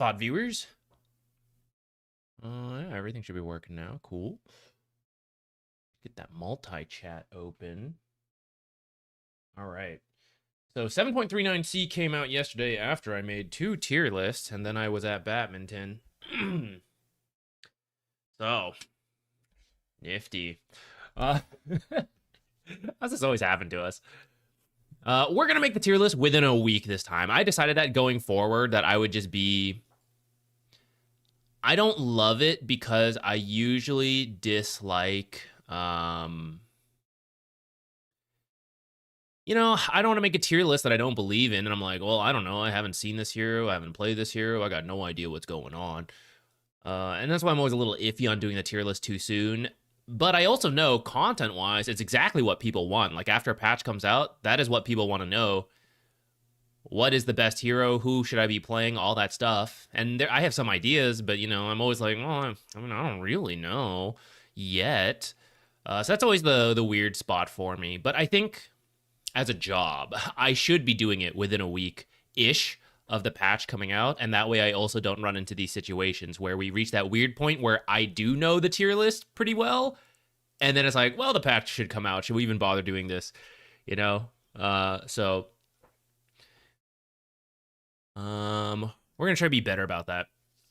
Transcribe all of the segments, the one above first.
Thought viewers? Yeah, everything should be working now. Cool. Get that multi-chat open. All right. So 7.39c came out yesterday after I made 2 tier lists, and then I was at badminton. So, nifty. How's this always happen to us? We're going to make the tier list within a week this time. I decided that going forward that I would just be... I don't love it because I usually dislike... you know, I don't want to make a tier list that I don't believe in, and I'm like, well, I don't know, I haven't seen this hero, I haven't played this hero, I got no idea what's going on. And that's why I'm always a little iffy on doing the tier list too soon. But I also know, content-wise, it's exactly what people want. Like, after a patch comes out, that is what people want to know. What is the best hero? Who should I be playing? All that stuff. And I have some ideas, but, you know, I'm always like, well, I mean, I don't really know yet. So that's always the weird spot for me. But I think, as a job, I should be doing it within a week-ish of the patch coming out, and that way I also don't run into these situations where we reach that weird point where I do know the tier list pretty well, and then it's like, well, the patch should come out. Should we even bother doing this? You know? So... we're gonna try to be better about that.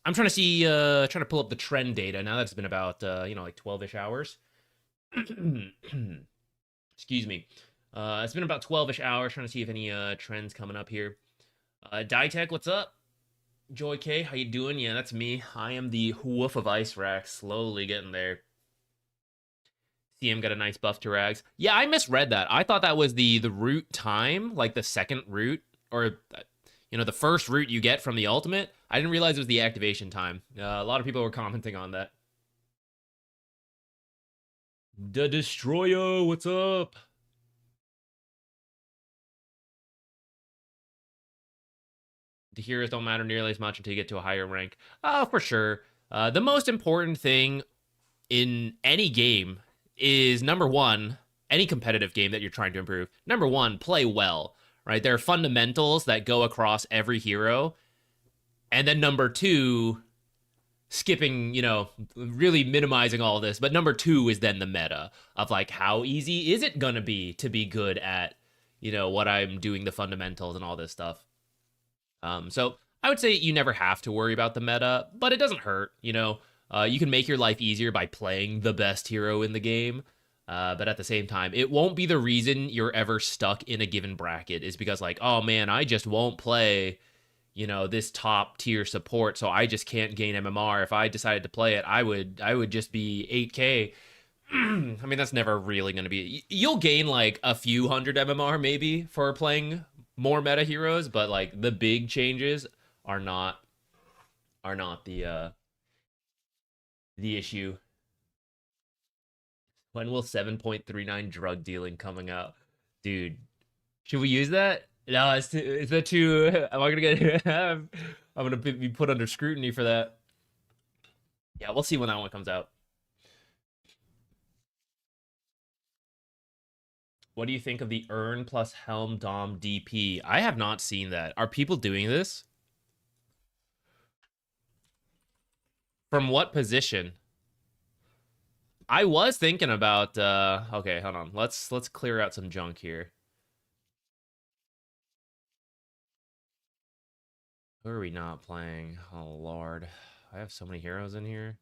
I'm trying to see, trying to pull up the trend data now that it's been about, you know, like 12-ish hours. Excuse me. It's been about 12-ish hours, trying to see if any trends coming up here. Ditech, what's up? Joy K, how you doing? Yeah, that's me. I am the Wolf of Ice Rack, slowly getting there. CM got a nice buff to Rags. Yeah, I misread that. I thought that was the root time, like the second root, or, you know, the first root you get from the ultimate. I didn't realize it was the activation time. A lot of people were commenting on that. The Destroyer, what's up? The heroes don't matter nearly as much until you get to a higher rank. Oh, for sure. The most important thing in any game is, number one, any competitive game that you're trying to improve. Number one, play well, right? There are fundamentals that go across every hero. And then number two, skipping, you know, really minimizing all this. But number two is then the meta of, like, how easy is it going to be good at, you know, what I'm doing, the fundamentals and all this stuff. So I would say you never have to worry about the meta, but it doesn't hurt, you know. You can make your life easier by playing the best hero in the game, but at the same time, it won't be the reason you're ever stuck in a given bracket is because, like, oh man, I just won't play, you know, this top tier support, so I just can't gain MMR. If I decided to play it, I would just be 8K. I mean, that's never really going to be... You'll gain, like, a few hundred MMR, maybe, for playing more meta heroes, but, like, the big changes are not the issue. When will 7.39 drug dealing coming out? Dude, should we use that? No, is that too... Am I gonna get... I'm gonna be put under scrutiny for that. Yeah, we'll see when that one comes out. What do you think of the Urn plus Helm Dom DP? I have not seen that. Are people doing this? From what position? I was thinking about, okay, hold on. Let's clear out some junk here. Who are we not playing? Oh, Lord. I have so many heroes in here.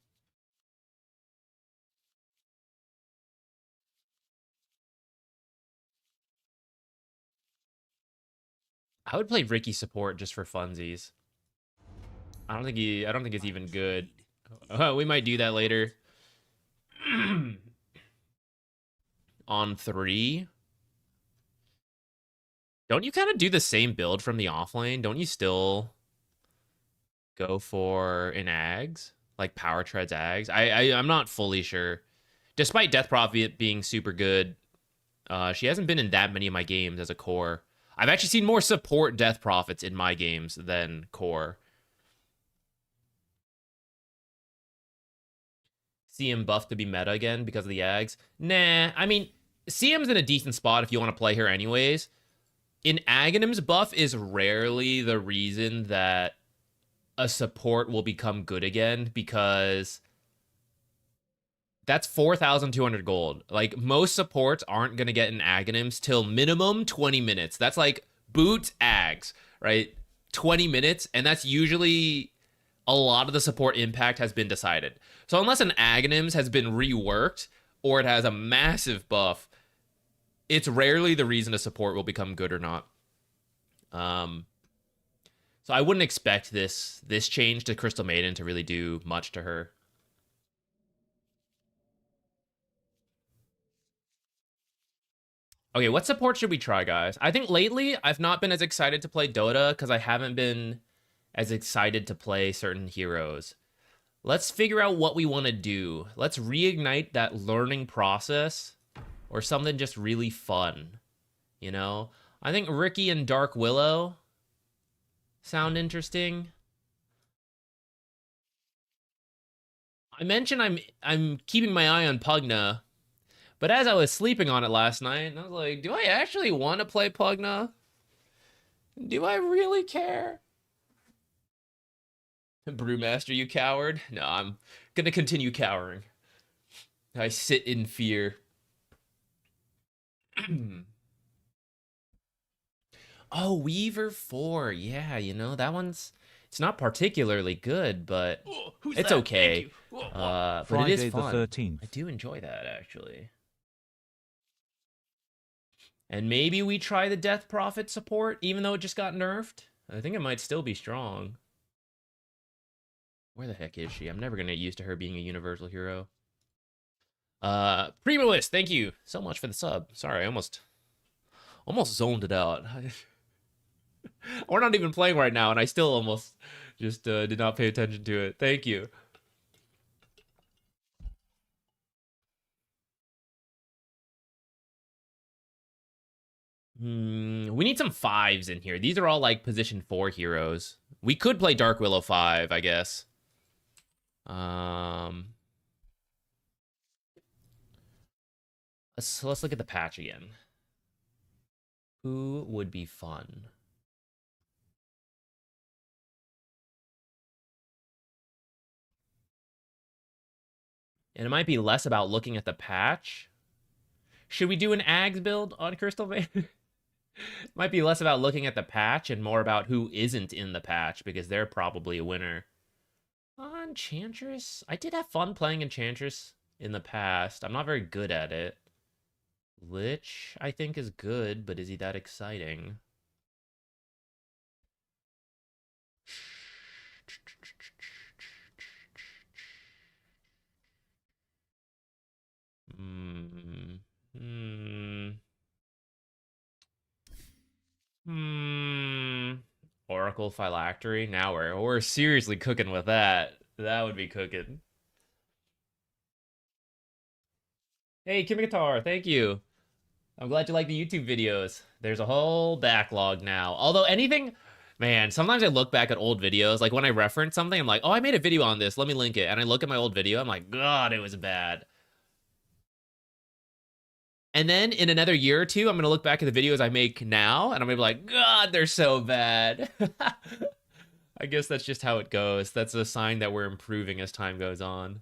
I would play Ricky support just for funsies. I don't think it's even good. We might do that later. On 3. Don't you kind of do the same build from the offlane? Don't you still go for an Ags? Like Power Treads Ags? I'm not fully sure. Despite Death Prophet being super good, she hasn't been in that many of my games as a core. I've actually seen more support Death Prophets in my games than core. CM buff to be meta again because of the Ags? Nah, I mean, CM's in a decent spot if you want to play her anyways. In Aghanim's buff is rarely the reason that a support will become good again, because that's 4,200 gold. Like, most supports aren't going to get an Aghanims till minimum 20 minutes. That's like boots, Ags, right? 20 minutes, and that's usually a lot of the support impact has been decided. So unless an Aghanims has been reworked or it has a massive buff, it's rarely the reason a support will become good or not. So I wouldn't expect this change to Crystal Maiden to really do much to her. Okay, what support should we try, guys? I think lately I've not been as excited to play Dota because I haven't been as excited to play certain heroes. Let's figure out what we want to do. Let's reignite that learning process or something just really fun, you know? I think Ricky and Dark Willow sound interesting. I mentioned I'm keeping my eye on Pugna, but as I was sleeping on it last night, I was like, do I actually want to play Pugna? Do I really care? Brewmaster, you coward? No, I'm gonna continue cowering. I sit in fear. Oh, Weaver 4. Yeah, you know, that one's... It's not particularly good, but it's okay. But Friday it is fun. the 13th. I do enjoy that, actually. And maybe we try the Death Prophet support, even though it just got nerfed. I think it might still be strong. Where the heck is she? I'm never going to get used to her being a universal hero. Primoist, thank you so much for the sub. Sorry, I almost zoned it out. We're not even playing right now, and I still almost just did not pay attention to it. Thank you. We need some 5s in here. These are all like position 4 heroes. We could play Dark Willow 5, I guess. Let's look at the patch again. Who would be fun? And it might be less about looking at the patch. Should we do an Ags build on Crystal Maiden? Might be less about looking at the patch and more about who isn't in the patch, because they're probably a winner. Enchantress? I did have fun playing Enchantress in the past. I'm not very good at it. Lich, I think, is good, but is he that exciting? Oracle Phylactery. Now we're seriously cooking with that. That would be cooking. Hey, Kimigatar, thank you. I'm glad you like the YouTube videos. There's a whole backlog now. Although anything, man, sometimes I look back at old videos. Like when I reference something, I'm like, oh, I made a video on this. Let me link it. And I look at my old video. I'm like, God, it was bad. And then in another year or two, I'm going to look back at the videos I make now, and I'm going to be like, God, they're so bad. I guess that's just how it goes. That's a sign that we're improving as time goes on.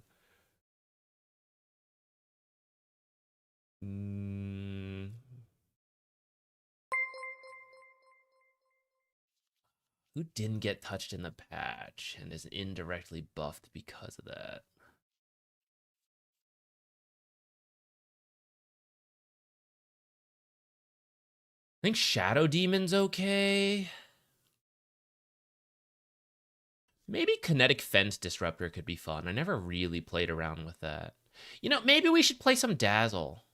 Who didn't get touched in the patch and is indirectly buffed because of that? I think Shadow Demon's okay. Maybe Kinetic Fence Disruptor could be fun. I never really played around with that. You know, maybe we should play some Dazzle.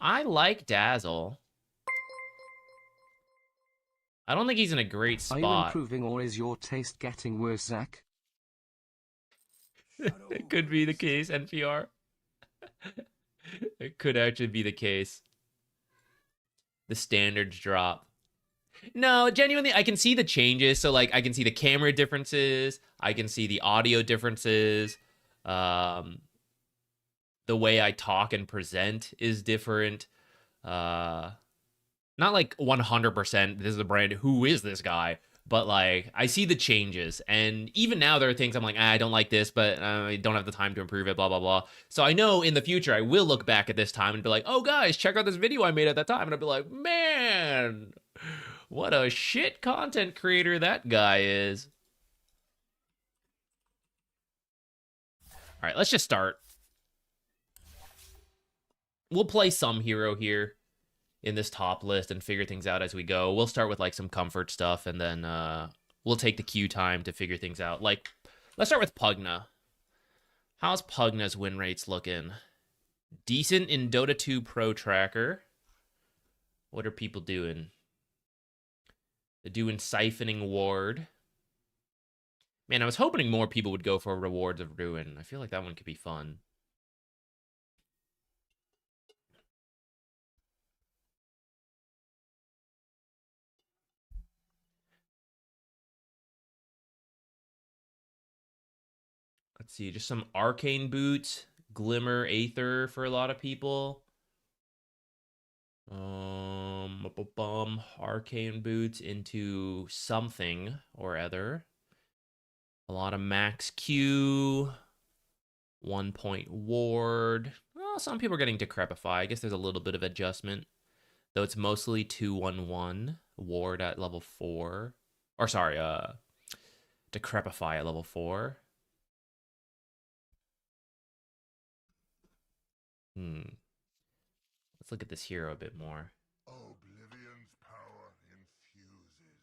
I like Dazzle. I don't think he's in a great spot. Are you improving, or is your taste getting worse, Zach? It could be the case, NPR. It could actually be the case. The standards drop. No, genuinely, I can see the changes. So, like, I can see the camera differences. I can see the audio differences. The way I talk and present is different. Not like 100%, this is a brand, who is this guy? But like, I see the changes, and even now there are things I'm like, I don't like this, but I don't have the time to improve it, blah blah blah. So I know in the future I will look back at this time and be like, oh guys, check out this video I made at that time, and I'll be like, man, what a shit content creator that guy is. All right, let's just start. We'll play some hero here in this top list and figure things out as we go. We'll start with like some comfort stuff, and then we'll take the queue time to figure things out. Like, let's start with Pugna. How's Pugna's win rates looking? Decent in Dota 2 Pro Tracker. What are people doing? They're doing Siphoning Ward. Man, I was hoping more people would go for Rewards of Ruin. I feel like that one could be fun. Let's see, just some Arcane Boots, Glimmer, Aether for a lot of people. Arcane Boots into something or other. A lot of Max Q, 1 point Ward. Well, some people are getting Decrepify. I guess there's a little bit of adjustment, though it's mostly 2/1/1 Ward at level 4. Or sorry, Decrepify at level 4. Let's look at this hero a bit more. Oblivion's power infuses.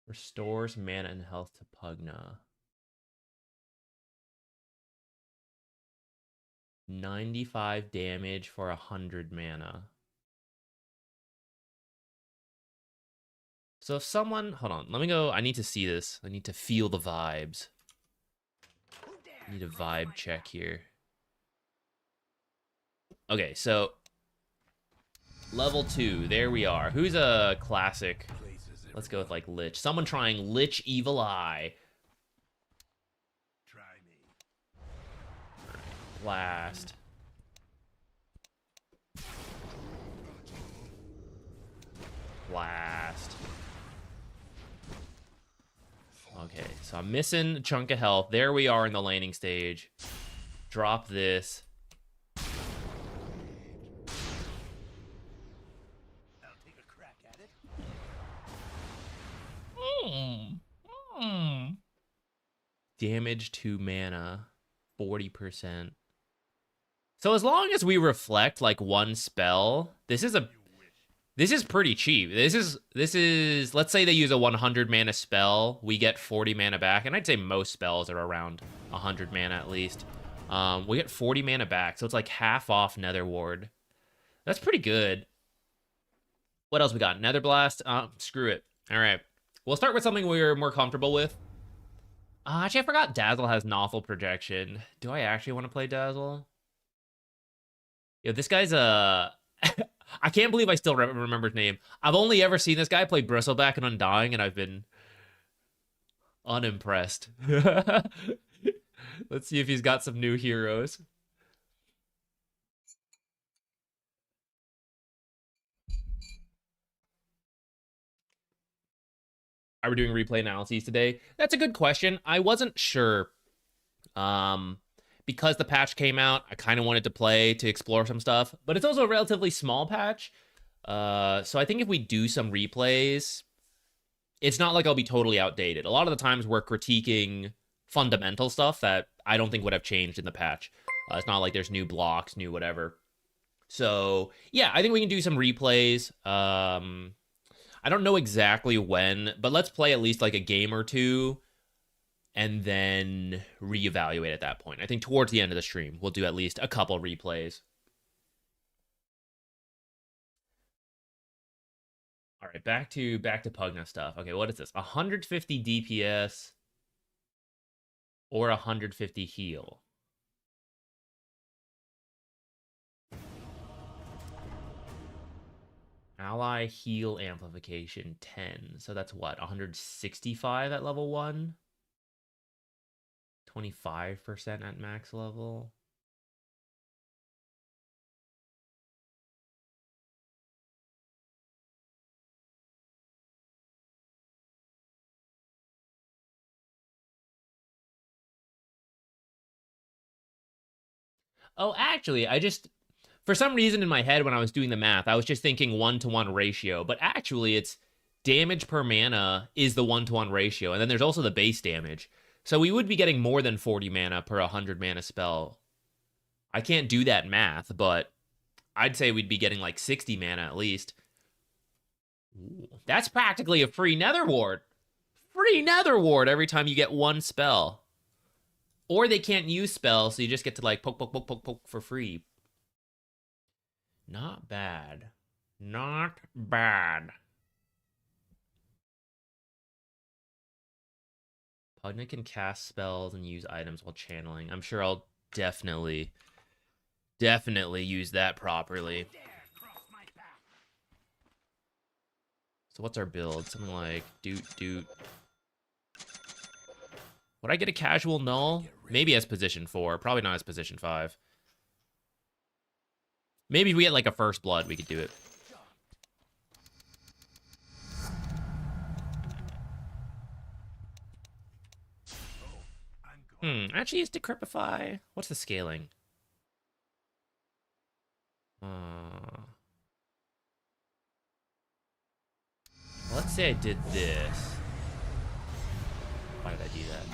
Restores mana and health to Pugna. 95 damage for 100 mana. So if someone, hold on, let me go. I need to see this. I need to feel the vibes. I need a vibe check here. Okay, so level 2, there we are. Who's a classic? Let's go with like Lich. Someone trying Lich Evil Eye. Try me. Blast. Blast. Okay, so I'm missing a chunk of health. There we are in the laning stage. Drop this. Damage to mana, 40%. So as long as we reflect like one spell, this is pretty cheap. This is let's say they use a 100 mana spell, we get 40 mana back, and I'd say most spells are around 100 mana at least. We get 40 mana back, so it's like half off Nether Ward. That's pretty good. What else we got? Nether Blast. Screw it. All right. We'll start with something we're more comfortable with. Actually, I forgot Dazzle has Nothel Projection. Do I actually want to play Dazzle? Yo, this guy's a... I can't believe I still remember his name. I've only ever seen this guy play Bristleback and Undying, and I've been unimpressed. Let's see if he's got some new heroes. Are we doing replay analyses today? That's a good question. I wasn't sure. Because the patch came out, I kind of wanted to play to explore some stuff, but it's also a relatively small patch. So I think if we do some replays, it's not like I'll be totally outdated. A lot of the times we're critiquing fundamental stuff that I don't think would have changed in the patch. It's not like there's new blocks, new whatever. So yeah, I think we can do some replays. I don't know exactly when, but let's play at least like a game or two and then reevaluate at that point. I think towards the end of the stream, we'll do at least a couple replays. All right, back to Pugna stuff. Okay, what is this? 150 DPS or 150 heal? Ally heal amplification 10. So that's what? 165 at level 1? 25% at max level? Oh, actually, for some reason in my head when I was doing the math, I was just thinking 1-to-1 ratio, but actually it's damage per mana is the 1-to-1 ratio, and then there's also the base damage. So we would be getting more than 40 mana per 100 mana spell. I can't do that math, but I'd say we'd be getting like 60 mana at least. Ooh, that's practically a free Nether Ward. Free Nether Ward every time you get one spell. Or they can't use spells, so you just get to like poke, poke, poke, poke, poke for free. Not bad. Not bad. Pugna can cast spells and use items while channeling. I'm sure I'll definitely use that properly. So what's our build? Something like doot. Would I get a casual null? Maybe as position 4. Probably not as position 5. Maybe if we get like a first blood, we could do it. Actually, it's Decrepify. What's the scaling? Let's say I did this. Why did I do that?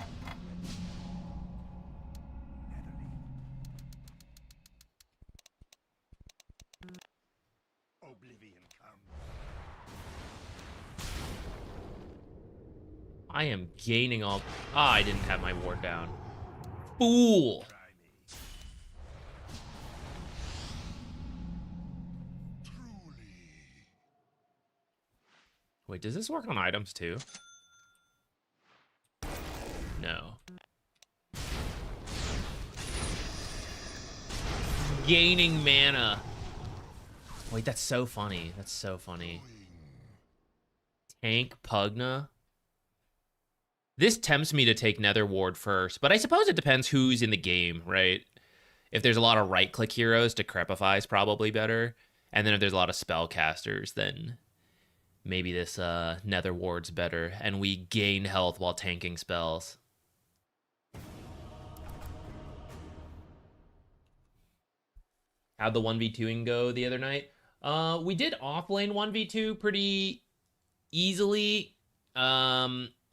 Oblivion comes. I am gaining all... Ah, I didn't have my ward down. Fool! Wait, does this work on items too? No. Gaining mana. Wait, that's so funny. That's so funny. Tank Pugna. This tempts me to take Nether Ward first, but I suppose it depends who's in the game, right? If there's a lot of right-click heroes, Decrepify is probably better. And then if there's a lot of spellcasters, then maybe this Nether Ward's better. And we gain health while tanking spells. How'd the 1v2ing go the other night? We did offlane 1v2 pretty easily.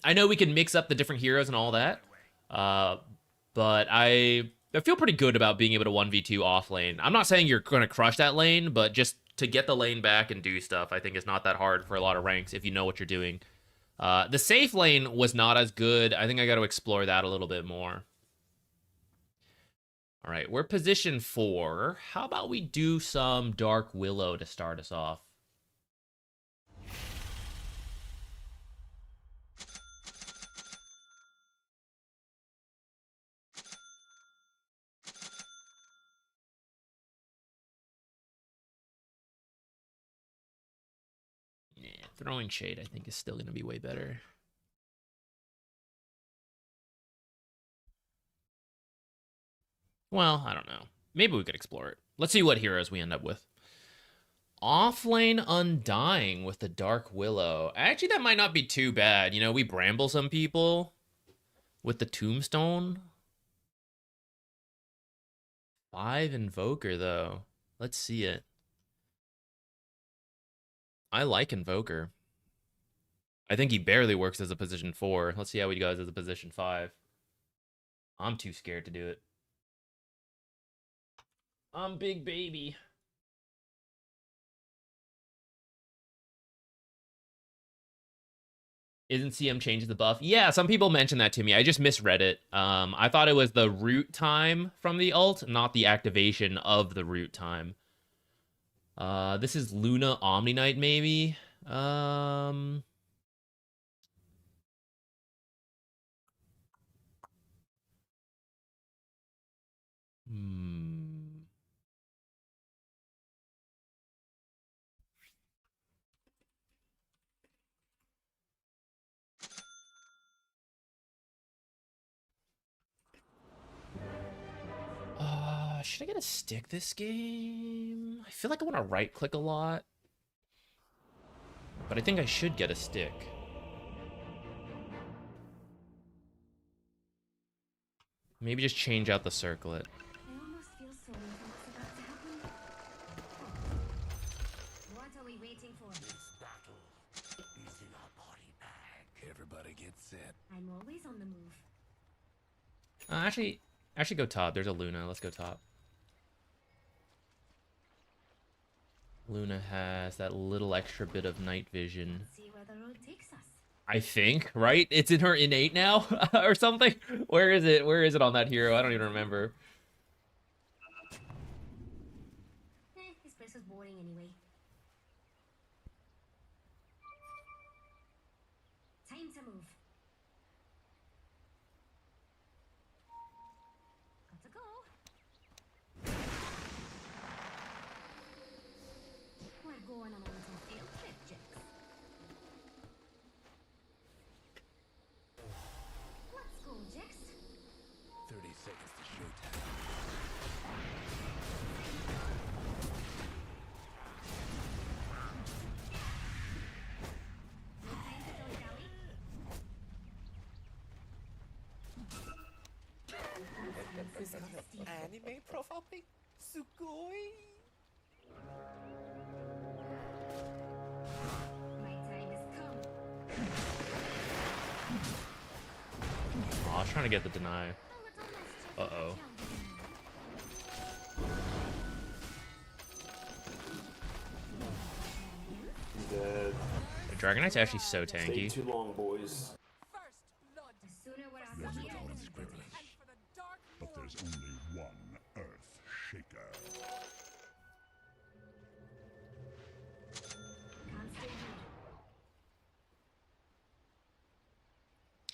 I know we can mix up the different heroes and all that. But I feel pretty good about being able to 1v2 off lane. I'm not saying you're going to crush that lane, but just to get the lane back and do stuff, I think is not that hard for a lot of ranks if you know what you're doing. The safe lane was not as good. I think I got to explore that a little bit more. All right, we're position 4. How about we do some Dark Willow to start us off? Yeah, throwing shade I think is still going to be way better. Well, I don't know. Maybe we could explore it. Let's see what heroes we end up with. Offlane Undying with the Dark Willow. Actually, that might not be too bad. You know, we bramble some people with the Tombstone. 5 Invoker, though. Let's see it. I like Invoker. I think he barely works as a position 4. Let's see how he goes as a position 5. I'm too scared to do it. I'm big baby. Isn't CM changes the buff? Yeah, some people mentioned that to me. I just misread it. I thought it was the root time from the ult, not the activation of the root time. This is Luna Omni Knight, maybe? Should I get a stick this game? I feel like I want to right click a lot. But I think I should get a stick. Maybe just change out the circlet. I almost feel so it. I'm always on the move. Actually go top. There's a Luna. Let's go top. Luna has that little extra bit of night vision. See where the road takes us. I think, right? It's in her innate now or something. Where is it? Where is it on that hero? I don't even remember. This place is boring anyway. Time to move. Got to go. We're going on a little field trip, Jax. Let's go, Jax. 30 seconds to showtime. No time to dilly-dally. Is that an anime profile pic? Sugoi! My time has come. Oh, I was trying to get the deny. A little mischief. Uh-oh. Dead. The Dragonite's actually so Stay tanky. too long, boys. The sooner we're out of here, the better. But there's only one Earthshaker. Can't stay here.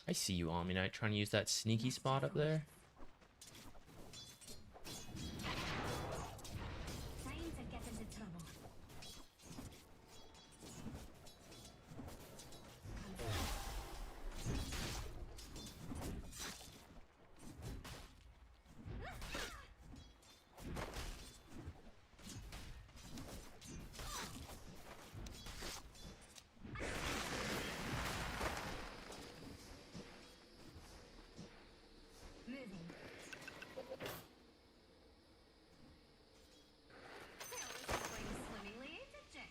I see you, Omni-Knight, trying to use that sneaky spot up there. Time to get into trouble. Moving. Swimmingly into Jax.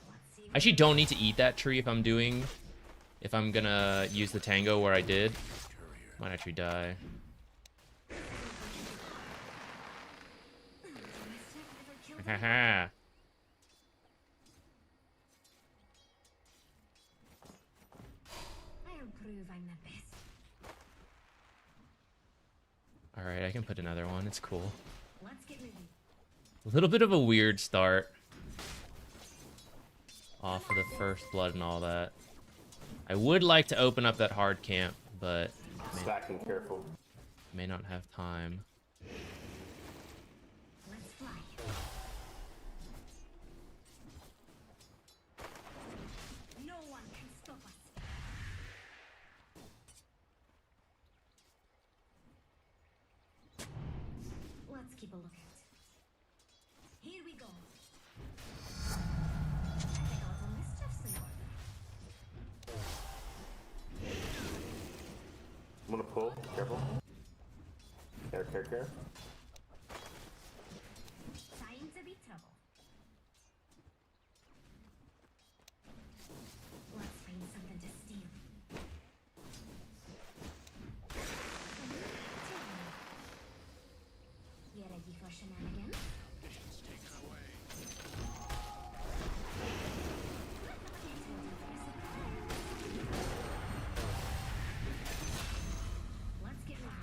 Let's see I actually don't need to eat that tree if I'm gonna use the tango where I did. Might actually die. Haha. I'll prove I'm the best. Alright, I can put another one. It's cool. Let's get moving. A little bit of a weird start. Off of the first blood and all that. I would like to open up that hard camp, but Stacking careful. may not have time. Let's fly. No one can stop us. Let's keep a lookout. Here we go. I think all the mischief's in order. I'm gonna pull. Careful. Care. Time to be trouble. Let's find something to steal. You ready for shenanigans? Let's get moving.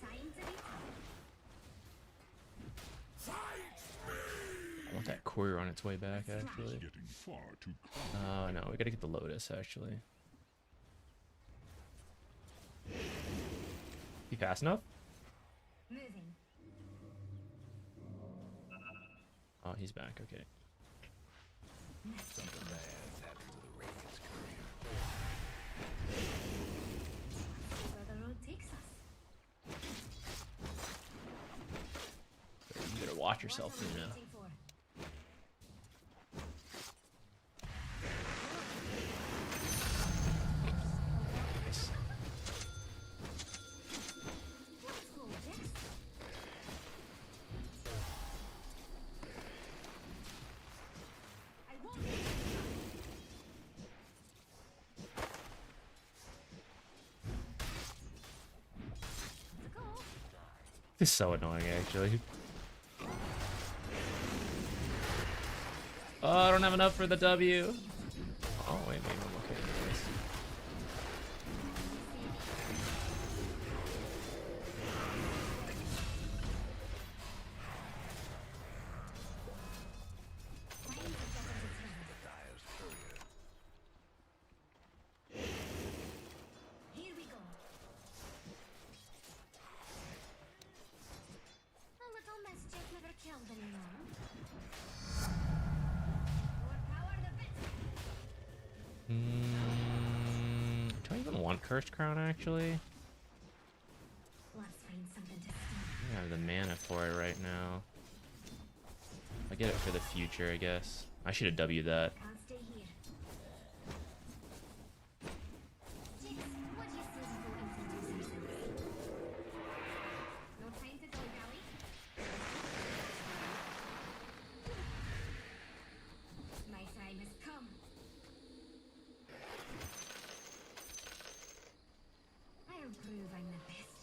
Time to be trouble. I want that courier on its way back, actually. Getting far too close. Oh, no, we gotta get the Lotus, actually. Be fast enough? Moving. Oh, he's back, okay. Something bad's happened to the Radiant's courier. See where the road takes us. You better watch yourself, What are we Luna. waiting for? Nice. Let's go, Jax. This is so annoying, actually. Oh, I don't have enough for the W. Oh, wait, maybe I'm okay. Anyways. Here we go. A little mischief never killed anyone. More power the bit. Do I even want Cursed Crown, actually? Let's find something to steal. I don't have the mana for it right now. I'll get it for the future, I guess. I should have W'd that. Can't stay here. Jinx, what do you say we go introduce ourselves? No time to dilly-dally. My time has come. I'll prove I'm the best.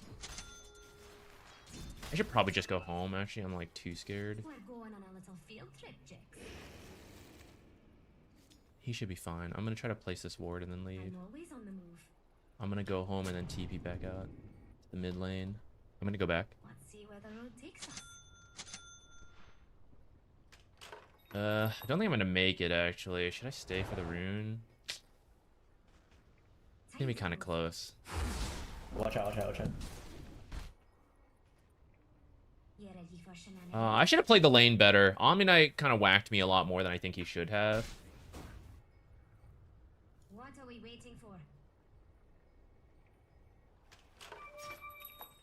I should probably just go home, actually. I'm like too scared. We're going on a little field trip, Jinx. He should be fine. I'm gonna try to place this ward and then leave. I'm always on the move. I'm gonna go home and then TP back out to the mid lane. I'm gonna go back. Let's see where the road takes us. I don't think I'm gonna make it, actually. Should I stay for the rune? It's gonna be kind of close. Watch out, watch out, watch out. You ready for shenanigans? I should have played the lane better. Omni Knight kind of whacked me a lot more than I think he should have. What are we waiting for?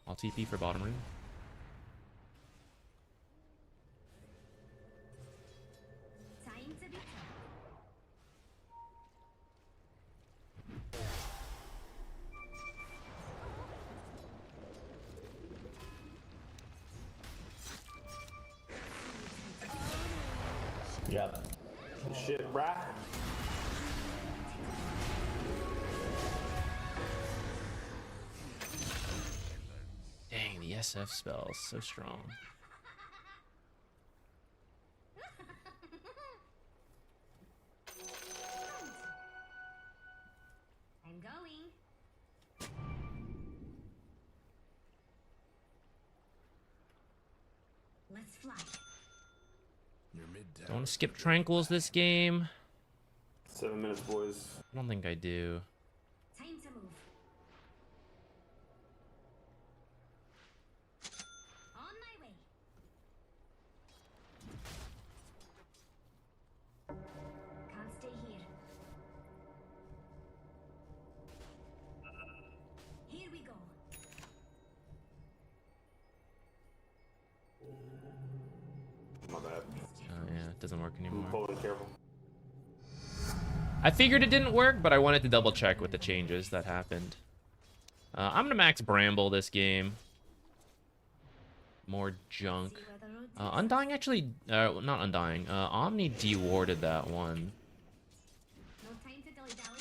I'll TP for bottom rune. Time to be tough. Good job. Good shit, brah. Dang, the SF spell is so strong. I'm going. Let's fly. Don't want to skip tranquils this game. 7 minutes, boys. I don't think I do. Time to move. On my way. Can't stay here. Here we go. My bad. Oh yeah, it doesn't work I'm anymore. pulling, careful. I figured it didn't work, but I wanted to double check with the changes that happened. I'm gonna max Bramble this game. More junk. See where the road takes Undying actually, not Undying. Omni dewarded that one. No time to dilly-dally.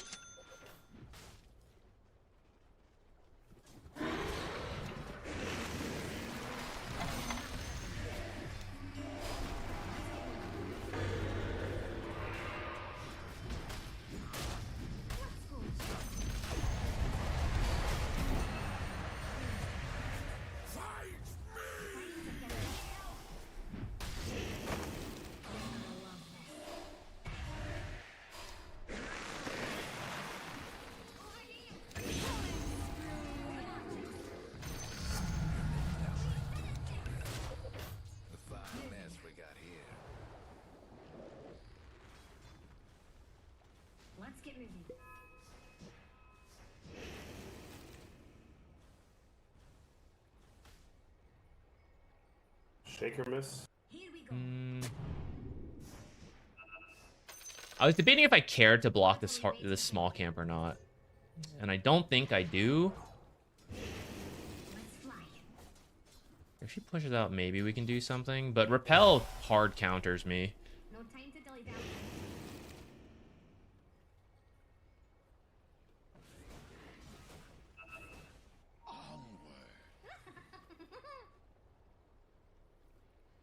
Let's go. Let's get moving. Shake or miss? Here we go. I was debating if I cared to block this small camp or not, and I don't think I do. Let's fly. If she pushes out, maybe we can do something. But repel hard counters me. No time to dilly-dally.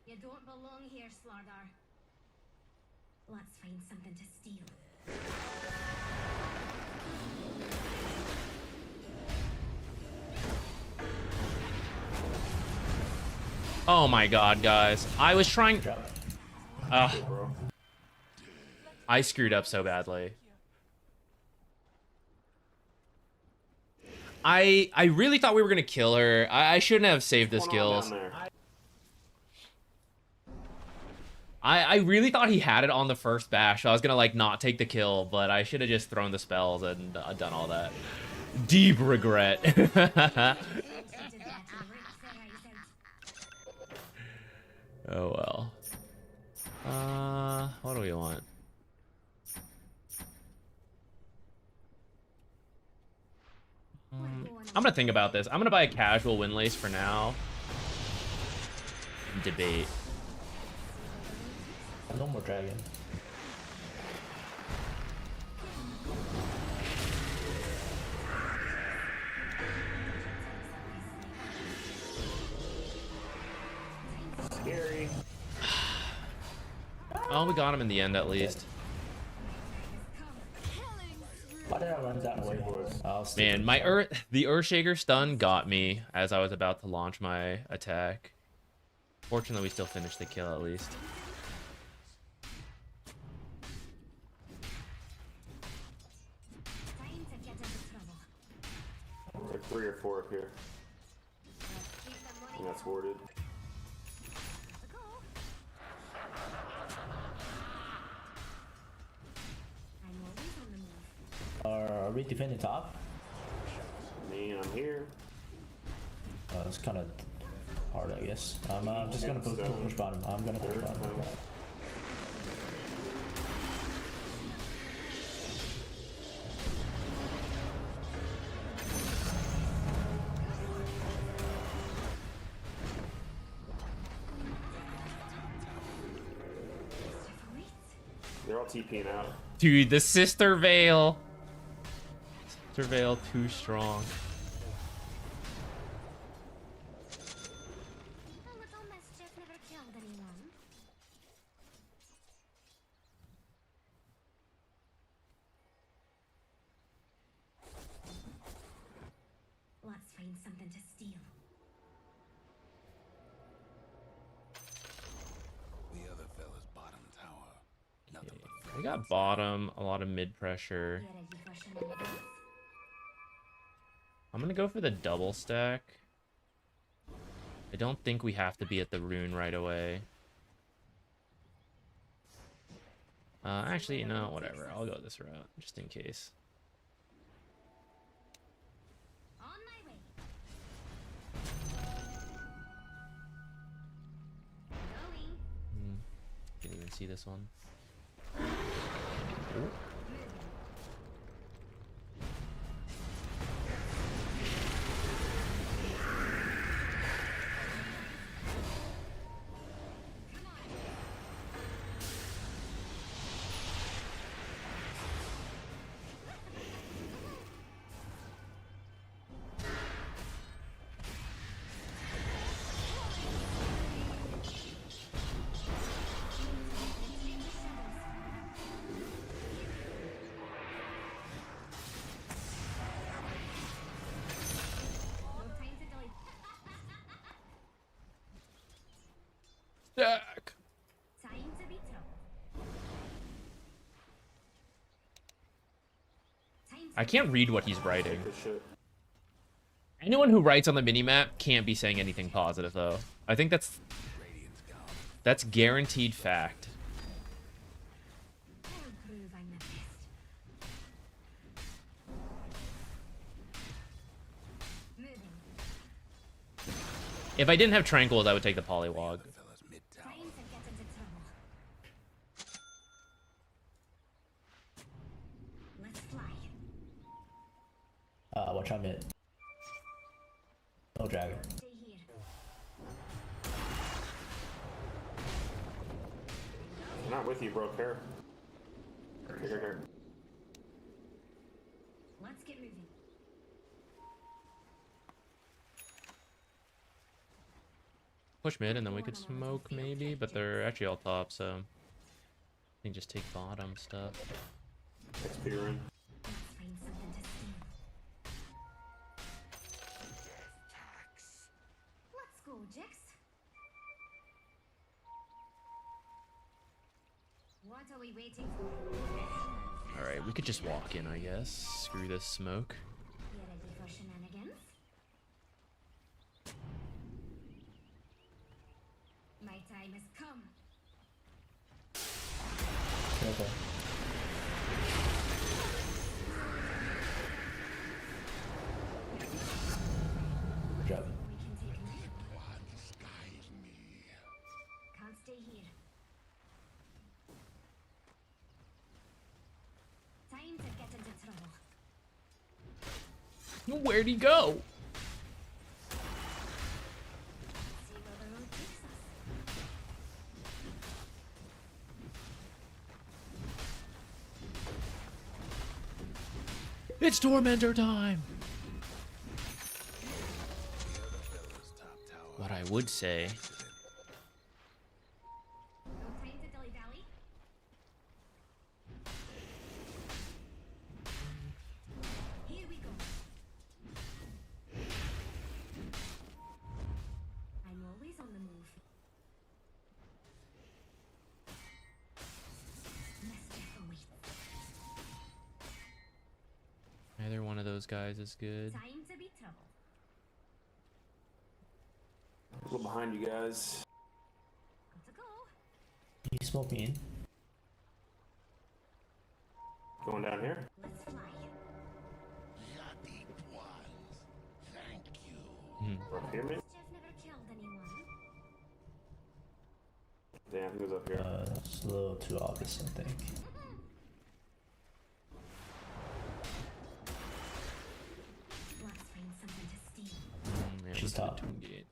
You don't belong here, Slardar. Let's find something to steal. Oh my god, guys. I was trying... Drop. Bro. I screwed up so badly. I really thought we were gonna kill her. I shouldn't have saved the What's going on skills. down there? I really thought he had it on the first bash. So I was gonna like not take the kill, but I should have just thrown the spells and done all that. Deep regret. Oh well. What do we want? I'm gonna think about this. I'm gonna buy a casual windlace for now. Debate. No more dragon. Scary. Oh, we got him in the end at least. Why did I run that way? Man, the Earthshaker stun got me as I was about to launch my attack. Fortunately, we still finished the kill at least. Like 3 or 4 up here. And that's warded. Are we defending top? Me, I'm here. It's kind of hard, I guess. I'm just gonna push bottom. I'm gonna push bottom. They're all TPing out. Dude, the Sister Veil. Sister Veil too strong. A little mischief never killed anyone. Let's find something to steal. The other fella's bottom tower. Nothing but We got bottom, a lot of mid pressure. Get ready for shenanigans. I'm gonna go for the double stack. I don't think we have to be at the rune right away. Actually, no, whatever. I'll go this route, just in case. On my way. Going. Didn't even see this one. Stack. Time to be thrown. I can't read what he's writing. Good shit. Anyone who writes on the minimap can't be saying anything positive, though. I think that's guaranteed fact. I'll prove I'm the best. Moving. If I didn't have Tranquils, I would take the Polywog. fella's mid tower. Time to get into trouble. Let's fly. Watch out mid. No dragon. Stay here. I'm not with you, bro. Care. Here. Let's get moving. push mid and then we could smoke maybe, but they're actually all top, so I think just take bottom stuff. XP rune. Let's find something to steal. Let's go, Jix. What are we waiting for? All right, we could just walk in, I guess. Screw this smoke. You ready for shenanigans? My time has come. Okay. Good job. We can take a nap. Can't stay here. Time to get into trouble. Where'd he go? See where the road takes us. It's Tormentor time! What I would say... No time to dilly-dally. Here we go. I'm always on the move. Mischief awaits. Either one of those guys is good. Time to be troubled. A little behind you guys. Got to go. You smoke me in. Going down here. Let's fly. Up here, man. Mischief never killed anyone. Damn, who's up here? It's a little too obvious, I think. Let's find something to steal. Yeah, She's let's do the top. Tomb Gate.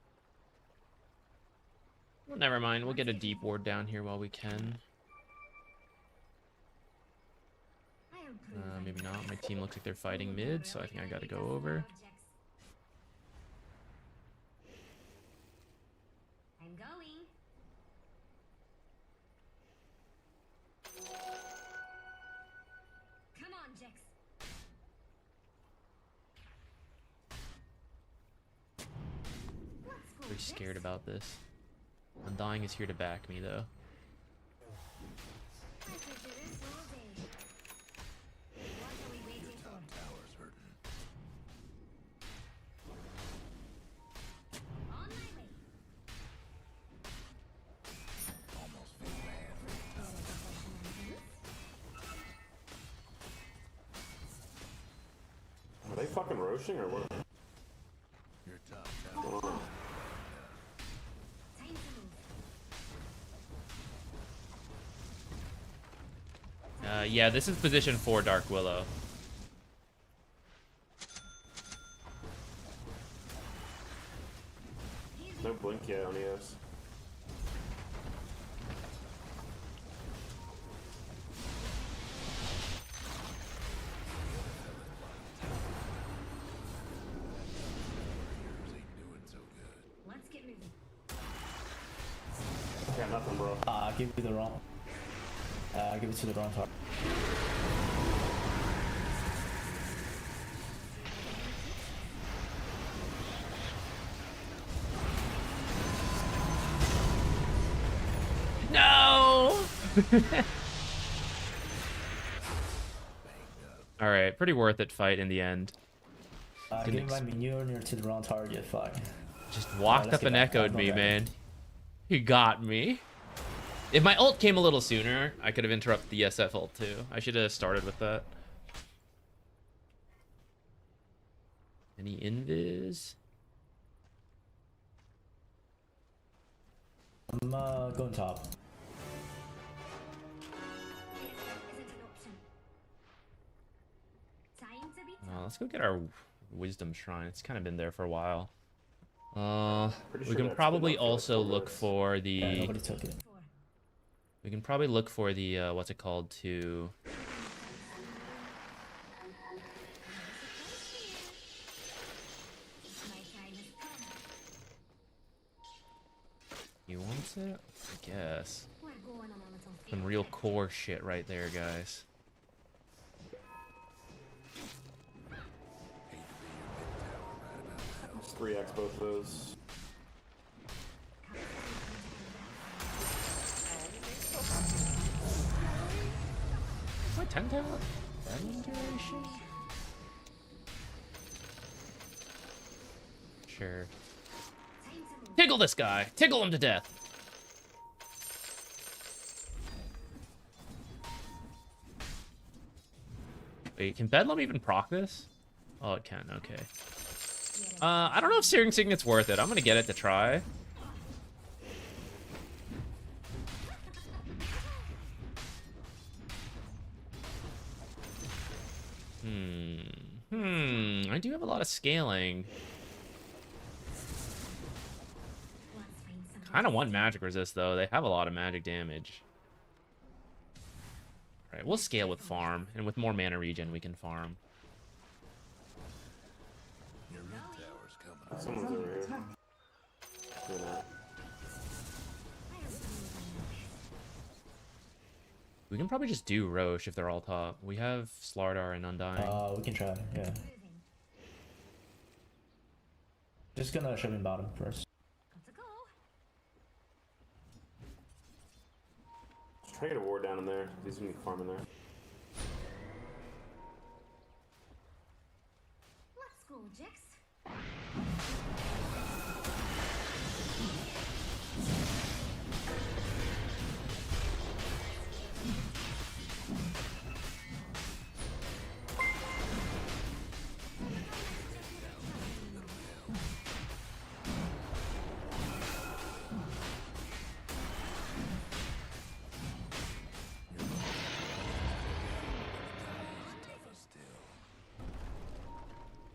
Well, never mind. We'll get a deep ward down here while we can. I'll prove Maybe not. My team looks like they're fighting mid, so I think I gotta go over. I'm going. Come on, Jix. Let's go, Pretty Jix. scared about this. Undying is here to back me, though. I could do this all day. What are we waiting for? On my way. Are they fucking roaching or what? Hold on. Time to move. Yeah, this is position 4 Dark Willow. No blink yet on ES. Let's get moving. Got nothing, bro. Give you the wrong. Give it to the wrong target. No! Alright, pretty worth it fight in the end. Give my minion to the wrong target. Fuck. Just walked let's up get and back. echoed I'm me, not man. He got me. If my ult came a little sooner, I could have interrupted the SF ult too. I should have started with that. Any invis? I'm going top. Isn't an option. Time to be Let's go get our wisdom shrine. It's kind of been there for a while. Pretty We sure can that's probably been up for like also 4 look months. for Yeah, the. nobody took it. for. We can probably look for the what's it called to. My time has come. force it? I guess. We're going on a little Some real core shit right there, guys. It's 3x both of those. What, 10 tower? 7 duration? Sure. Tickle this guy! Tickle him to death! Wait, can Bedlam even proc this? Oh, it can, okay. I don't know if Searing Signet's worth it. I'm gonna get it to try. I do have a lot of scaling. Kind of want magic resist, though. They have a lot of magic damage. Alright, we'll scale with farm, and with more mana regen, we can farm. Someone's over here. They're not. We can probably just do Roche if they're all top. We have Slardar and Undying. We can try, yeah. Just gonna shove in bottom first. Try to get a ward down in there. He's gonna be farming there. Let's go, Jix.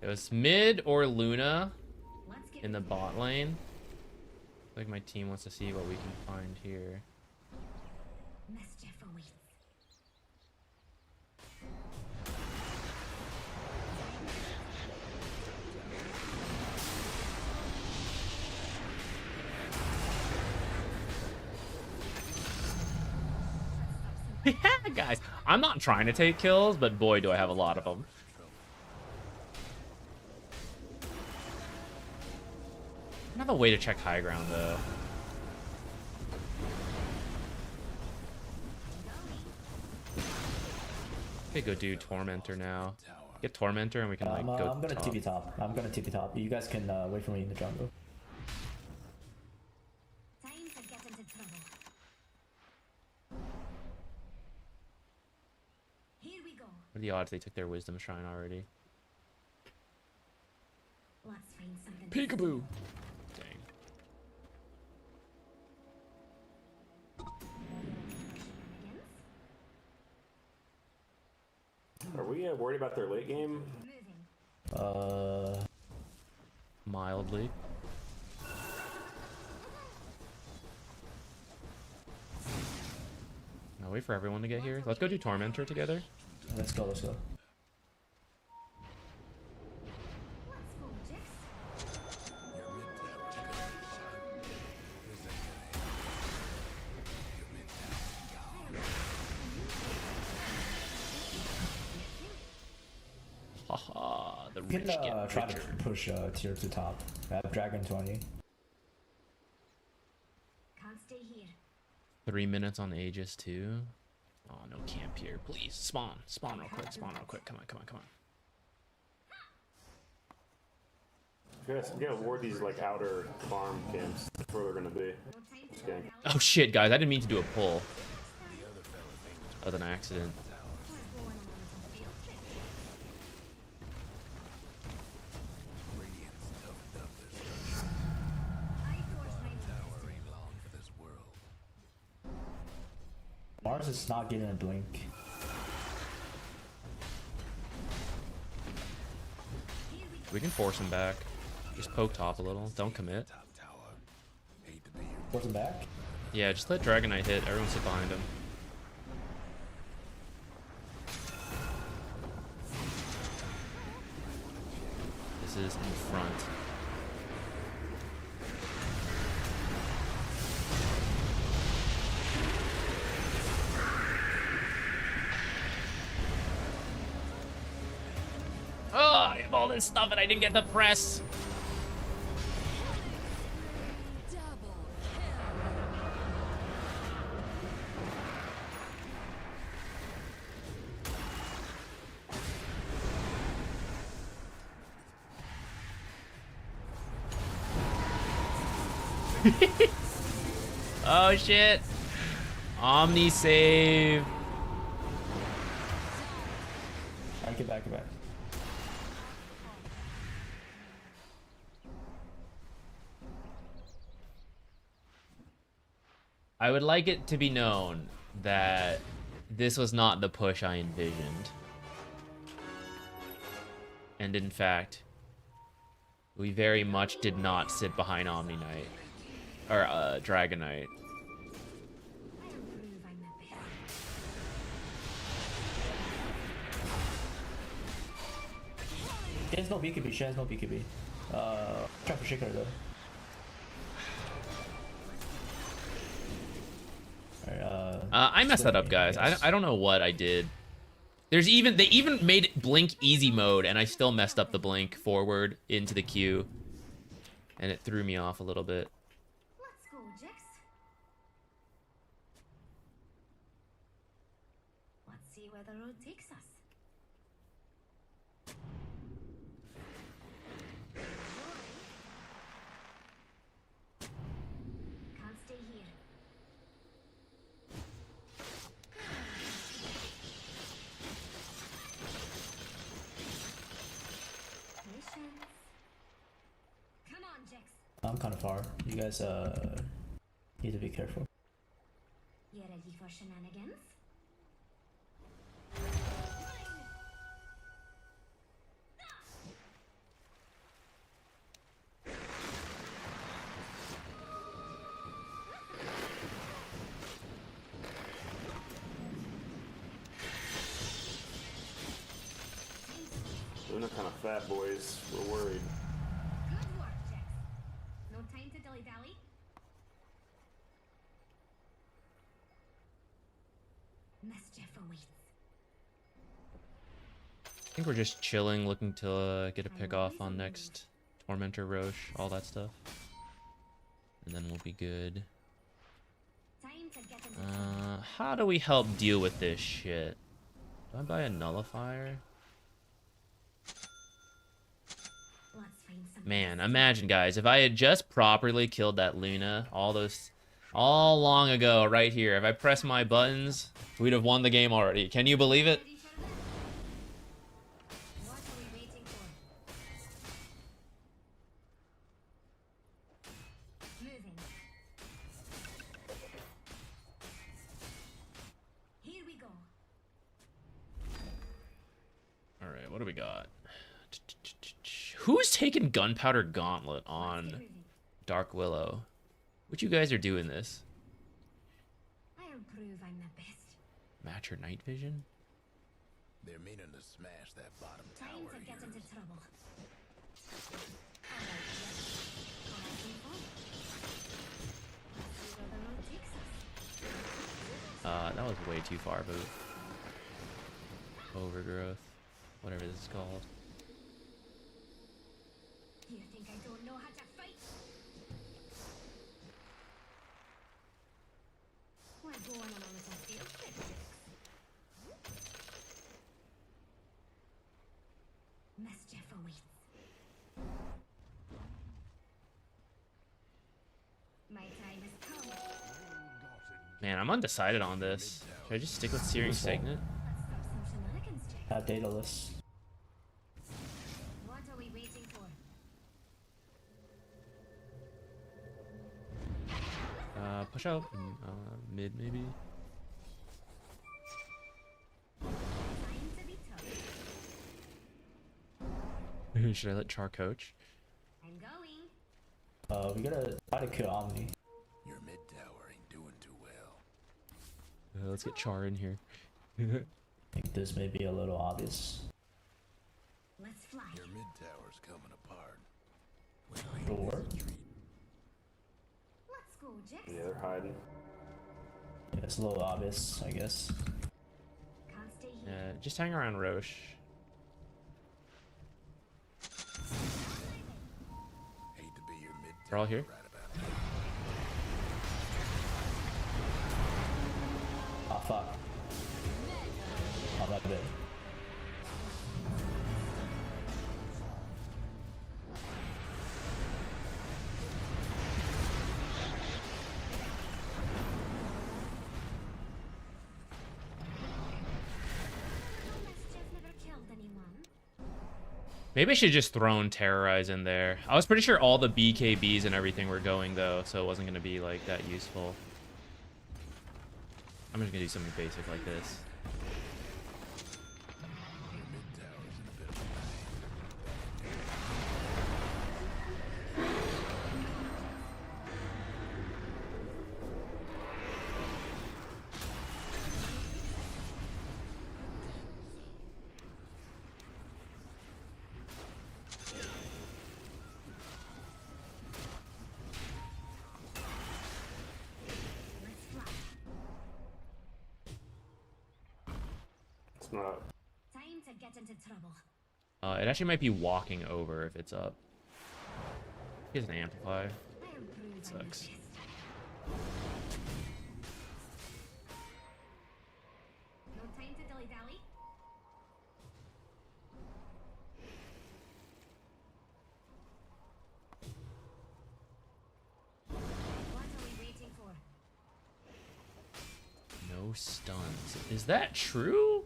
It was mid or Luna Let's get in the bot lane. Like my team wants to see what we can find here. mischief awaits. Yeah, guys, I'm not trying to take kills, but boy, do I have a lot of them. I don't have a way to check high ground, though. Okay, go do Tormentor now. Get Tormentor and we can like go I'm gonna top. TP top. I'm gonna TP top. You guys can wait for me in the jungle. Time to get into trouble. Here we go. What are the odds they took their Wisdom Shrine already? Let's find something. Peekaboo! Dang. Are we worried about their late game? Moving. Mildly. Now wait for everyone to get here. Let's go do Tormentor together. Let's go, let's go. Let's go, Jix. Haha, the You rich can get try to richer. push tier to top. I have Dragon 20. Can't stay here. 3 minutes on Aegis too. Oh, no camp here. Please, spawn. Spawn real quick. Spawn real quick. Come on, come on, come on. Yes, we gotta ward these like outer farm camps. That's where they're gonna be. No time Just to kidding. run out. Oh shit, guys. I didn't mean to do a pull. That was an accident. We're going on a little field trip. I forced my way. Mars is not getting a blink. Here we go. We can force him back. Just poke top a little. Don't commit. Force him back. Yeah, just let Dragon Knight hit. Everyone sit behind him. This is in front. all this stuff and I didn't get the press. Oh shit. Omni save. Alright, get back, get back. I would like it to be known that this was not the push I envisioned. And in fact, we very much did not sit behind Omni Knight. Or, Dragon Knight. She has no BKB, she has no BKB. Try for Shaker though. Alright, I messed that up, guys. I don't know what I did. They even made Blink easy mode, and I still messed up the Blink forward into the queue. And it threw me off a little bit. Let's go, Jix. Let's see where the road takes us. Can't stay here. Patience. Come on, Jix. I'm kind of far. You guys need to be careful. You ready for shenanigans? They're kind of fat boys. We're worried. Good work, Jix. No time to dilly-dally. Mischief awaits. I think we're just chilling, looking to get a pick off on next Tormentor, Roche, all that stuff. And then we'll be good. Time to get into How do we help deal with this shit? Do I buy a nullifier? Let's find some. Man, imagine, guys, if I had just properly killed that Luna all long ago, right here. If I pressed my buttons, we'd have won the game already. Can you believe it? Ready for this? What are we waiting for? Moving. Here we go. All right, what do we got? Who's taking Gunpowder Gauntlet on Dark Willow? What you guys are doing this? I'll prove I'm the best. Match her night vision? They're meaning to smash that bottom Time tower to get here. into trouble. Alright, yes. Alright, info. Let's see where the road takes us. That was way too far, but overgrowth, whatever this is called. You think I don't know how to fight? We're going on a little field trip, Jix. Mischief awaits. My time has come. Man, I'm undecided on this. Should I just stick with Searing Signet? Let's stop some shenanigans, Jix. Daedalus. What are we waiting for? Push out mid maybe. Time to be tough. Should I let Char coach? I'm going. We gotta try to kill Omni. Your mid tower ain't doing too well. Let's get Char in here. I think this may be a little obvious. Let's fly. Your mid tower's coming apart. It'll work. Let's go, Jix. Yeah, they're hiding. Yeah, it's a little obvious, I guess. Can't stay here. Just hang around Roche. They're all here. Oh fuck. Oh, that bit. Mischief never killed anyone. Maybe I should just thrown Terrorize in there. I was pretty sure all the BKBs and everything were going though, so it wasn't gonna be like that useful. I'm just gonna do something basic like this. It's not. Time to get into trouble. It actually might be walking over if it's up. He has an amplify. I am proved I'm the Sucks. best. No time to dilly-dally. What are we waiting for? No stuns. Is that true?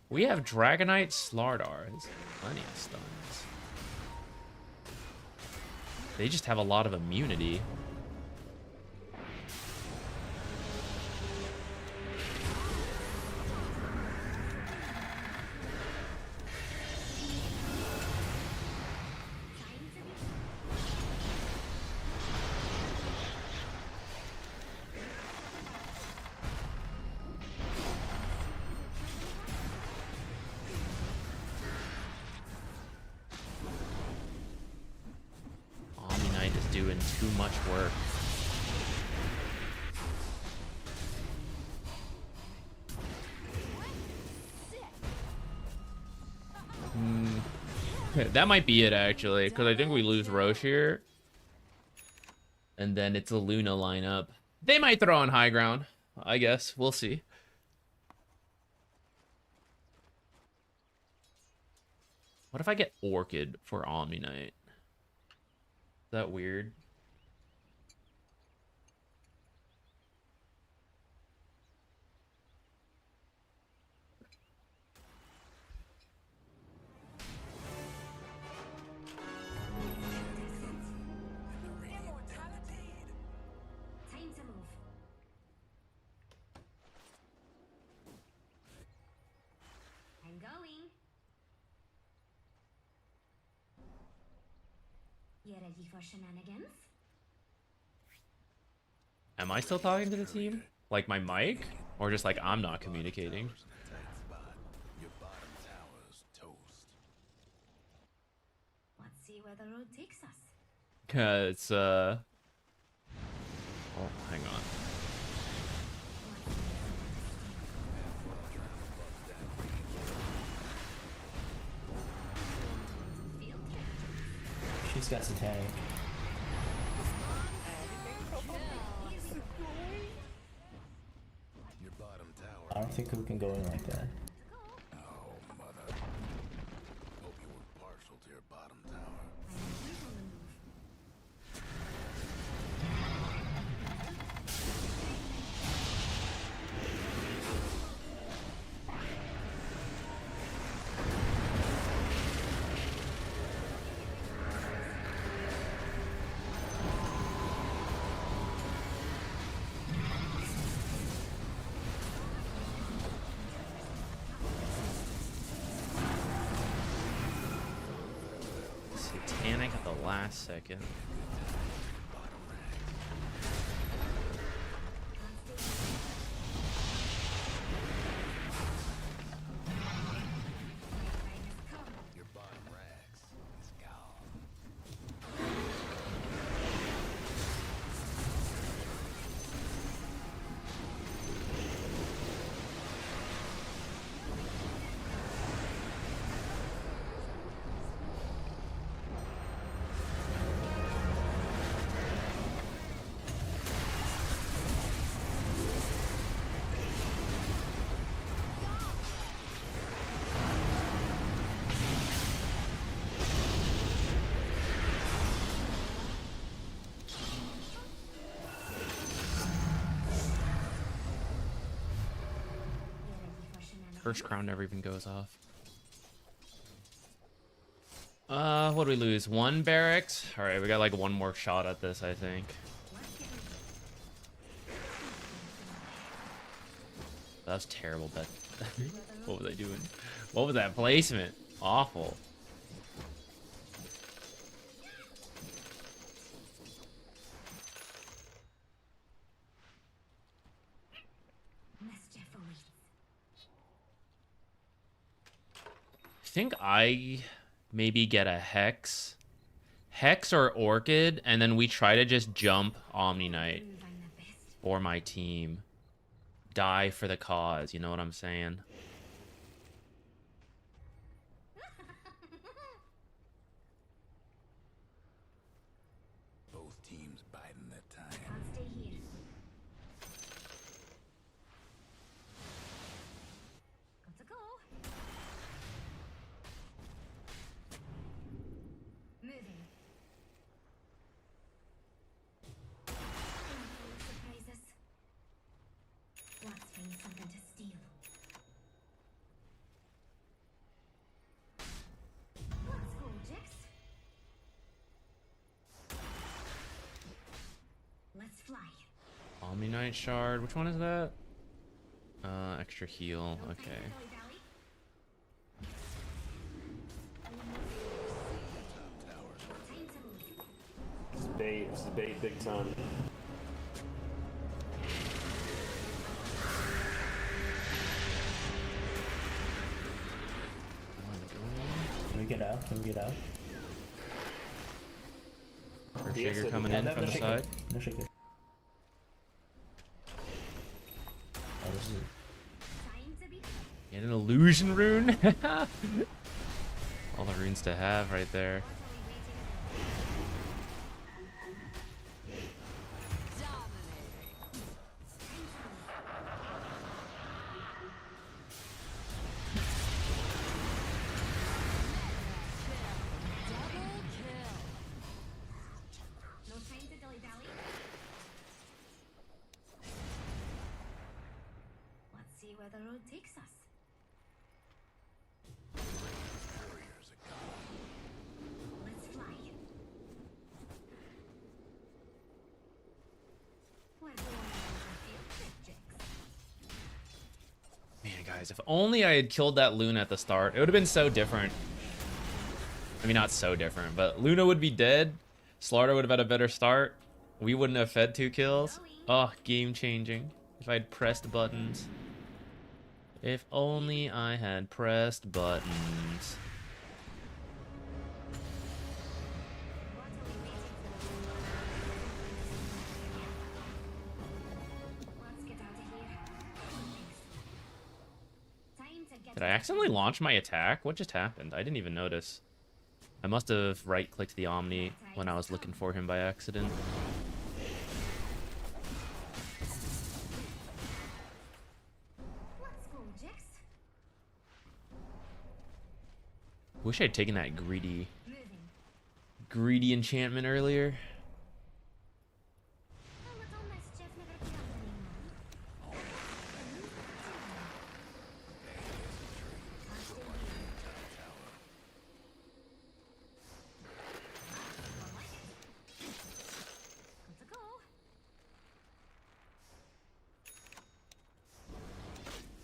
We have Dragonite Slardar. There's plenty of stuns. They just have a lot of immunity. Time to be Omni-Knight is doing too much work. That might be it actually, because I think we lose Roche here. And then it's a Luna lineup. They might throw on high ground, I guess. We'll see. What if I get Orchid for Omni-Knight? Is that weird? time to move. I'm going. You ready for shenanigans? Am I still talking to the team? Like my mic? Or just like I'm not communicating? Tight spot. Your bottom tower's toast. Let's see where the road takes us. Cause oh, hang on. She's got satanic. Your bottom tower. I don't think we can go in like that. Oh, mother. Hope you were partial to your bottom tower. Satanic at the last second. Your bottom rags is gone. First crown never even goes off. What do we lose? 1 barracks? Alright, we got like 1 more shot at this, I think. That was terrible, bet. What was I doing? What was that placement? Awful. I think I maybe get a Hex. Hex or Orchid, and then we try to just jump Omni Knight for my team. Die for the cause, you know what I'm saying? Both teams biding their time. Can't stay here. Got to go. Moving. Surprises. Let's find something to steal. Let's go, Jix. Let's fly. Omni Knight Shard. Which one is that? Extra heal. Okay. It's bait. It's bait big time. Can we get out? Can we get out? Earthshaker coming in from the side. No shaker. Oh, this is Get an illusion rune. All the runes to have right there. no time to dilly-dally. Let's see where the road takes us. Warriors are gone. Let's fly. We're going on a field trip, Jix. Man, guys, if only I had killed that Luna at the start, it would have been so different. I mean, not so different, but Luna would be dead. Slaughter would have had a better start. We wouldn't have fed 2 kills. Oh, game changing. If I'd pressed buttons. If only I had pressed buttons. What are we waiting for? Let's get out of here. Time to get Did I accidentally launch my attack? What just happened? I didn't even notice. I must have right-clicked the Omni when I was looking for him by accident. Let's go, Jix. Wish I'd taken that greedy enchantment earlier. A little mischief never kills anyone. Got to go.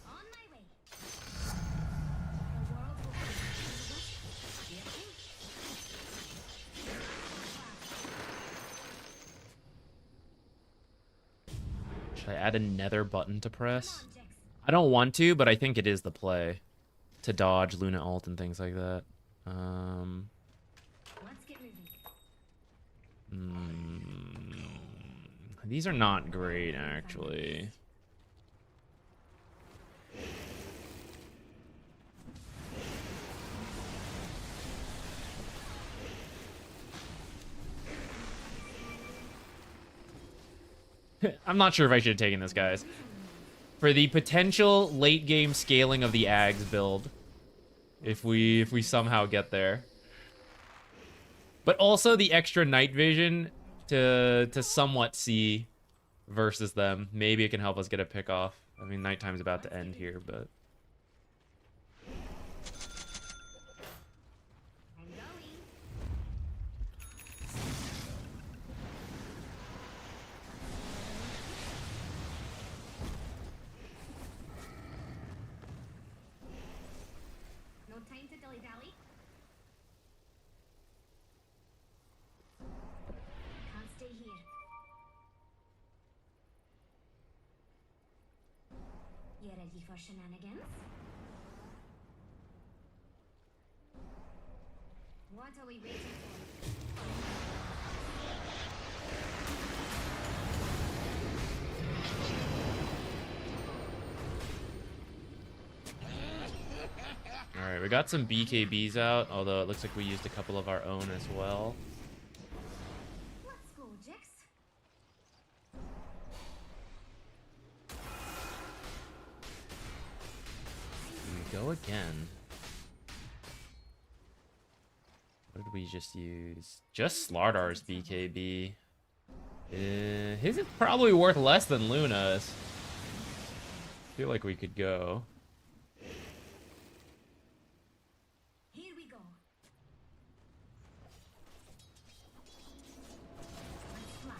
On my way. The world will be Should I add another button to press? Come on, Jix. I don't want to, but I think it is the play. To dodge Luna ult and things like that. Let's get moving. These are not great, actually. I'm not sure if I should have taken this, guys. For the potential late game scaling of the Ags build, if we somehow get there, but also the extra night vision to somewhat see versus them. Maybe it can help us get a pick off. I mean, nighttime's about to end here, but dilly-dally. Can't stay here. You ready for shenanigans? What are we waiting for? Alright, we got some BKBs out, although it looks like we used a couple of our own as well. Let's go, Jix. Here we go again. What did we just use? Just Slardar's BKB. His is probably worth less than Luna's. Feel like we could go. Here we go. Let's fly.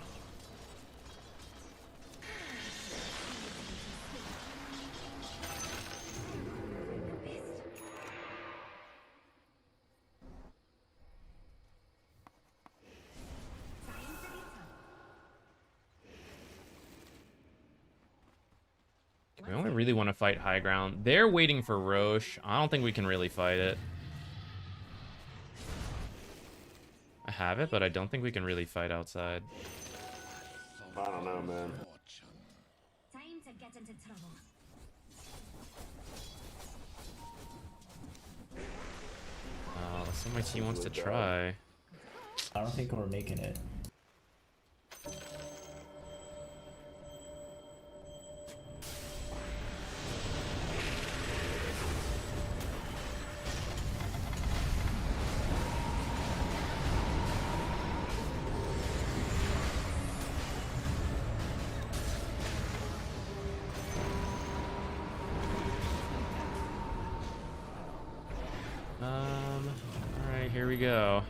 We only really want to fight high ground. They're waiting for Roche. I don't think we can really fight it. I have it, but I don't think we can really fight outside. I don't know, man. Time to get into trouble. Let's see what my team wants to try. I don't think we're making it. Alright, here we go.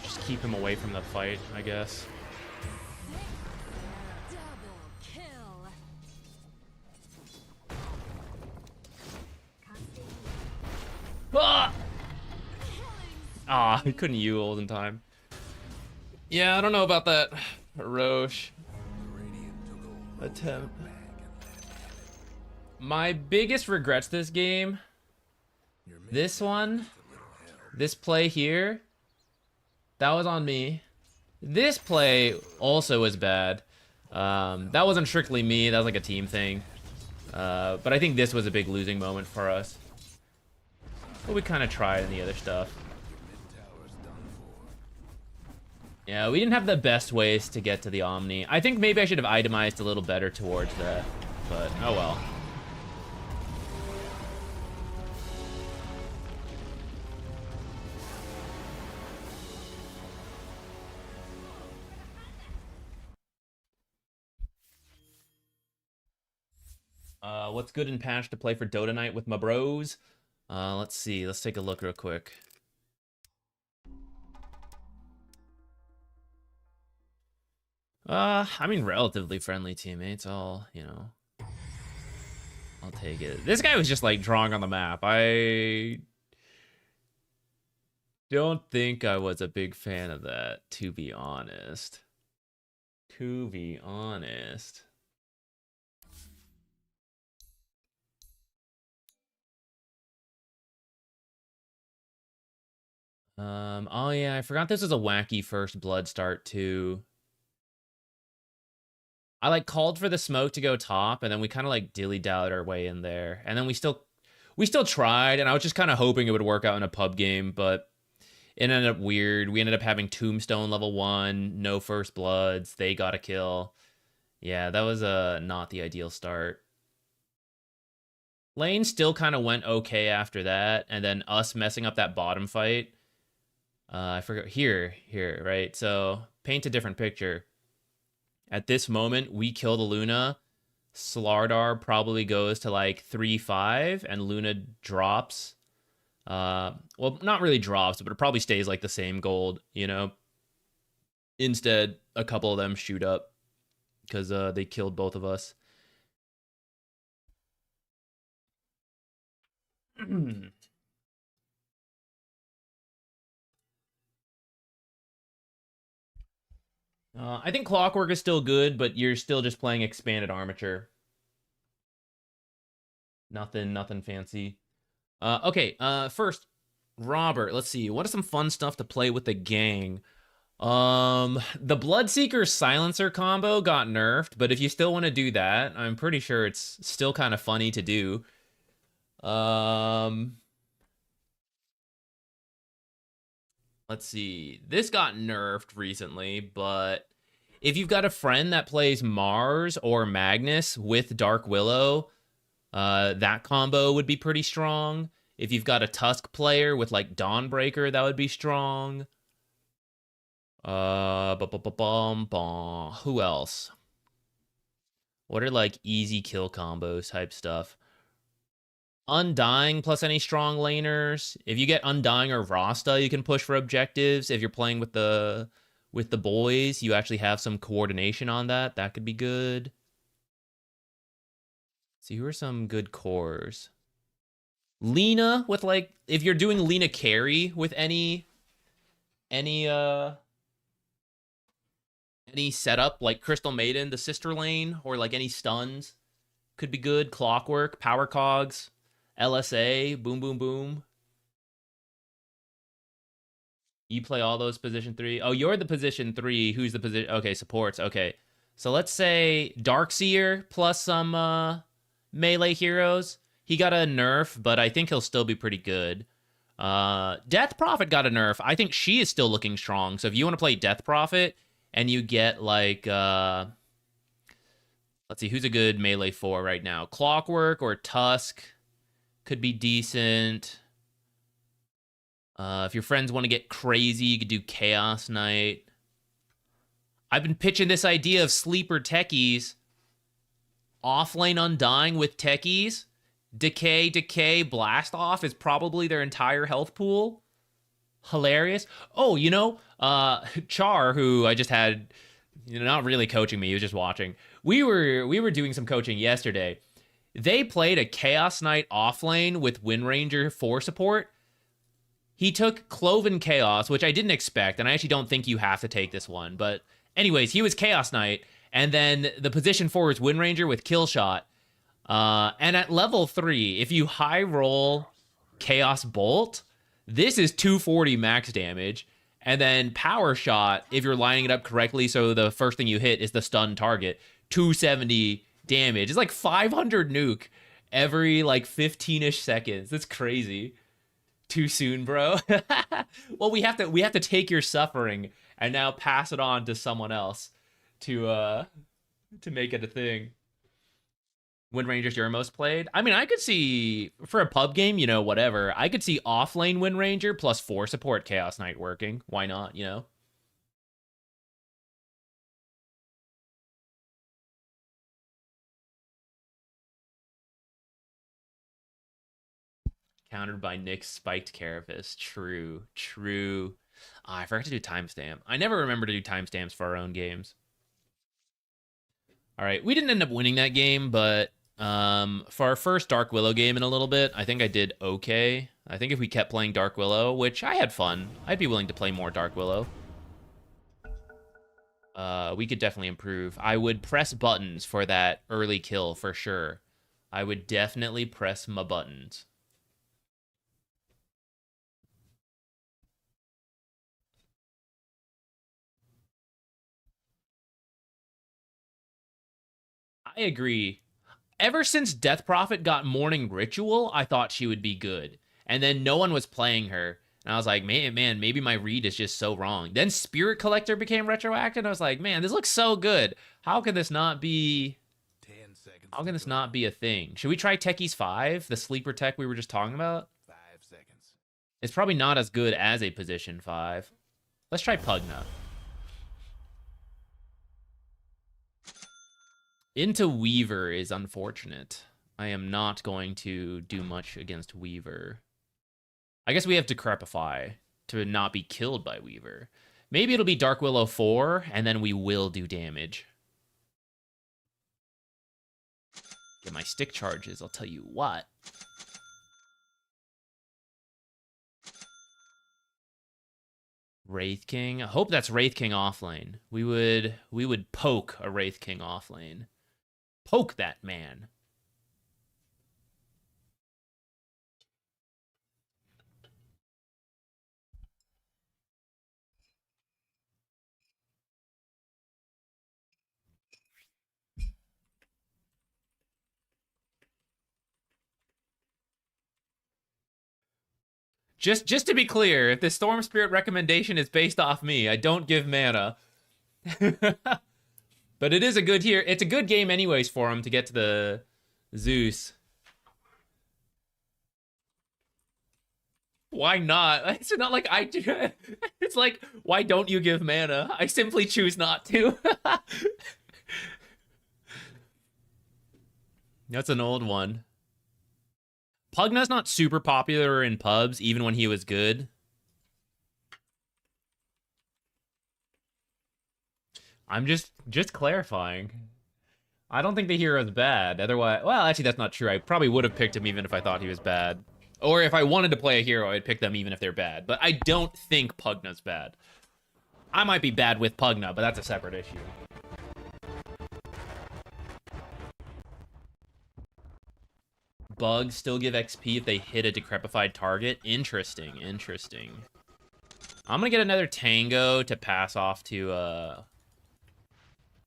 Just keep him away from the fight, I guess. Ah, he couldn't ult in time. Yeah, I don't know about that Roche attempt. My biggest regrets this game, this one, this play here, that was on me. This play also was bad. That wasn't strictly me, that was like a team thing. But I think this was a big losing moment for us. But we kind of tried in the other stuff. Yeah, we didn't have the best ways to get to the Omni. I think maybe I should have itemized a little better towards that, but oh well. What's good in patch to play for Dota Night with my bros? Let's see. Let's take a look real quick. I mean, relatively friendly teammates. I'll take it. This guy was just like drawing on the map. I don't think I was a big fan of that, to be honest. To be honest. Oh yeah, I forgot this was a wacky first blood start too. I like called for the smoke to go top, and then we kind of like dilly-dallied our way in there. And then we still tried, and I was just kind of hoping it would work out in a pub game, but it ended up weird. We ended up having Tombstone level 1, no first bloods, they got a kill. Yeah, that was not the ideal start. Lane still kind of went okay after that, and then us messing up that bottom fight I forgot here, right? So paint a different picture. At this moment, we kill the Luna. Slardar probably goes to like 3-5, and Luna drops. Well, not really drops, but it probably stays like the same gold, you know? Instead, a couple of them shoot up because they killed both of us. I think Clockwork is still good, but you're still just playing expanded armature. Nothing fancy. Okay, first, Robert, let's see. What is some fun stuff to play with the gang? The Bloodseeker Silencer combo got nerfed, but if you still want to do that, I'm pretty sure it's still kind of funny to do. Let's see. This got nerfed recently, but if you've got a friend that plays Mars or Magnus with Dark Willow, that combo would be pretty strong. If you've got a Tusk player with like Dawnbreaker, that would be strong. Who else? What are like easy kill combos type stuff? Undying plus any strong laners. If you get Undying or Rasta, you can push for objectives. If you're playing with the boys, you actually have some coordination on that. That could be good. See, who are some good cores? Lena with like, if you're doing Lena carry with any setup, like Crystal Maiden, the sister lane, or like any stuns, could be good. Clockwork, Power Cogs, LSA, boom, boom, boom. You play all those position 3. Oh, you're the position 3. Who's the position? Okay, supports. Okay. So let's say Darkseer plus some melee heroes. He got a nerf, but I think he'll still be pretty good. Death Prophet got a nerf. I think she is still looking strong. So if you want to play Death Prophet and you get like... let's see, who's a good melee 4 right now? Clockwork or Tusk could be decent. If your friends want to get crazy, you could do Chaos Knight. I've been pitching this idea of sleeper Techies. Offlane Undying with Techies. Decay, Blast Off is probably their entire health pool. Hilarious. Oh, you know, Char, who I just had, you know, not really coaching me, he was just watching. We were doing some coaching yesterday. They played a Chaos Knight offlane with Windranger for support. He took Cloven Chaos, which I didn't expect, and I actually don't think you have to take this one. But anyways, he was Chaos Knight, and then the position 4 is Windranger with Killshot. And at level 3, if you high roll Chaos Bolt, this is 240 max damage. And then Power Shot, if you're lining it up correctly, so the first thing you hit is the stun target, 270 damage. It's like 500 nuke every like 15-ish seconds. That's crazy. Too soon, bro. Well, we have to take your suffering and now pass it on to someone else to make it a thing. Windranger's your most played. I mean, I could see for a pub game, you know, whatever. I could see offlane Windranger plus 4 support Chaos Knight working. Why not, you know? Countered by Nick's spiked Carapace. True. I forgot to do timestamp. I never remember to do timestamps for our own games. All right, we didn't end up winning that game, but for our first Dark Willow game in a little bit, I think I did okay. I think if we kept playing Dark Willow, which I had fun, I'd be willing to play more Dark Willow. We could definitely improve. I would press buttons for that early kill for sure. I would definitely press my buttons. I agree. Ever since Death Prophet got Morning Ritual, I thought she would be good. And then no one was playing her. And I was like, man, maybe my read is just so wrong. Then Spirit Collector became retroactive. And I was like, man, this looks so good. How can this not be... 10 seconds. How can this not be a thing? Should we try Techies 5, the sleeper tech we were just talking about? 5 seconds. It's probably not as good as a position 5. Let's try Pugna. Into Weaver is unfortunate. I am not going to do much against Weaver. I guess we have Decrepify to not be killed by Weaver. Maybe it'll be Dark Willow 4, and then we will do damage. Get my stick charges, I'll tell you what. Wraith King. I hope that's Wraith King offlane. We would poke a Wraith King offlane. Poke that man. Just to be clear, if the Storm Spirit recommendation is based off me, I don't give mana. But it is a good here. It's a good game anyways for him to get to the Zeus. Why not? It's not like I do. It's like, why don't you give mana? I simply choose not to. That's an old one. Pugna's not super popular in pubs, even when he was good. I'm just clarifying. I don't think the hero's bad. Otherwise, well, actually, that's not true. I probably would have picked him even if I thought he was bad. Or if I wanted to play a hero, I'd pick them even if they're bad. But I don't think Pugna's bad. I might be bad with Pugna, but that's a separate issue. Bugs still give XP if they hit a decrepified target. Interesting, interesting. I'm gonna get another Tango to pass off to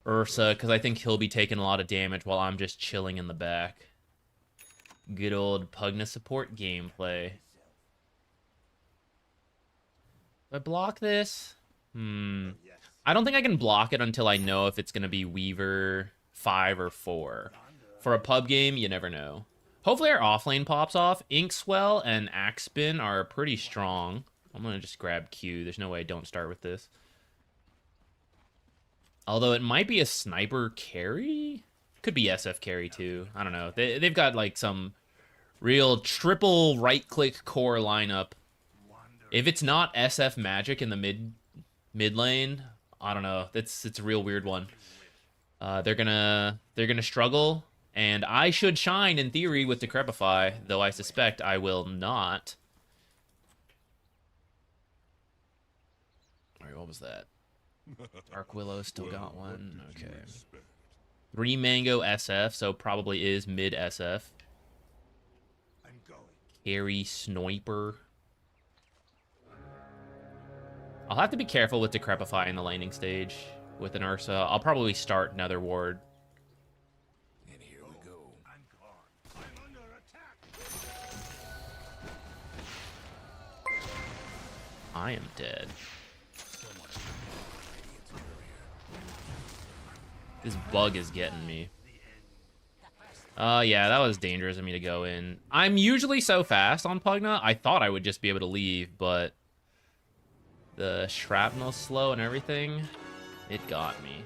Ursa, because I think he'll be taking a lot of damage while I'm just chilling in the back. Good old Pugna support gameplay. Do I block this? I don't think I can block it until I know if it's gonna be Weaver 5 or 4. For a pub game, you never know. Hopefully our offlane pops off. Inkswell and Axespin are pretty strong. I'm gonna just grab Q. There's no way I don't start with this. Although it might be a sniper carry? Could be SF carry too. I don't know. They've got like some real triple right-click core lineup. If it's not SF magic in the mid lane, I don't know. It's a real weird one. They're gonna struggle. And I should shine, in theory, with Decrepify, though I suspect I will not. Alright, what was that? Dark Willow still got one. Okay. 3 Mango SF, so probably is mid SF. Carry Sniper. I'll have to be careful with Decrepify in the laning stage with an Ursa. I'll probably start another ward. I am dead. This bug is getting me. Yeah, that was dangerous of me to go in. I'm usually so fast on Pugna, I thought I would just be able to leave, but the shrapnel slow and everything, it got me.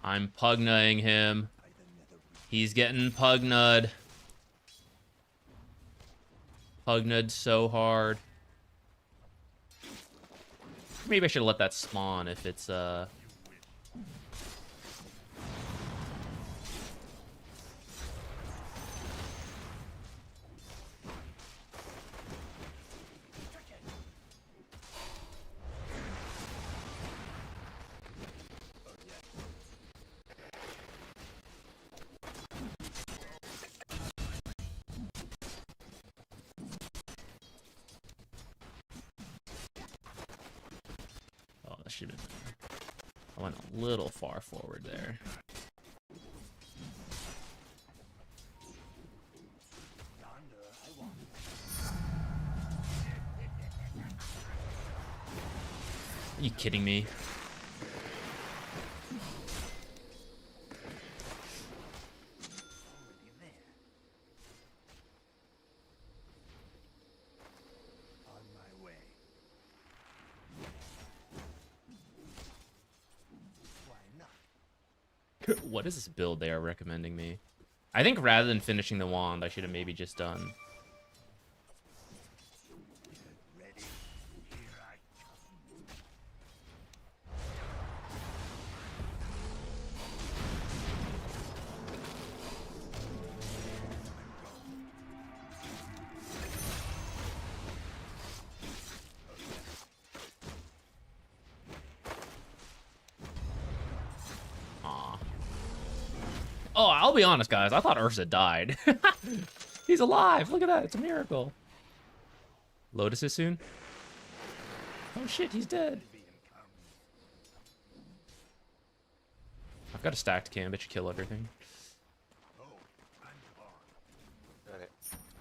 I'm Pugnaing him. He's getting Pugna'd. Pugna'd so hard. Maybe I should let that spawn if it's I went a little far forward there. Are you kidding me? What is this build they are recommending me? I think rather than finishing the wand, I should have maybe just done. Oh, I'll be honest, guys. I thought Ursa died. He's alive. Look at that. It's a miracle. Lotus is soon. Oh, shit. He's dead. I've got a stacked cam. It should kill everything. Got it.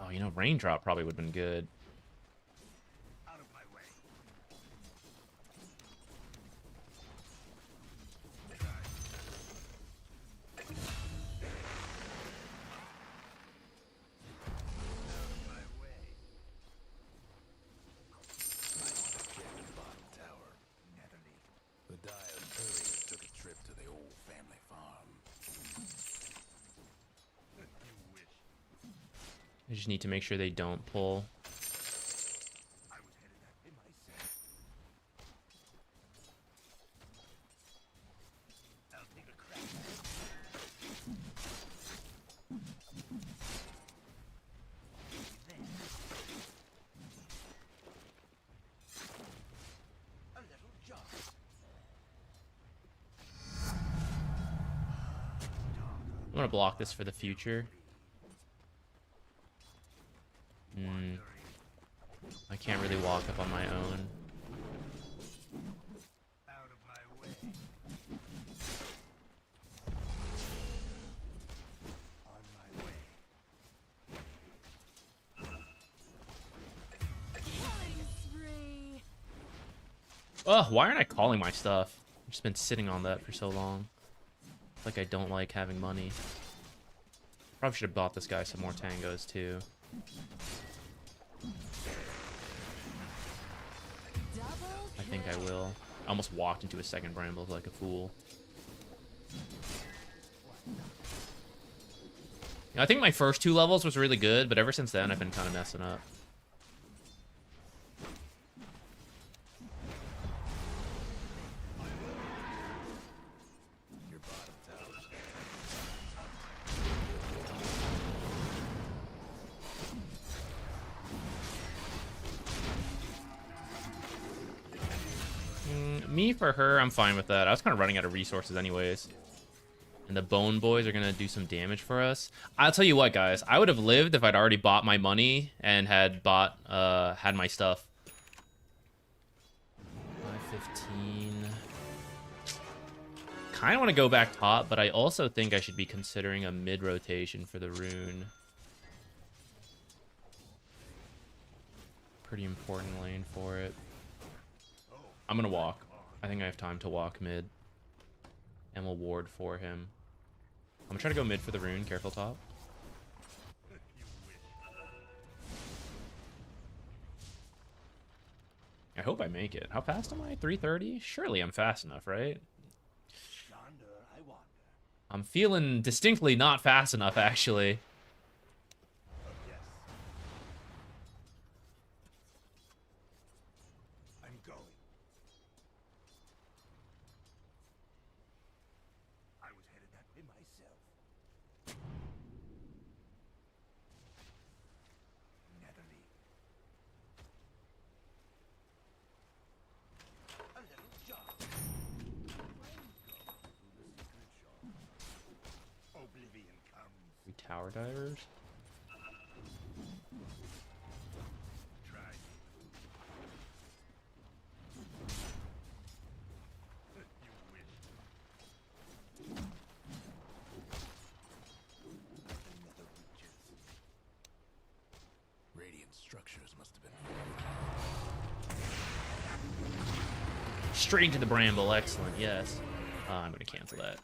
Oh, you know, Raindrop probably would have been good. I just need to make sure they don't pull. I'm gonna block this for the future. I can't really walk up on my own. Out of my way. On my way. Ugh, why aren't I calling my stuff? I've just been sitting on that for so long. Like I don't like having money. Probably should have bought this guy some more tangos too. I think I will. I almost walked into a second bramble like a fool. I think my first 2 levels was really good, but ever since then I've been kind of messing up. Me for her, I'm fine with that. I was kind of running out of resources anyways. And the Bone Boys are going to do some damage for us. I'll tell you what, guys. I would have lived if I'd already bought my money and had bought, had my stuff. 515. Kind of want to go back top, but I also think I should be considering a mid-rotation for the rune. Pretty important lane for it. I'm going to walk. I think I have time to walk mid. And we'll ward for him. I'm going to try to go mid for the rune. Careful top. I hope I make it. How fast am I? 330? Surely I'm fast enough, right? I'm feeling distinctly not fast enough, actually. Tower divers. Straight into the bramble. Excellent. Yes. I'm gonna cancel that.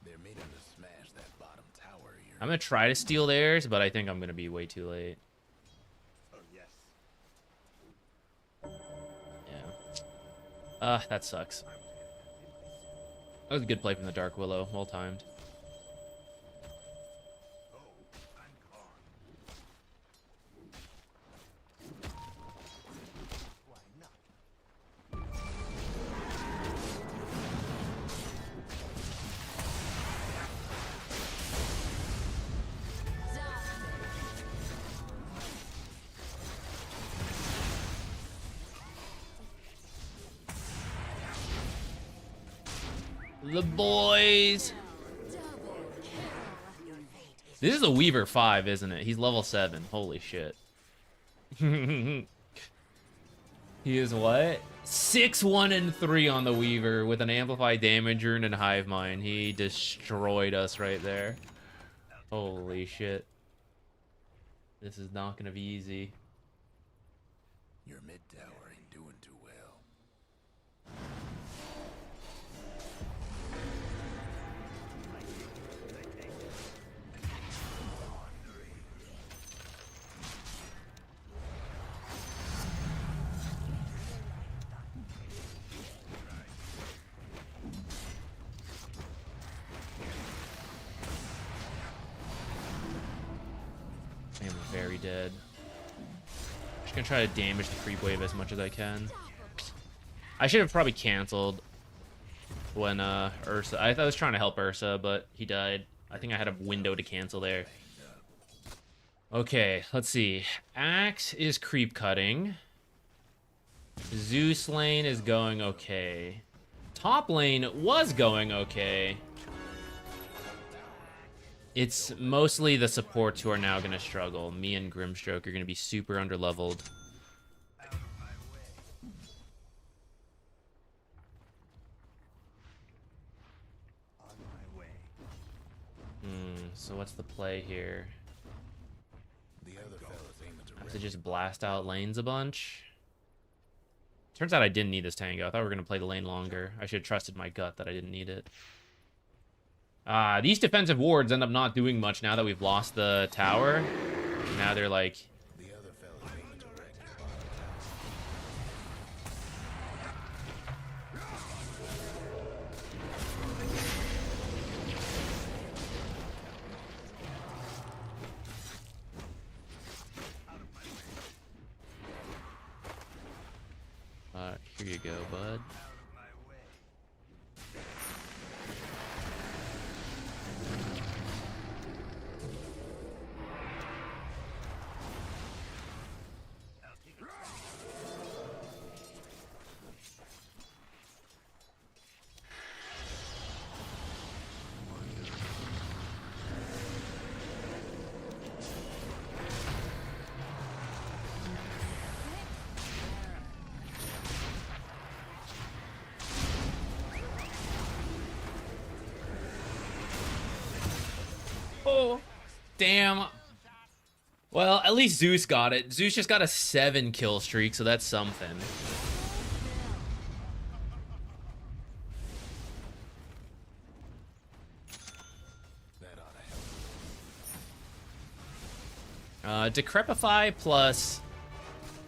They're meaning to smash that bottom tower here. I'm gonna try to steal theirs, but I think I'm gonna be way too late. Oh yes. Yeah. That sucks. That was a good play from the Dark Willow. Well timed. The boys. This is a Weaver 5, isn't it? He's level 7. Holy shit. He is what? 6, 1, and 3 on the Weaver with an amplified damage rune and hive mind. He destroyed us right there. Holy shit. This is not gonna be easy. Your mid tower ain't doing too well. I am very dead. Just gonna try to damage the creep wave as much as I can. I should have probably canceled when Ursa. I was trying to help Ursa, but he died. I think I had a window to cancel there. Okay, let's see. Axe is creep cutting. Zeus lane is going okay. Top lane was going okay. It's mostly the supports who are now going to struggle. Me and Grimstroke are going to be super underleveled. So what's the play here? The other fellas aiming to I have to just blast out lanes a bunch. Turns out I didn't need this tango. I thought we were going to play the lane longer. I should have trusted my gut that I didn't need it. These defensive wards end up not doing much now that we've lost the tower. Now they're like... the other fellas aiming to wreck the bottom here you go, bud. Oh, damn. Well, at least Zeus got it. Zeus just got a 7 kill streak, so that's something. that ought to help. Decrepify plus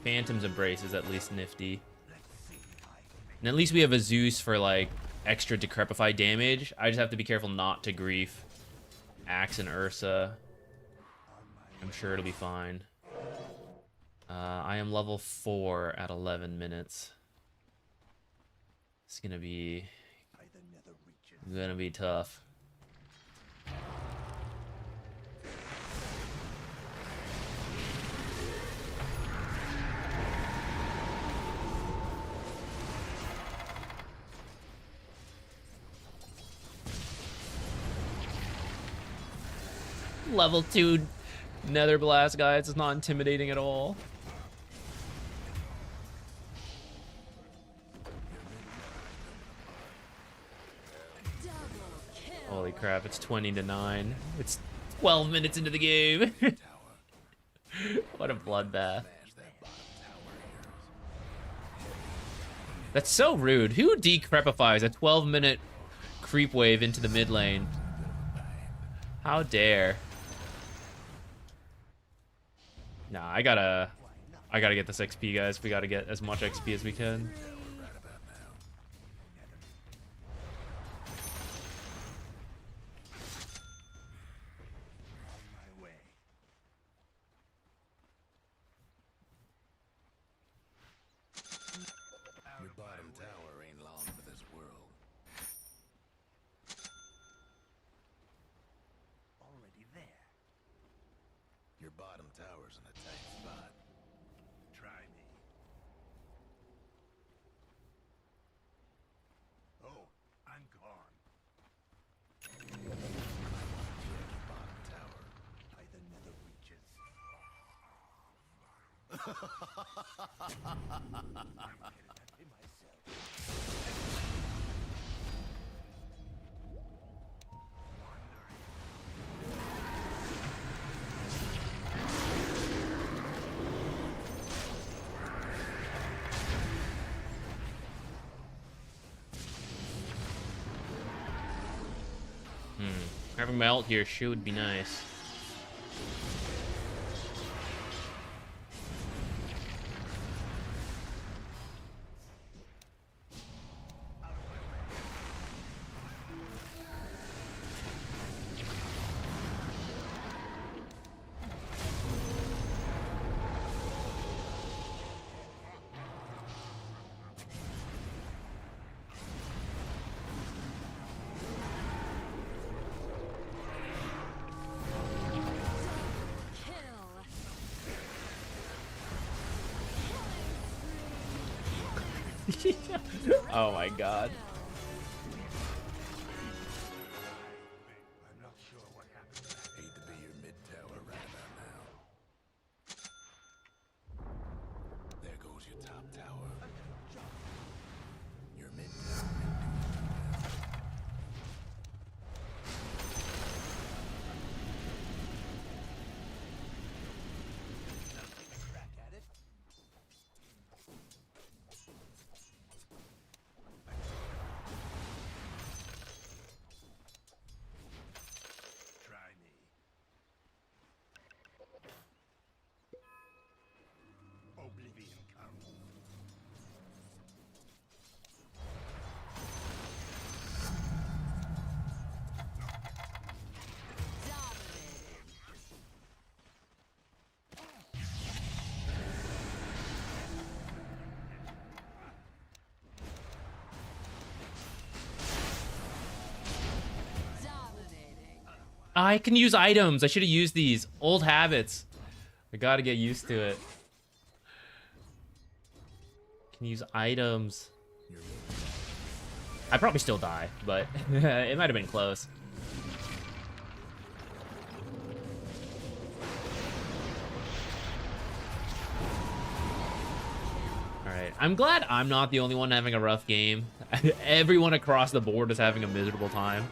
Phantom's Embrace is at least nifty. And at least we have a Zeus for, like, extra Decrepify damage. I just have to be careful not to grief Axe and Ursa. I'm sure it'll be fine. I am level 4 at 11 minutes. It's gonna be tough. Level 2 Nether Blast, guys. It's not intimidating at all. Holy crap, it's 20 to 9. It's 12 minutes into the game. What a bloodbath. That's so rude. Who decrepifies a 12-minute creep wave into the mid lane? How dare. Nah, I gotta get this XP, guys. We gotta get as much XP as we can. Your bottom tower ain't long for this world. Already there. Your bottom tower's in a tight spot. Try me. Oh, I'm gone. I want to check your bottom tower. By the nether reaches. Having my ult here sure would be nice. Oh my god. I'm not sure what happened. Hate to be your mid tower right about now. There goes your top tower. Your mid tower. Try me. Oblivion comes. I can use items. I should have used these. Old habits. I gotta get used to it. Can use items. I'd probably still die, but it might have been close. Alright, I'm glad I'm not the only one having a rough game. Everyone across the board is having a miserable time.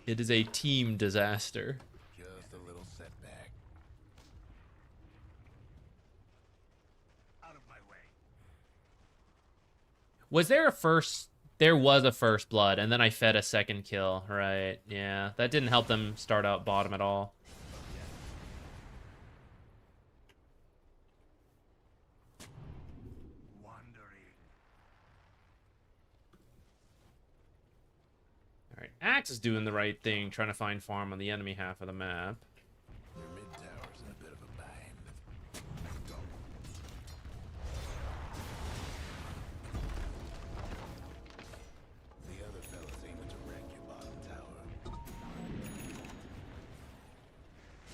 It is a team disaster. Just a little setback. Out of my way. Was there a first... There was a first blood, and then I fed a second kill. Right, yeah. That didn't help them start out bottom at all. Alright, Axe is doing the right thing, trying to find farm on the enemy half of the map. Your mid tower's in a bit of a bind. The other fella's aiming to wreck your bottom tower.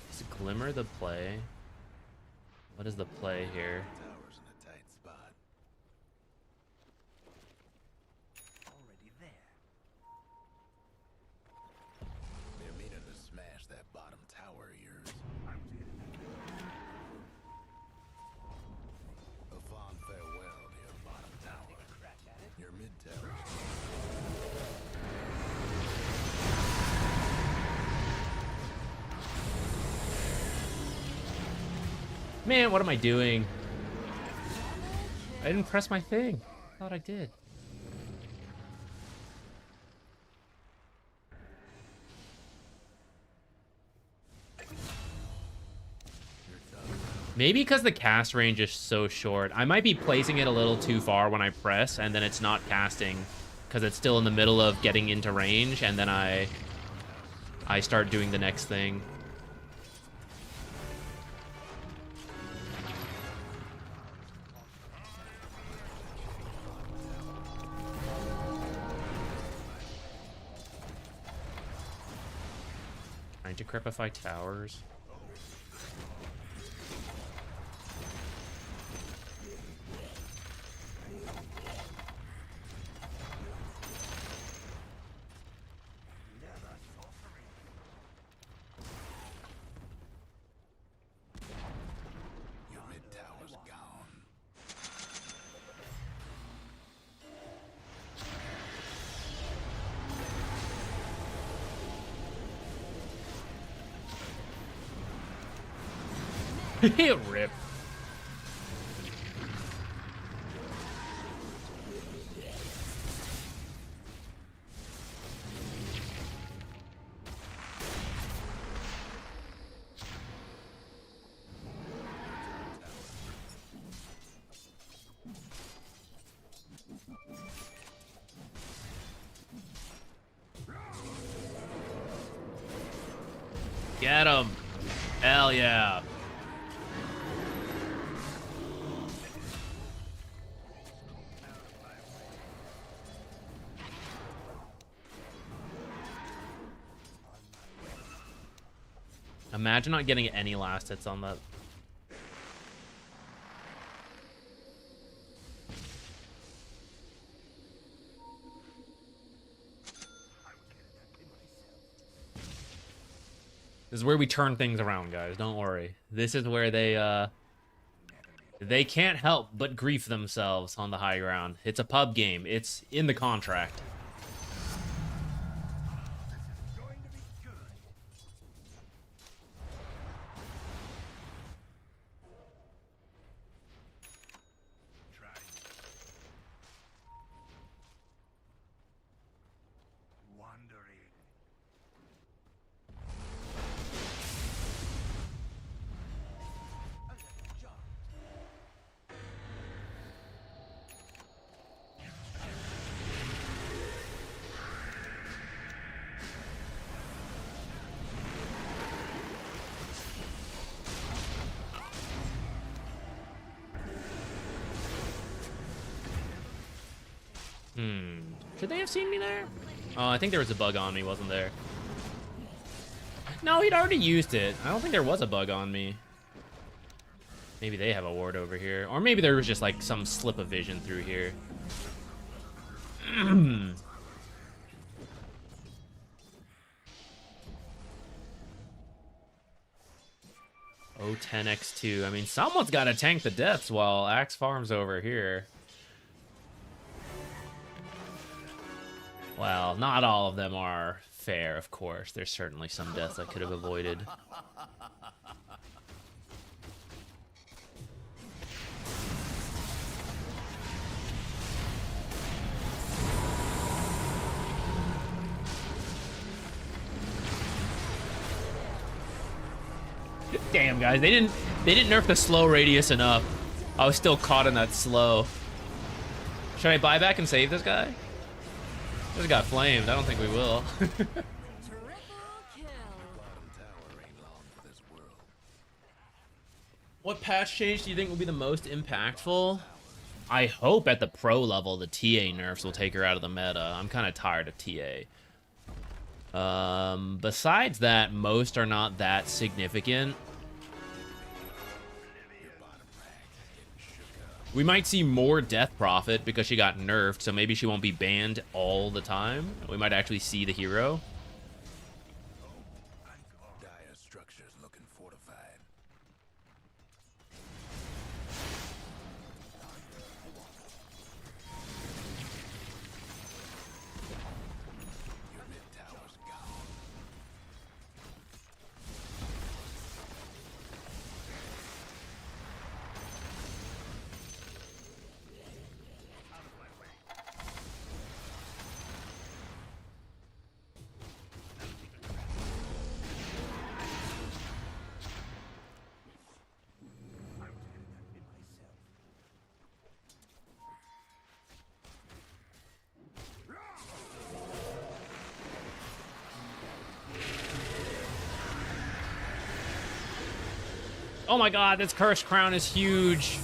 Is Glimmer the play? What is the play here? Tower's in a tight spot. Already there. They're meaning to smash that bottom tower of yours. A fond farewell to your bottom tower. Your mid tower. Man, what am I doing? I didn't press my thing. I thought I did. Maybe because the cast range is so short. I might be placing it a little too far when I press, and then it's not casting because it's still in the middle of getting into range, and then I start doing the next thing. Trying to crepify towers. Your mid tower's gone. Rip. Get him. Hell yeah. Imagine not getting any last hits on that. This is where we turn things around, guys. Don't worry. This is where they can't help but grief themselves on the high ground. It's a pub game. It's in the contract. Should they have seen me there? Oh, I think there was a bug on me, wasn't there? No, he'd already used it. I don't think there was a bug on me. Maybe they have a ward over here. Or maybe there was just like some slip of vision through here. Oh, 10x2. I mean, someone's got to tank the deaths while Axe farms over here. Well, not all of them are fair, of course. There's certainly some deaths I could have avoided. Damn, guys, they didn't nerf the slow radius enough. I was still caught in that slow. Should I buy back and save this guy? This got flamed. I don't think we will. What patch change do you think will be the most impactful? I hope at the pro level the TA nerfs will take her out of the meta. I'm kind of tired of TA. Besides that, most are not that significant. We might see more Death Prophet because she got nerfed, so maybe she won't be banned all the time. We might actually see the hero. Dire structures looking fortified. Your mid tower's gone. Oh my god, this Cursed Crown is huge.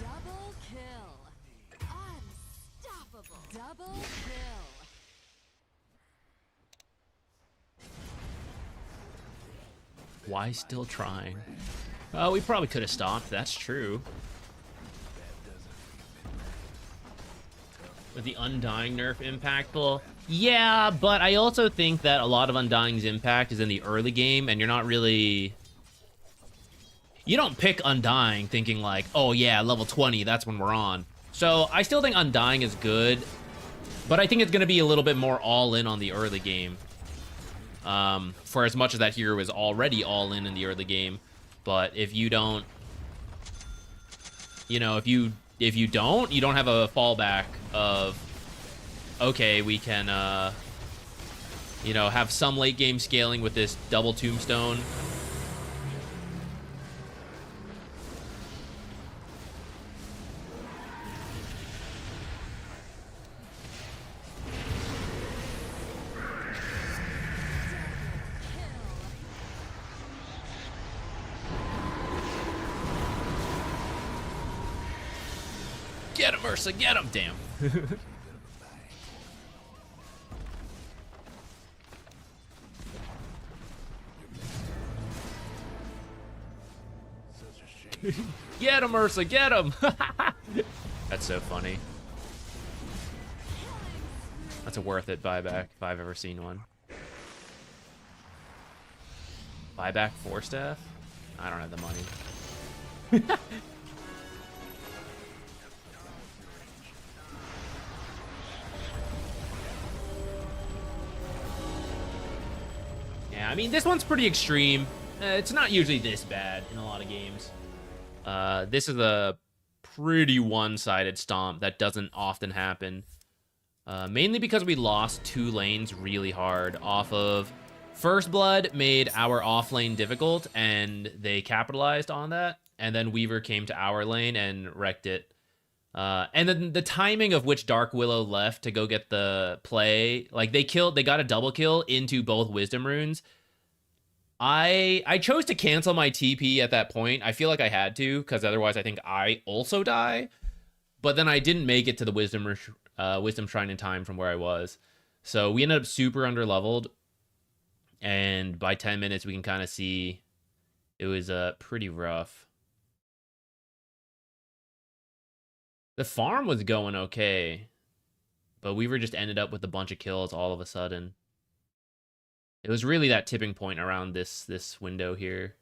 Double kill. Unstoppable. Double kill. Why still trying? Oh, we probably could have stopped. That's true. With the Undying nerf impactful. Yeah, but I also think that a lot of Undying's impact is in the early game, and you're not really... You don't pick Undying thinking like, oh yeah, level 20, that's when we're on. So I still think Undying is good, but I think it's going to be a little bit more all-in on the early game. For as much as that hero is already all-in the early game. But if you don't... You know, if you don't have a fallback of, okay, we can, you know, have some late game scaling with this double tombstone. Get him, Ursa, get him! Damn. Get him, Ursa, get him! That's so funny. That's a worth it buyback if I've ever seen one. Buyback 4 staff? I don't have the money. Yeah, I mean, this one's pretty extreme. It's not usually this bad in a lot of games. This is a pretty one-sided stomp that doesn't often happen. Mainly because we lost 2 lanes really hard off of... First Blood made our off lane difficult, and they capitalized on that. And then Weaver came to our lane and wrecked it. And then the timing of which Dark Willow left to go get the play, like they got a double kill into both Wisdom runes. I chose to cancel my TP at that point. I feel like I had to, because otherwise I think I also die. But then I didn't make it to the Wisdom Shrine in time from where I was. So we ended up super underleveled. And by 10 minutes, we can kind of see it was pretty rough. The farm was going okay, but Weaver just ended up with a bunch of kills all of a sudden. It was really that tipping point around this window here.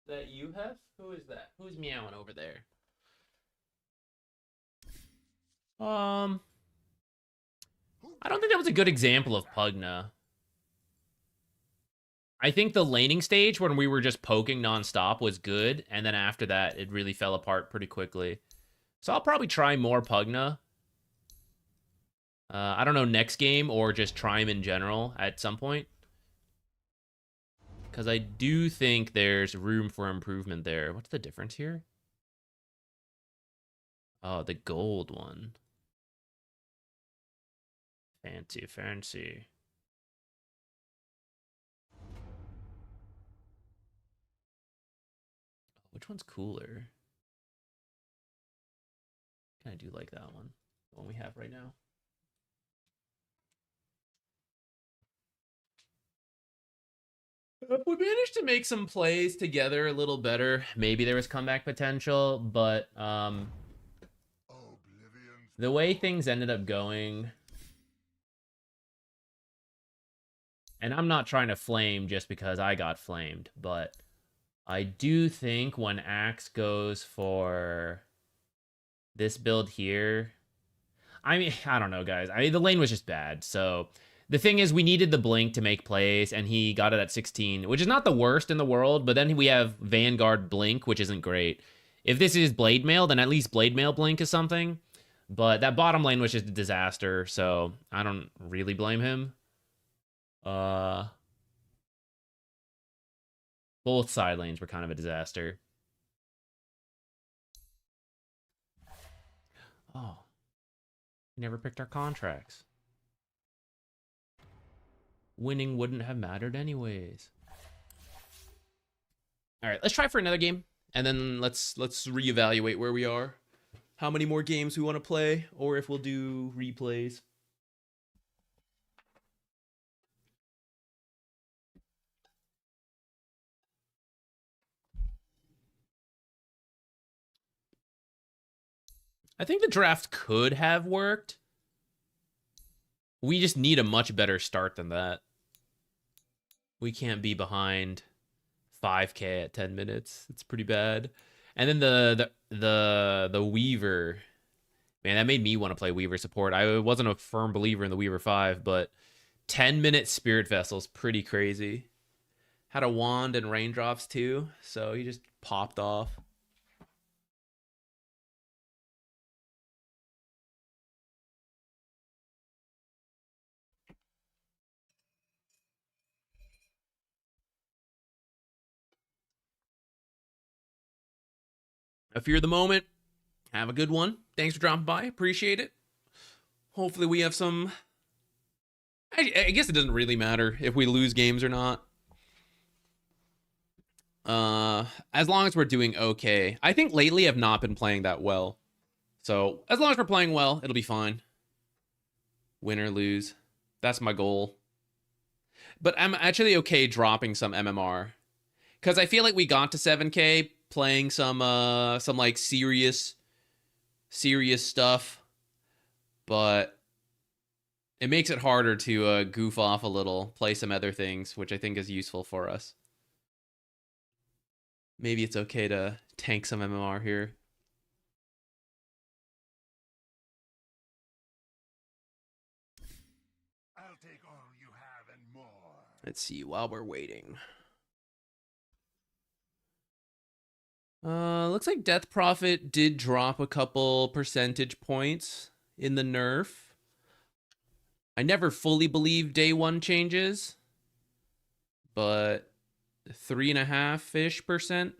That you have? Who is that? Who's meowing over there? I don't think that was a good example of Pugna. I think the laning stage when we were just poking nonstop was good, and then after that, it really fell apart pretty quickly. So I'll probably try more Pugna. I don't know, next game or just try him in general at some point. Because I do think there's room for improvement there. What's the difference here? Oh, the gold one. Fancy, fancy. Which one's cooler? I do like that one. The one we have right now. If we managed to make some plays together a little better, maybe there was comeback potential, but the way things ended up going, and I'm not trying to flame just because I got flamed, but I do think when Axe goes for this build here, I mean, I don't know, guys. I mean, the lane was just bad. So the thing is, we needed the blink to make plays, and he got it at 16, which is not the worst in the world. But then we have Vanguard blink, which isn't great. If this is Blade Mail, then at least Blade Mail blink is something. But that bottom lane was just a disaster, so I don't really blame him. Both side lanes were kind of a disaster. Oh. We never picked our contracts. Winning wouldn't have mattered anyways. All right, let's try for another game, and then let's reevaluate where we are. How many more games we want to play, or if we'll do replays. I think the draft could have worked. We just need a much better start than that. We can't be behind 5K at 10 minutes. It's pretty bad. And then the Weaver. Man, that made me want to play Weaver support. I wasn't a firm believer in the Weaver 5, but 10-minute Spirit Vessel's pretty crazy. Had a wand and raindrops too, so he just popped off. I fear the moment. Have a good one. Thanks for dropping by. Appreciate it. Hopefully we have some... I guess it doesn't really matter if we lose games or not. As long as we're doing okay. I think lately I've not been playing that well. So as long as we're playing well, it'll be fine. Win or lose. That's my goal. But I'm actually okay dropping some MMR. Because I feel like we got to 7K playing some like serious stuff. But it makes it harder to goof off a little, play some other things, which I think is useful for us. Maybe it's okay to tank some MMR here. I'll take all you have and more. Let's see while we're waiting. Looks like Death Prophet did drop a couple percentage points in the nerf. I never fully believe day one changes, but 3.5%.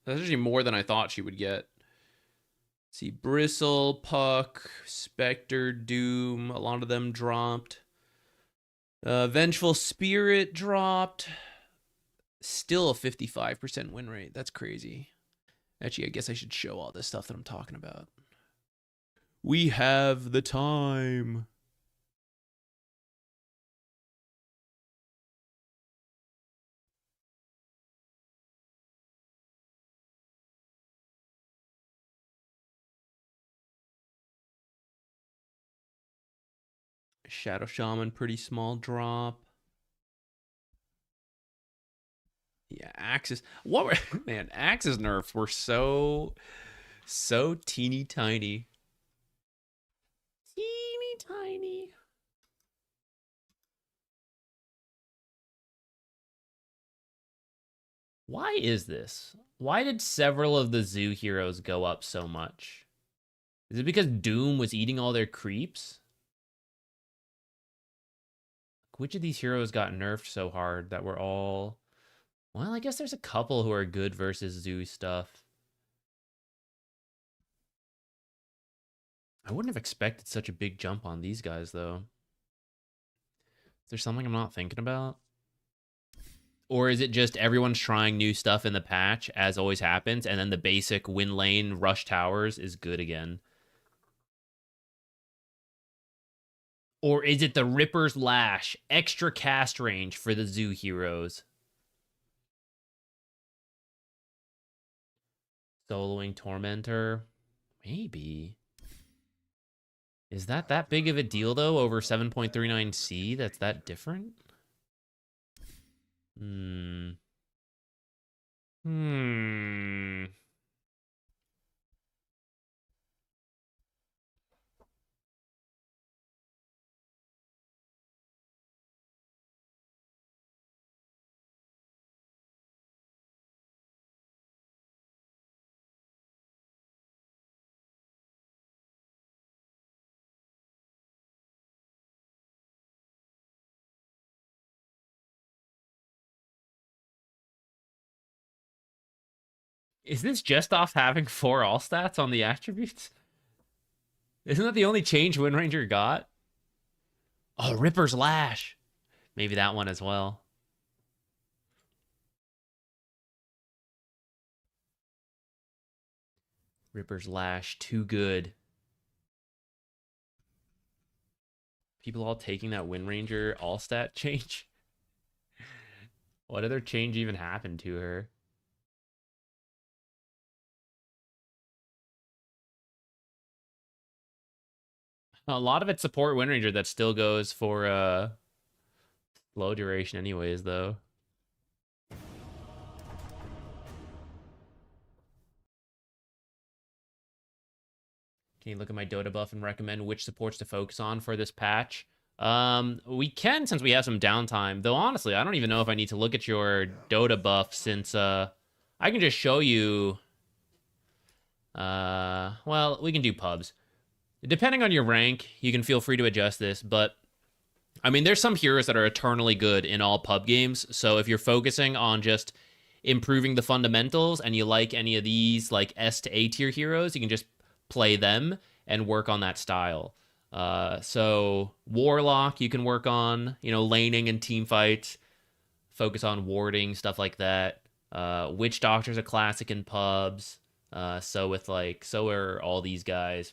That's actually more than I thought she would get. Let's see, Bristle, Puck, Spectre, Doom, a lot of them dropped. Vengeful Spirit dropped. Still a 55% win rate. That's crazy. Actually, I guess I should show all this stuff that I'm talking about. We have the time. Shadow Shaman, pretty small drop. Yeah, Axis. What were man? Axis nerfs were so teeny tiny. Teeny tiny. Why is this? Why did several of the zoo heroes go up so much? Is it because Doom was eating all their creeps? Which of these heroes got nerfed so hard that we're all... Well, I guess there's a couple who are good versus zoo stuff. I wouldn't have expected such a big jump on these guys, though. Is there something I'm not thinking about? Or is it just everyone's trying new stuff in the patch, as always happens, and then the basic win lane rush towers is good again? Or is it the Ripper's Lash, extra cast range for the zoo heroes? Soloing Tormentor? Maybe. Is that big of a deal, though, over 7.39c? That's that different? Hmm. Is this just off having 4 all stats on the attributes? Isn't that the only change Windranger got? Oh, Ripper's Lash. Maybe that one as well. Ripper's Lash, too good. People all taking that Windranger all stat change. What other change even happened to her? A lot of it support Windranger that still goes for low duration anyways, though. Can you look at my Dota buff and recommend which supports to focus on for this patch? We can, since we have some downtime. Though honestly, I don't even know if I need to look at your Dota buff, since I can just show you. Well, we can do pubs. Depending on your rank, you can feel free to adjust this, but I mean, there's some heroes that are eternally good in all pub games. So if you're focusing on just improving the fundamentals and you like any of these like S to A tier heroes, you can just play them and work on that style. So Warlock you can work on, you know, laning and team fights, focus on warding, stuff like that. Witch Doctor's a classic in pubs. So are all these guys.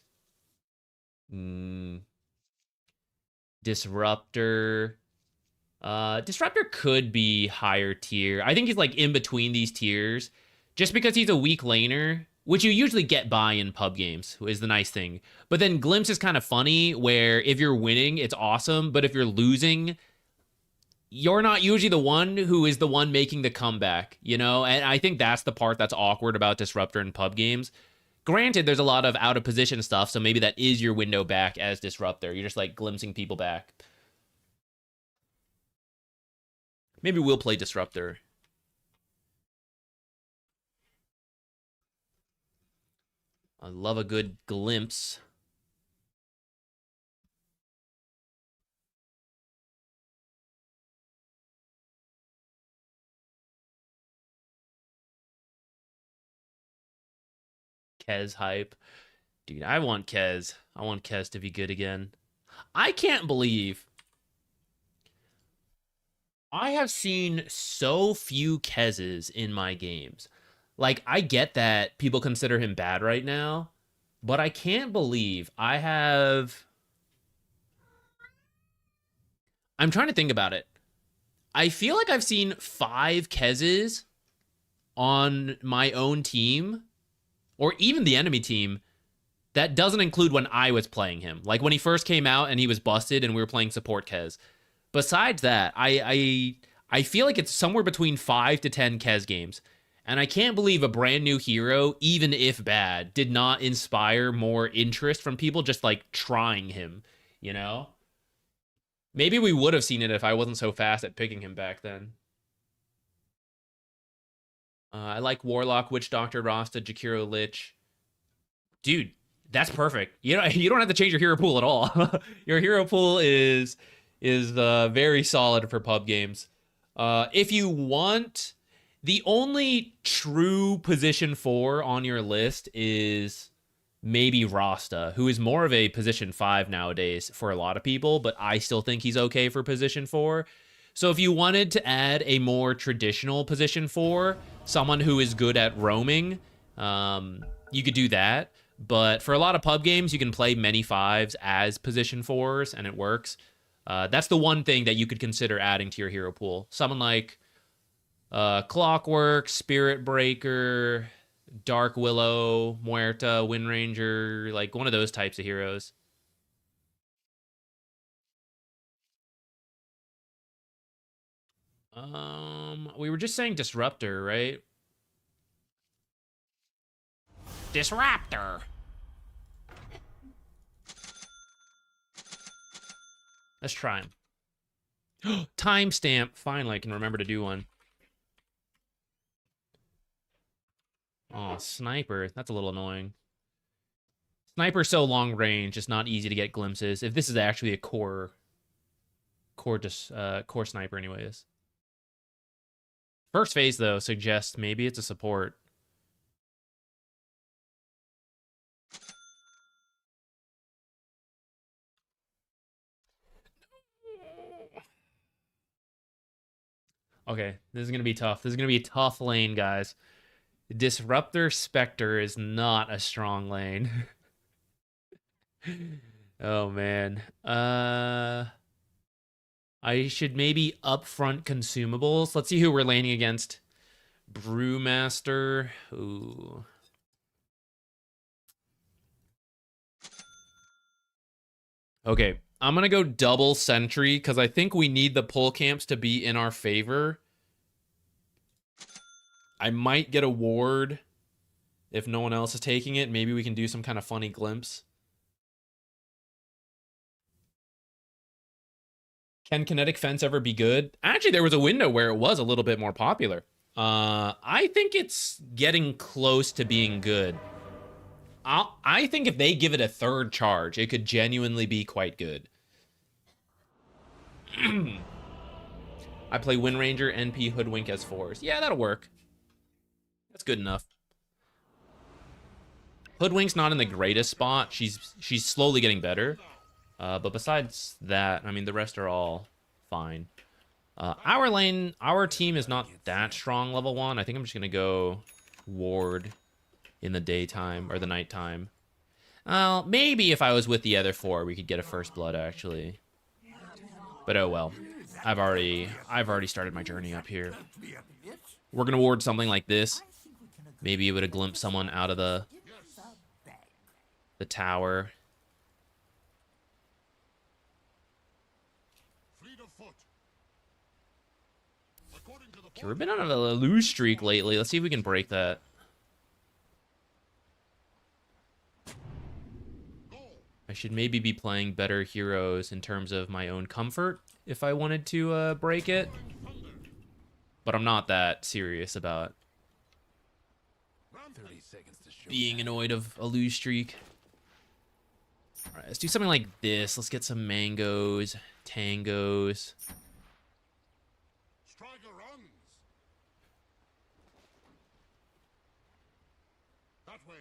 Disruptor. Disruptor could be higher tier. I think he's like in between these tiers. Just because he's a weak laner, which you usually get by in pub games, is the nice thing. But then Glimpse is kind of funny, where if you're winning, it's awesome. But if you're losing, you're not usually the one who is the one making the comeback, you know? And I think that's the part that's awkward about Disruptor in pub games. Granted, there's a lot of out of position stuff, so maybe that is your window back as Disruptor. You're just like glimpsing people back. Maybe we'll play Disruptor. I love a good glimpse. Kez hype. Dude, I want Kez. I want Kez to be good again. I can't believe I have seen so few Kezes in my games. Like, I get that people consider him bad right now, but I can't believe I have... I'm trying to think about it. I feel like I've seen 5 Kezes on my own team, or even the enemy team. That doesn't include when I was playing him. Like when he first came out and he was busted and we were playing support Kez. Besides that, I feel like it's somewhere between 5 to 10 Kez games. And I can't believe a brand new hero, even if bad, did not inspire more interest from people just like trying him, you know? Maybe we would have seen it if I wasn't so fast at picking him back then. I like Warlock, Witch Doctor, Rasta, Jakiro, Lich. Dude, that's perfect. You don't have to change your hero pool at all. Your hero pool is very solid for pub games. If you want, the only true position 4 on your list is maybe Rasta, who is more of a position 5 nowadays for a lot of people, but I still think he's okay for position 4. So if you wanted to add a more traditional position 4, someone who is good at roaming, you could do that. But for a lot of pub games, you can play many 5s as position 4s, and it works. That's the one thing that you could consider adding to your hero pool. Someone like Clockwork, Spirit Breaker, Dark Willow, Muerta, Windranger, like one of those types of heroes. We were just saying Disruptor, right? Disruptor! Let's try him. Timestamp. Finally, I can remember to do one. Oh, Sniper. That's a little annoying. Sniper's so long range, it's not easy to get glimpses. If this is actually a core Sniper anyways. First phase, though, suggests maybe it's a support. Okay, this is gonna be tough. This is gonna be a tough lane, guys. Disruptor Spectre is not a strong lane. Oh man. I should maybe upfront consumables. Let's see who we're laning against. Brewmaster. Ooh. Okay, I'm gonna go double sentry because I think we need the pull camps to be in our favor. I might get a ward if no one else is taking it. Maybe we can do some kind of funny glimpse. Can Kinetic Fence ever be good? Actually, there was a window where it was a little bit more popular. I think it's getting close to being good. I think if they give it a third charge, it could genuinely be quite good. I play Windranger, NP, Hoodwink as 4s. Yeah, that'll work. That's good enough. Hoodwink's not in the greatest spot. She's slowly getting better. But besides that, I mean, the rest are all fine. Our lane, our team is not that strong level 1. I think I'm just going to go ward in the daytime or the nighttime. Maybe if I was with the other 4, we could get a first blood, actually. But oh well. I've already started my journey up here. We're going to ward something like this. Maybe it would have glimpsed someone out of the tower. Okay, we've been on a lose streak lately. Let's see if we can break that. I should maybe be playing better heroes in terms of my own comfort if I wanted to break it. But I'm not that serious about 30 seconds to show being annoyed of a lose streak. Alright, let's do something like this. Let's get some mangoes, tangos. Striker runs. That way.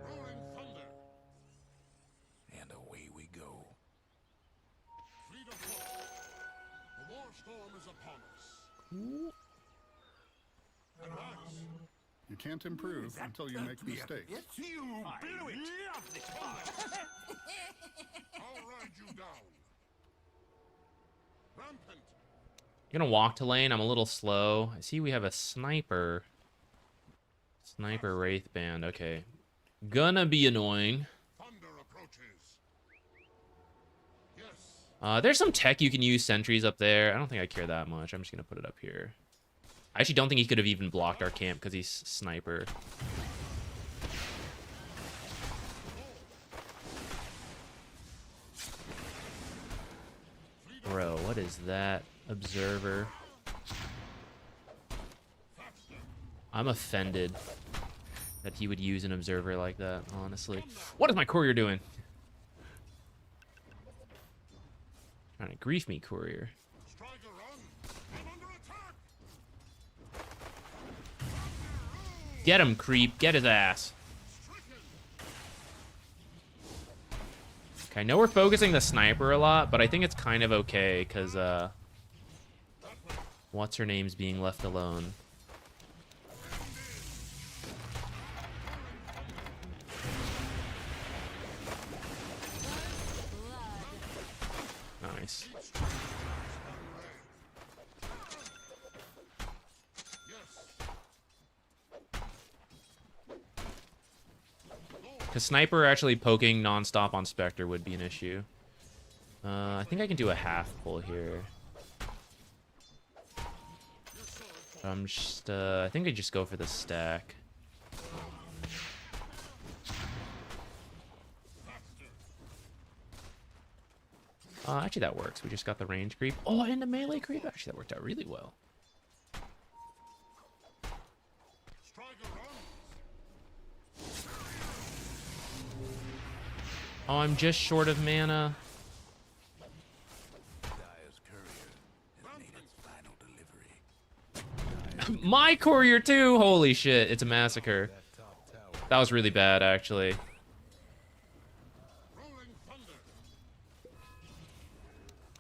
Rolling thunder. And away we go. Fleet of foot. The war storm is upon us. Advance. You can't improve until you make mistakes. You blew it! I'll ride you down. Rampant. I'm gonna walk to lane. I'm a little slow. I see we have a sniper. Sniper Wraith Band. Okay. Gonna be annoying. Thunder approaches. Yes. There's some tech you can use sentries up there. I don't think I care that much. I'm just gonna put it up here. I actually don't think he could have even blocked our camp because he's sniper. Bro, what is that? Observer. I'm offended that he would use an observer like that, honestly. What is my courier doing? Trying to grief me, courier. Striker runs. I'm under attack. Get him, creep. Get his ass. Okay, I know we're focusing the sniper a lot, but I think it's kind of okay, because, what's-her-name's being left alone. Nice. Because Sniper actually poking non-stop on Spectre would be an issue. I think I can do a half pull here. I'm just, I think I just go for the stack. Actually, that works. We just got the range creep. Oh, and the melee creep. Actually, that worked out really well. Oh, I'm just short of mana. My courier too. Holy shit! It's a massacre. That was really bad, actually.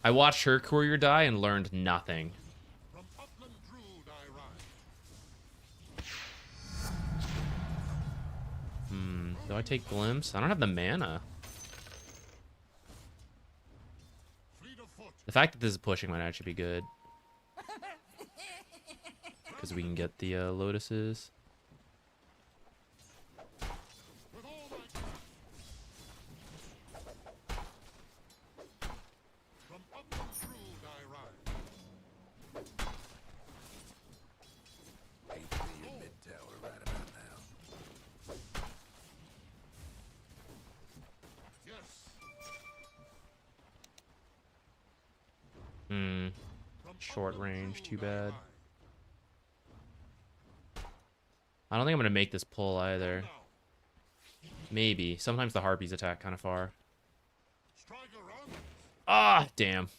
I watched her courier die and learned nothing. Do I take Glimpse? I don't have the mana. The fact that this is pushing might actually be good. Because we can get the Lotuses. Short range, too bad. I don't think I'm gonna make this pull either. Maybe. Sometimes the Harpies attack kind of far. Ah, damn.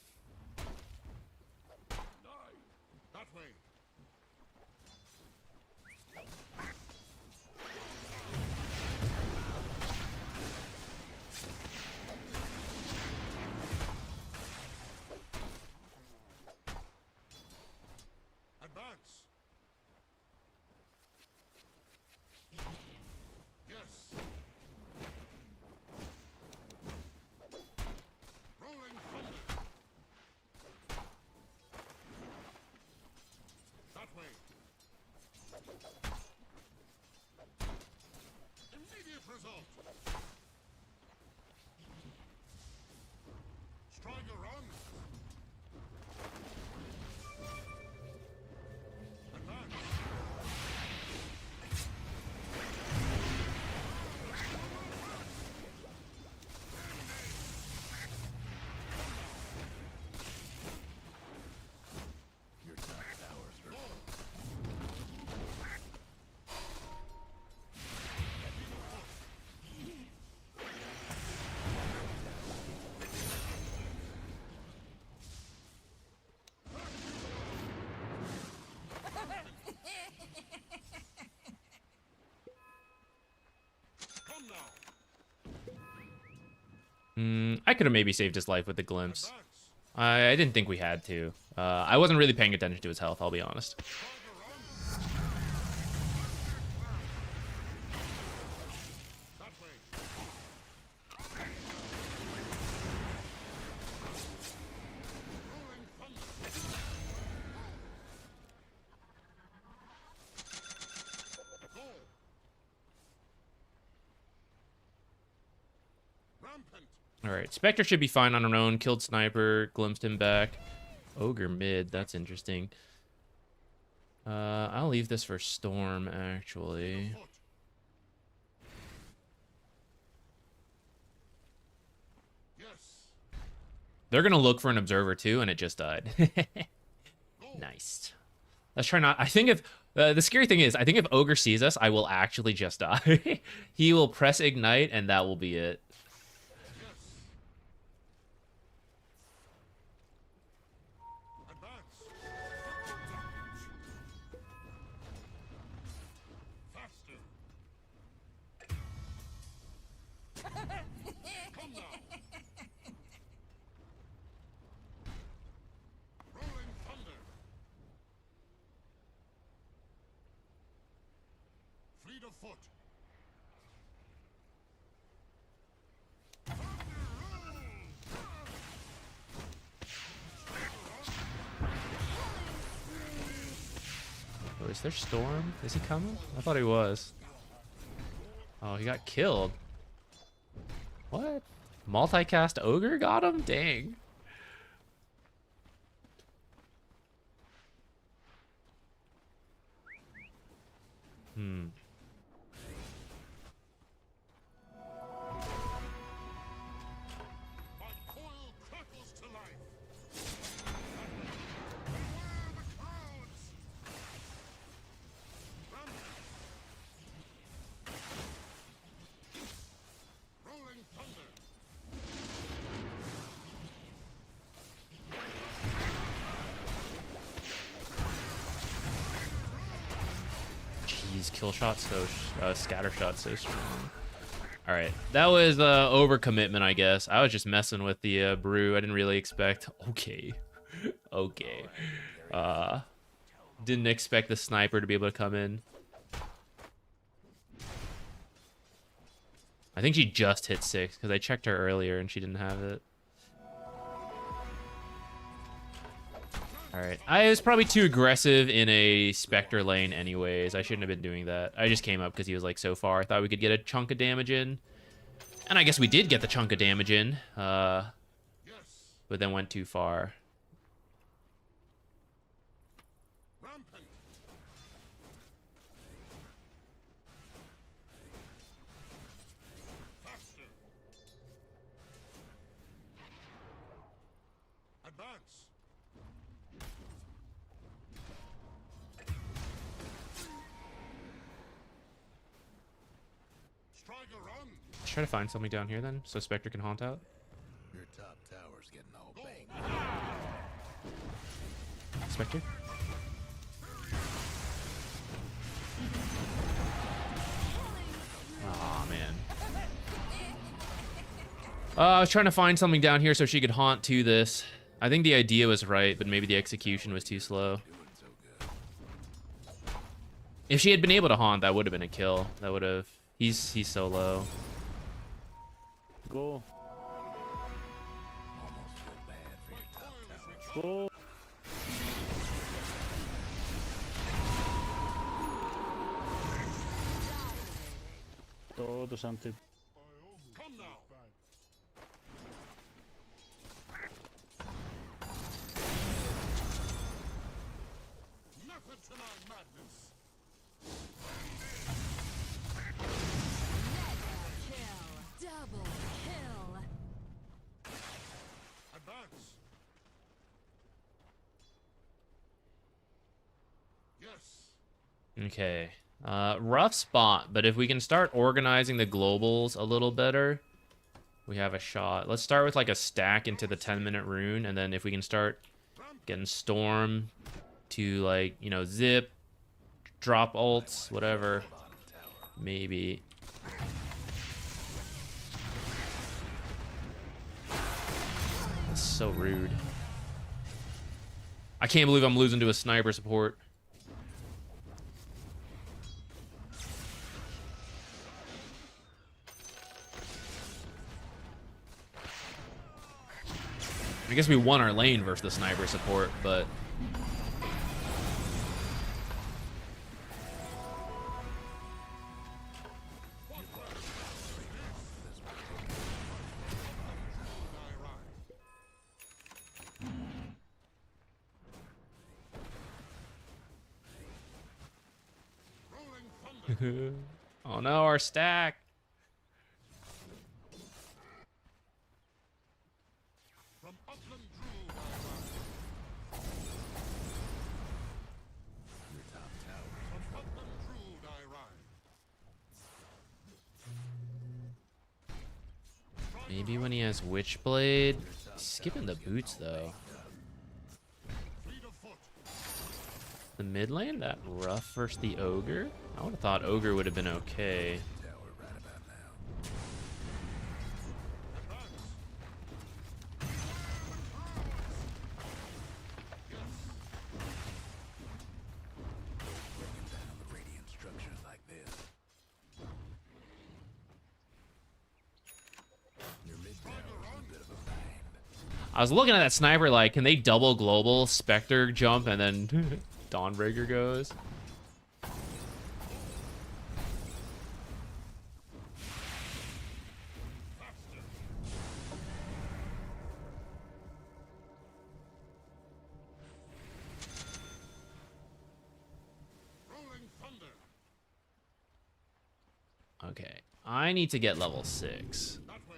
I could have maybe saved his life with the Glimpse. I didn't think we had to. I wasn't really paying attention to his health, I'll be honest. Alright, Spectre should be fine on her own. Killed Sniper, glimpsed him back. Ogre mid, that's interesting. I'll leave this for Storm, actually. They're gonna look for an Observer too, and it just died. Nice. Let's try not... I think if... the scary thing is, I think if Ogre sees us, I will actually just die. He will press Ignite, and that will be it. Oh, is there Storm? Is he coming? I thought he was. Oh, he got killed. What? Multicast Ogre got him? Dang. Kill shot so scatter shot so strong. All right, that was overcommitment, I guess. I was just messing with the brew. I didn't really expect. Okay, okay. Didn't expect the sniper to be able to come in. I think she just hit 6 because I checked her earlier and she didn't have it. All right, I was probably too aggressive in a Spectre lane anyways. I shouldn't have been doing that. I just came up because he was like so far. I thought we could get a chunk of damage in. And I guess we did get the chunk of damage in. But then went too far. Let's try to find something down here then, so Spectre can haunt out. Your top tower's getting all banged. Spectre? Aw, man. I was trying to find something down here so she could haunt to this. I think the idea was right, but maybe the execution was too slow. If she had been able to haunt, that would have been a kill. That would have... He's so low. Go. Go. Todo something. Come now. Method to my madness. Double kill. Advance. Yes. Okay. Rough spot, but if we can start organizing the globals a little better, we have a shot. Let's start with like a stack into the 10-minute rune, and then if we can start getting Storm to like, you know, zip, drop ults, whatever, maybe. That's so rude. I can't believe I'm losing to a sniper support. I guess we won our lane versus the sniper support, but... Oh no, our stack! From upland Druid I rise. Your top tower. From upland Druid I rise. Maybe when he has Witchblade. Skipping the boots though. Fleet of foot. The mid lane, that rough versus the ogre? I would have thought ogre would have been okay. Tower right about now. Bringing down the radiant structures like this. Your mid tower is a bit of a bind. I was looking at that sniper like, can they double global, Spectre jump, and then Dawnbreaker goes? Rolling thunder. Okay, I need to get level 6. That way.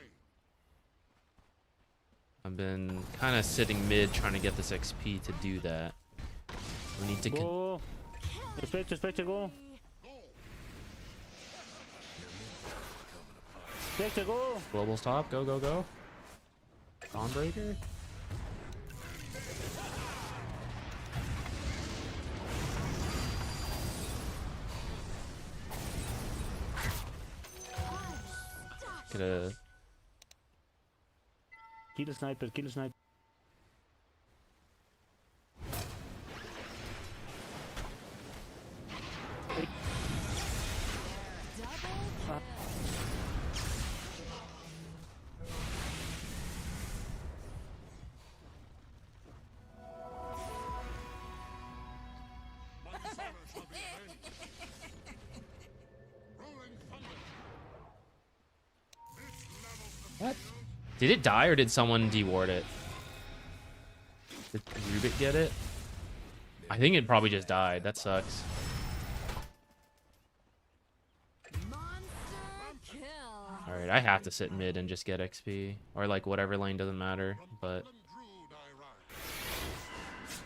I've been kind of sitting mid trying to get this XP to do that. We need to... Go. Spectre, go. Spectre, go. Global's top, go, go, go. Dawnbreaker? Gonna. Kill sniper, kill sniper. My dishonor shall be avenged. Rolling thunder. This levels the What? field. Did it die or did someone deward it? Did Rubik get it? I think it probably just died. That sucks. Monster kill. Alright, I have to sit mid and just get XP. Or like whatever lane doesn't matter. But From Druid I rise.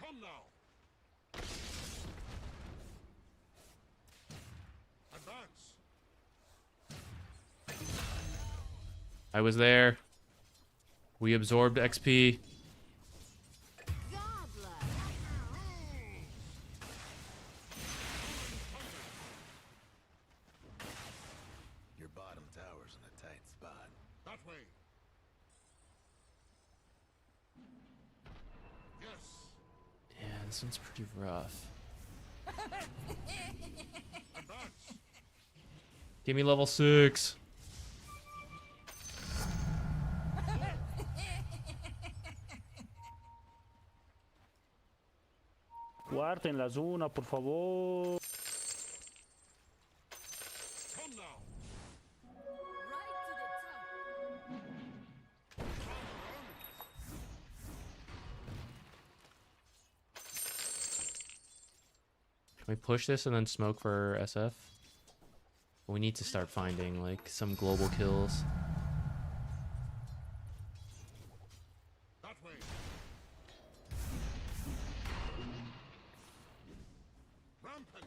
Come now. Advance. I was there. We absorbed XP. Godlike. Your bottom tower's in a tight spot. That way. Yes. Yeah, this one's pretty rough. Advance. Give me level 6. Guarden la zona, por favor. Come now. Right to the top. Can we push this and then smoke for SF? We need to start finding like some global kills. That way. Rampant.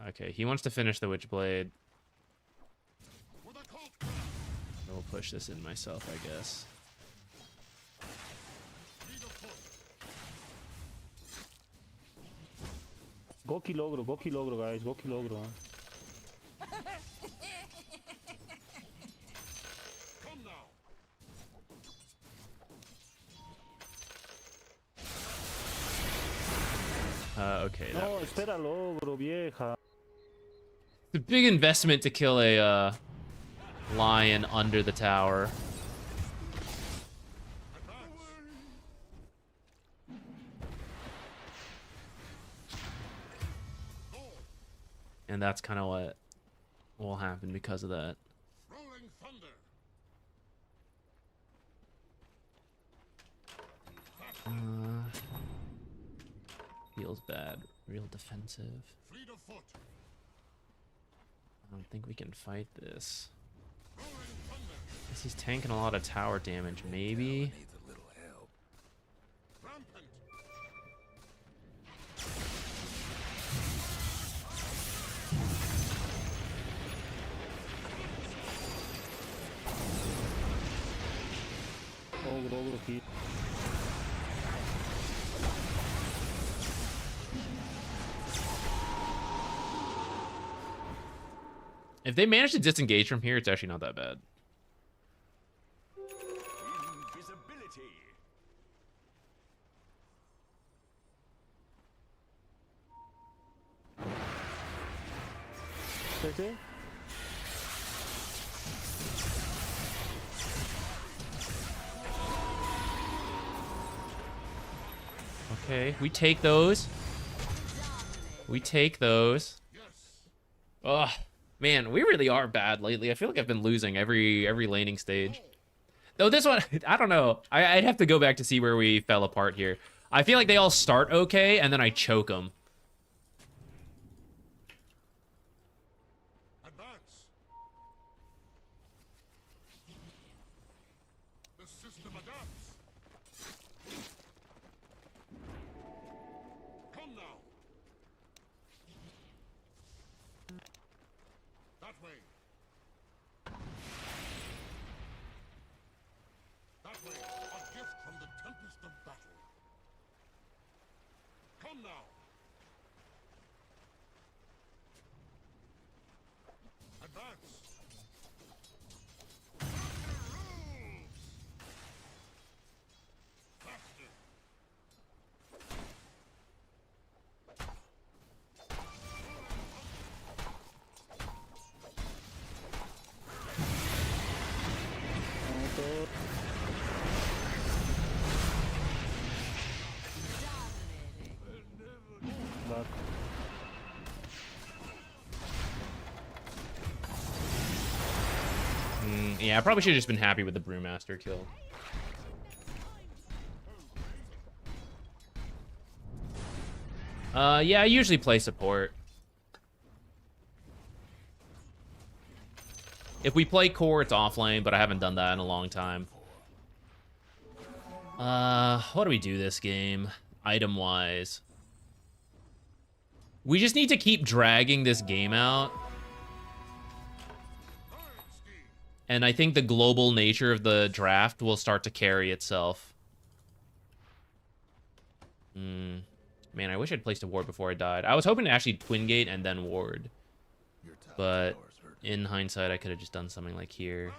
Okay, he wants to finish the Witchblade. With a cold I will push this in myself, I guess. lead of foot. Go kilogro, guys. Go kilogro. Come now. Okay. That No, works. espera logro, vieja. It's a big investment to kill a lion under the tower. And that's kind of what will happen because of that. Rolling thunder. Feels bad. Real defensive. Fleet of foot. I don't think we can fight this. Rolling thunder. Guess he's tanking a lot of tower damage, maybe? Needs a little help. Rampant. Ogro, kill. If they manage to disengage from here, it's actually not that bad. Invisibility. ¿Sí? Okay, we take those. We take those. Ugh, man, we really are bad lately. I feel like I've been losing every laning stage. Though this one, I don't know. I'd have to go back to see where we fell apart here. I feel like they all start okay, and then I choke them. Advance. The system adapts. Come now. That way. That way. A gift from the tempest of battle. Come now. Yeah, I probably should have just been happy with the Brewmaster kill. Yeah, I usually play support. If we play core, it's offlane, but I haven't done that in a long time. What do we do this game, item-wise? We just need to keep dragging this game out. And I think the global nature of the draft will start to carry itself. Man, I wish I'd placed a ward before I died. I was hoping to actually twin gate and then ward. But in hindsight, I could have just done something like here.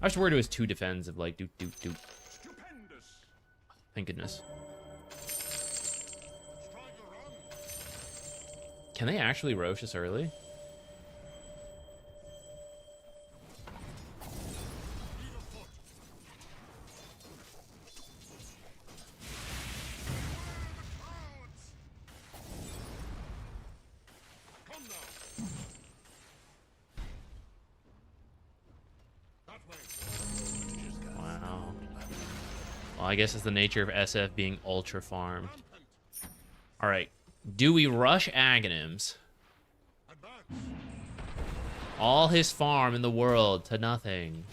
I was worried it was 2 defensive, like, doot, doot, doot. Thank goodness. Can they actually Rosh this early? Wow. Well, I guess it's the nature of SF being ultra farmed. Alright. Do we rush Aghanims? All his farm in the world to nothing.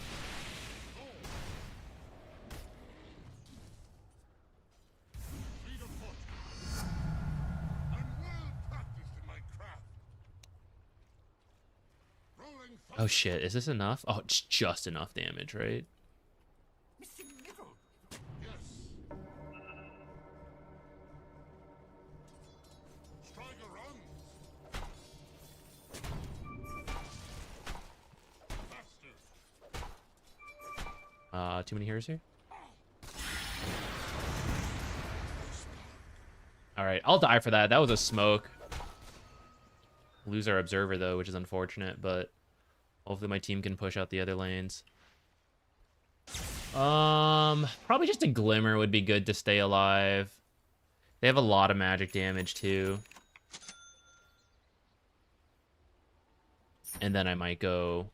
Oh shit, is this enough? Oh, it's just enough damage, right? Too many heroes here? Alright, I'll die for that. That was a smoke. Lose our observer though, which is unfortunate, but hopefully my team can push out the other lanes. Probably just a glimmer would be good to stay alive. They have a lot of magic damage too. And then I might go...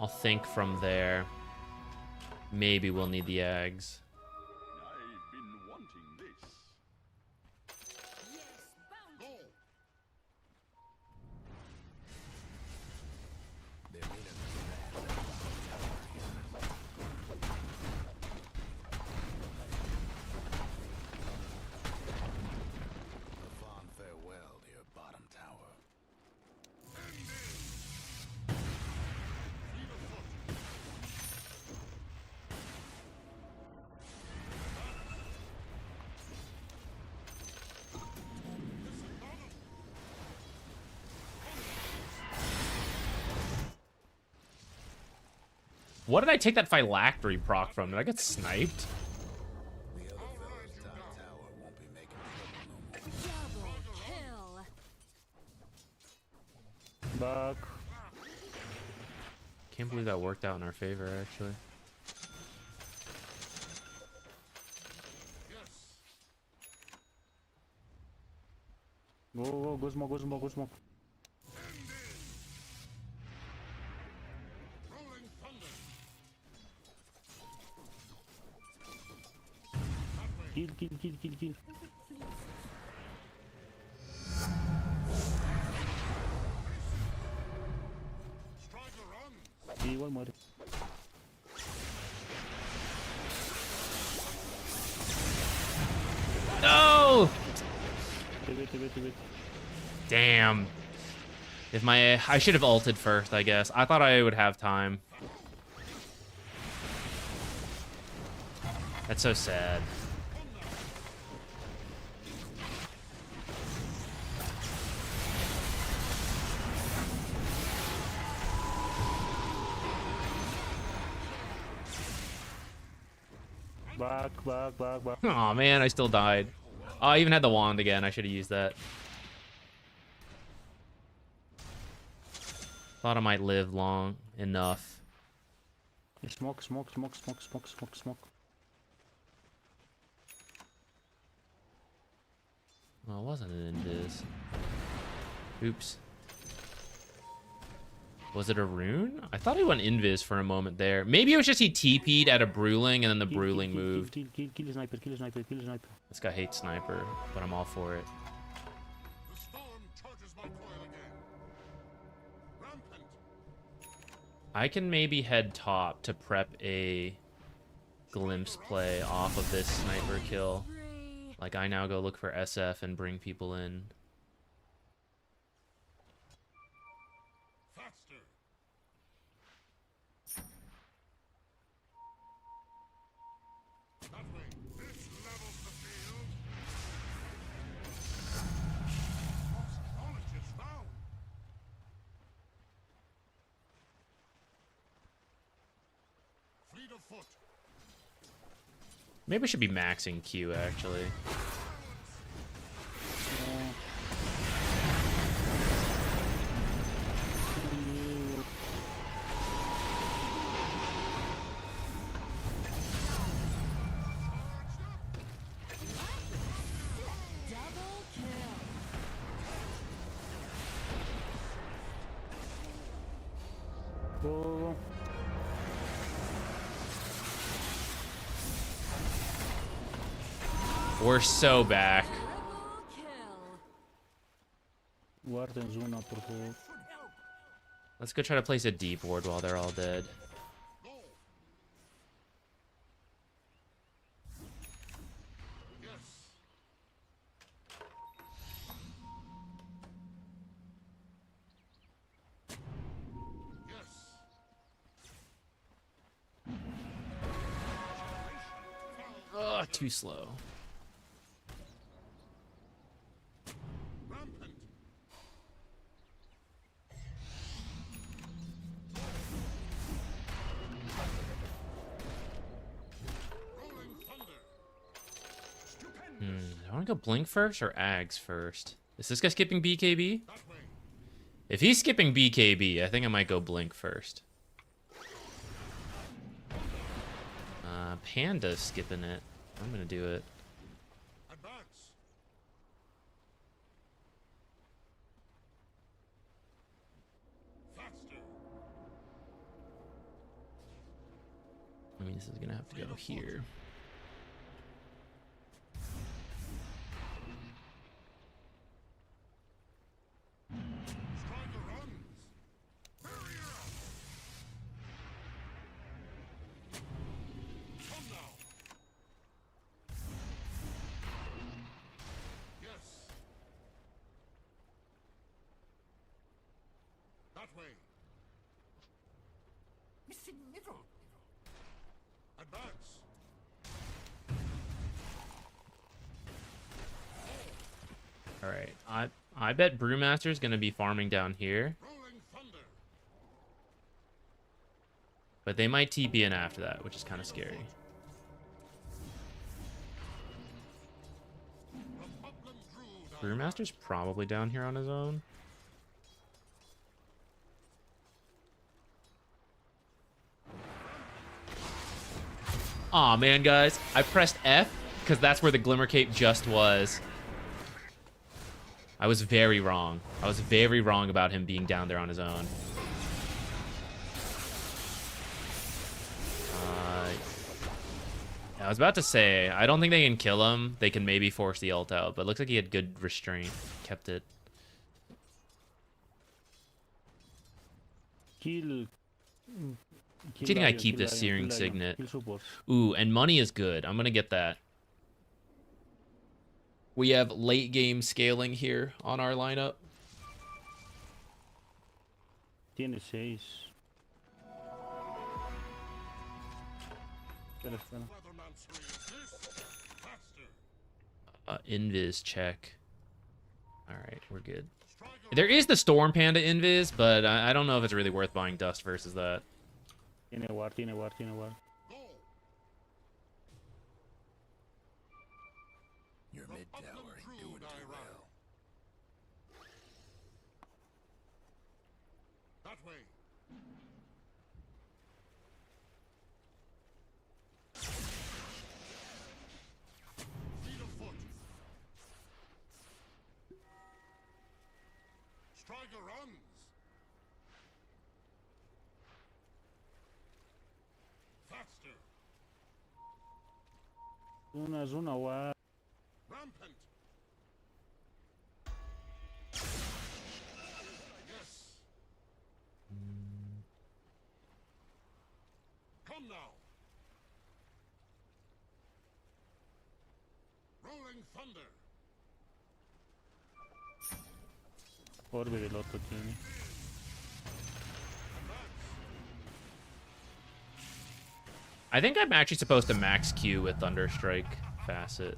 I'll think from there. Maybe we'll need the eggs. I've been wanting this. A fond farewell, dear bottom tower. What did I take that phylactery proc from? Did I get sniped? The other fellow's top tower won't be making trouble no more. Double kill. Back. Can't believe that worked out in our favor, actually. Go smoke, go smoke, go smoke. Kill. Igual muere. No! Te ve. Damn. If my... I should have ulted first, I guess. I thought I would have time. That's so sad. Back. Oh man, I still died. Oh, I even had the wand again. I should have used that. Thought I might live long enough. Smoke. Well, it wasn't an invis. Oops. Was it a rune? I thought he went invis for a moment there. Maybe it was just he TP'd at a Bruling and then the Bruling moved. Kill sniper, kill sniper, kill sniper. This guy hates sniper, but I'm all for it. The storm charges my coil again. Rampant. I can maybe head top to prep a glimpse play off of this sniper kill. Like, I now go look for SF and bring people in. Faster. That way. This levels the field. Lost knowledge is found. Fleet of foot. Maybe I should be maxing Q, actually. Double kill. Go. We're so back. Triple kill. Guarden zona, por favor. Let's go try to place a deep ward while they're all dead. Ugh, too slow. Rampant. Rolling thunder. Do I want to go Blink first or Ags first? Is this guy skipping BKB? That way. If he's skipping BKB, I think I might go Blink first. Panda's skipping it. I'm gonna do it. Advance. Faster. I mean, this is gonna have to go here. Strider runs. Barrier. Come now. Yes. That way. Missing middle. Advance. All right, I bet Brewmaster's gonna be farming down here, Rolling thunder. but they might TP in after that, which is kind of scary. Republican Druid. Brewmaster's probably down here on his own. Aw, man, guys. I pressed F because that's where the Glimmer Cape just was. I was very wrong. I was very wrong about him being down there on his own. I was about to say, I don't think they can kill him. They can maybe force the ult out, but it looks like he had good restraint. Kept it. Kill. Do you think I Lion, keep kill this Lion, Searing kill Lion, Signet? Kill support. Ooh, and money is good. I'm gonna get that. We have late game scaling here on our lineup. Tiene 6. Espera, espera. Weathermancer is this. Faster. Invis check. Alright, we're good. Strider. There is the Storm Panda Invis, but I don't know if it's really worth buying Dust versus that. Tiene ward, tiene ward, tiene ward. Go. Your mid tower ain't doing too well. That way. Fleet of foot. Striker runs. Faster. Zuna ward. Rampant. Yes. Come now. Rolling thunder. Orbe dell'otto tieni. I think I'm actually supposed to max Q with Thunderstrike Facet.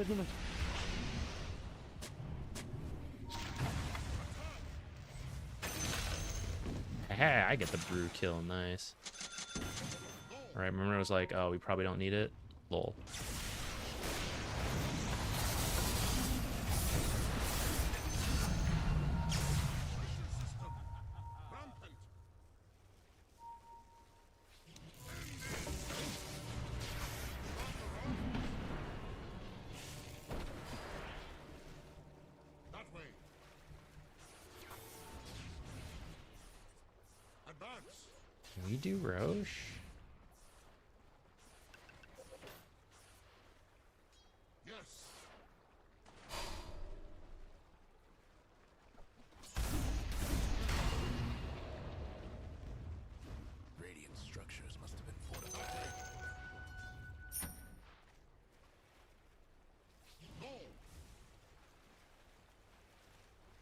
Glimmer. Hey, I get the brew kill, nice. Alright, remember I was like, oh, we probably don't need it? Lol. That way. Advance. Can we do Roche? Yes. Radiant structures must have been fortified.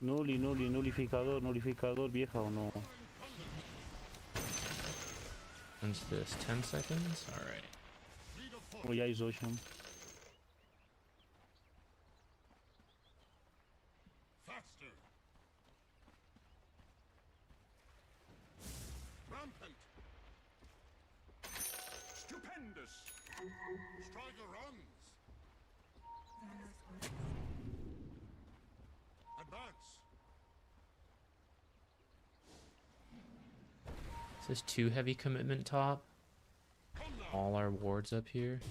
Nullificador, vieja o no. When's this? 10 seconds? Alright. O ya hizo Ocean. Faster. Rampant. Stupendous. Striker runs. Advance. Is this too heavy commitment top? All our wards up here?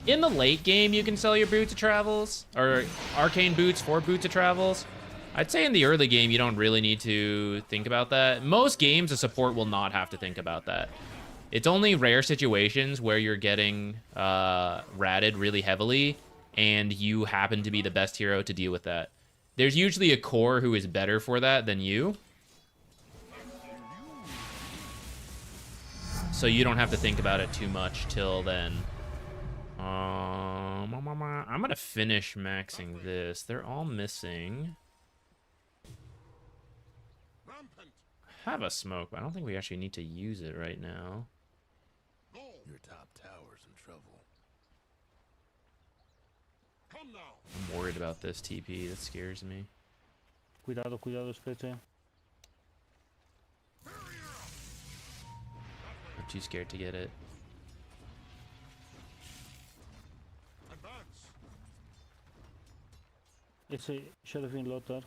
In the late game, you can sell your boots of travels, or arcane boots for boots of travels. I'd say in the early game, you don't really need to think about that. Most games, a support will not have to think about that. It's only rare situations where you're getting ratted really heavily, and you happen to be the best hero to deal with that. There's usually a core who is better for that than you. So you don't have to think about it too much till then. I'm gonna finish maxing this. They're all missing. Have a smoke, but I don't think we actually need to use it right now. Your top tower's in trouble. I'm worried about this TP. That scares me. Cuidado, Specie. I'm too scared to get it. Ese Sheriffin Lothar.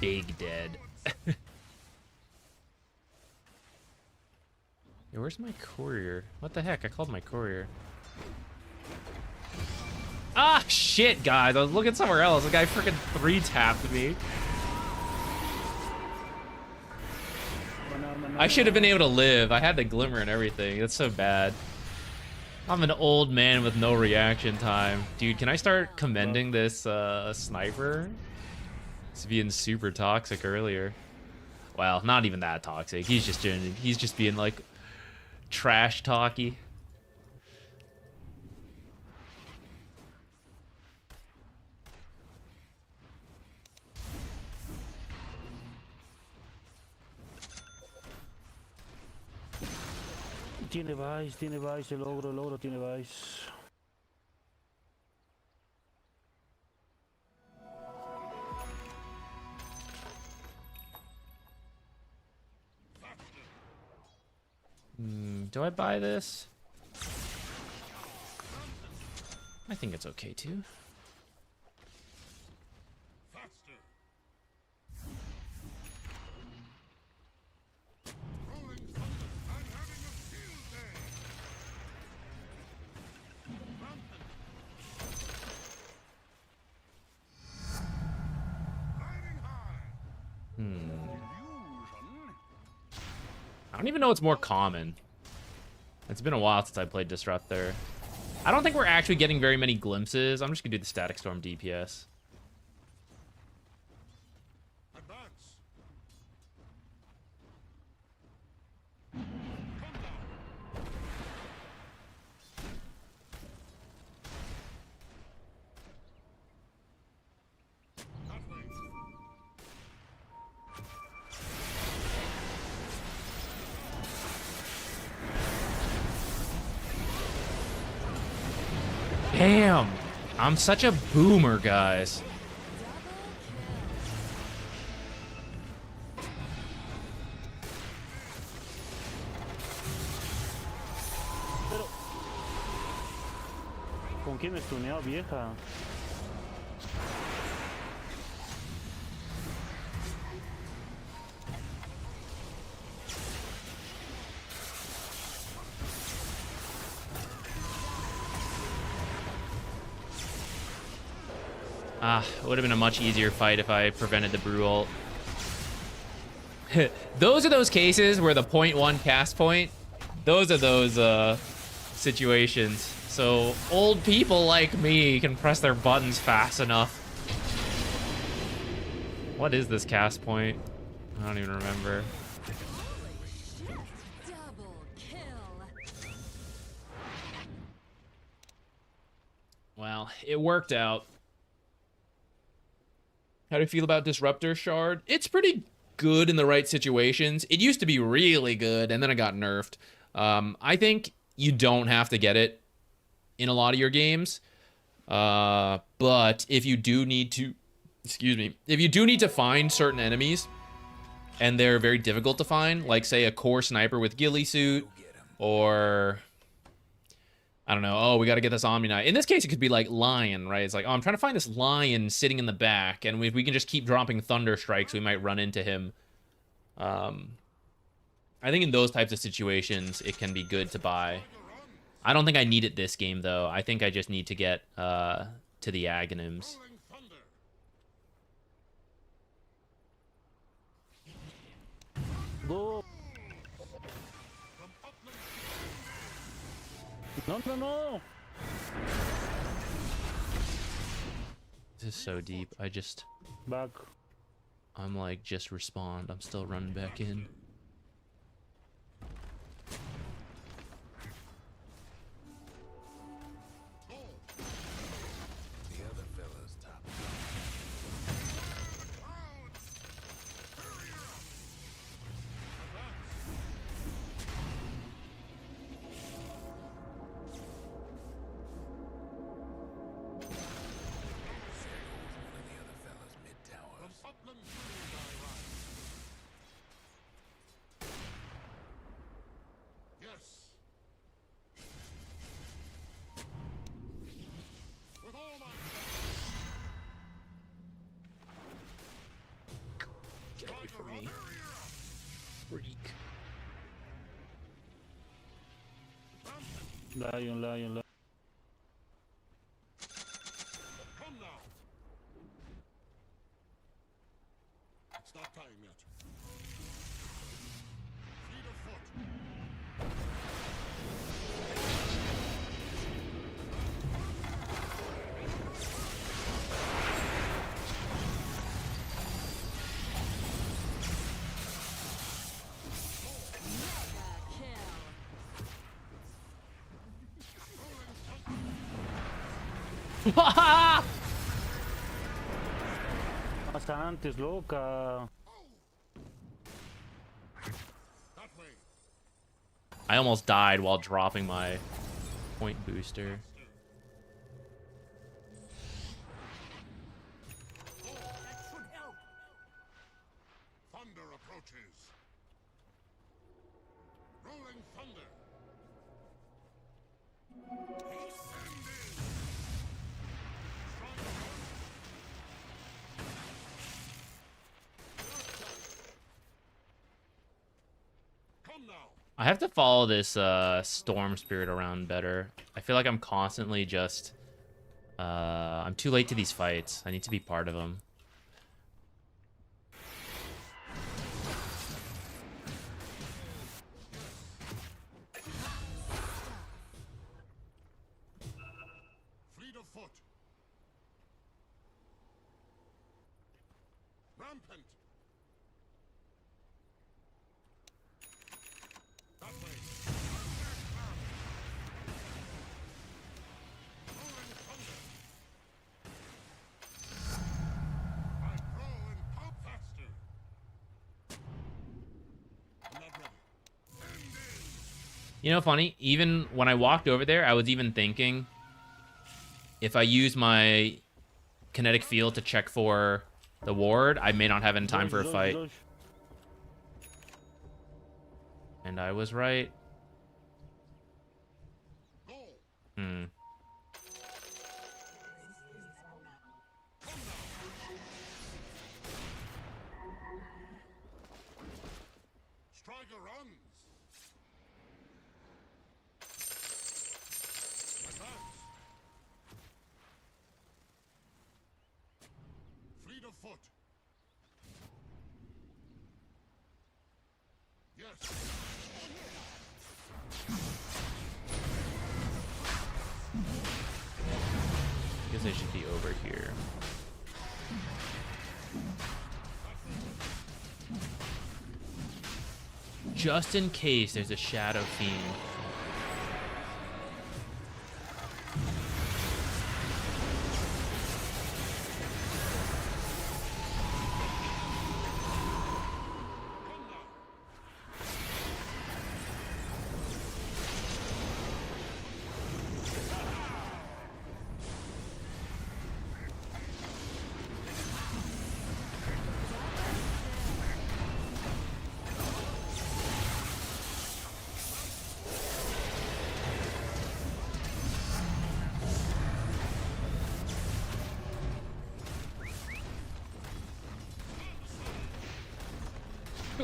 big dead. Yo, where's my courier? What the heck? I called my courier. Ah, shit, guys. I was looking somewhere else. The guy freaking 3-tapped me. I should have been able to live. I had the glimmer and everything. That's so bad. I'm an old man with no reaction time. Dude, can I start commending this sniper? He's being super toxic earlier. Well, not even that toxic. He's just being like trash talky. Tiene Vice, el ogro tiene Vice. Do I buy this? I think it's okay too. I don't even know what's more common. It's been a while since I played Disruptor. I don't think we're actually getting very many glimpses. I'm just gonna do the Static Storm DPS. Damn! I'm such a boomer, guys. ¿Con quién me stuneado, vieja? It would have been a much easier fight if I prevented the brew ult. Those are those cases where the 0.1 cast point, those are those situations. So old people like me can press their buttons fast enough. What is this cast point? I don't even remember. Double kill. Well, it worked out. How do you feel about Disruptor Shard? It's pretty good in the right situations. It used to be really good, and then it got nerfed. I think you don't have to get it in a lot of your games. But if you do need to, if you do need to find certain enemies, and they're very difficult to find, like say a core sniper with ghillie suit, or I don't know, oh, we got to get this Omni Knight. In this case, it could be like Lion, right? It's like, oh, I'm trying to find this Lion sitting in the back, and if we can just keep dropping Thunder Strikes, we might run into him. I think in those types of situations, it can be good to buy. I don't think I need it this game, though. I think I just need to get to the Aghanims. Go. No. This is so deep. Back. I'm like, just respond. I'm still running back in. The other fella's top. Lion, lion, lion. Come now. It's not time yet. Fleet of foot. Pasa antes, loca. That way. I almost died while dropping my point booster. Thunder approaches. Rolling thunder. Come now. I have to follow this storm spirit around better. I feel like I'm constantly just I'm too late to these fights. I need to be part of them. Fleet of foot. Rampant. That way. Rolling thunder. I grow and pop faster. I'm not ready. You know, funny, even when I walked over there, I was even thinking if I use my kinetic field to check for the ward, I may not have in time for a Dodge, fight. dodge. And I was right. Go. Hmm. Striker runs. Advance. Fleet of foot. Yes. I guess I should be over here. Just in case there's a Shadow Fiend.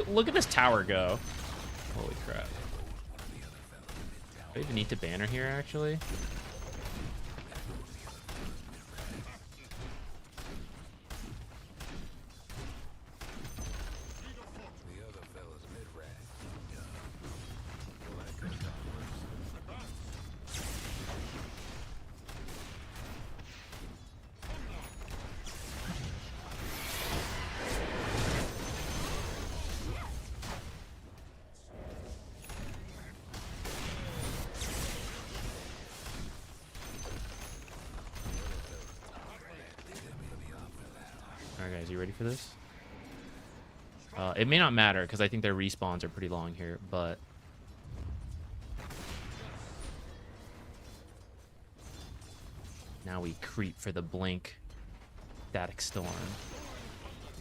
Look at this tower go. Holy crap. Do I even need to banner here, actually? Alright guys, you ready for this? It may not matter because I think their respawns are pretty long here, but now we creep for the blink static storm.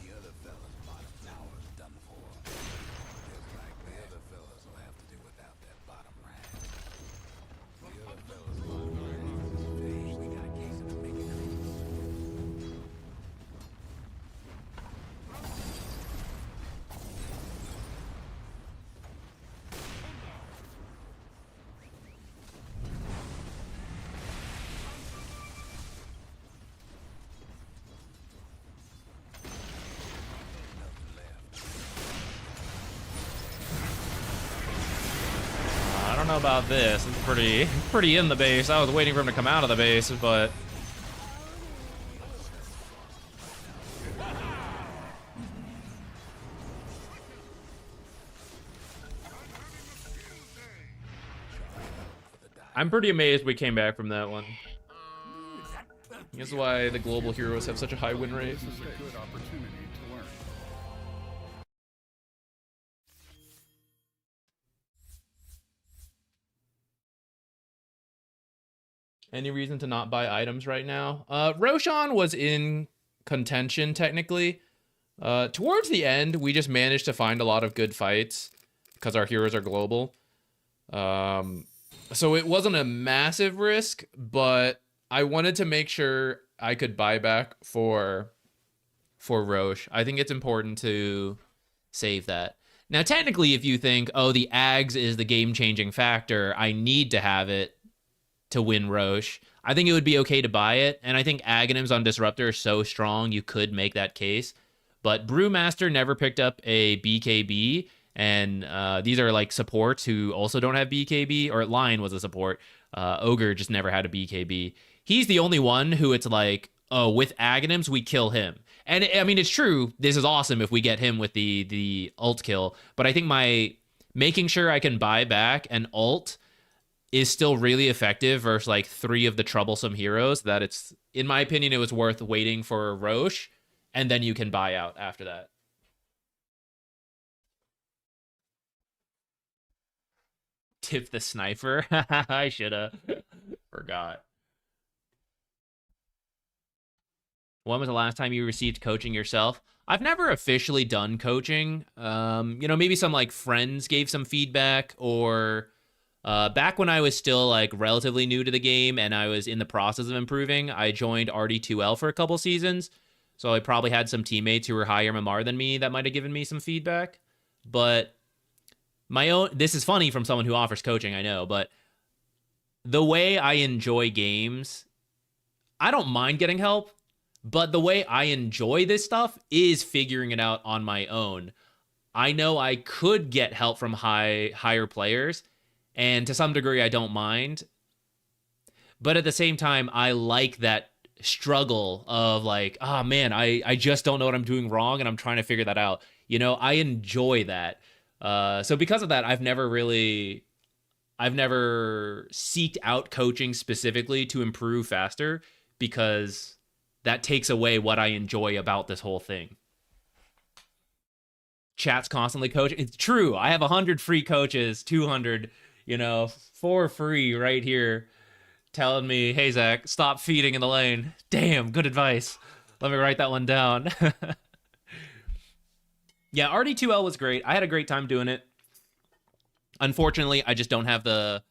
The other fella's bottom tower's done for. Looks like the other fellas will have to do without that bottom rank. The other fella's bottom rank is finished. We got a case of the making. know about this. It's pretty in the base. I was waiting for him to come out of the base, but... I'm pretty amazed we came back from that one. This is why the global heroes have such a high win rate. This is a good opportunity to learn. Any reason to not buy items right now? Roshan was in contention, technically. Towards the end, we just managed to find a lot of good fights because our heroes are global. So it wasn't a massive risk, but I wanted to make sure I could buy back for Roche. I think it's important to save that. Now, technically, if you think, oh, the Ags is the game-changing factor, I need to have it to win Roche, I think it would be okay to buy it. And I think Aghanims on Disruptor are so strong, you could make that case. But Brewmaster never picked up a BKB, and these are like supports who also don't have BKB, or Lion was a support. Ogre just never had a BKB. He's the only one who it's like, oh, with Aghanims, we kill him. And I mean, it's true. This is awesome if we get him with the ult kill. But I think my making sure I can buy back an ult is still really effective versus like 3 of the troublesome heroes, that it's, in my opinion, it was worth waiting for Roche, and then you can buy out after that. Tip the sniper. I shoulda. Forgot. When was the last time you received coaching yourself? I've never officially done coaching. You know, maybe some like friends gave some feedback, or back when I was still like relatively new to the game and I was in the process of improving, I joined RD2L for a couple seasons. So I probably had some teammates who were higher MMR than me that might have given me some feedback. But my own, this is funny from someone who offers coaching, I know, but the way I enjoy games, I don't mind getting help, but the way I enjoy this stuff is figuring it out on my own. I know I could get help from higher players, and to some degree I don't mind. But at the same time, I like that struggle of like, oh man, I just don't know what I'm doing wrong and I'm trying to figure that out. You know, I enjoy that. So because of that, I've never seeked out coaching specifically to improve faster, because that takes away what I enjoy about this whole thing. Chat's constantly coaching. It's true. I have 100 free coaches, 200, you know, for free right here, telling me, hey, Zach, stop feeding in the lane. Damn, good advice. Let me write that one down. Yeah, RD2L was great. I had a great time doing it. Unfortunately, I just don't have the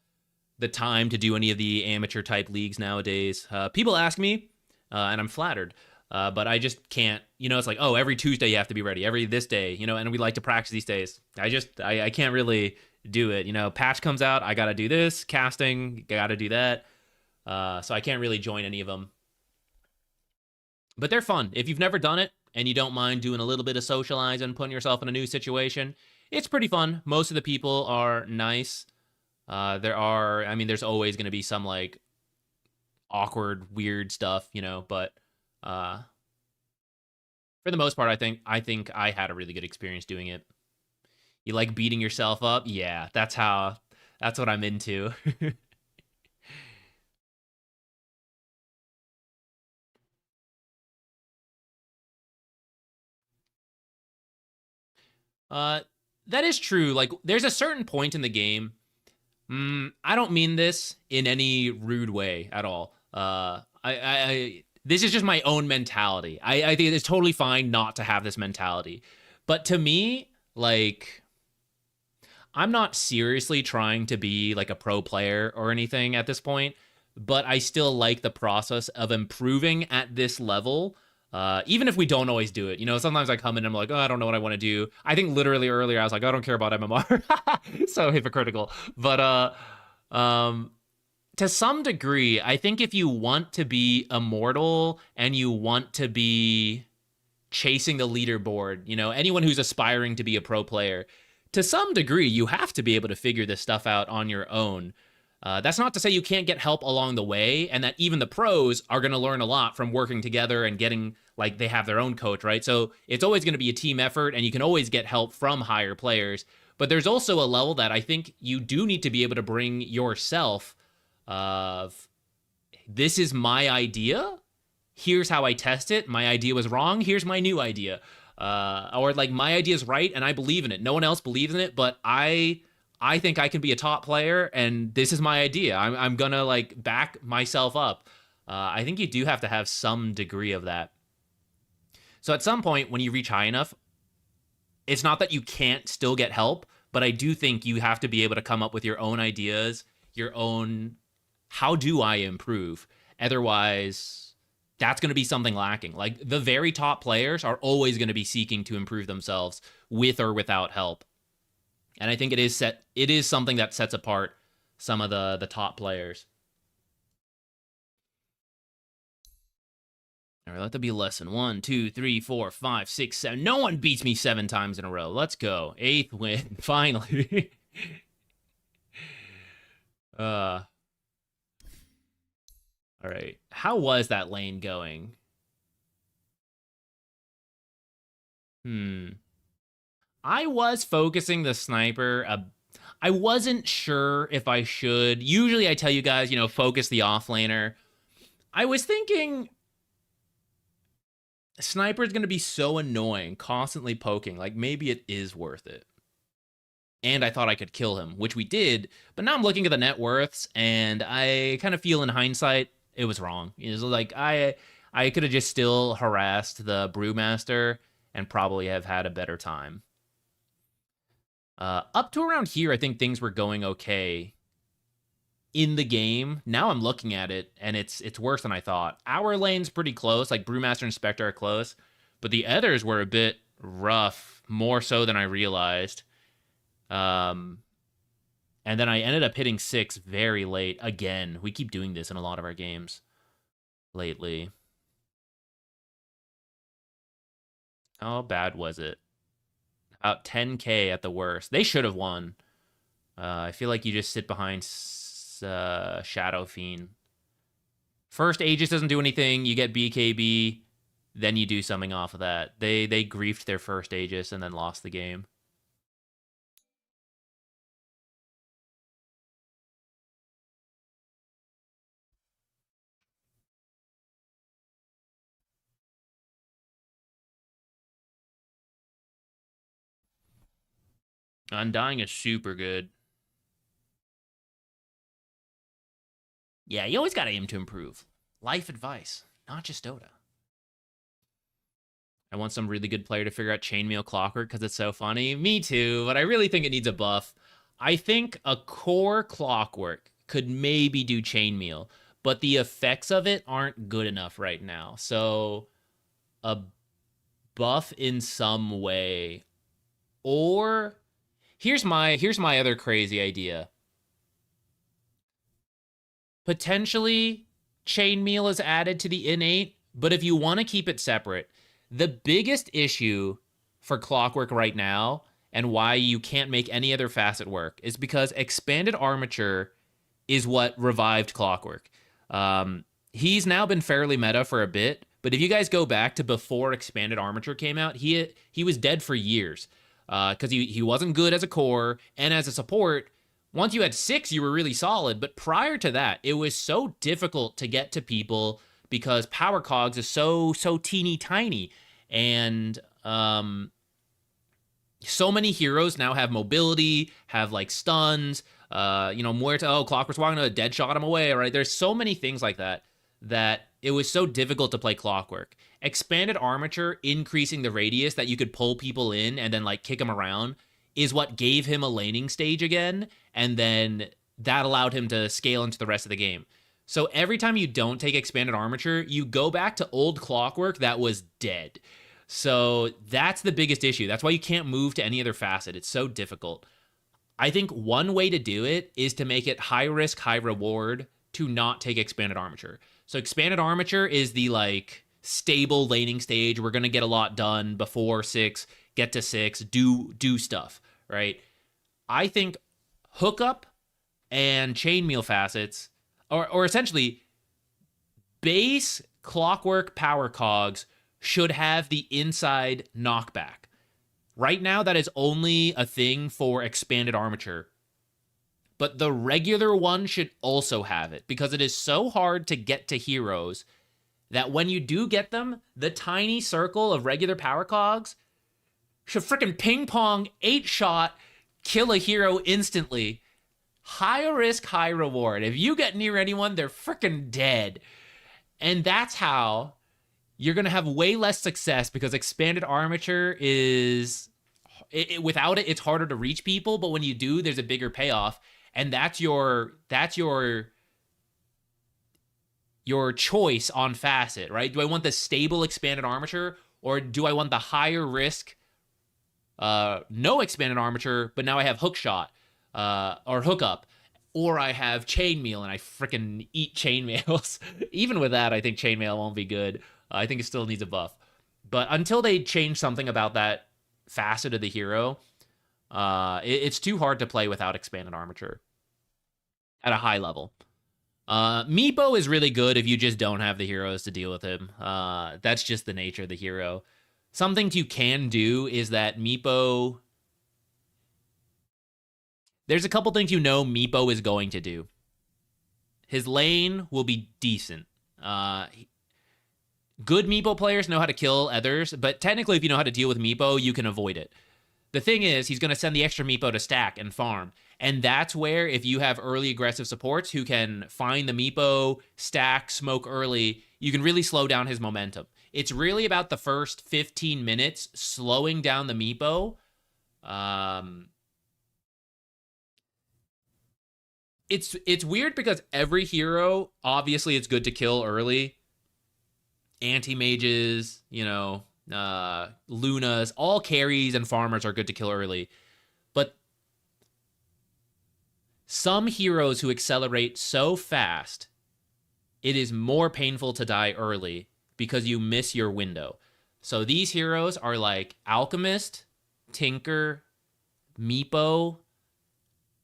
time to do any of the amateur type leagues nowadays. People ask me, and I'm flattered, but I just can't. You know, it's like, oh, every Tuesday you have to be ready, every this day, you know, and we like to practice these days. I can't really do it. You know, patch comes out, I got to do this. Casting, got to do that. So I can't really join any of them. But they're fun. If you've never done it and you don't mind doing a little bit of socializing, putting yourself in a new situation, it's pretty fun. Most of the people are nice. There's always going to be some like awkward, weird stuff, you know, but for the most part, I think I had a really good experience doing it. You like beating yourself up? Yeah, that's what I'm into. That is true. Like, there's a certain point in the game. I don't mean this in any rude way at all. This is just my own mentality. I think it's totally fine not to have this mentality. But to me, like, I'm not seriously trying to be like a pro player or anything at this point, but I still like the process of improving at this level. Even if we don't always do it, you know, sometimes I come in and I'm like, oh, I don't know what I want to do. I think literally earlier I was like, I don't care about MMR. So hypocritical. But to some degree, I think if you want to be immortal and you want to be chasing the leaderboard, you know, anyone who's aspiring to be a pro player, to some degree, you have to be able to figure this stuff out on your own. That's not to say you can't get help along the way, and that even the pros are going to learn a lot from working together and getting, like, they have their own coach, right? So it's always going to be a team effort, and you can always get help from higher players. But there's also a level that I think you do need to be able to bring yourself of, this is my idea, here's how I test it, my idea was wrong, here's my new idea. Or like, my idea is right and I believe in it. No one else believes in it, but I think I can be a top player and this is my idea. I'm gonna like back myself up. I think you do have to have some degree of that. So at some point when you reach high enough, it's not that you can't still get help, but I do think you have to be able to come up with your own ideas, your own, how do I improve? Otherwise, that's going to be something lacking. Like, the very top players are always going to be seeking to improve themselves with or without help. And I think it is something that sets apart some of the top players. All right, let that be a lesson. 1, 2, 3, 4, 5, 6, 7. No one beats me 7 times in a row. Let's go. 8th win, finally. All right. How was that lane going? I was focusing the sniper. I wasn't sure if I should. Usually I tell you guys, you know, focus the offlaner. I was thinking sniper is going to be so annoying, constantly poking. Like, maybe it is worth it. And I thought I could kill him, which we did. But now I'm looking at the net worths, and I kind of feel in hindsight, it was wrong. It was like, I could have just still harassed the Brewmaster and probably have had a better time. Up to around here, I think things were going okay in the game. Now I'm looking at it, and it's worse than I thought. Our lane's pretty close, like Brewmaster and Spectre are close, but the others were a bit rough, more so than I realized. And then I ended up hitting 6 very late. Again, we keep doing this in a lot of our games lately. How bad was it? About 10k at the worst. They should have won. I feel like you just sit behind Shadow Fiend. First Aegis doesn't do anything. You get BKB. Then you do something off of that. They griefed their first Aegis and then lost the game. Undying is super good. Yeah, you always got to aim to improve. Life advice, not just Dota. I want some really good player to figure out Chainmail Clockwork because it's so funny. Me too, but I really think it needs a buff. I think a core Clockwork could maybe do Chainmail, but the effects of it aren't good enough right now. So a buff in some way. Or here's my other crazy idea. Potentially, Chainmail is added to the innate, but if you want to keep it separate, the biggest issue for Clockwork right now and why you can't make any other facet work is because Expanded Armature is what revived Clockwork. He's now been fairly meta for a bit, but if you guys go back to before Expanded Armature came out, he was dead for years because he wasn't good as a core, and as a support, once you had 6, you were really solid, but prior to that, it was so difficult to get to people because power cogs is so teeny tiny, and so many heroes now have mobility, have like stuns, Muerta, Clockwork's walking to a dead shot him away, right? There's so many things like that it was so difficult to play Clockwork. Expanded Armature, increasing the radius that you could pull people in and then like kick them around, is what gave him a laning stage again, and then that allowed him to scale into the rest of the game. So every time you don't take Expanded Armature, you go back to old Clockwork that was dead. So that's the biggest issue. That's why you can't move to any other facet. It's so difficult. I think one way to do it is to make it high risk, high reward to not take Expanded Armature. So Expanded Armature is the like stable laning stage. We're going to get a lot done before 6, get to 6, do stuff, right? I think hookup and chainmail facets, or essentially base clockwork power cogs should have the inside knockback. Right now, that is only a thing for expanded armature. But the regular one should also have it, because it is so hard to get to heroes that when you do get them, the tiny circle of regular power cogs should frickin' ping pong 8-shot, kill a hero instantly. High risk, high reward. If you get near anyone, they're frickin' dead. And that's how you're going to have way less success, because expanded armature is... without it, it's harder to reach people, but when you do, there's a bigger payoff. And that's your choice on facet, right? Do I want the stable expanded armature, or do I want the higher risk no expanded armature, but now I have hookshot or hookup, or I have chainmail and I freaking eat chainmails. Even with that, I think chainmail won't be good. I think it still needs a buff. But until they change something about that facet of the hero, it's too hard to play without expanded armature at a high level. Meepo is really good if you just don't have the heroes to deal with him. That's just the nature of the hero. Some things you can do is that Meepo... There's a couple things you know Meepo is going to do. His lane will be decent. Good Meepo players know how to kill others, but technically if you know how to deal with Meepo, you can avoid it. The thing is, he's going to send the extra Meepo to stack and farm. And that's where, if you have early aggressive supports who can find the Meepo, stack, smoke early, you can really slow down his momentum. It's really about the first 15 minutes, slowing down the Meepo. It's weird because every hero, obviously it's good to kill early. Anti-mages, Lunas, all carries and farmers are good to kill early. But some heroes who accelerate so fast, it is more painful to die early because you miss your window. So these heroes are like Alchemist, Tinker, Meepo.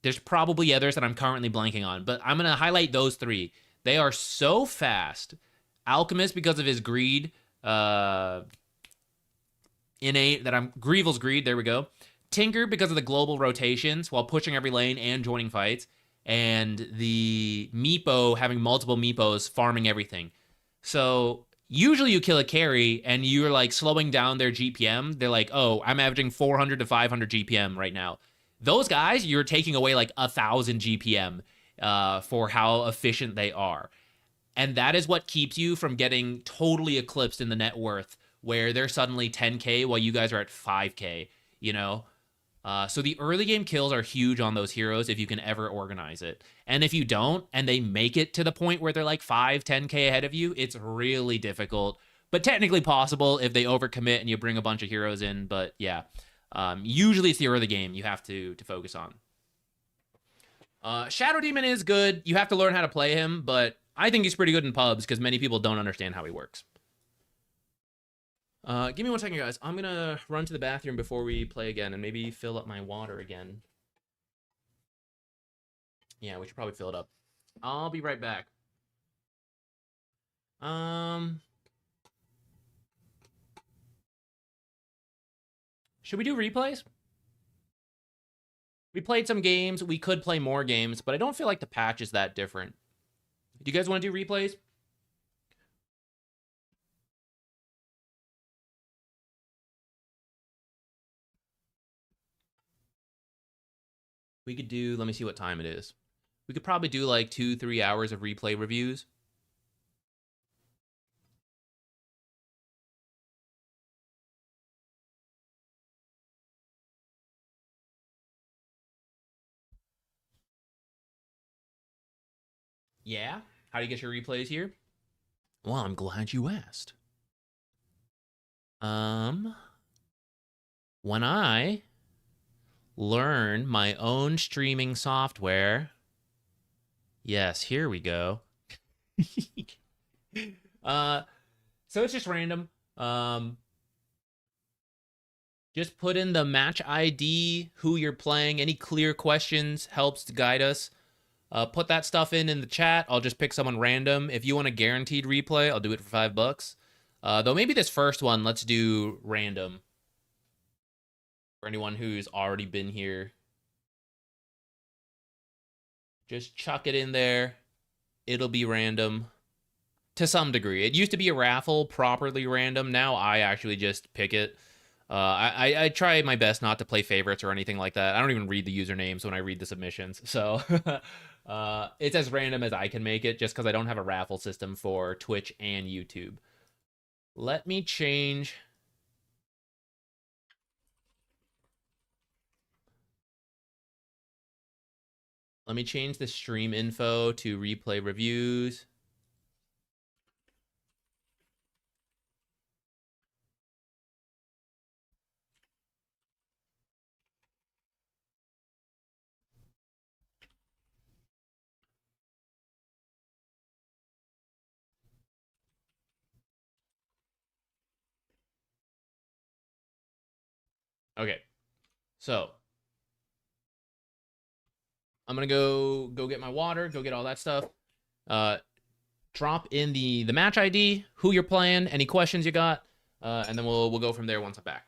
There's probably others that I'm currently blanking on, but I'm going to highlight those three. They are so fast. Alchemist, because of his greed, Greevil's greed, there we go. Tinker, because of the global rotations while pushing every lane and joining fights. And the Meepo, having multiple Meepos, farming everything. So usually you kill a carry and you're like slowing down their GPM. They're like, oh, I'm averaging 400 to 500 GPM right now. Those guys, you're taking away like 1,000 GPM for how efficient they are. And that is what keeps you from getting totally eclipsed in the net worth, where they're suddenly 10K while you guys are at 5K, So the early game kills are huge on those heroes if you can ever organize it. And if you don't, and they make it to the point where they're like 5, 10K ahead of you, it's really difficult, but technically possible if they overcommit and you bring a bunch of heroes in. But yeah, usually it's the early game you have to focus on. Shadow Demon is good. You have to learn how to play him, but I think he's pretty good in pubs because many people don't understand how he works. Give me 1 second, guys. I'm going to run to the bathroom before we play again and maybe fill up my water again. Yeah, we should probably fill it up. I'll be right back. Should we do replays? We played some games. We could play more games, but I don't feel like the patch is that different. Do you guys want to do replays? We could do, let me see what time it is. We could probably do like 2-3 hours of replay reviews. Yeah? How do you get your replays here? Well, I'm glad you asked. When I learn my own streaming software. Yes, here we go. So it's just random. Give Just put in the match ID, who you're playing, any clear questions helps to guide us. Put that stuff in the chat. I'll just pick someone random. If you want a guaranteed replay, I'll do it for $5. Though maybe this first one, let's do random. For anyone who's already been here. Just chuck it in there. It'll be random. To some degree. It used to be a raffle, properly random. Now I actually just pick it. I try my best not to play favorites or anything like that. I don't even read the usernames when I read the submissions. So it's as random as I can make it just because I don't have a raffle system for Twitch and YouTube. Let me change. Let me change the stream info to replay reviews. Okay, so I'm gonna go get my water, go get all that stuff. Drop in the match ID, who you're playing, any questions you got, and then we'll go from there once I'm back.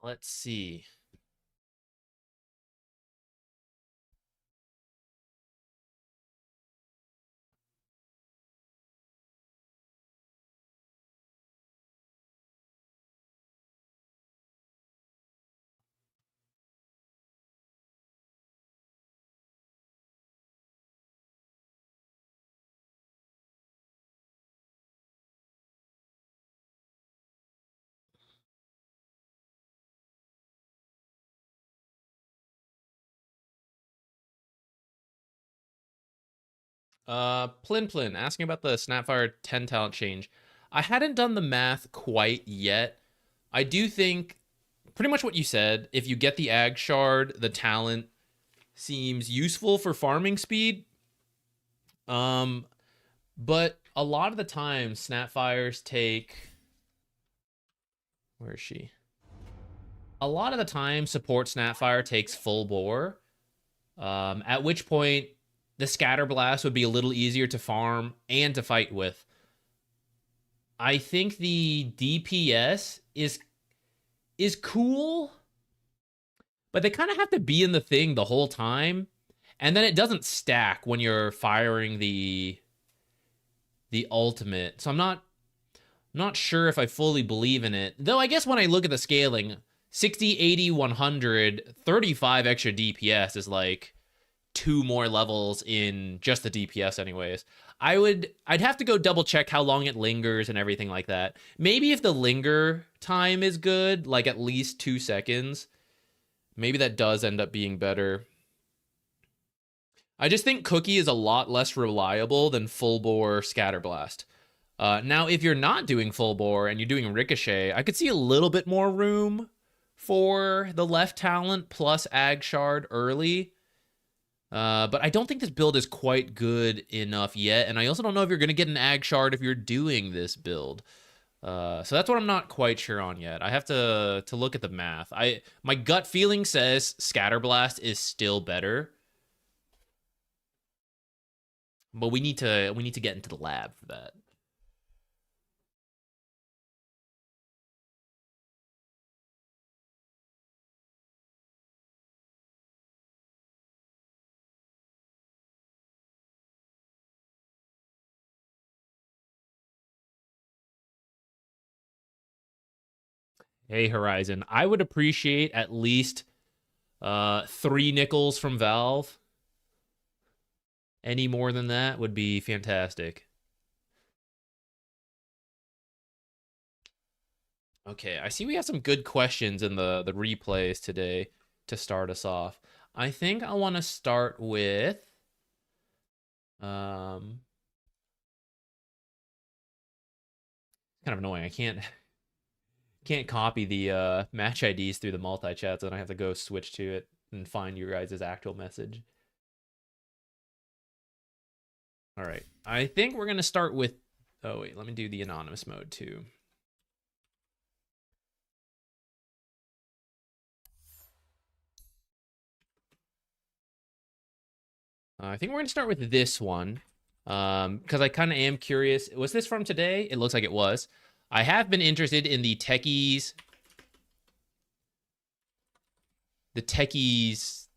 Let's see. Plin asking about the Snapfire 10 talent change. I hadn't done the math quite yet. I do think pretty much what you said. If you get the Ag Shard, the talent seems useful for farming speed. But a lot of the time, Snapfires take... Where is she? A lot of the time, support Snapfire takes full bore. At which point, the Scatter Blast would be a little easier to farm and to fight with. I think the DPS is cool, but they kind of have to be in the thing the whole time, and then it doesn't stack when you're firing the ultimate. So I'm not sure if I fully believe in it. Though I guess when I look at the scaling, 60, 80, 100, 35 extra DPS is like 2 more levels in just the DPS anyways. I'd have to go double check how long it lingers and everything like that. Maybe if the linger time is good, like at least 2 seconds, maybe that does end up being better. I just think Cookie is a lot less reliable than full bore Scatterblast. Now, if you're not doing full bore and you're doing Ricochet, I could see a little bit more room for the left talent plus Ag Shard early. But I don't think this build is quite good enough yet, and I also don't know if you're going to get an Ag Shard if you're doing this build. So that's what I'm not quite sure on yet. I have to look at the math. My gut feeling says Scatterblast is still better, but we need to get into the lab for that. Hey, Horizon. I would appreciate at least 3 nickels from Valve. Any more than that would be fantastic. Okay, I see we have some good questions in the replays today to start us off. I think I want to start with... kind of annoying. I can't copy the match IDs through the multi-chat, so then I have to go switch to it and find your guys' actual message. All right. I think we're going to start with... Oh, wait. Let me do the anonymous mode, too. I think we're going to start with this one, because I kind of am curious. Was this from today? It looks like it was. I have been interested in the Techies. The Techies,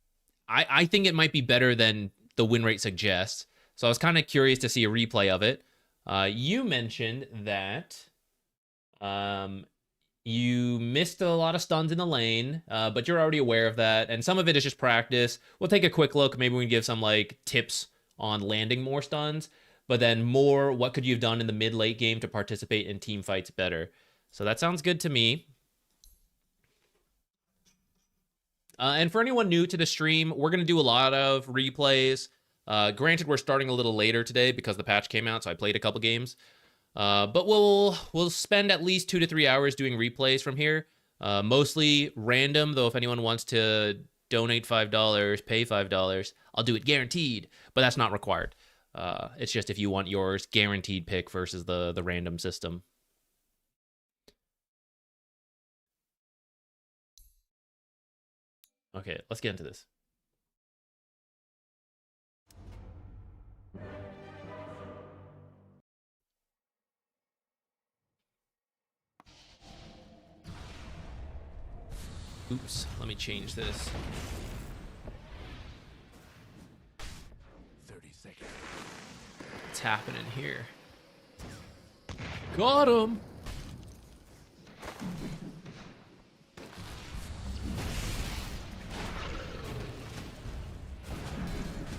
I think it might be better than the win rate suggests. So I was kind of curious to see a replay of it. You mentioned that you missed a lot of stuns in the lane, but you're already aware of that. And some of it is just practice. We'll take a quick look. Maybe we can give some like tips on landing more stuns. But then more, what could you have done in the mid-late game to participate in team fights better? So that sounds good to me. And for anyone new to the stream, we're going to do a lot of replays. Granted, we're starting a little later today because the patch came out, so I played a couple games. But we'll spend at least 2 to 3 hours doing replays from here. Mostly random, though if anyone wants to donate $5, pay $5, I'll do it guaranteed. But that's not required. It's just if you want yours guaranteed pick versus the random system. Okay, let's get into this. Oops, let me change this. 30 seconds. What's happening here? Got him!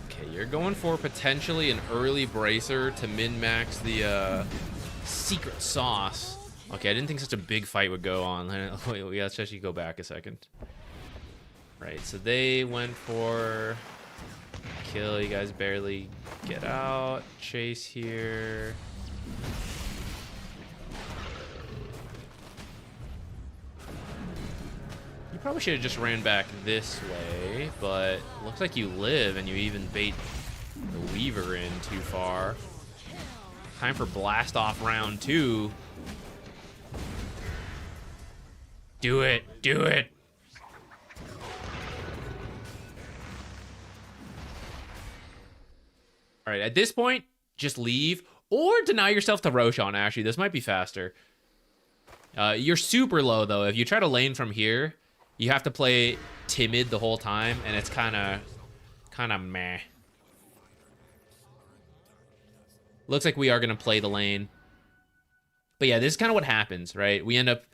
Okay, you're going for potentially an early bracer to min-max the secret sauce. Okay, I didn't think such a big fight would go on. Wait, let's actually go back a second. Right, so they went for kill. You guys barely get out. Chase here. You probably should have just ran back this way, but looks like you live and you even bait the Weaver in too far. Time for blast off round 2. Do it, do it. All right, at this point, just leave or deny yourself to Roshan, actually. This might be faster. You're super low, though. If you try to lane from here, you have to play timid the whole time, and it's kind of meh. Looks like we are going to play the lane. But yeah, this is kind of what happens, right? We end up...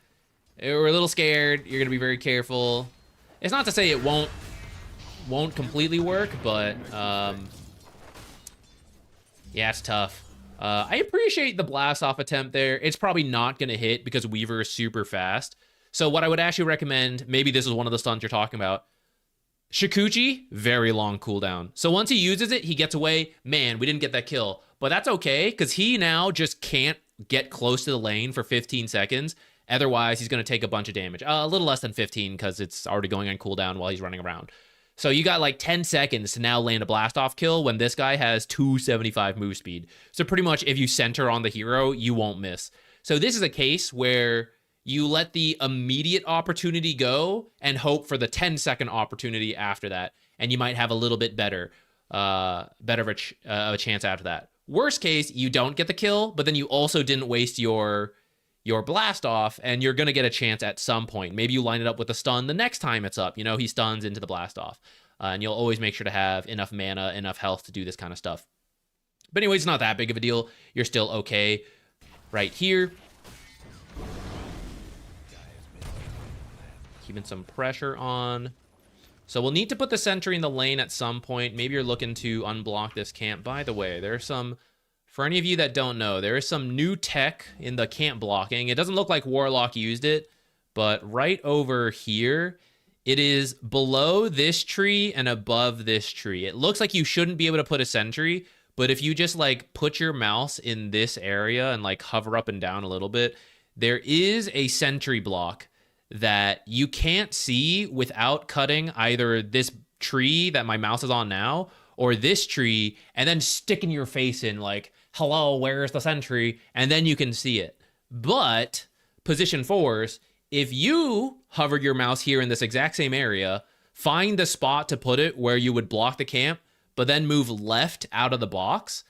We're a little scared. You're going to be very careful. It's not to say it won't completely work, but... yeah, it's tough. I appreciate the blast-off attempt there. It's probably not going to hit because Weaver is super fast. So what I would actually recommend, maybe this is one of the stunts you're talking about, Shikuchi, very long cooldown. So once he uses it, he gets away. Man, we didn't get that kill. But that's okay, because he now just can't get close to the lane for 15 seconds. Otherwise, he's going to take a bunch of damage. A little less than 15, because it's already going on cooldown while he's running around. So you got like 10 seconds to now land a blast-off kill when this guy has 275 move speed. So pretty much if you center on the hero, you won't miss. So this is a case where you let the immediate opportunity go and hope for the 10-second opportunity after that. And you might have a little bit better of a chance after that. Worst case, you don't get the kill, but then you also didn't waste your blast off, and you're going to get a chance at some point. Maybe you line it up with a stun the next time it's up. You know, he stuns into the blast off. And you'll always make sure to have enough mana, enough health to do this kind of stuff. But anyways, it's not that big of a deal. You're still okay right here. Keeping some pressure on. So we'll need to put the sentry in the lane at some point. Maybe you're looking to unblock this camp. By the way, there's some... For any of you that don't know, there is some new tech in the camp blocking. It doesn't look like Warlock used it, but right over here, it is below this tree and above this tree. It looks like you shouldn't be able to put a sentry, but if you just like put your mouse in this area and like hover up and down a little bit, there is a sentry block that you can't see without cutting either this tree that my mouse is on now or this tree and then sticking your face in like, hello, where's the sentry? And then you can see it. But position 4s, if you hovered your mouse here in this exact same area, find the spot to put it where you would block the camp, but then move left out of the box,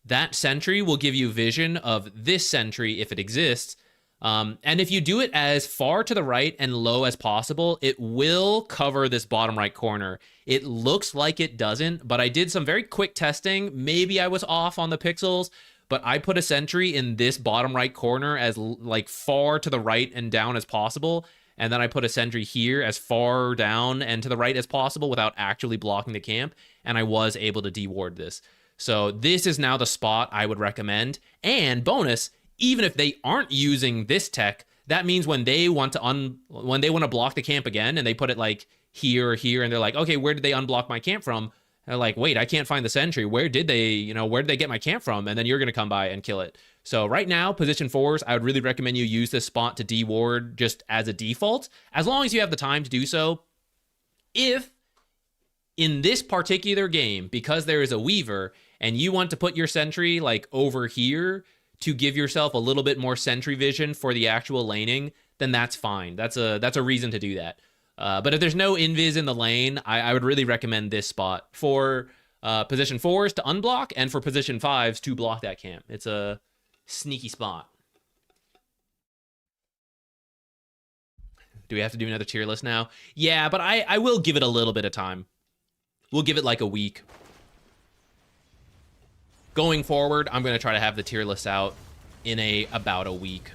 that sentry will give you vision of this sentry if it exists. And if you do it as far to the right and low as possible, it will cover this bottom right corner. It looks like it doesn't, but I did some very quick testing. Maybe I was off on the pixels, but I put a sentry in this bottom right corner as like far to the right and down as possible. And then I put a sentry here as far down and to the right as possible without actually blocking the camp. And I was able to deward this. So this is now the spot I would recommend. And bonus, even if they aren't using this tech, that means when they want to block the camp again and they put it like here or here and they're like, okay, where did they unblock my camp from? They're like, wait, I can't find the sentry. Where did they get my camp from? And then you're going to come by and kill it. So right now, position 4s, I would really recommend you use this spot to deward just as a default, as long as you have the time to do so. If in this particular game, because there is a Weaver and you want to put your sentry like over here to give yourself a little bit more sentry vision for the actual laning, then that's fine. That's a reason to do that. But if there's no invis in the lane, I would really recommend this spot for position 4s to unblock and for position 5s to block that camp. It's a sneaky spot. Do we have to do another tier list now? Yeah, but I will give it a little bit of time. We'll give it like a week. Going forward, I'm going to try to have the tier list out in about a week.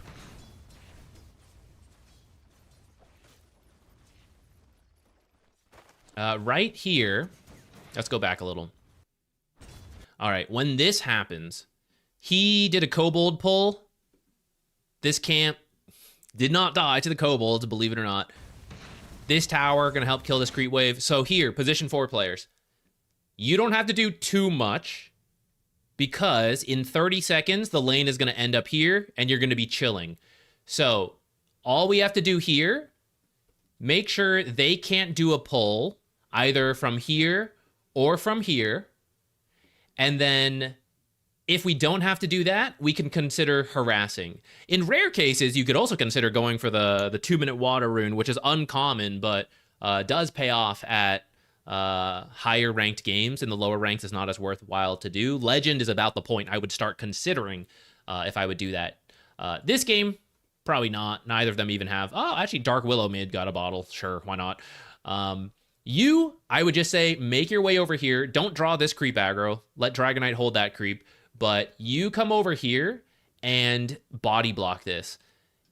Right here, let's go back a little. All right, when this happens, he did a kobold pull. This camp did not die to the kobolds, believe it or not. This tower gonna help kill this creep wave. So here, position 4 players. You don't have to do too much because in 30 seconds, the lane is gonna end up here and you're gonna be chilling. So all we have to do here, make sure they can't do a pull either from here or from here. And then if we don't have to do that, we can consider harassing. In rare cases, you could also consider going for the 2-minute water rune, which is uncommon, but does pay off at higher ranked games. In the lower ranks, it's not as worthwhile to do. Legend is about the point I would start considering if I would do that. This game, probably not. Neither of them even have. Oh, actually, Dark Willow mid got a bottle. Sure, why not? I would just say, make your way over here. Don't draw this creep aggro. Let Dragonite hold that creep. But you come over here and body block this.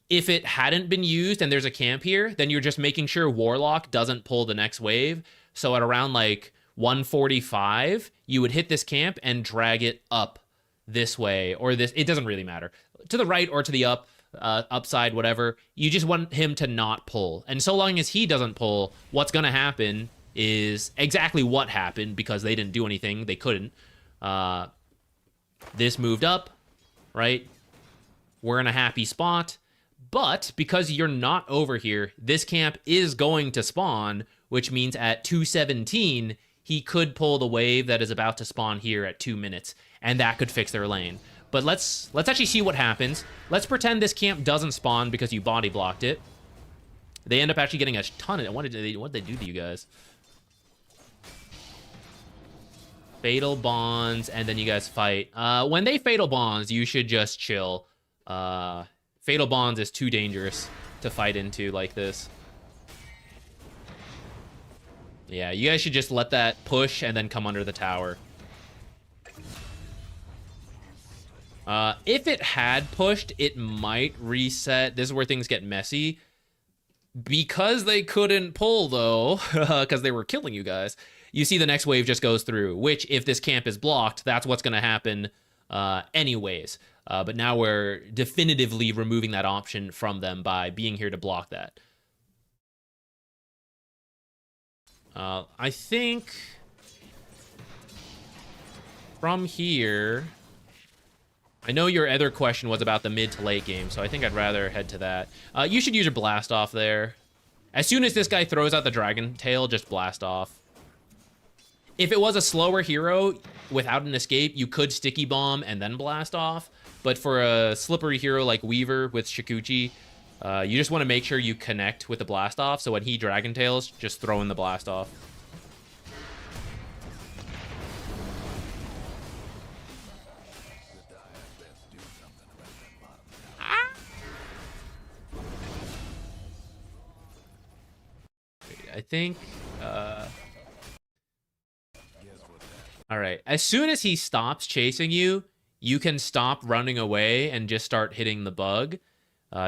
If it hadn't been used and there's a camp here, then you're just making sure Warlock doesn't pull the next wave. So at around like 145, you would hit this camp and drag it up this way. Or this, it doesn't really matter. To the right or to the upside, whatever. You just want him to not pull. And so long as he doesn't pull, what's going to happen is exactly what happened because they didn't do anything. They couldn't. This moved up, right? We're in a happy spot. But because you're not over here, this camp is going to spawn, which means at 217, he could pull the wave that is about to spawn here at 2 minutes, and that could fix their lane. But let's actually see what happens. Let's pretend this camp doesn't spawn because you body blocked it. They end up actually getting a ton of it. What did they do to you guys? Fatal bonds, and then you guys fight. When they fatal bonds, you should just chill. Fatal bonds is too dangerous to fight into like this. Yeah, you guys should just let that push and then come under the tower. If it had pushed, it might reset. This is where things get messy. Because they couldn't pull, though, because they were killing you guys, you see the next wave just goes through, which, if this camp is blocked, that's what's going to happen anyways. But now we're definitively removing that option from them by being here to block that. I think from here, I know your other question was about the mid to late game, so I think I'd rather head to that. You should use your blast off there. As soon as this guy throws out the dragon tail, just blast off. If it was a slower hero without an escape, you could sticky bomb and then blast off. But for a slippery hero like Weaver with Shikuchi, you just want to make sure you connect with the blast off. So when he dragon tails, just throw in the blast off. I think, all right. As soon as he stops chasing you, you can stop running away and just start hitting the bug.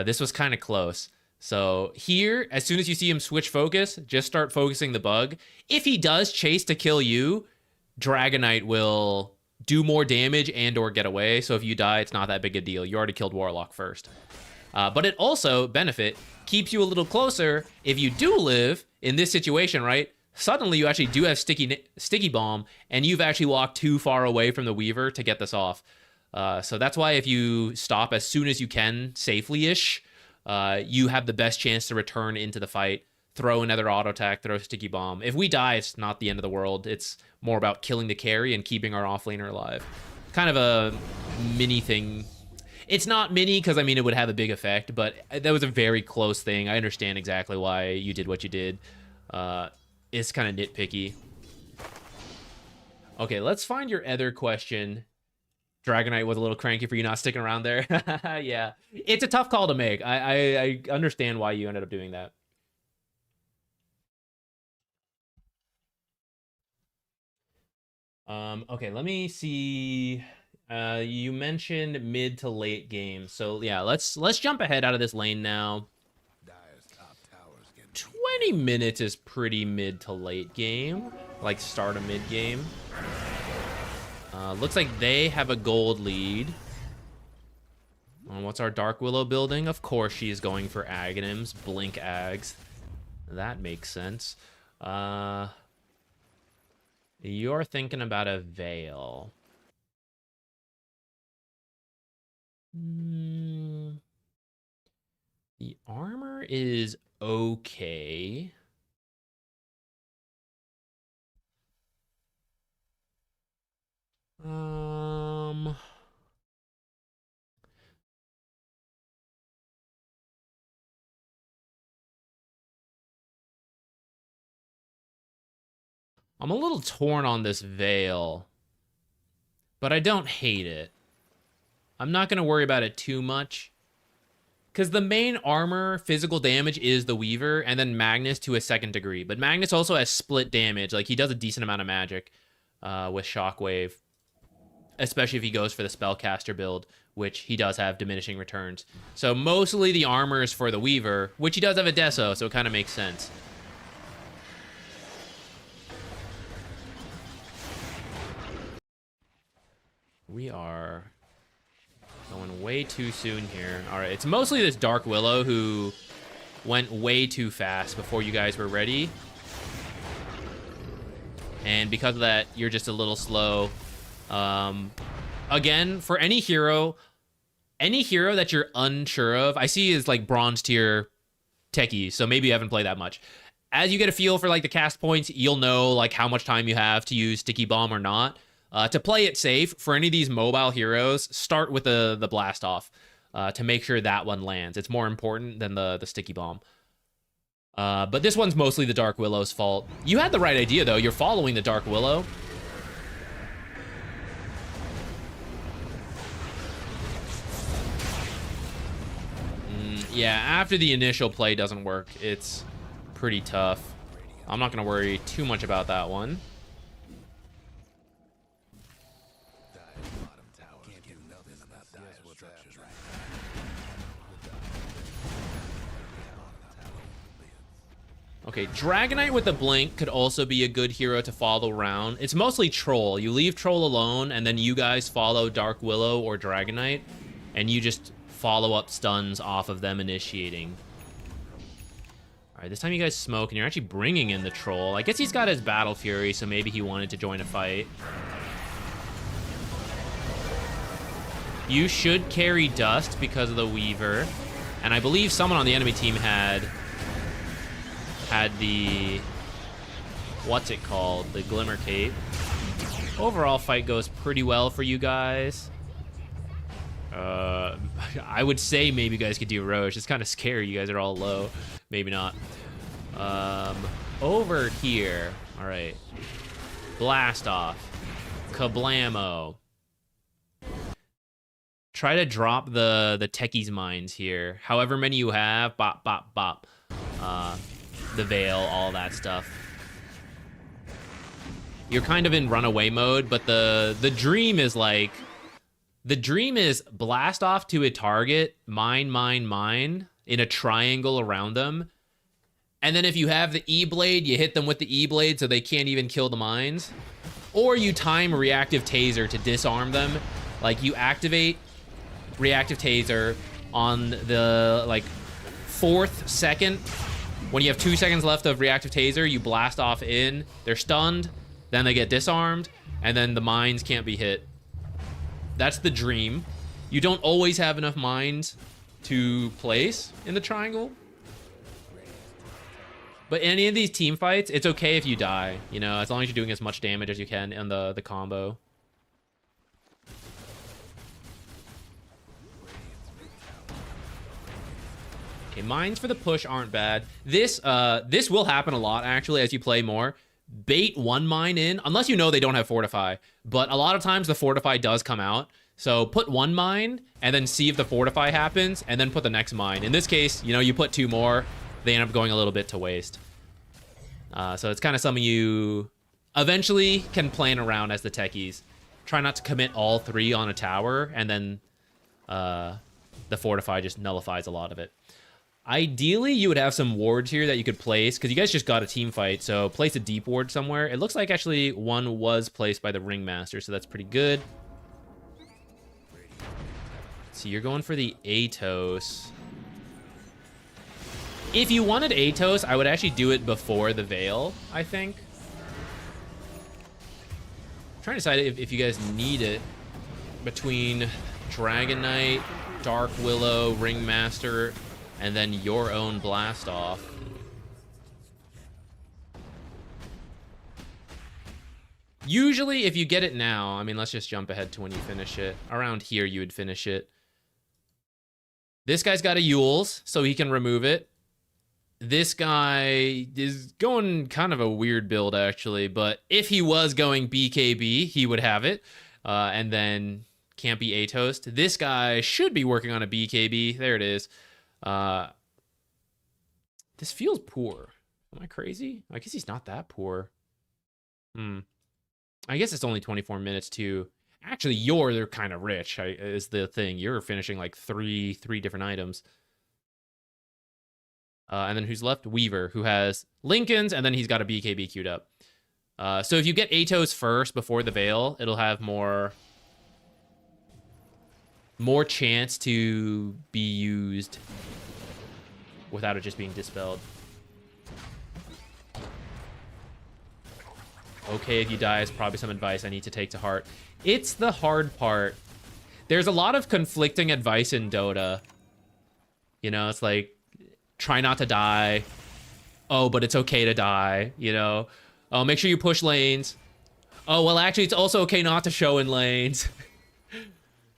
This was kind of close. So here, as soon as you see him switch focus, just start focusing the bug. If he does chase to kill you, Dragonite will do more damage and or get away. So if you die, it's not that big a deal. You already killed Warlock first. But it also, benefit, keeps you a little closer. If you do live in this situation, right, suddenly you actually do have sticky bomb, and you've actually walked too far away from the Weaver to get this off. So that's why if you stop as soon as you can, safely-ish, you have the best chance to return into the fight, throw another auto attack, throw sticky bomb. If we die, it's not the end of the world. It's more about killing the carry and keeping our offlaner alive. Kind of a mini thing. It's not mini because, I mean, it would have a big effect, but that was a very close thing. I understand exactly why you did what you did. It's kind of nitpicky. Okay, let's find your other question. Dragonite was a little cranky for you not sticking around there. Yeah, it's a tough call to make. I understand why you ended up doing that. Okay, let me see. You mentioned mid to late game, so yeah, let's jump ahead out of this lane now. 20 minutes is pretty mid to late game, like start of mid game. Looks like they have a gold lead. What's our Dark Willow building? Of course she is going for Aghanims, Blink Ags. That makes sense. You're thinking about a Veil. The armor is okay. I'm a little torn on this Veil, but I don't hate it. I'm not going to worry about it too much, because the main armor physical damage is the Weaver, and then Magnus to a 2nd degree. But Magnus also has split damage. Like, he does a decent amount of magic with Shockwave, especially if he goes for the Spellcaster build, which he does have diminishing returns. So mostly the armor is for the Weaver, which he does have a Deso, so it kind of makes sense. We are going way too soon here. All right, it's mostly this Dark Willow who went way too fast before you guys were ready. And because of that, you're just a little slow. Again, for any hero that you're unsure of, I see is like bronze tier Techies, so maybe you haven't played that much. As you get a feel for like the cast points, you'll know like how much time you have to use Sticky Bomb or not. To play it safe, for any of these mobile heroes, start with the Blast Off to make sure that one lands. It's more important than the Sticky Bomb. But this one's mostly the Dark Willow's fault. You had the right idea, though. You're following the Dark Willow. Yeah, after the initial play doesn't work, it's pretty tough. I'm not going to worry too much about that one. Okay, Dragonite with the Blink could also be a good hero to follow around. It's mostly Troll. You leave Troll alone, and then you guys follow Dark Willow or Dragonite, and you just follow up stuns off of them initiating. All right, this time you guys smoke, and you're actually bringing in the Troll. I guess he's got his Battle Fury, so maybe he wanted to join a fight. You should carry Dust because of the Weaver, and I believe someone on the enemy team had the, what's it called, the Glimmer Cape. Overall fight goes pretty well for you guys. I would say maybe you guys could do Roche. It's kind of scary, you guys are all low. Maybe not. Over here, all right, Blast Off, Kablamo. Try to drop the Techies mines here, however many you have. Bop bop bop. The Veil, all that stuff. You're kind of in runaway mode, but the dream is like, the dream is blast off to a target, mine, mine, mine, in a triangle around them. And then if you have the E-Blade, you hit them with the E-Blade so they can't even kill the mines. Or you time Reactive Taser to disarm them. Like, you activate Reactive Taser on the, like, 4th second. When you have 2 seconds left of Reactive Taser, you blast off in. They're stunned. Then they get disarmed. And then the mines can't be hit. That's the dream. You don't always have enough mines to place in the triangle. But in any of these team fights, it's okay if you die. You know, as long as you're doing as much damage as you can in the combo. Okay, mines for the push aren't bad. This will happen a lot, actually, as you play more. Bait one mine in, unless you know they don't have Fortify. But a lot of times the Fortify does come out. So put one mine, and then see if the Fortify happens, and then put the next mine. In this case, you know, you put 2 more, they end up going a little bit to waste. So it's kind of something you Eventually can plan around as the Techies. Try not to commit all 3 on a tower, and then the Fortify just nullifies a lot of it. Ideally, you would have some wards here that you could place, because you guys just got a team fight, so place a deep ward somewhere. It looks like actually one was placed by the Ringmaster, so that's pretty good. So you're going for the Atos. If you wanted Atos, I would actually do it before the Veil, I think. I'm trying to decide if you guys need it between Dragon Knight, Dark Willow, Ringmaster, and then your own Blast Off. Usually, if you get it now, I mean, let's just jump ahead to when you finish it. Around here, you would finish it. This guy's got a Yules, so he can remove it. This guy is going kind of a weird build, actually, but if he was going BKB, he would have it, and then can't be Atos. This guy should be working on a BKB. There it is. This feels poor. Am I crazy? I guess he's not that poor. I guess it's only 24 minutes, too. Actually, they're kind of rich, is the thing. You're finishing like three different items. And then who's left? Weaver, who has Lincoln's, and then he's got a BKB queued up. So if you get Atos first before the Veil, it'll have more chance to be used without it just being dispelled. Okay, if you die is probably some advice I need to take to heart. It's the hard part. There's a lot of conflicting advice in Dota. You know, it's like, try not to die. Oh, but it's okay to die, you know? Oh, make sure you push lanes. Oh, well, actually, it's also okay not to show in lanes.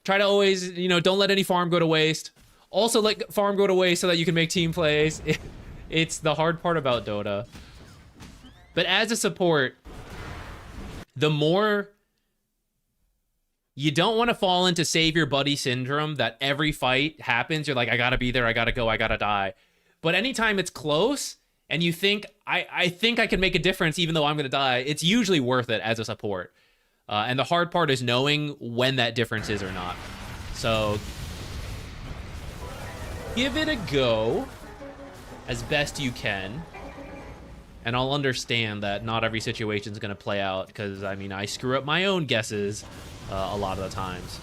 Try to always, you know, don't let any farm go to waste. Also, let farm go to waste so that you can make team plays. It's the hard part about Dota. But as a support, the more... You don't want to fall into save your buddy syndrome that every fight happens. You're like, I gotta be there, I gotta go, I gotta die. But anytime it's close and you think, I think I can make a difference even though I'm gonna die, it's usually worth it as a support. And the hard part is knowing when that difference is or not. So give it a go as best you can. And I'll understand that not every situation is going to play out because, I mean, I screw up my own guesses a lot of the times.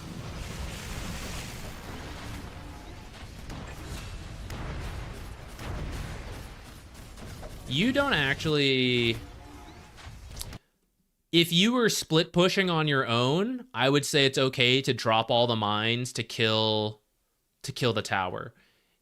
You don't actually... If you were split pushing on your own, I would say it's okay to drop all the mines to kill the tower.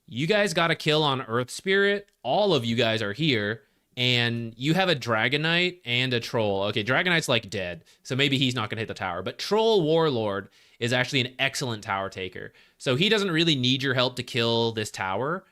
You guys got a kill on Earth Spirit. All of you guys are here. And you have a Dragon Knight and a Troll. Okay, Dragon Knight's like dead, so maybe he's not going to hit the tower. But Troll Warlord is actually an excellent tower taker. So he doesn't really need your help to kill this tower.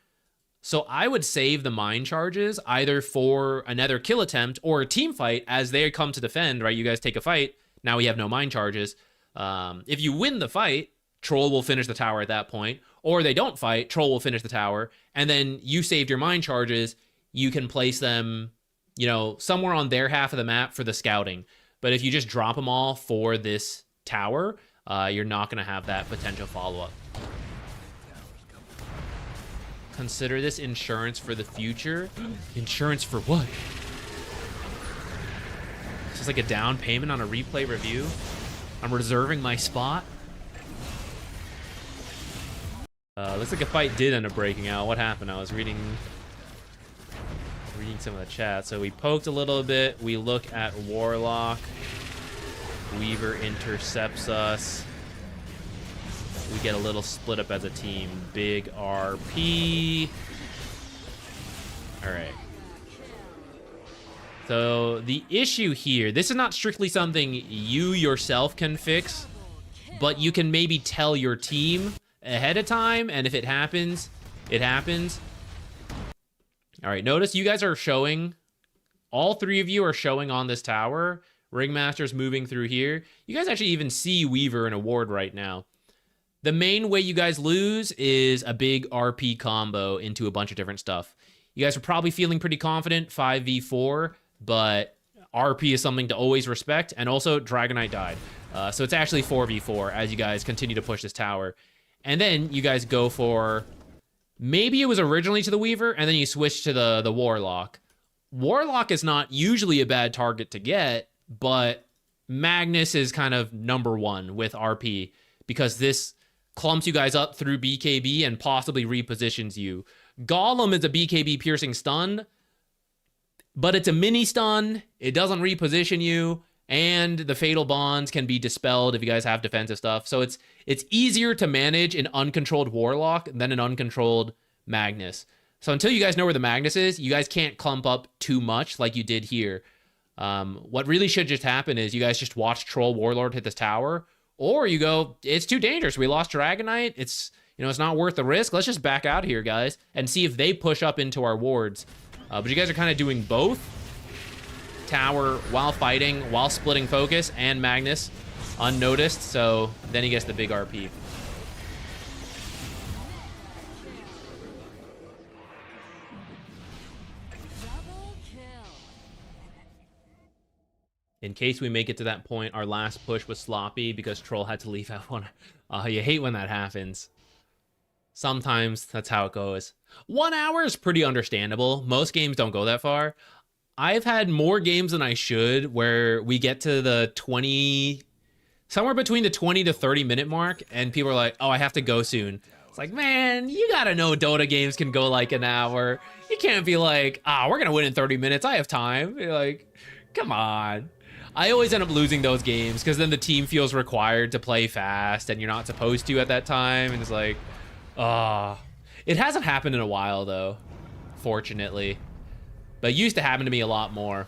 So I would save the mine charges either for another kill attempt or a team fight as they come to defend, right? You guys take a fight. Now we have no mine charges. If you win the fight, Troll will finish the tower at that point. Or they don't fight, Troll will finish the tower. And then you saved your mine charges. You can place them, you know, somewhere on their half of the map for the scouting. But if you just drop them all for this tower, you're not going to have that potential follow-up. Consider this insurance for the future. Insurance for what? This is like a down payment on a replay review. I'm reserving my spot. Looks like a fight did end up breaking out. What happened? I was reading some of the chat. So we poked a little bit. We look at Warlock. Weaver intercepts us. We get a little split up as a team. Big RP. All right. So the issue here, this is not strictly something you yourself can fix, but you can maybe tell your team ahead of time, and if it happens, it happens. All right, notice you guys are showing, all three of you are showing on this tower. Ringmaster's moving through here. You guys actually even see Weaver in a ward right now. The main way you guys lose is a big RP combo into a bunch of different stuff. You guys are probably feeling pretty confident, 5v4, but RP is something to always respect, and also Dragonite died. So it's actually 4v4 as you guys continue to push this tower. And then you guys go for, maybe it was originally to the Weaver, and then you switch to the Warlock. Warlock is not usually a bad target to get, but Magnus is kind of number one with RP, because this clumps you guys up through BKB and possibly repositions you. Golem is a BKB piercing stun, but it's a mini stun. It doesn't reposition you, and the fatal bonds can be dispelled if you guys have defensive stuff. So it's easier to manage an uncontrolled Warlock than an uncontrolled Magnus. So until you guys know where the Magnus is, you guys can't clump up too much like you did here. What really should just happen is you guys just watch Troll Warlord hit this tower, or you go, it's too dangerous. We lost Dragonite. It's not worth the risk. Let's just back out of here, guys, and see if they push up into our wards. But you guys are kind of doing both. Tower while fighting, while splitting focus, and Magnus unnoticed. So then he gets the big RP. Double kill. In case we make it to that point, our last push was sloppy because Troll had to leave F1. You hate when that happens. Sometimes that's how it goes. 1 hour is pretty understandable. Most games don't go that far. I've had more games than I should where we get to the 20, somewhere between the 20 to 30 minute mark, and people are like, oh, I have to go soon. It's like, man, you gotta know Dota games can go like an hour. You can't be like, we're gonna win in 30 minutes. I have time. You're like, come on. I always end up losing those games because then the team feels required to play fast and you're not supposed to at that time. And it's like, it hasn't happened in a while though, fortunately. But it used to happen to me a lot more.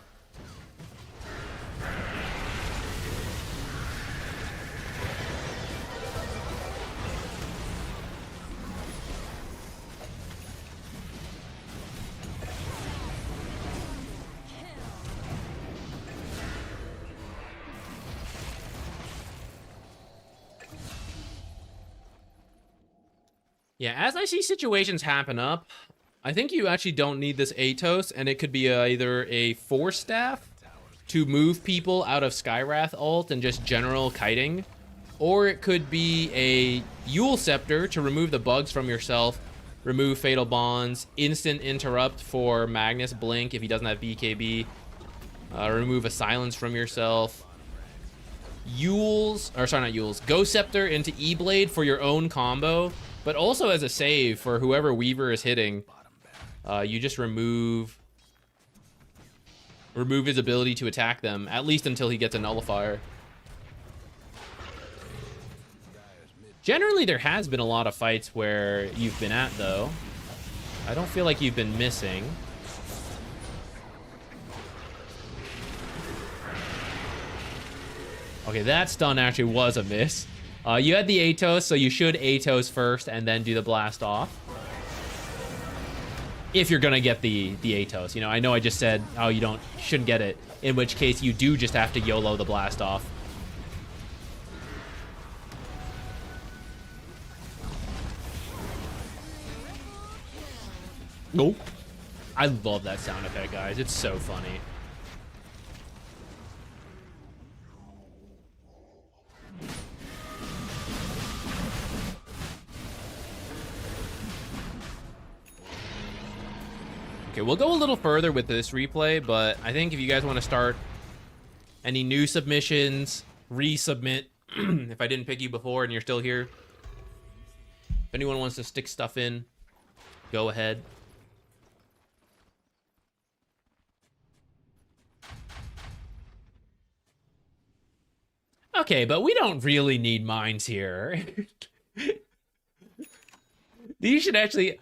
Yeah, as I see situations happen up, I think you actually don't need this Atos, and it could be either a Force Staff to move people out of Skywrath ult and just general kiting, or it could be a Yule Scepter to remove the bugs from yourself, remove Fatal Bonds, instant interrupt for Magnus Blink if he doesn't have BKB, remove a Silence from yourself. Ghost Scepter into E-Blade for your own combo, but also as a save for whoever Weaver is hitting. You just remove his ability to attack them, at least until he gets a nullifier. Generally, there has been a lot of fights where you've been at, though. I don't feel like you've been missing. Okay, that stun actually was a miss. You had the Atos, so you should Atos first and then do the blast off. If you're gonna get the Atos. I know I just said, oh, you shouldn't get it. In which case, you do just have to YOLO the blast off. Nope. I love that sound effect, guys. It's so funny. Okay, we'll go a little further with this replay, but I think if you guys want to start any new submissions, resubmit, if I didn't pick you before and you're still here, if anyone wants to stick stuff in, go ahead. Okay, but we don't really need mines here. These should actually...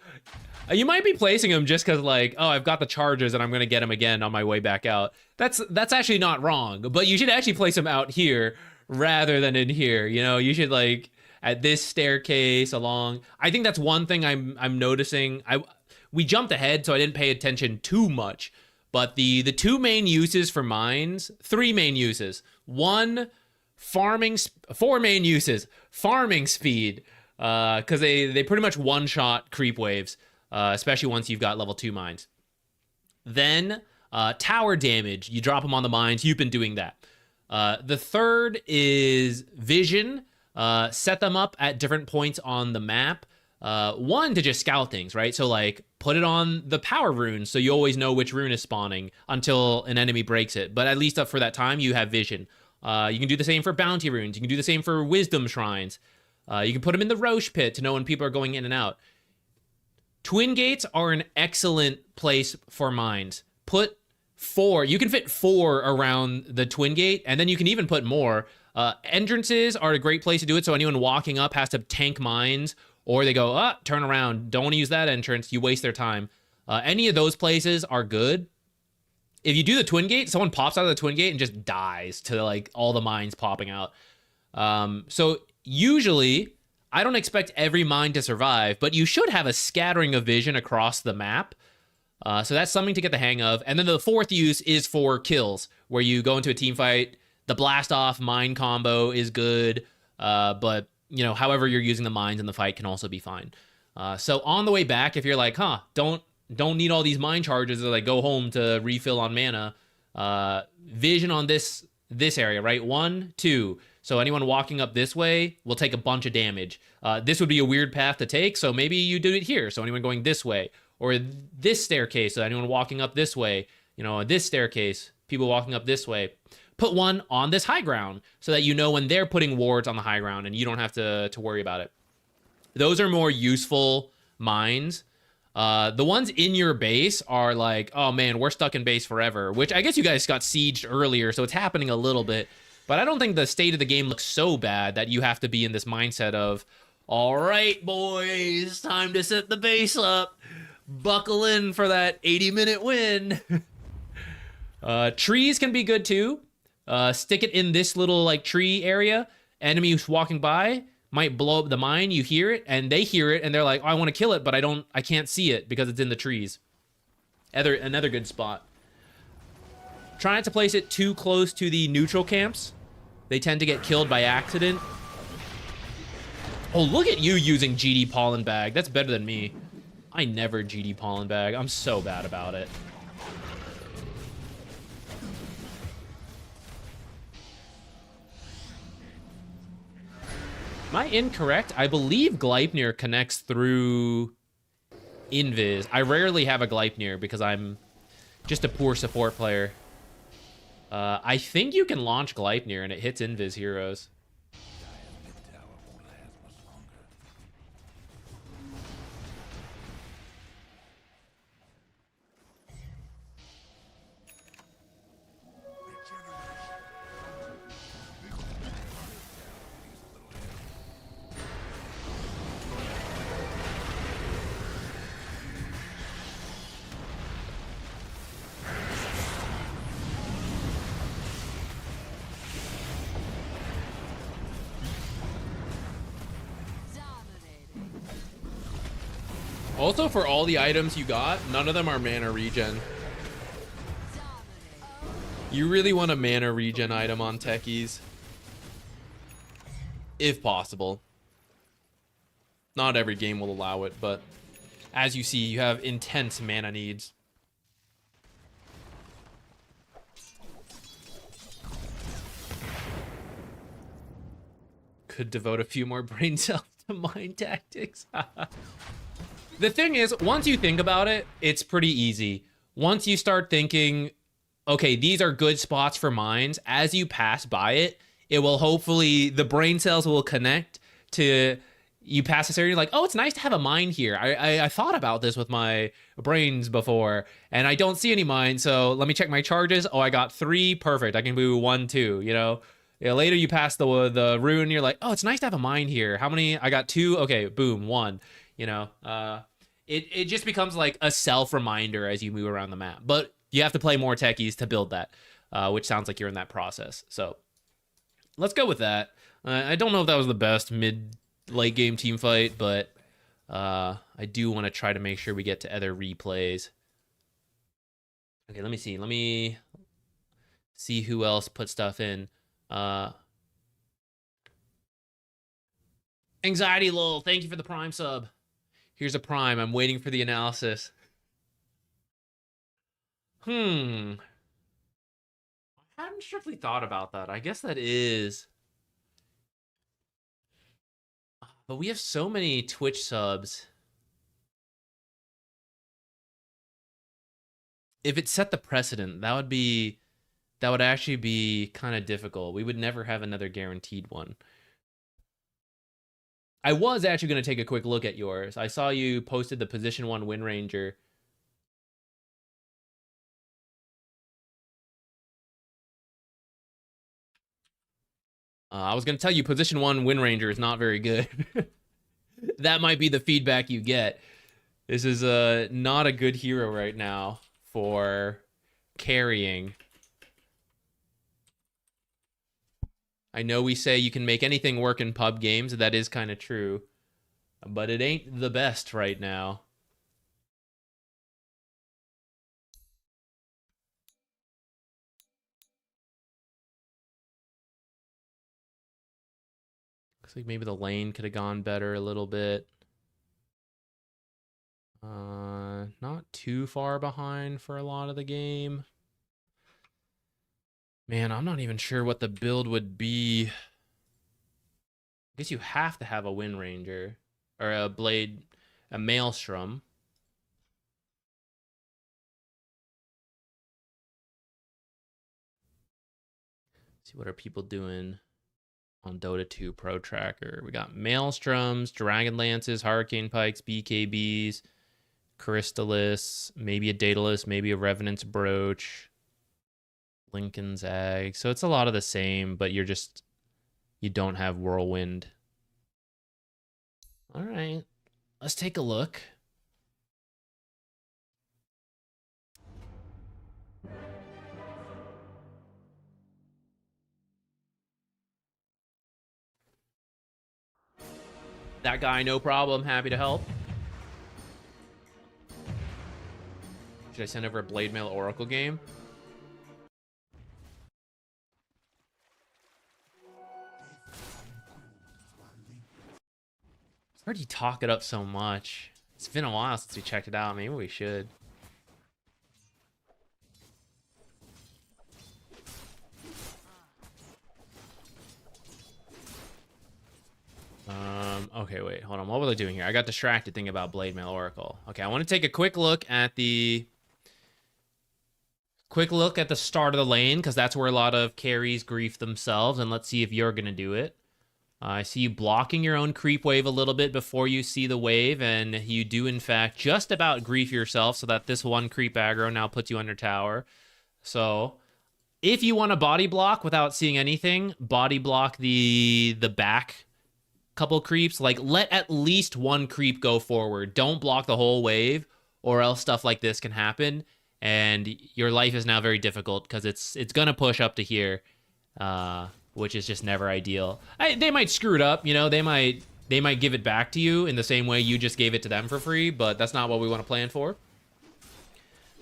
You might be placing them just because, like, oh, I've got the charges and I'm going to get them again on my way back out. That's actually not wrong, but you should actually place them out here rather than in here. You should, like, at this staircase along. I think that's one thing I'm noticing. We jumped ahead, so I didn't pay attention too much. But the two main uses for mines, three main uses. One, farming, four main uses. Farming speed, because they pretty much one-shot creep waves. Especially once you've got level 2 mines. Then, Tower damage, you drop them on the mines. You've been doing that. The third is vision. Set them up at different points on the map. One, to just scout things, right? So like put it on the power rune so you always know which rune is spawning until an enemy breaks it. But at least up for that time, you have vision. You can do the same for bounty runes. You can do the same for wisdom shrines. You can put them in the Roche pit to know when people are going in and out. Twin gates are an excellent place for mines. Put 4. You can fit 4 around the twin gate, and then you can even put more. Entrances are a great place to do it, so anyone walking up has to tank mines, or they go, turn around. Don't want to use that entrance. You waste their time. Any of those places are good. If you do the twin gate, someone pops out of the twin gate and just dies to like all the mines popping out. So usually, I don't expect every mine to survive, but you should have a scattering of vision across the map. So that's something to get the hang of. And then the fourth use is for kills, where you go into a team fight. The blast off mine combo is good, but you know, however you're using the mines in the fight can also be fine. So on the way back, if you're like, don't need all these mine charges, or like go home to refill on mana, vision on this area, right? 1, 2. So anyone walking up this way will take a bunch of damage. This would be a weird path to take, so maybe you do it here. So anyone going this way, or this staircase, so anyone walking up this way, you know, this staircase, people walking up this way. Put one on this high ground so that you know when they're putting wards on the high ground and you don't have to worry about it. Those are more useful mines. The ones in your base are like, oh man, we're stuck in base forever, which I guess you guys got sieged earlier, so it's happening a little bit. But I don't think the state of the game looks so bad that you have to be in this mindset of, all right, boys, time to set the base up. Buckle in for that 80-minute win. Trees can be good too. Stick it in this little like tree area. Enemy who's walking by might blow up the mine. You hear it, and they hear it, and they're like, oh, I want to kill it, but I can't see it because it's in the trees. Another good spot. Try not to place it too close to the neutral camps. They tend to get killed by accident. Oh, look at you using GD Pollen Bag. That's better than me. I never GD Pollen Bag. I'm so bad about it. Am I incorrect? I believe Gleipnir connects through Invis. I rarely have a Gleipnir because I'm just a poor support player. I think you can launch Gleipnir and it hits Invis heroes. Also, for all the items you got, none of them are mana regen. You really want a mana regen item on Techies. If possible. Not every game will allow it, but as you see, you have intense mana needs. Could devote a few more brain cells to mind tactics. The thing is, once you think about it, it's pretty easy. Once you start thinking, okay, these are good spots for mines, as you pass by it, it will hopefully, the brain cells will connect to, you pass this area, you're like, oh, it's nice to have a mine here. I thought about this with my brains before, and I don't see any mine, so let me check my charges. Oh, I got 3, perfect. I can do 1, 2, you know? Yeah, later you pass the rune, you're like, oh, it's nice to have a mine here. How many? I got 2, okay, boom, 1. You know, it just becomes like a self-reminder as you move around the map. But you have to play more Techies to build that, which sounds like you're in that process. So let's go with that. I don't know if that was the best mid-late game team fight, but I do want to try to make sure we get to other replays. Okay, let me see. Let me see who else put stuff in. Anxiety lol, thank you for the Prime sub. Here's a Prime. I'm waiting for the analysis. I hadn't strictly thought about that. I guess that is. But we have so many Twitch subs. If it set the precedent, that would actually be kind of difficult. We would never have another guaranteed one. I was actually going to take a quick look at yours. I saw you posted the position 1 Windranger. I was going to tell you position 1 Windranger is not very good. That might be the feedback you get. This is not a good hero right now for carrying. I know we say you can make anything work in pub games. That is kind of true. But it ain't the best right now. Looks like maybe the lane could have gone better a little bit. Not too far behind for a lot of the game. Man, I'm not even sure what the build would be. I guess you have to have a Windranger or a blade, a Maelstrom. Let's see, what are people doing on Dota 2 Pro Tracker? We got Maelstroms, Dragon Lances, Hurricane Pikes, BKBs, Crystallis, maybe a Daedalus, maybe a Revenant's Brooch, Lincoln's Egg. So it's a lot of the same, but you don't have Whirlwind. All right, let's take a look. That guy, no problem. Happy to help. Should I send over a Blade Mail Oracle game? I heard you talk it up so much. It's been a while since we checked it out. Maybe we should. Okay, wait, hold on. What was I doing here? I got distracted thinking about Blade Mail Oracle. Okay, I want to take a quick look at the start of the lane, because that's where a lot of carries grief themselves, and let's see if you're gonna do it. I see you blocking your own creep wave a little bit before you see the wave, and you do in fact just about grief yourself so that this one creep aggro now puts you under tower. So if you want to body block without seeing anything, body block the back couple creeps. Like, let at least one creep go forward. Don't block the whole wave, or else stuff like this can happen, and your life is now very difficult because it's gonna push up to here, which is just never ideal. They might screw it up, you know. They might give it back to you in the same way you just gave it to them for free, but that's not what we want to plan for.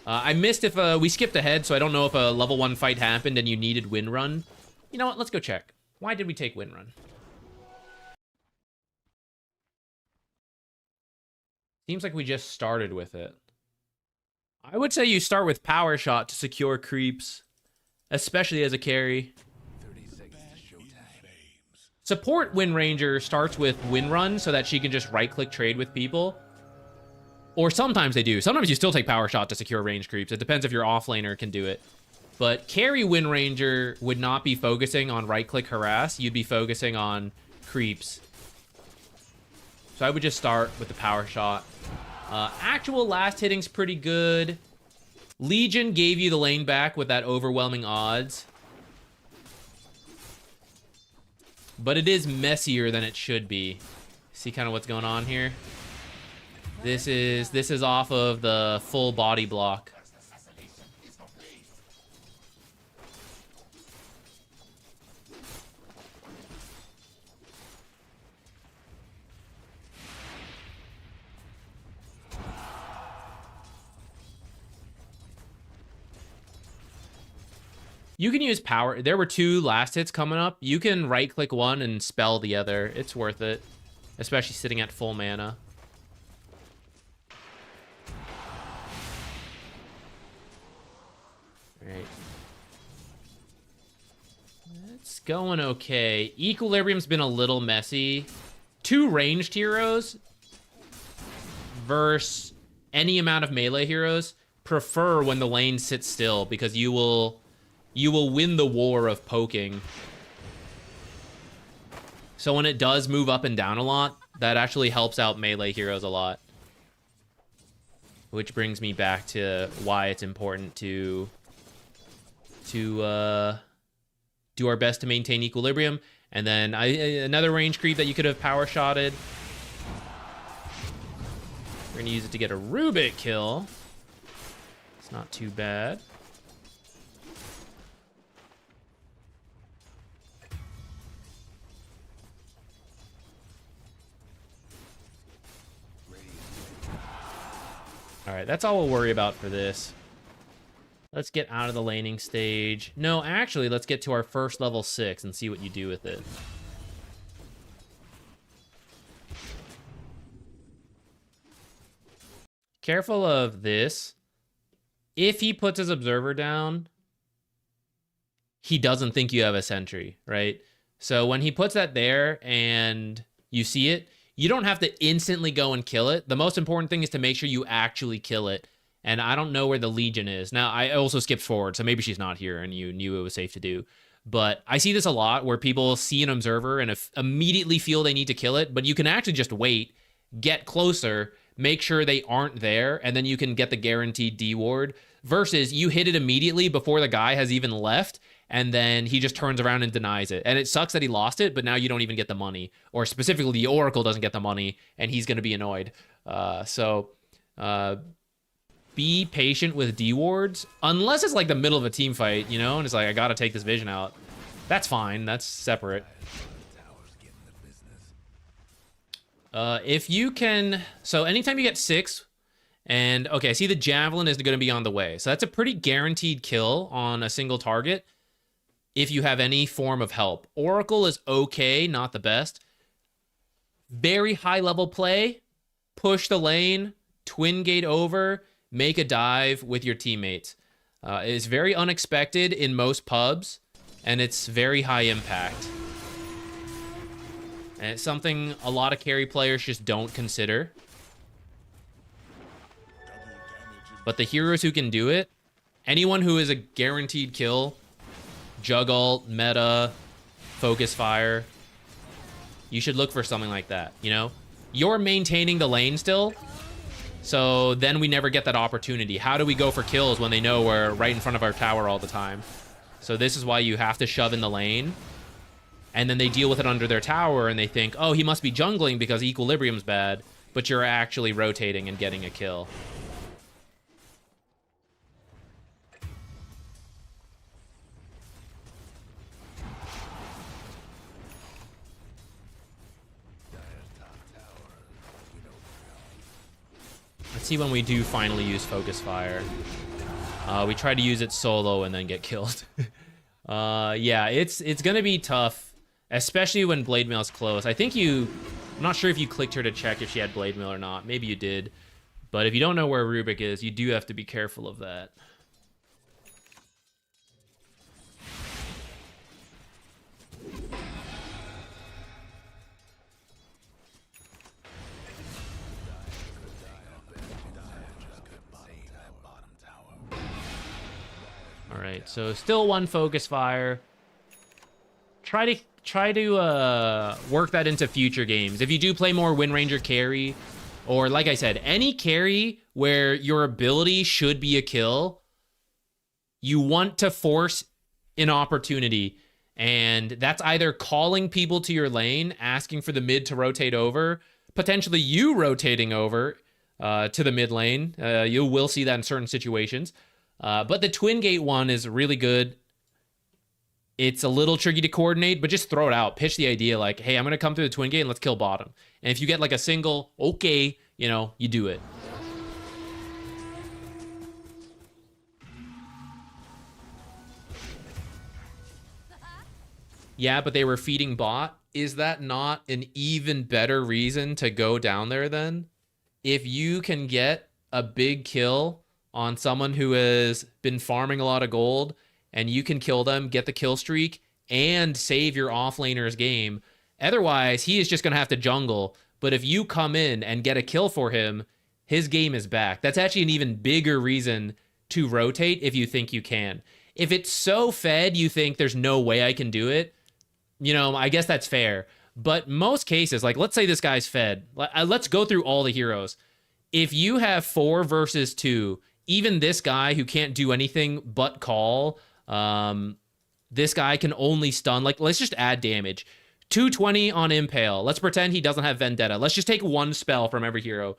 I missed if we skipped ahead, so I don't know if a level 1 fight happened and you needed Windrun. You know what? Let's go check. Why did we take Windrun? Seems like we just started with it. I would say you start with Power Shot to secure creeps, especially as a carry. 30 seconds to showtime. Support Windranger starts with Windrun so that she can just right-click trade with people. Or sometimes they do. Sometimes you still take Power Shot to secure range creeps. It depends if your offlaner can do it. But carry Windranger would not be focusing on right-click harass. You'd be focusing on creeps. So I would just start with the Power Shot. Actual last hitting's pretty good. Legion gave you the lane back with that overwhelming odds. But it is messier than it should be. See kind of what's going on here? This is off of the full body block. You can use power. There were 2 last hits coming up. You can right-click one and spell the other. It's worth it, especially sitting at full mana. Right. It's going okay. Equilibrium's been a little messy. 2 ranged heroes versus any amount of melee heroes prefer when the lane sits still, because you will win the war of poking. So when it does move up and down a lot, that actually helps out melee heroes a lot. Which brings me back to why it's important to do our best to maintain equilibrium. And then another range creep that you could have power shotted. We're gonna use it to get a Rubik kill. It's not too bad. All right, that's all we'll worry about for this. Let's get out of the laning stage. No, actually, let's get to our first level 6 and see what you do with it. Careful of this. If he puts his observer down, he doesn't think you have a sentry, right? So when he puts that there and you see it, you don't have to instantly go and kill it. The most important thing is to make sure you actually kill it. And I don't know where the Legion is. Now, I also skipped forward, so maybe she's not here and you knew it was safe to do. But I see this a lot where people see an observer and immediately feel they need to kill it, but you can actually just wait, get closer, make sure they aren't there, and then you can get the guaranteed D ward, versus you hit it immediately before the guy has even left, and then he just turns around and denies it. And it sucks that he lost it, but now you don't even get the money. Or specifically, the Oracle doesn't get the money, and he's going to be annoyed. Be patient with D wards, unless it's like the middle of a team fight, you know, and it's like, I gotta take this vision out. That's fine, that's separate. If you can, so anytime you get 6, and okay, I see the Javelin is gonna be on the way. So that's a pretty guaranteed kill on a single target if you have any form of help. Oracle is okay, not the best. Very high level play, push the lane, twin gate over, make a dive with your teammates. It's very unexpected in most pubs, and it's very high impact. And it's something a lot of carry players just don't consider. But the heroes who can do it, anyone who is a guaranteed kill, Jug ult, meta, focus fire, you should look for something like that, you know? You're maintaining the lane still, so then we never get that opportunity. How do we go for kills when they know we're right in front of our tower all the time? So this is why you have to shove in the lane, and then they deal with it under their tower, and they think, oh, he must be jungling because equilibrium's bad, but you're actually rotating and getting a kill. Let's see when we do finally use Focus Fire. We try to use it solo and then get killed. Yeah, it's gonna be tough, especially when Blade Mail's close. I think I'm not sure if you clicked her to check if she had Blade Mail or not. Maybe you did. But if you don't know where Rubik is, you do have to be careful of that. All right, so still one focus fire. Try to work that into future games. If you do play more Windranger carry, or like I said, any carry where your ability should be a kill, you want to force an opportunity, and that's either calling people to your lane, asking for the mid to rotate over, potentially you rotating over to the mid lane. You will see that in certain situations. But the Twin Gate one is really good. It's a little tricky to coordinate, but just throw it out. Pitch the idea like, hey, I'm going to come through the Twin Gate and let's kill bottom. And if you get like a single, okay, you know, you do it. Yeah, but they were feeding bot. Is that not an even better reason to go down there then? If you can get a big kill on someone who has been farming a lot of gold, and you can kill them, get the kill streak, and save your offlaner's game. Otherwise, he is just going to have to jungle. But if you come in and get a kill for him, his game is back. That's actually an even bigger reason to rotate if you think you can. If it's so fed you think there's no way I can do it, you know, I guess that's fair. But most cases, like let's say this guy's fed. Let's go through all the heroes. If you have 4 versus 2, even this guy who can't do anything but call, this guy can only stun. Like, let's just add damage. 220 on Impale. Let's pretend he doesn't have Vendetta. Let's just take 1 spell from every hero.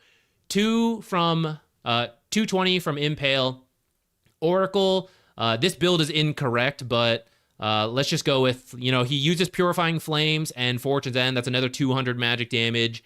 220 from Impale. Oracle. This build is incorrect, but let's just go with, you know, he uses Purifying Flames and Fortune's End. That's another 200 magic damage.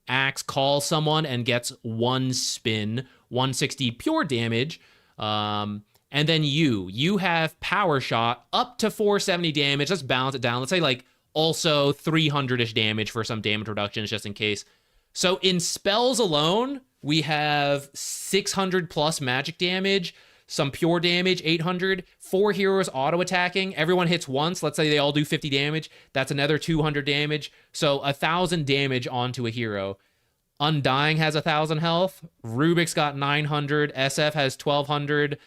Axe calls someone and gets 1 spin, 160 pure damage. And then you have Power Shot up to 470 damage. Let's balance it down. Let's say like also 300-ish damage for some damage reductions just in case. So in spells alone, we have 600 plus magic damage, some pure damage, 800, 4 heroes auto-attacking. Everyone hits once. Let's say they all do 50 damage. That's another 200 damage. So 1,000 damage onto a hero. Undying has 1,000 health. Rubik's got 900. SF has 1,200.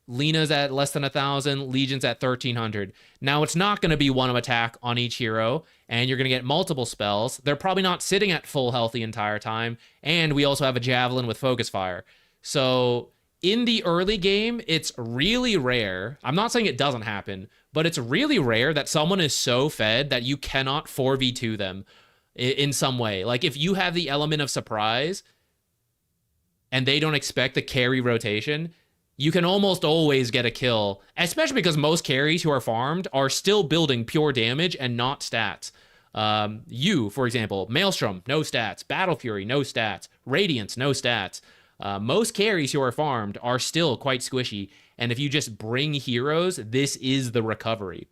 Lena's at less than 1,000. Legion's at 1,300. Now, it's not going to be one attack on each hero, and you're going to get multiple spells. They're probably not sitting at full health the entire time, and we also have a Javelin with Focus Fire. So in the early game, it's really rare. I'm not saying it doesn't happen, but it's really rare that someone is so fed that you cannot 4v2 them in some way. Like, if you have the element of surprise and they don't expect the carry rotation, you can almost always get a kill, especially because most carries who are farmed are still building pure damage and not stats. For example, Maelstrom, no stats. Battle Fury, no stats. Radiance, no stats. Most carries who are farmed are still quite squishy, and if you just bring heroes, this is the recovery.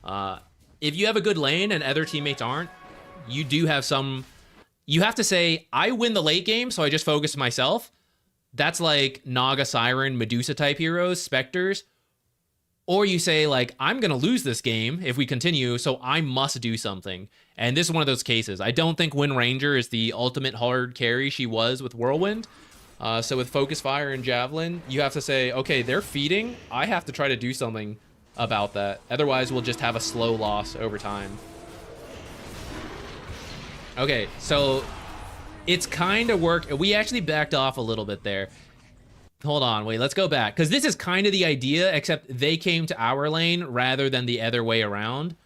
If you have a good lane and other teammates aren't, you do have some... You have to say, I win the late game, so I just focus myself. That's like Naga, Siren, Medusa type heroes, Spectres. Or you say, like, I'm going to lose this game if we continue, so I must do something. And this is one of those cases. I don't think Windranger is the ultimate hard carry she was with Whirlwind. So with Focus Fire and Javelin, you have to say, okay, they're feeding. I have to try to do something about that. Otherwise, we'll just have a slow loss over time. Okay, so it's kind of worked. We actually backed off a little bit there. Hold on, wait, let's go back. Because this is kind of the idea, except they came to our lane rather than the other way around.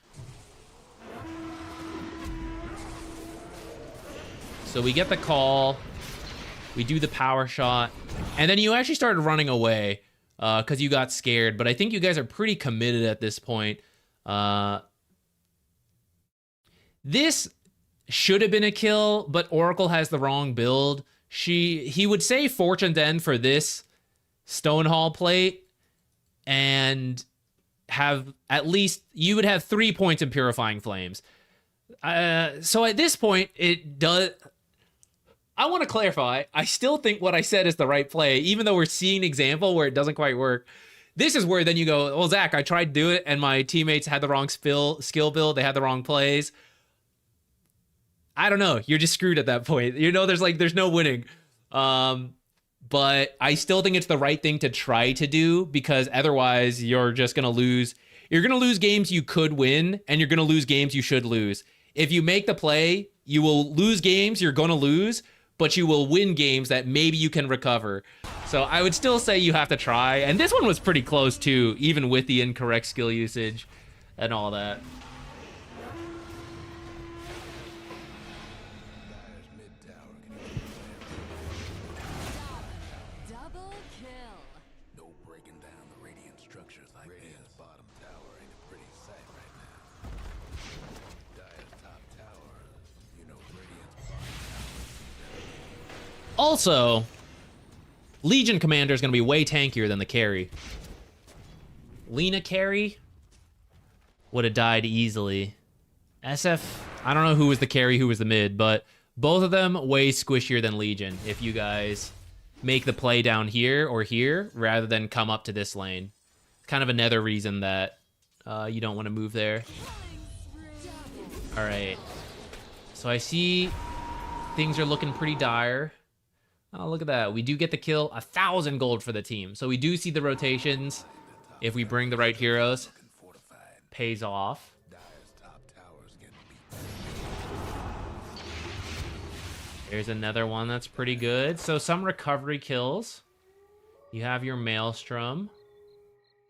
So we get the call. We do the power shot. And then you actually started running away because you got scared. But I think you guys are pretty committed at this point. This should have been a kill, but Oracle has the wrong build. He would say Fortune's End for this Stonehall plate and have at least, you would have 3 points in Purifying Flames. So at this point, it does... I want to clarify, I still think what I said is the right play, even though we're seeing an example where it doesn't quite work. This is where then you go, well, Zach, I tried to do it, and my teammates had the wrong skill build, they had the wrong plays. I don't know. You're just screwed at that point. You know, there's no winning. But I still think it's the right thing to try to do, because otherwise you're just going to lose. You're going to lose games you could win, and you're going to lose games you should lose. If you make the play, you will lose games you're going to lose, but you will win games that maybe you can recover. So I would still say you have to try. And this one was pretty close too, even with the incorrect skill usage and all that. Double kill. No breaking down the radiant structures like this. Bottom tower ain't a pretty sight right now. Dire's top tower, you know, Radiant's bottom tower. Also, Legion Commander is going to be way tankier than the carry. Lena carry would have died easily. SF, I don't know who was the carry, who was the mid, but both of them way squishier than Legion, if you guys make the play down here or here rather than come up to this lane. Kind of another reason that you don't want to move there. All right. So I see things are looking pretty dire. Oh, look at that. We do get the kill. 1,000 gold for the team. So we do see the rotations. If we bring the right heroes, pays off. There's another one that's pretty good. So some recovery kills. You have your Maelstrom.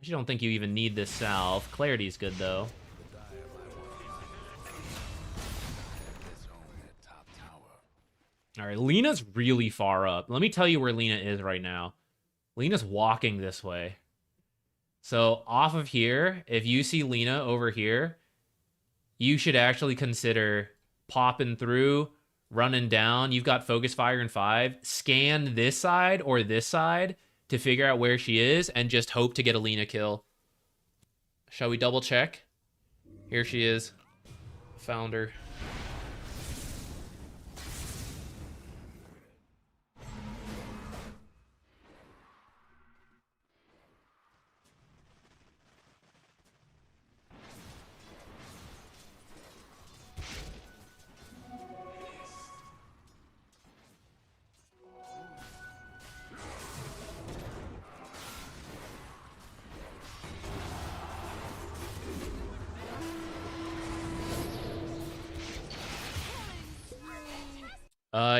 I don't think you even need this salve. Clarity's good, though. All right, Lena's really far up. Let me tell you where Lena is right now. Lena's walking this way. So off of here, if you see Lena over here, you should actually consider popping through, running down. You've got focus fire in 5. Scan this side or this side to figure out where she is and just hope to get a Lena kill. Shall we double check? Here she is. Found her.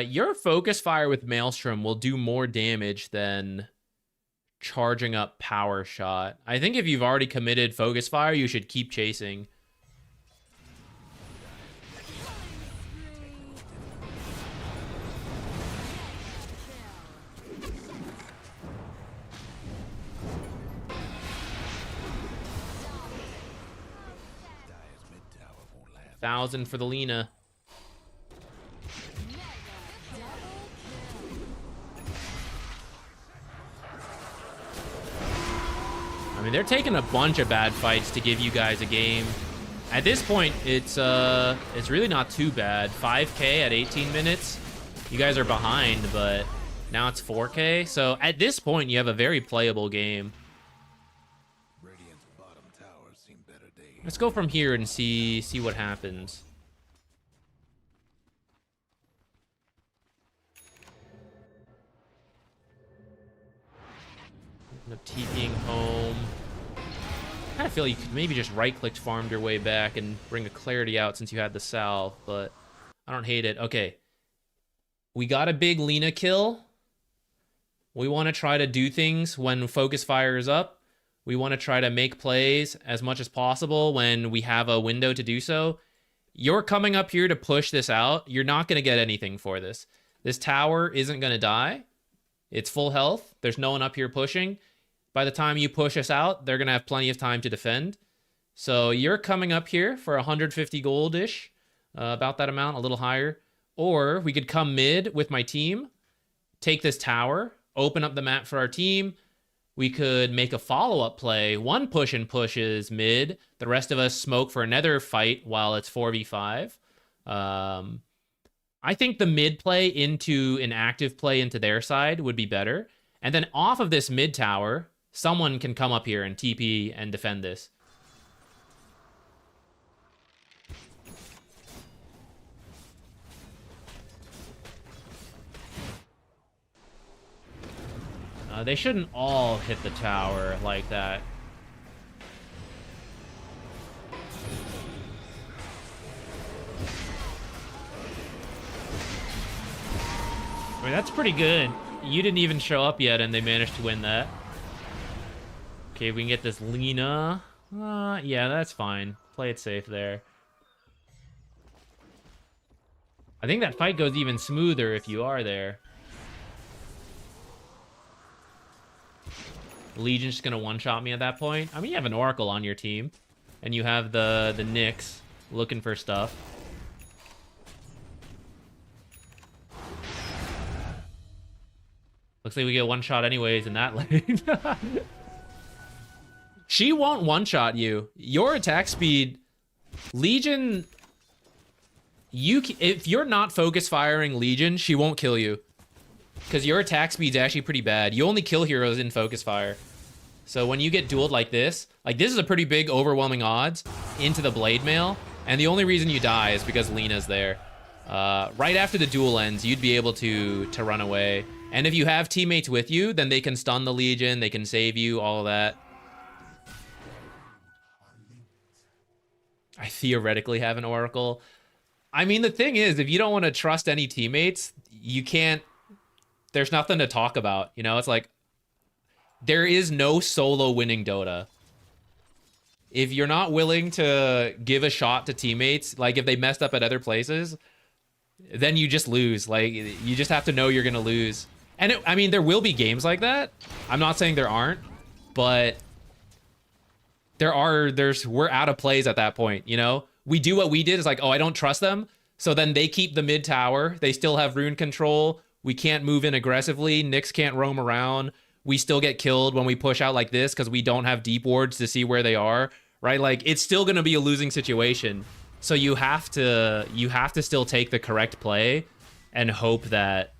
Your focus fire with Maelstrom will do more damage than charging up power shot. I think if you've already committed focus fire, you should keep chasing. $1,000 for the Lena. I mean, they're taking a bunch of bad fights to give you guys a game. At this point, it's really not too bad. 5K at 18 minutes. You guys are behind, but now it's 4K. So at this point, you have a very playable game. Let's go from here and see what happens. End up TPing home. I kind of feel you could maybe just right-clicked farmed your way back and bring a Clarity out since you had the salve, but I don't hate it. Okay. We got a big Lena kill. We want to try to do things when focus fire is up. We want to try to make plays as much as possible when we have a window to do so. You're coming up here to push this out. You're not going to get anything for this. This tower isn't going to die. It's full health. There's no one up here pushing. By the time you push us out, they're going to have plenty of time to defend. So you're coming up here for 150 gold-ish, about that amount, a little higher. Or we could come mid with my team, take this tower, open up the map for our team. We could make a follow-up play. One push and pushes mid. The rest of us smoke for another fight while it's 4v5. I think the mid play into an active play into their side would be better. And then off of this mid tower, someone can come up here and TP and defend this. They shouldn't all hit the tower like that. I mean, that's pretty good. You didn't even show up yet, and they managed to win that. Okay, we can get this Lena. Yeah, that's fine. Play it safe there. I think that fight goes even smoother if you are there. Legion's just gonna one-shot me at that point. I mean, you have an Oracle on your team, and you have the Nyx looking for stuff. Looks like we get one shot anyways in that lane. She won't one-shot you. Your attack speed, Legion. If you're not focus firing Legion, she won't kill you. because your attack speed's actually pretty bad. You only kill heroes in focus fire. So when you get dueled like this is a pretty big overwhelming odds into the blade mail. And the only reason you die is because Lena's there. Right after the duel ends, you'd be able to run away. And if you have teammates with you, then they can stun the Legion, they can save you, all of that. I theoretically have an Oracle. I mean, the thing is, if you don't want to trust any teammates, you can't... There's nothing to talk about, you know? It's like, there is no solo winning Dota. If you're not willing to give a shot to teammates, like if they messed up at other places, then you just lose. Like, you just have to know you're going to lose. And I mean, there will be games like that. I'm not saying there aren't, but we're out of plays at that point, you know? We do what we did. It's like, oh, I don't trust them. So then they keep the mid tower. They still have rune control. We can't move in aggressively. Nyx can't roam around. We still get killed when we push out like this because we don't have deep wards to see where they are, right? Like, it's still going to be a losing situation. So you have to still take the correct play and hope that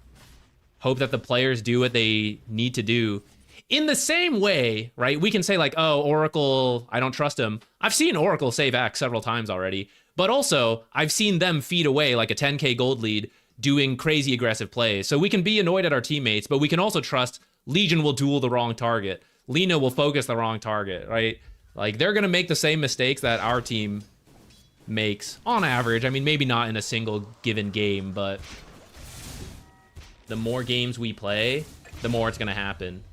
the players do what they need to do. In the same way, right? We can say like, oh, Oracle, I don't trust him. I've seen Oracle save Axe several times already, but also I've seen them feed away like a 10k gold lead doing crazy aggressive plays. So we can be annoyed at our teammates, but we can also trust Legion will duel the wrong target. Lina will focus the wrong target, right? Like, they're going to make the same mistakes that our team makes on average. I mean, maybe not in a single given game, but the more games we play, the more it's going to happen.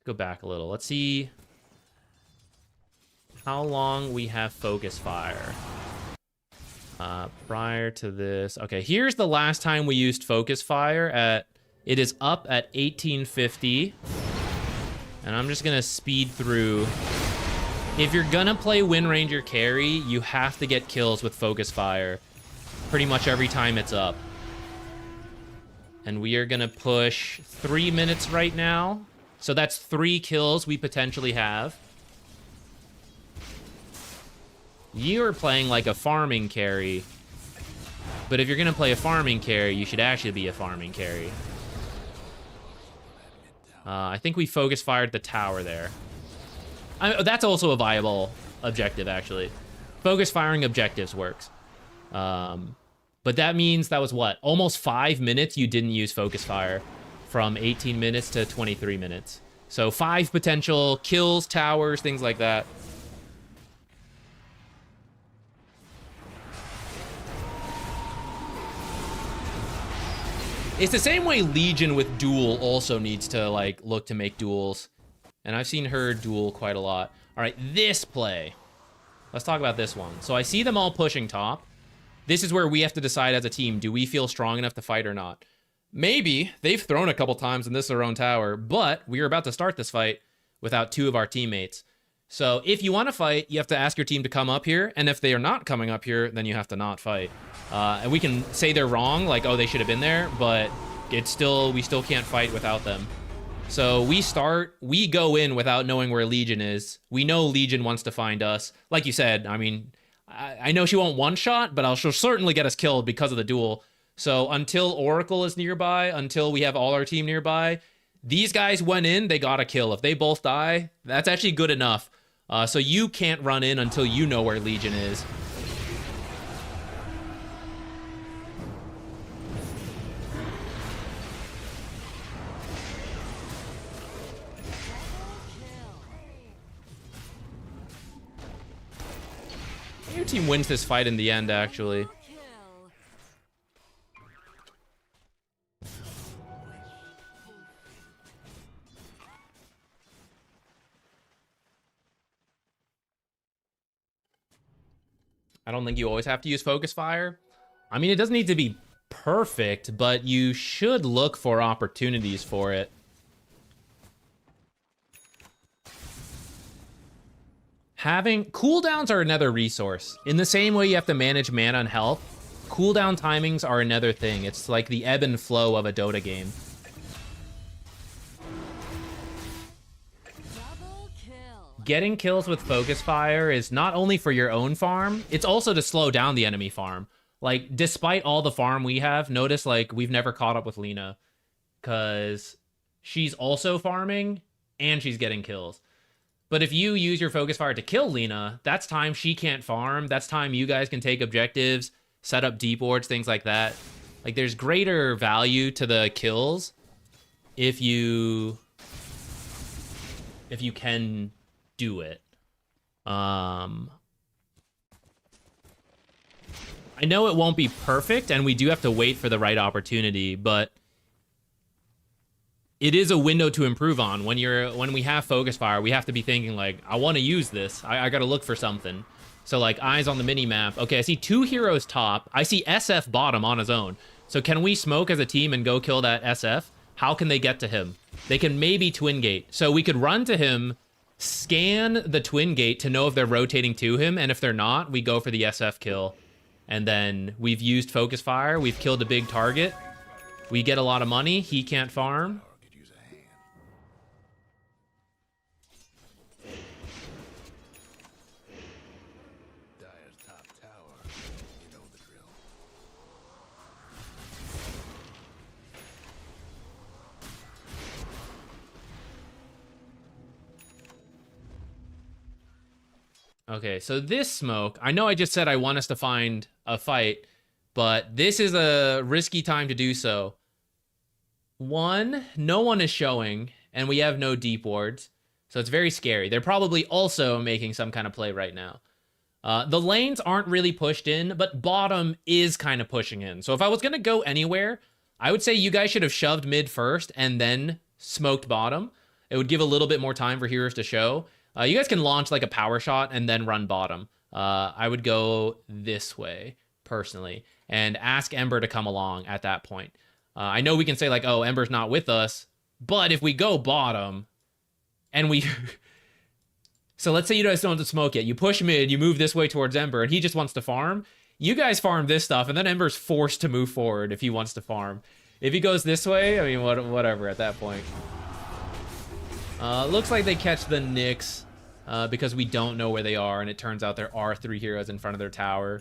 Go back a little. Let's see how long we have focus fire. Prior to this. Okay, here's the last time we used focus fire at... It is up at 1850. And I'm just going to speed through. If you're going to play Windranger carry, you have to get kills with focus fire pretty much every time it's up. And we are going to push 3 minutes right now. So that's 3 kills we potentially have. You're playing like a farming carry. But if you're going to play a farming carry, you should actually be a farming carry. I think we focus fired the tower there. That's also a viable objective, actually. Focus firing objectives works. But that means that was what? Almost 5 minutes you didn't use focus fire. From 18 minutes to 23 minutes. So 5 potential kills, towers, things like that. It's the same way Legion with duel also needs to like look to make duels. And I've seen her duel quite a lot. All right, this play. Let's talk about this one. So I see them all pushing top. This is where we have to decide as a team, do we feel strong enough to fight or not? Maybe they've thrown a couple times and this is their own tower, but we are about to start this fight without 2 of our teammates. So if you want to fight, you have to ask your team to come up here. And if they are not coming up here, then you have to not fight. And we can say they're wrong, like, oh, they should have been there, but we still can't fight without them. So we go in without knowing where Legion is. We know Legion wants to find us. Like you said, I mean, I know she won't one-shot, but she'll certainly get us killed because of the duel. So until Oracle is nearby, until we have all our team nearby, these guys went in, they got a kill. If they both die, that's actually good enough. So you can't run in until you know where Legion is. Your team wins this fight in the end, actually. I don't think you always have to use focus fire. I mean, it doesn't need to be perfect, but you should look for opportunities for it. Having cooldowns are another resource. In the same way you have to manage mana and health, cooldown timings are another thing. It's like the ebb and flow of a Dota game. Getting kills with focus fire is not only for your own farm, it's also to slow down the enemy farm. Like, despite all the farm we have, notice, like, we've never caught up with Lina. Because she's also farming, and she's getting kills. But if you use your focus fire to kill Lina, that's time she can't farm. That's time you guys can take objectives, set up deep wards, things like that. Like, there's greater value to the kills if you can do it. I know it won't be perfect, and we do have to wait for the right opportunity, but it is a window to improve on. When we have focus fire, we have to be thinking like, I want to use this. I got to look for something. So like eyes on the mini map. Okay, I see 2 heroes top. I see SF bottom on his own. So can we smoke as a team and go kill that SF? How can they get to him? They can maybe twin gate. So we could run to him, scan the twin gate to know if they're rotating to him, and if they're not, we go for the SF kill. And then we've used focus fire. We've killed a big target. We get a lot of money. He can't farm. Could use a hand. Dyer's top tower. You know the drill. Okay, so this smoke, I know I just said I want us to find a fight, but this is a risky time to do so. One, no one is showing, and we have no deep wards, so it's very scary. They're probably also making some kind of play right now. The lanes aren't really pushed in, but bottom is kind of pushing in. So if I was going to go anywhere, I would say you guys should have shoved mid first and then smoked bottom. It would give a little bit more time for heroes to show. You guys can launch like a power shot and then run bottom. I would go this way, personally, and ask Ember to come along at that point. I know we can say like, oh, Ember's not with us, but if we go bottom and we... So let's say you guys don't have to smoke yet. You push mid, you move this way towards Ember, and he just wants to farm. You guys farm this stuff, and then Ember's forced to move forward if he wants to farm. If he goes this way, I mean, whatever at that point. Looks like they catch the Nyx because we don't know where they are, and it turns out there are 3 heroes in front of their tower.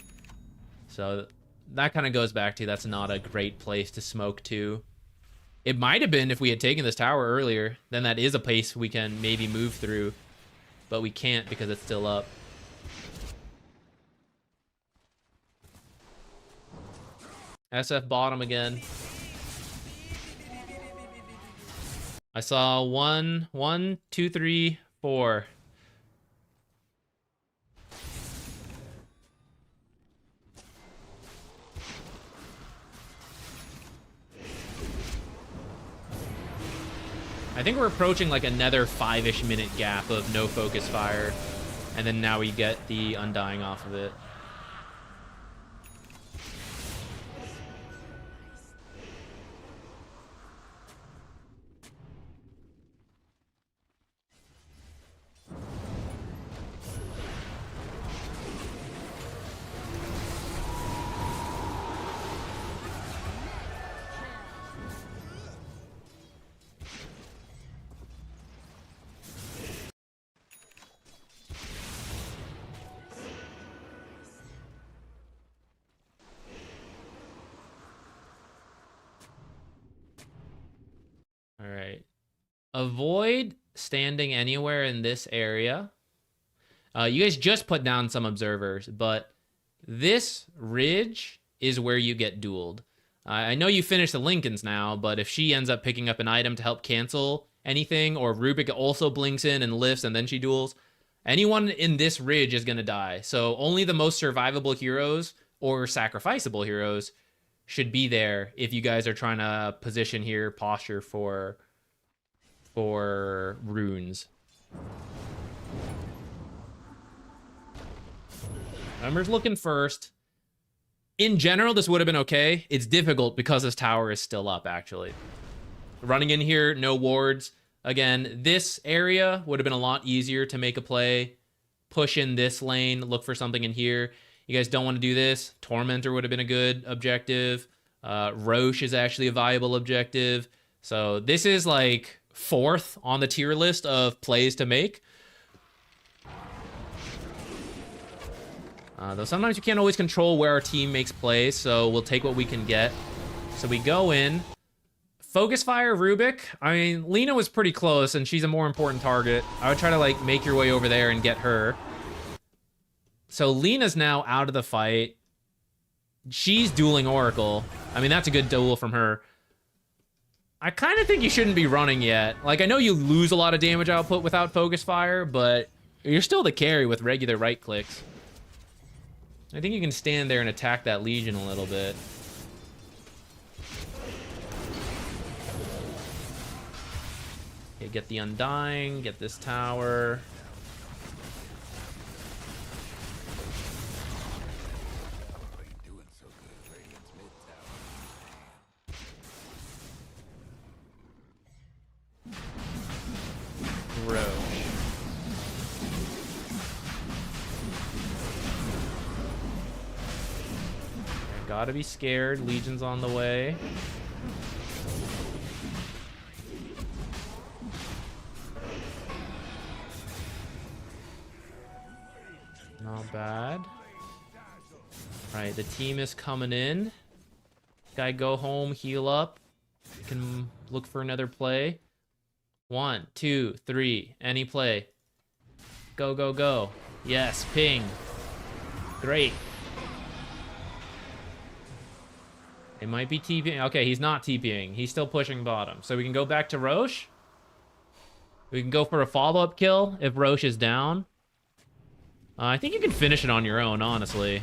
So that kind of goes back to that's not a great place to smoke to. It might have been if we had taken this tower earlier. Then that is a place we can maybe move through. But we can't because it's still up. SF bottom again. I saw 1, 2, 3, 4. I think we're approaching like another 5-ish minute gap of no focus fire. And then now we get the Undying off of it. All right. Avoid standing anywhere in this area. You guys just put down some observers, but this ridge is where you get dueled. I know you finished the Lincolns now, but if she ends up picking up an item to help cancel anything, or Rubik also blinks in and lifts and then she duels, anyone in this ridge is going to die. So only the most survivable heroes or sacrificable heroes should be there if you guys are trying to position here, posture for runes. Ember's looking first. In general, this would have been okay. It's difficult because this tower is still up, actually. Running in here, no wards. Again, this area would have been a lot easier to make a play. Push in this lane, look for something in here. You guys don't want to do this. Tormentor would have been a good objective. Roche is actually a viable objective. So this is like 4th on the tier list of plays to make. Though sometimes you can't always control where our team makes plays, so we'll take what we can get. So we go in. Focus fire Rubik. I mean, Lena was pretty close, and she's a more important target. I would try to, like, make your way over there and get her. So Lena's now out of the fight. She's dueling Oracle. I mean, that's a good duel from her. I kind of think you shouldn't be running yet. Like, I know you lose a lot of damage output without focus fire, but you're still the carry with regular right clicks. I think you can stand there and attack that Legion a little bit. Okay, get the Undying, get this tower. Roach. Gotta be scared. Legion's on the way. Not bad. Alright, the team is coming in. Guy, go home, heal up. You can look for another play. 1, 2, 3. Any play. Go, go, go. Yes, ping. Great. It might be TPing. Okay, he's not TPing. He's still pushing bottom. So we can go back to Roche. We can go for a follow-up kill if Roche is down. I think you can finish it on your own, honestly.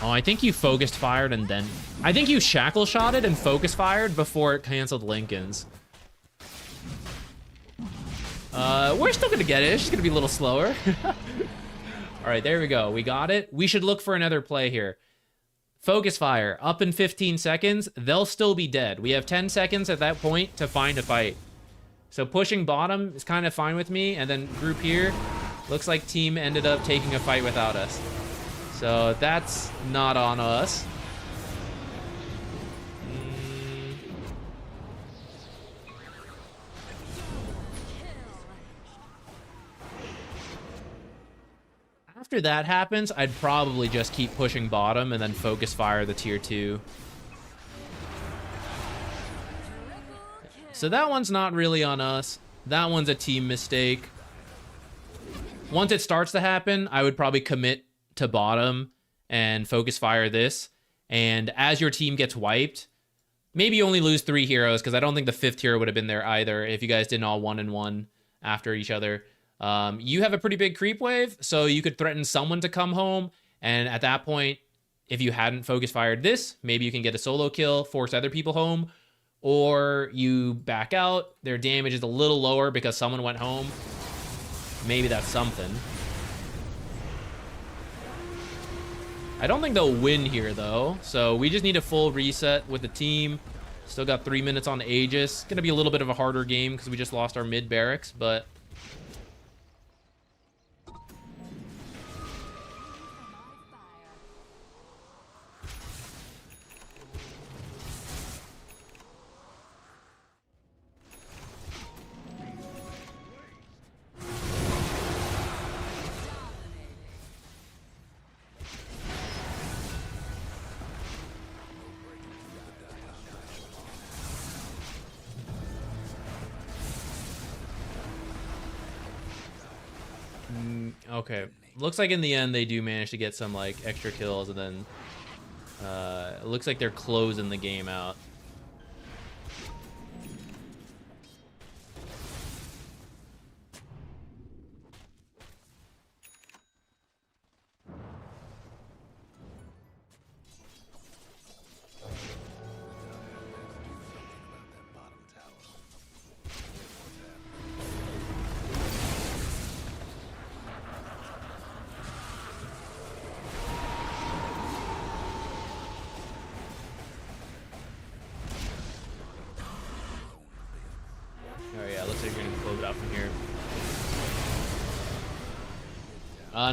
Oh, I think you focused fired and then... I think you shackle shotted and focus fired before it canceled Lincoln's. We're still gonna get it. It's just gonna be a little slower. All right, there we go. We got it. We should look for another play here. Focus fire, up in 15 seconds. They'll still be dead. We have 10 seconds at that point to find a fight. So pushing bottom is kind of fine with me. And then group here. Looks like team ended up taking a fight without us. So that's not on us. After that happens, I'd probably just keep pushing bottom and then focus fire the tier 2. So that one's not really on us. That one's a team mistake. Once it starts to happen, I would probably commit to bottom and focus fire this. And as your team gets wiped, maybe you only lose 3 heroes, because I don't think the 5th hero would have been there either if you guys didn't all 1-1 after each other. You have a pretty big creep wave, so you could threaten someone to come home, and at that point, if you hadn't focus fired this, maybe you can get a solo kill, force other people home, or you back out, their damage is a little lower because someone went home. Maybe that's something. I don't think they'll win here, though, so we just need a full reset with the team. Still got 3 minutes on Aegis. Gonna be a little bit of a harder game because we just lost our mid barracks, but... Okay, looks like in the end they do manage to get some like extra kills, and then it looks like they're closing the game out.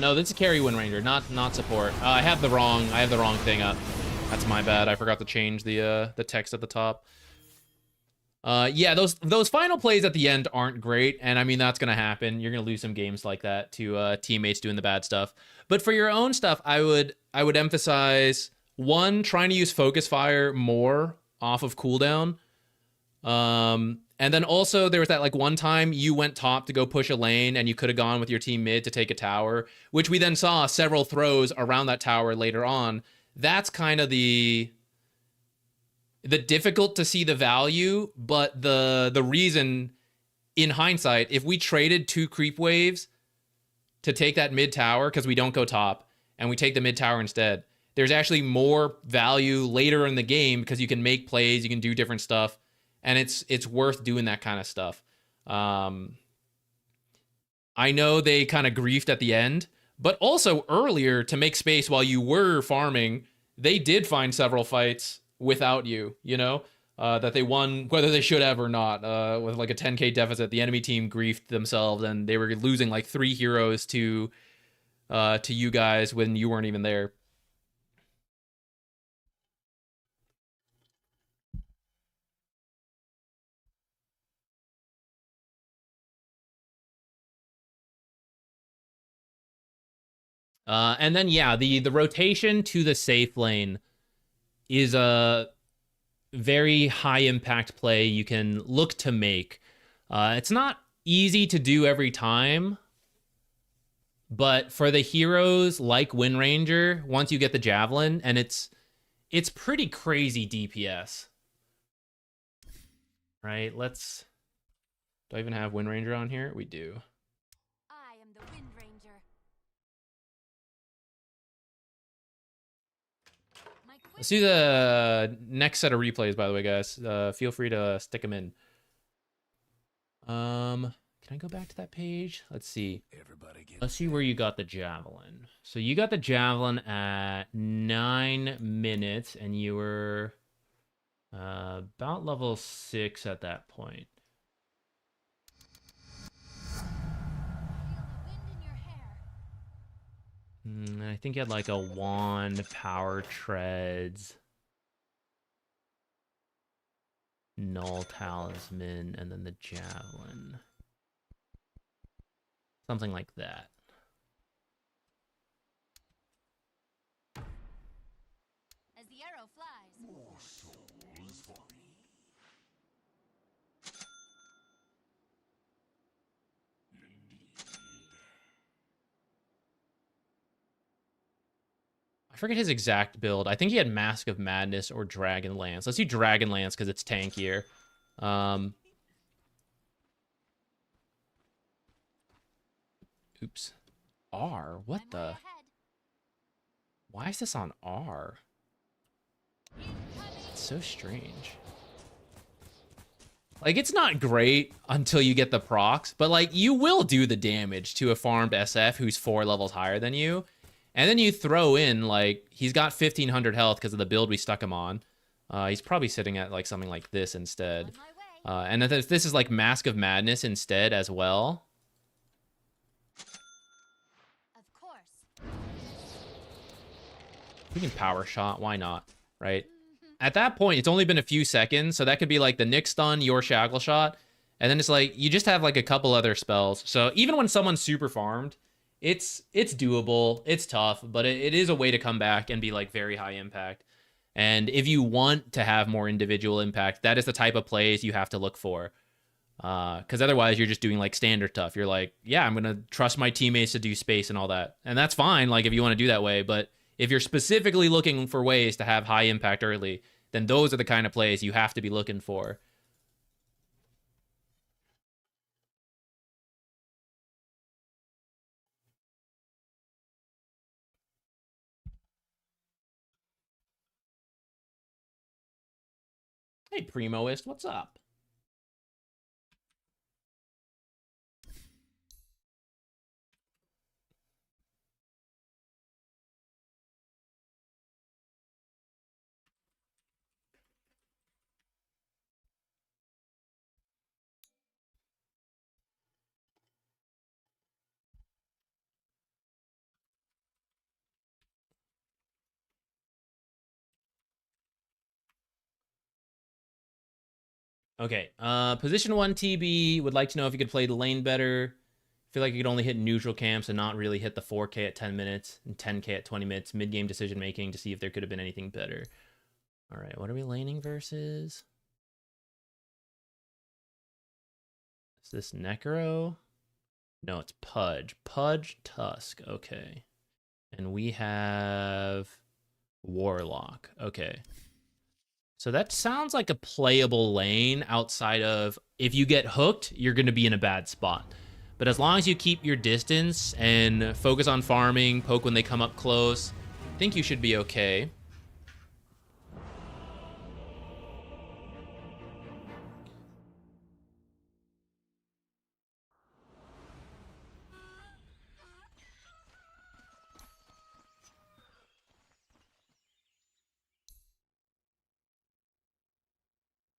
No, this is carry Windranger, not support. I have the wrong thing up. That's my bad. I forgot to change the text at the top. Yeah, those final plays at the end aren't great, and I mean that's gonna happen. You're gonna lose some games like that to teammates doing the bad stuff. But for your own stuff, I would emphasize one, trying to use focus fire more off of cooldown. And then also there was that like one time you went top to go push a lane and you could have gone with your team mid to take a tower, which we then saw several throws around that tower later on. That's kind of the difficult to see the value, but the reason in hindsight, if we traded 2 creep waves to take that mid tower because we don't go top and we take the mid tower instead, there's actually more value later in the game because you can make plays, you can do different stuff, and it's worth doing that kind of stuff. I know they kind of griefed at the end, but also earlier to make space while you were farming, they did find several fights without you, you know, that they won, whether they should have or not, with like a 10k deficit. The enemy team griefed themselves and they were losing like 3 heroes to you guys when you weren't even there. And then yeah, the rotation to the safe lane is a very high impact play you can look to make. It's not easy to do every time, but for the heroes like Windranger, once you get the javelin, and it's pretty crazy DPS. Right? Do I even have Windranger on here? We do. I am the Windranger. Let's do the next set of replays, by the way, guys. Feel free to stick them in. Can I go back to that page? Let's see. Let's see where you got the javelin. So you got the javelin at 9 minutes, and you were about level 6 at that point. I think you had like a wand, power treads, null talisman, and then the javelin. Something like that. As the arrow flies. I forget his exact build. I think he had Mask of Madness or Dragon Lance. Let's do Dragon Lance because it's tankier. Oops. R? What the? Why is this on R? It's so strange. Like, it's not great until you get the procs, but like, you will do the damage to a farmed SF who's 4 levels higher than you. And then you throw in, like, he's got 1500 health because of the build we stuck him on. He's probably sitting at, like, something like this instead. And if this is, like, Mask of Madness instead as well. Of course. We can power shot, why not, right? At that point, it's only been a few seconds, so that could be, like, the Nick stun, your shackle shot. And then it's, like, you just have, like, a couple other spells. So even when someone's super farmed, it's doable, it's tough, but it is a way to come back and be like very high impact. And if you want to have more individual impact, that is the type of plays you have to look for. Because otherwise you're just doing like standard stuff. You're like, yeah, I'm gonna trust my teammates to do space and all that. And that's fine, like if you want to do that way, but if you're specifically looking for ways to have high impact early, then those are the kind of plays you have to be looking for. Hey, Primoist, what's up? Okay, position 1 TB would like to know if you could play the lane better. Feel like you could only hit neutral camps and not really hit the 4K at 10 minutes and 10K at 20 minutes. Mid-game decision making to see if there could have been anything better. All right, what are we laning versus? Is this Necro? No, it's Pudge. Pudge Tusk. Okay. And we have Warlock. Okay. So that sounds like a playable lane outside of if you get hooked, you're going to be in a bad spot. But as long as you keep your distance and focus on farming, poke when they come up close, I think you should be okay.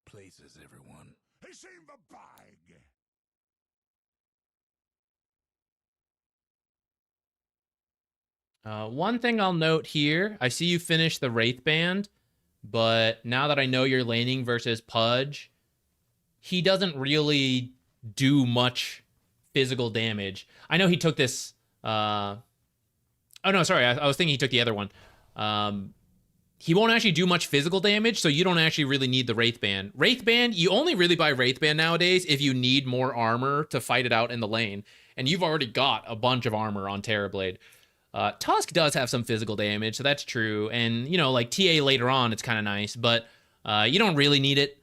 Places, everyone. He seemed the bag. One thing I'll note here, I see you finish the Wraith Band, but now that I know you're laning versus Pudge, he doesn't really do much physical damage. I know he took this... oh, no, sorry. I was thinking he took the other one. He won't actually do much physical damage, so you don't actually really need the Wraith Band. Wraith Band, you only really buy Wraith Band nowadays if you need more armor to fight it out in the lane, and you've already got a bunch of armor on Terrorblade. Tusk does have some physical damage, so that's true. And, you know, like TA later on, it's kind of nice, but you don't really need it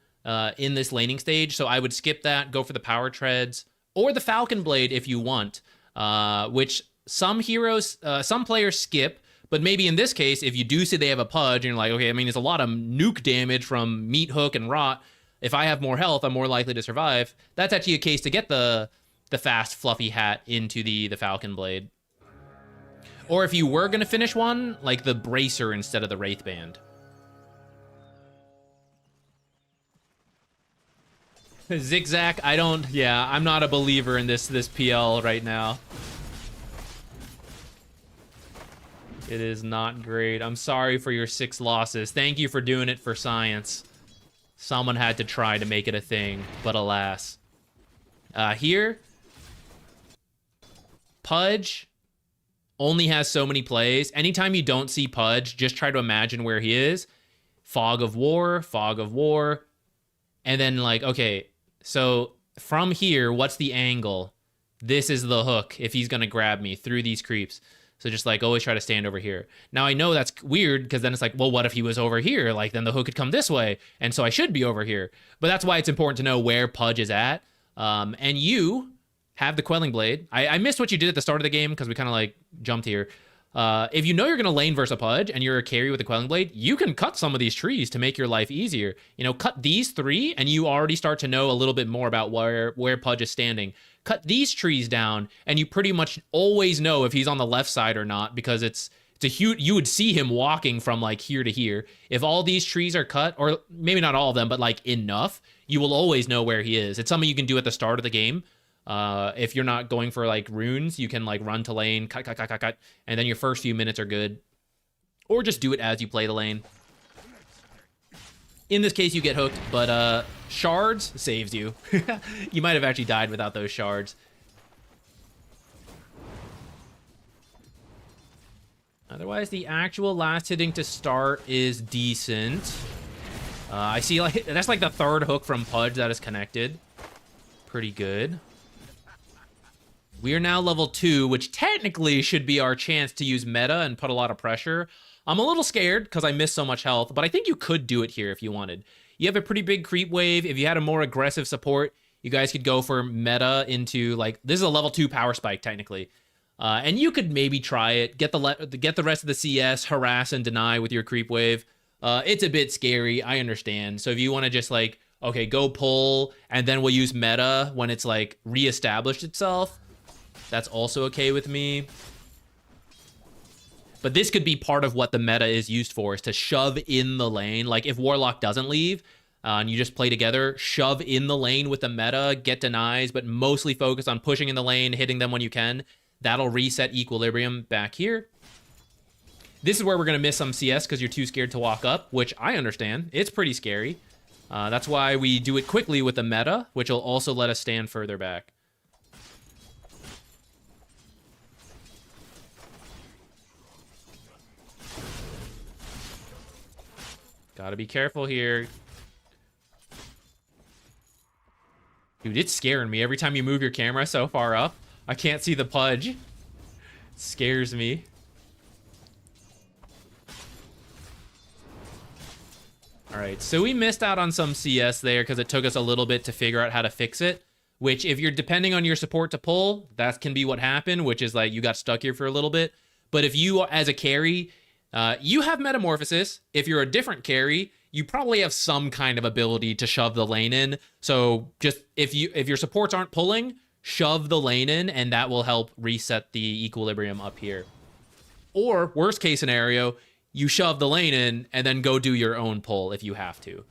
in this laning stage. So I would skip that, go for the Power Treads, or the Falcon Blade if you want, which some heroes, some players skip. But maybe in this case, if you do see they have a Pudge, and you're like, okay, I mean, there's a lot of nuke damage from Meat Hook and Rot. If I have more health, I'm more likely to survive. That's actually a case to get the fast, fluffy hat into the Falcon Blade. Or if you were going to finish one, like the Bracer instead of the Wraith Band. Zigzag, I'm not a believer in this PL right now. It is not great. I'm sorry for your 6 losses. Thank you for doing it for science. Someone had to try to make it a thing, but alas. Here, Pudge only has so many plays. Anytime you don't see Pudge, just try to imagine where he is. Fog of War. And then like, okay, so from here, what's the angle? This is the hook if he's going to grab me through these creeps. So just like always try to stand over here. Now I know that's weird because then it's like, well, what if he was over here? Like then the hook could come this way. And so I should be over here. But that's why it's important to know where Pudge is at. And you have the Quelling Blade. I missed what you did at the start of the game because we kind of like jumped here. If you know you're going to lane versus a Pudge and you're a carry with the Quelling Blade, you can cut some of these trees to make your life easier. You know, cut these 3 and you already start to know a little bit more about where Pudge is standing. Cut these trees down and you pretty much always know if he's on the left side or not because it's a huge, you would see him walking from like here to here. If all these trees are cut, or maybe not all of them, but like enough, you will always know where he is. It's something you can do at the start of the game. If you're not going for like runes, you can like run to lane, cut, and then your first few minutes are good. Or just do it as you play the lane. In this case, you get hooked, but shards saves you. You might have actually died without those shards. Otherwise, the actual last hitting to start is decent. I see like that's like the 3rd hook from Pudge that is connected. Pretty good. We are now level 2, which technically should be our chance to use meta and put a lot of pressure. I'm a little scared because I missed so much health, but I think you could do it here if you wanted. You have a pretty big creep wave. If you had a more aggressive support, you guys could go for meta into like, this is a level 2 power spike technically. And you could maybe try it, get the rest of the CS, harass and deny with your creep wave. It's a bit scary, I understand. So if you want to just like, okay, go pull, and then we'll use meta when it's like reestablished itself, that's also okay with me. But this could be part of what the meta is used for, is to shove in the lane. Like if Warlock doesn't leave and you just play together, shove in the lane with the meta, get denies, but mostly focus on pushing in the lane, hitting them when you can. That'll reset equilibrium back here. This is where we're going to miss some CS because you're too scared to walk up, which I understand. It's pretty scary. That's why we do it quickly with the meta, which will also let us stand further back. Gotta be careful here. Dude, it's scaring me. Every time you move your camera so far up, I can't see the Pudge. It scares me. Alright, so we missed out on some CS there because it took us a little bit to figure out how to fix it. Which, if you're depending on your support to pull, that can be what happened, which is like you got stuck here for a little bit. But if you, as a carry, you have Metamorphosis. If you're a different carry, you probably have some kind of ability to shove the lane in. So just if your supports aren't pulling, shove the lane in, and that will help reset the equilibrium up here. Or worst case scenario, you shove the lane in and then go do your own pull if you have to.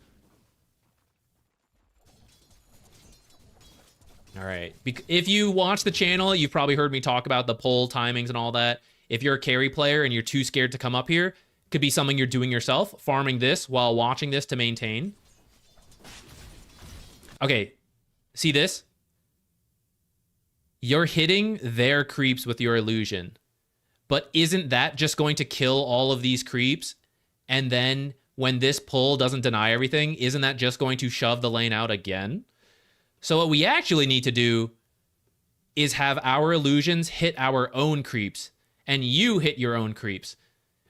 All right. If you watch the channel, you've probably heard me talk about the pull timings and all that. If you're a carry player and you're too scared to come up here, could be something you're doing yourself, farming this while watching this to maintain. Okay, see this? You're hitting their creeps with your illusion. But isn't that just going to kill all of these creeps? And then when this pull doesn't deny everything, isn't that just going to shove the lane out again? So what we actually need to do is have our illusions hit our own creeps, and you hit your own creeps.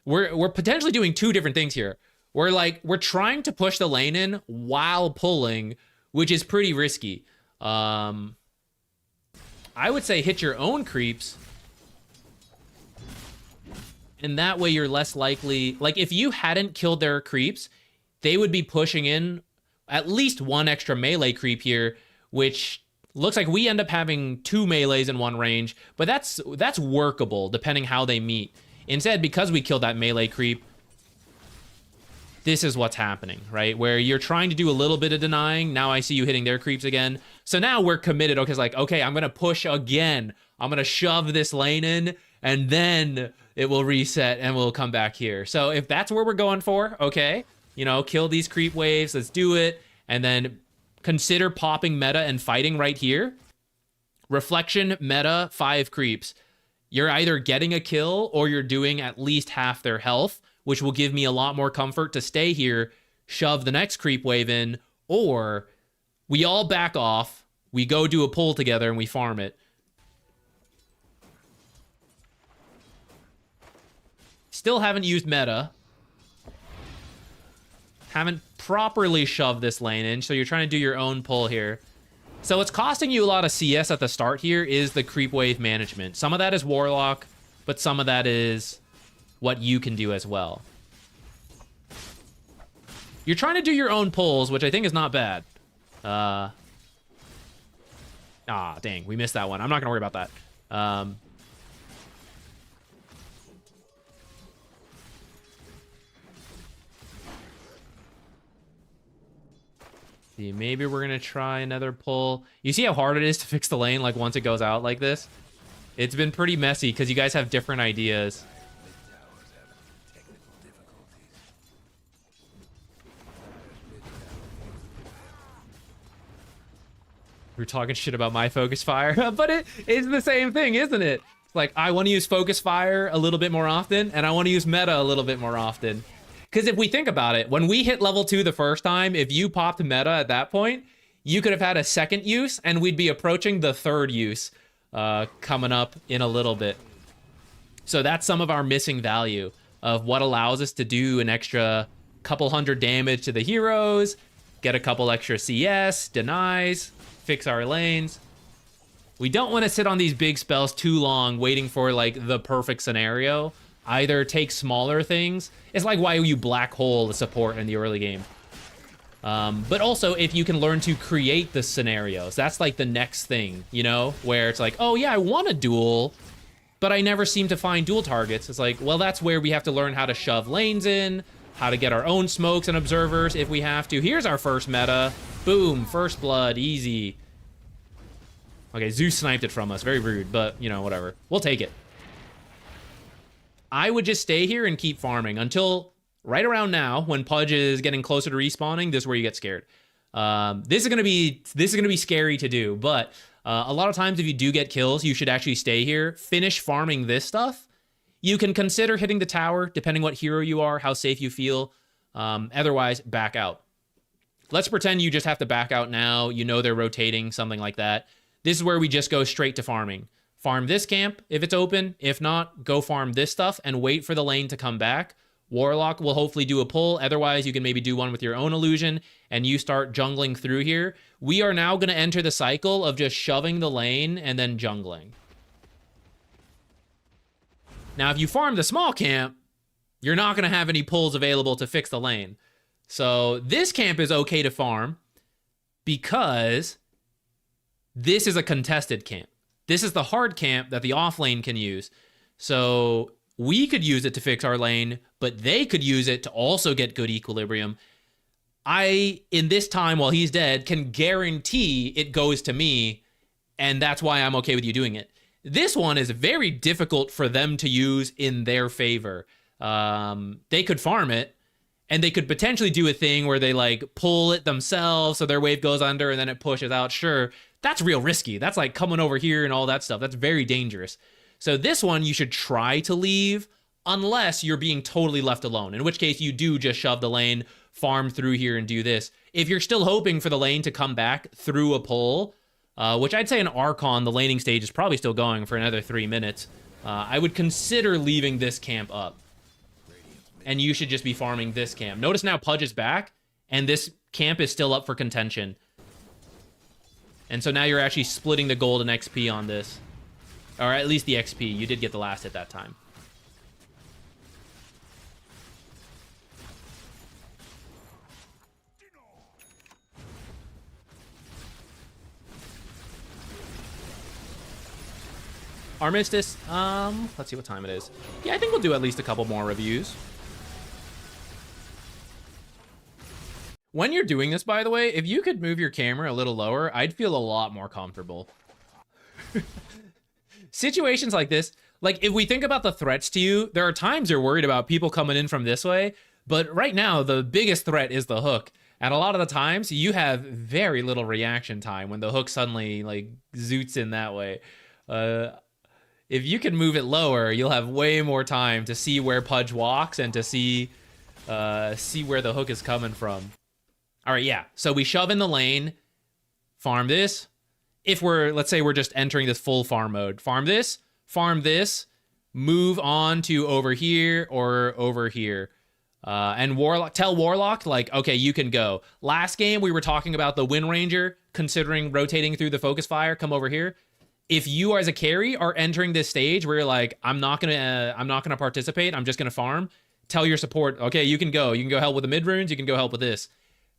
We're potentially doing two different things here. We're trying to push the lane in while pulling, which is pretty risky. I would say hit your own creeps, and that way you're less likely. Like, if you hadn't killed their creeps, they would be pushing in at least one extra melee creep here, which looks like we end up having 2 melees in one range, but that's workable depending how they meet. Instead, because we killed that melee creep, this is what's happening, right? Where you're trying to do a little bit of denying. Now I see you hitting their creeps again. So now we're committed. Okay, it's like, okay, I'm going to push again. I'm going to shove this lane in, and then it will reset and we'll come back here. So if that's where we're going for, okay, you know, kill these creep waves. Let's do it. And then consider popping meta and fighting right here. Reflection, meta, 5 creeps. You're either getting a kill or you're doing at least half their health, which will give me a lot more comfort to stay here, shove the next creep wave in, or we all back off, we go do a pull together and we farm it. Still haven't used meta. Haven't properly shoved this lane in, so you're trying to do your own pull here. So what's costing you a lot of CS at the start here is the creep wave management. Some of that is Warlock, but some of that is what you can do as well. You're trying to do your own pulls, which I think is not bad. Dang, we missed that one. I'm not gonna worry about that. Maybe we're gonna try another pull. You see how hard it is to fix the lane, like, once it goes out like this? It's been pretty messy because you guys have different ideas. We're talking shit about my focus fire, but it is the same thing, isn't it? Like, I want to use focus fire a little bit more often, and I want to use meta a little bit more often. Because if we think about it, when we hit level 2 the first time, if you popped meta at that point, you could have had a second use, and we'd be approaching the third use coming up in a little bit. So that's some of our missing value of what allows us to do an extra couple hundred damage to the heroes, get a couple extra CS, denies, fix our lanes. We don't want to sit on these big spells too long waiting for, like, the perfect scenario. Either take smaller things. It's like why you black hole the support in the early game. But also, if you can learn to create the scenarios, that's like the next thing, you know? Where it's like, oh yeah, I want a duel, but I never seem to find duel targets. It's like, well, that's where we have to learn how to shove lanes in, how to get our own smokes and observers if we have to. Here's our first meta. Boom, first blood, easy. Okay, Zeus sniped it from us. Very rude, but, you know, whatever. We'll take it. I would just stay here and keep farming until right around now, when Pudge is getting closer to respawning, this is where you get scared. This is gonna be scary to do, but a lot of times if you do get kills, you should actually stay here, finish farming this stuff. You can consider hitting the tower, depending what hero you are, how safe you feel. Otherwise, back out. Let's pretend you just have to back out now. You know they're rotating, something like that. This is where we just go straight to farming. Farm this camp if it's open. If not, go farm this stuff and wait for the lane to come back. Warlock will hopefully do a pull. Otherwise, you can maybe do one with your own illusion and you start jungling through here. We are now going to enter the cycle of just shoving the lane and then jungling. Now, if you farm the small camp, you're not going to have any pulls available to fix the lane. So this camp is okay to farm because this is a contested camp. This is the hard camp that the off lane can use. So we could use it to fix our lane, but they could use it to also get good equilibrium. I, in this time while he's dead, can guarantee it goes to me, and that's why I'm okay with you doing it. This one is very difficult for them to use in their favor. They could farm it, and they could potentially do a thing where they like pull it themselves so their wave goes under and then it pushes out. Sure, that's real risky. That's like coming over here and all that stuff. That's very dangerous. So this one you should try to leave unless you're being totally left alone, in which case you do just shove the lane, farm through here and do this. If you're still hoping for the lane to come back through a pull, which I'd say in Archon, the laning stage is probably still going for another 3 minutes, I would consider leaving this camp up. And you should just be farming this camp. Notice now Pudge is back, and this camp is still up for contention. And so now you're actually splitting the gold and XP on this. Or at least the XP. You did get the last hit that time. Armistice, let's see what time it is. Yeah, I think we'll do at least a couple more reviews. When you're doing this, by the way, if you could move your camera a little lower, I'd feel a lot more comfortable. Situations like this, like if we think about the threats to you, there are times you're worried about people coming in from this way, but right now the biggest threat is the hook. And a lot of the times you have very little reaction time when the hook suddenly like zoots in that way. If you can move it lower, you'll have way more time to see where Pudge walks and to see where the hook is coming from. All right, yeah. So we shove in the lane, farm this. If let's say we're just entering this full farm mode. Farm this, move on to over here or over here. And tell Warlock, like, okay, you can go. Last game, we were talking about the Windranger, considering rotating through the focus fire, come over here. If you as a carry are entering this stage where you're like, I'm not gonna participate, I'm just gonna farm, tell your support, okay, you can go help with the mid runes, you can go help with this.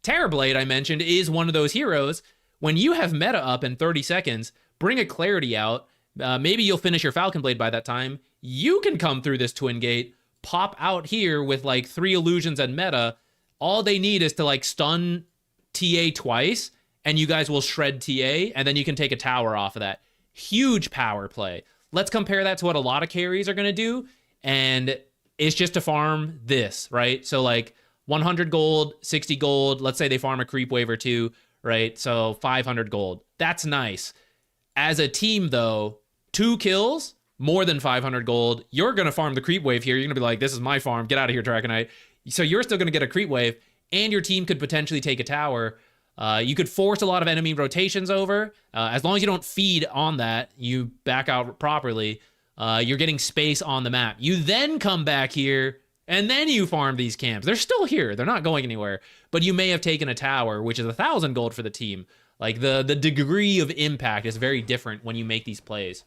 Terrorblade, I mentioned, is one of those heroes. When you have meta up in 30 seconds, bring a clarity out, maybe you'll finish your Falcon Blade by that time, you can come through this twin gate, pop out here with like 3 illusions and meta, all they need is to like stun TA twice, and you guys will shred TA, and then you can take a tower off of that. Huge power play. Let's compare that to what a lot of carries are going to do, and it's just to farm this, right? So like 100 gold, 60 gold, let's say they farm a creep wave or 2, right? So 500 gold. That's nice. As a team though, 2 kills, more than 500 gold, you're going to farm the creep wave here. You're going to be like, this is my farm, get out of here, Dragonite. So you're still going to get a creep wave, and your team could potentially take a tower. You could force a lot of enemy rotations over. As long as you don't feed on that, you back out properly, you're getting space on the map. You then come back here, and then you farm these camps. They're still here. They're not going anywhere. But you may have taken a tower, which is 1,000 gold for the team. Like, the degree of impact is very different when you make these plays.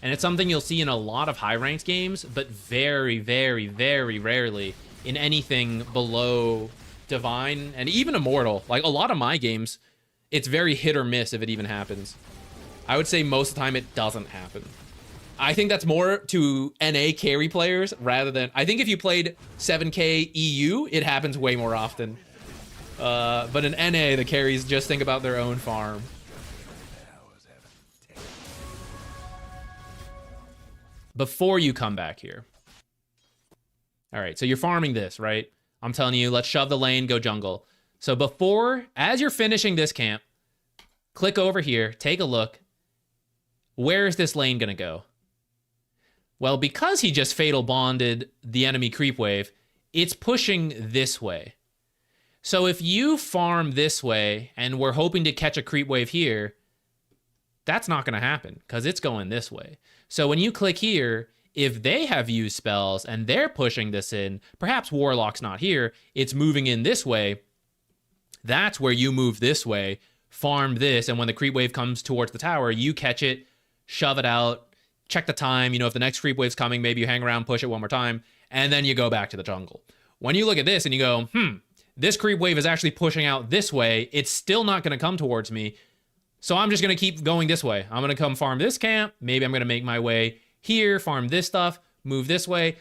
And it's something you'll see in a lot of high-ranked games, but very, very, very rarely in anything below Divine and even Immortal. Like, a lot of my games, it's very hit or miss if it even happens. I would say most of the time it doesn't happen. I think that's more to NA carry players rather than... I think if you played 7K EU, it happens way more often. But in NA, the carries just think about their own farm. Before you come back here, All right, so you're farming this, right? I'm telling you, let's shove the lane, go jungle. So before, as you're finishing this camp, click over here, take a look. Where is this lane gonna go? Well, because he just fatal bonded the enemy creep wave, it's pushing this way. So if you farm this way and we're hoping to catch a creep wave here, that's not gonna happen because it's going this way. So when you click here, if they have used spells and they're pushing this in, perhaps Warlock's not here, it's moving in this way, that's where you move this way, farm this, and when the creep wave comes towards the tower, you catch it, shove it out, check the time, you know, if the next creep wave's coming, maybe you hang around, push it one more time, and then you go back to the jungle. When you look at this and you go, this creep wave is actually pushing out this way, it's still not going to come towards me, so I'm just going to keep going this way. I'm going to come farm this camp, maybe I'm going to make my way here, farm this stuff, move this way.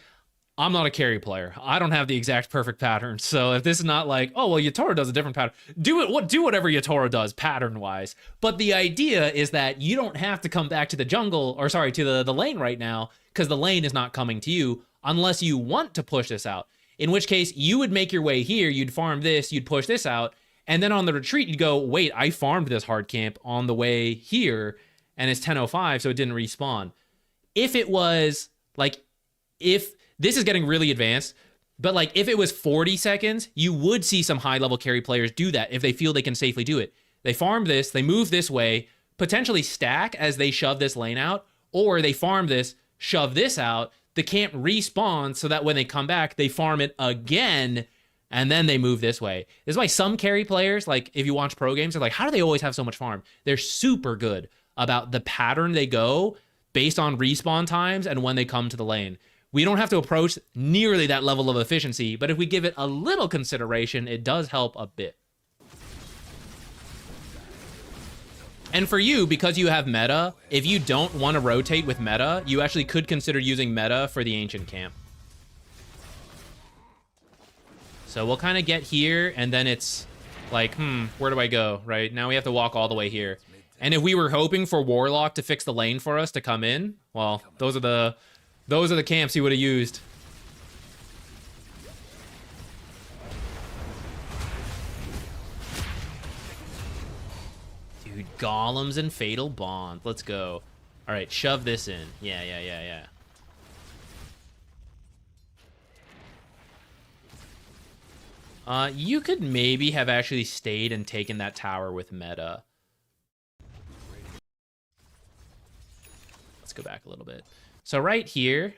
I'm not a carry player. I don't have the exact perfect pattern. So if this is not like, oh, well, Yatoro does a different pattern, do whatever Yatoro does pattern-wise. But the idea is that you don't have to come back to the jungle, or sorry, to the lane right now, because the lane is not coming to you unless you want to push this out. In which case, you would make your way here, you'd farm this, you'd push this out, and then on the retreat, you'd go, wait, I farmed this hard camp on the way here, and it's 10:05, so it didn't respawn. If it was, like, if this is getting really advanced, but like if it was 40 seconds, you would see some high-level carry players do that if they feel they can safely do it. They farm this, they move this way, potentially stack as they shove this lane out, or they farm this, shove this out, the camp respawns so that when they come back, they farm it again, and then they move this way. This is why some carry players, like if you watch pro games, are like, how do they always have so much farm? They're super good about the pattern they go based on respawn times and when they come to the lane. We don't have to approach nearly that level of efficiency, but if we give it a little consideration, it does help a bit. And for you, because you have meta, if you don't want to rotate with meta, you actually could consider using meta for the ancient camp. So we'll kind of get here, and then it's like, where do I go, right? Now we have to walk all the way here. And if we were hoping for Warlock to fix the lane for us to come in, well, those are the camps he would have used. Dude, golems and fatal bond. Let's go. All right, shove this in. Yeah. You could maybe have actually stayed and taken that tower with meta. Let's go back a little bit. So right here,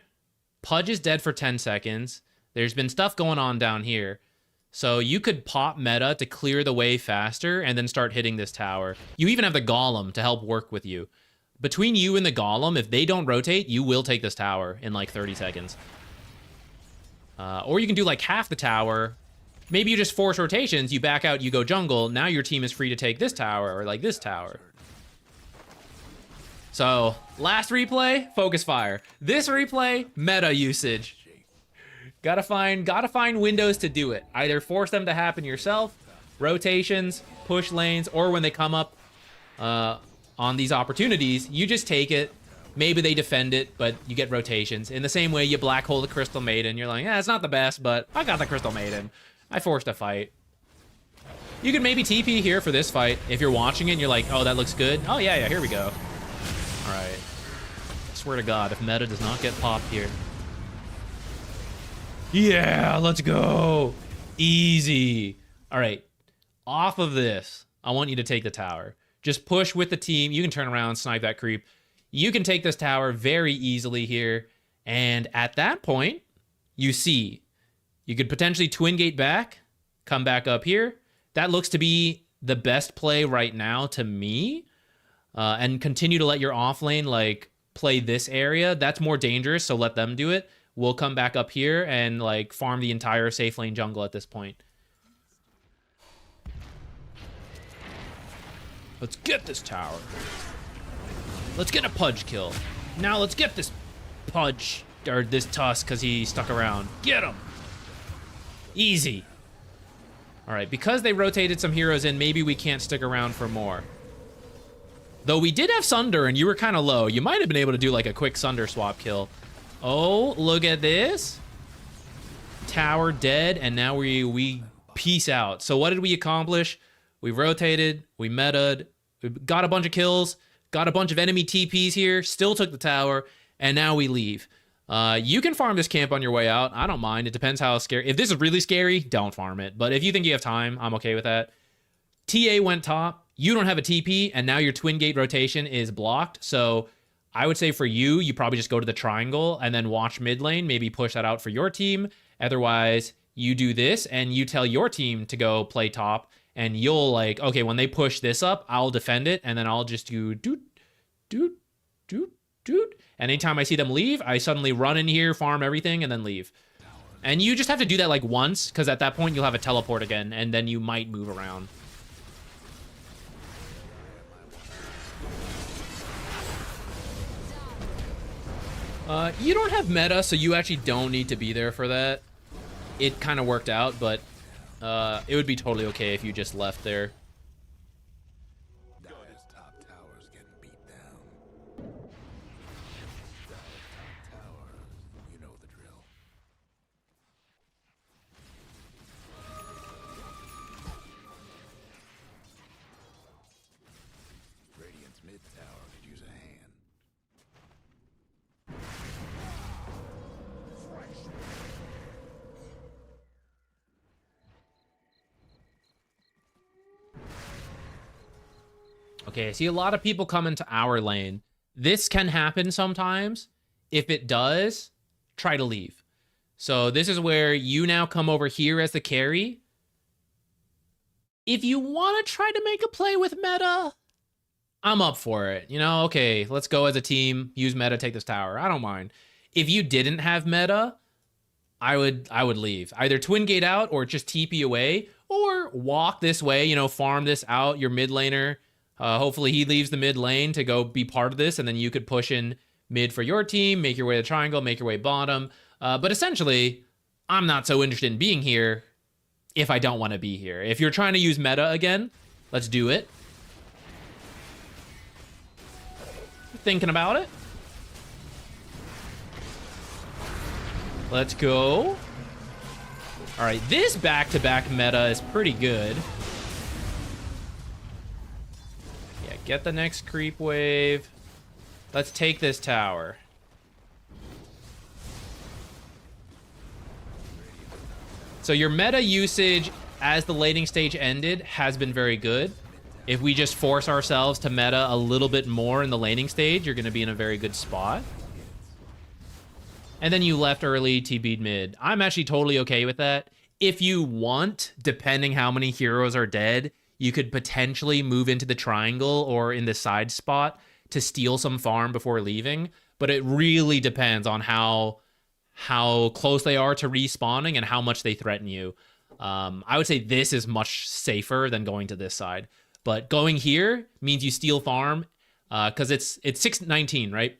Pudge is dead for 10 seconds. There's been stuff going on down here. So you could pop meta to clear the way faster and then start hitting this tower. You even have the golem to help work with you. Between you and the golem, if they don't rotate, you will take this tower in like 30 seconds. Or you can do like half the tower. Maybe you just force rotations, you back out, you go jungle. Now your team is free to take this tower or like this tower. So, last replay, focus fire. This replay, meta usage. Gotta find windows to do it. Either force them to happen yourself, rotations, push lanes, or when they come up on these opportunities, you just take it. Maybe they defend it, but you get rotations. In the same way, you black hole the Crystal Maiden. You're like, it's not the best, but I got the Crystal Maiden. I forced a fight. You could maybe TP here for this fight. If you're watching it and you're like, oh, that looks good. Oh, yeah, here we go. All right. I swear to God, if meta does not get popped here. Yeah, let's go. Easy. All right. Off of this, I want you to take the tower. Just push with the team. You can turn around, snipe that creep. You can take this tower very easily here. And at that point, you see, you could potentially twin gate back, come back up here. That looks to be the best play right now to me. And continue to let your off lane like play this area. That's more dangerous, so let them do it. We'll come back up here and like farm the entire safe lane jungle at this point. Let's get this tower. Let's get a Pudge kill. Now let's get this Pudge, or this Tusk, because he stuck around. Get him. Easy. All right, because they rotated some heroes in, maybe we can't stick around for more. Though we did have Sunder, and you were kind of low. You might have been able to do like a quick Sunder swap kill. Oh, look at this. tower dead, and now we peace out. So what did we accomplish? We rotated, we meta'd, we got a bunch of kills, got a bunch of enemy TPs here, still took the tower, and now we leave. You can farm this camp on your way out. I don't mind. It depends how scary. If this is really scary, don't farm it. But if you think you have time, I'm okay with that. TA went top. You don't have a TP, and now your twin gate rotation is blocked. So I would say for you, you probably just go to the triangle and then watch mid lane, maybe push that out for your team. Otherwise, you do this and you tell your team to go play top, and you'll like, okay, when they push this up, I'll defend it, and then I'll just do doot, doot, doot, doot. And anytime I see them leave, I suddenly run in here, farm everything, and then leave. And you just have to do that like once, because at that point you'll have a teleport again, and then you might move around. You don't have meta, so you actually don't need to be there for that. It kind of worked out, but it would be totally okay if you just left there. Dire's top tower's getting beat down. Dire's top tower, you know the drill. Radiant's mid tower could use a hand. Okay, I see a lot of people come into our lane. This can happen sometimes. If it does, try to leave. So this is where you now come over here as the carry. If you want to try to make a play with meta, I'm up for it. You know, okay, let's go as a team, use meta, take this tower. I don't mind. If you didn't have meta, I would leave. Either twin gate out or just TP away, or walk this way, you know, farm this out, your mid laner. Hopefully he leaves the mid lane to go be part of this, and then you could push in mid for your team, make your way to triangle, make your way bottom. But essentially, I'm not so interested in being here if I don't want to be here. If you're trying to use meta again, let's do it. Thinking about it. Let's go. All right, this back-to-back meta is pretty good. Yeah, get the next creep wave. Let's take this tower. So your meta usage as the laning stage ended has been very good. If we just force ourselves to meta a little bit more in the laning stage, you're going to be in a very good spot. And then you left early, TB'd mid. I'm actually totally okay with that. If you want, depending how many heroes are dead, you could potentially move into the triangle or in the side spot to steal some farm before leaving. But it really depends on how close they are to respawning and how much they threaten you. I would say this is much safer than going to this side. But going here means you steal farm because it's 619, right?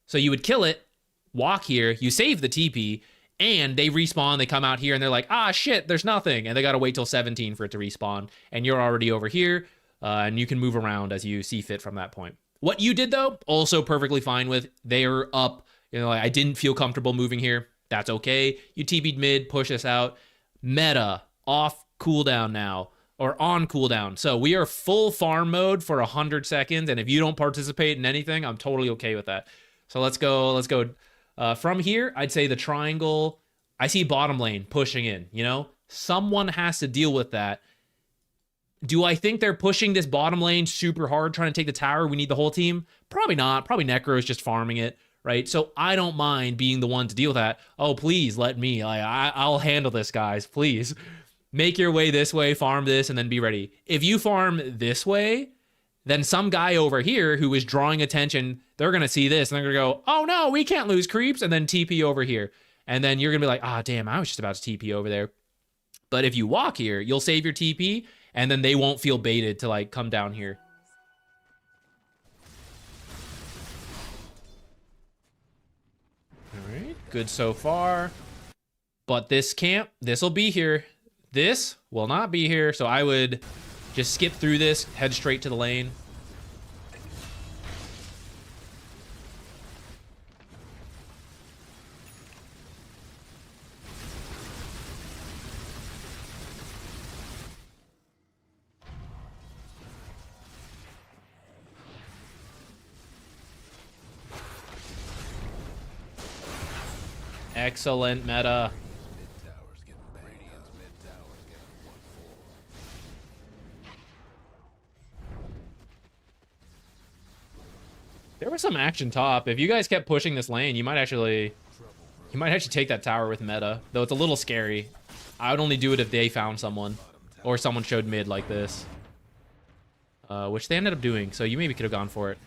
So you would kill it, walk here, you save the TP, and they respawn, they come out here, and they're like, ah, shit, there's nothing. And they got to wait till 17 for it to respawn. And you're already over here, and you can move around as you see fit from that point. What you did, though, also perfectly fine with. They are up. You know, I didn't feel comfortable moving here. That's okay. You TP'd mid, push us out. Meta, off cooldown now. Or on cooldown. So we are full farm mode for 100 seconds. And if you don't participate in anything, I'm totally okay with that. So let's go. Let's go. From here, I'd say the triangle. I see bottom lane pushing in, you know? Someone has to deal with that. Do I think they're pushing this bottom lane super hard, trying to take the tower? We need the whole team? Probably not. Probably Necro's just farming it, right? So I don't mind being the one to deal with that. Oh, please let me. I'll handle this, guys. Please. Make your way this way, farm this, and then be ready. If you farm this way, then some guy over here who is drawing attention, they're going to see this, and they're going to go, oh no, we can't lose creeps, and then TP over here. And then you're going to be like, ah, damn, I was just about to TP over there. But if you walk here, you'll save your TP, and then they won't feel baited to like come down here. All right, good so far. But this camp, this will be here. This will not be here, so I would just skip through this, head straight to the lane. Excellent meta. Mid-tower's getting Radiant's mid-tower's getting 1-4. There was some action top. If you guys kept pushing this lane, you might actually take that tower with meta. Though it's a little scary. I would only do it if they found someone. Or someone showed mid like this. Which they ended up doing, so you maybe could have gone for it.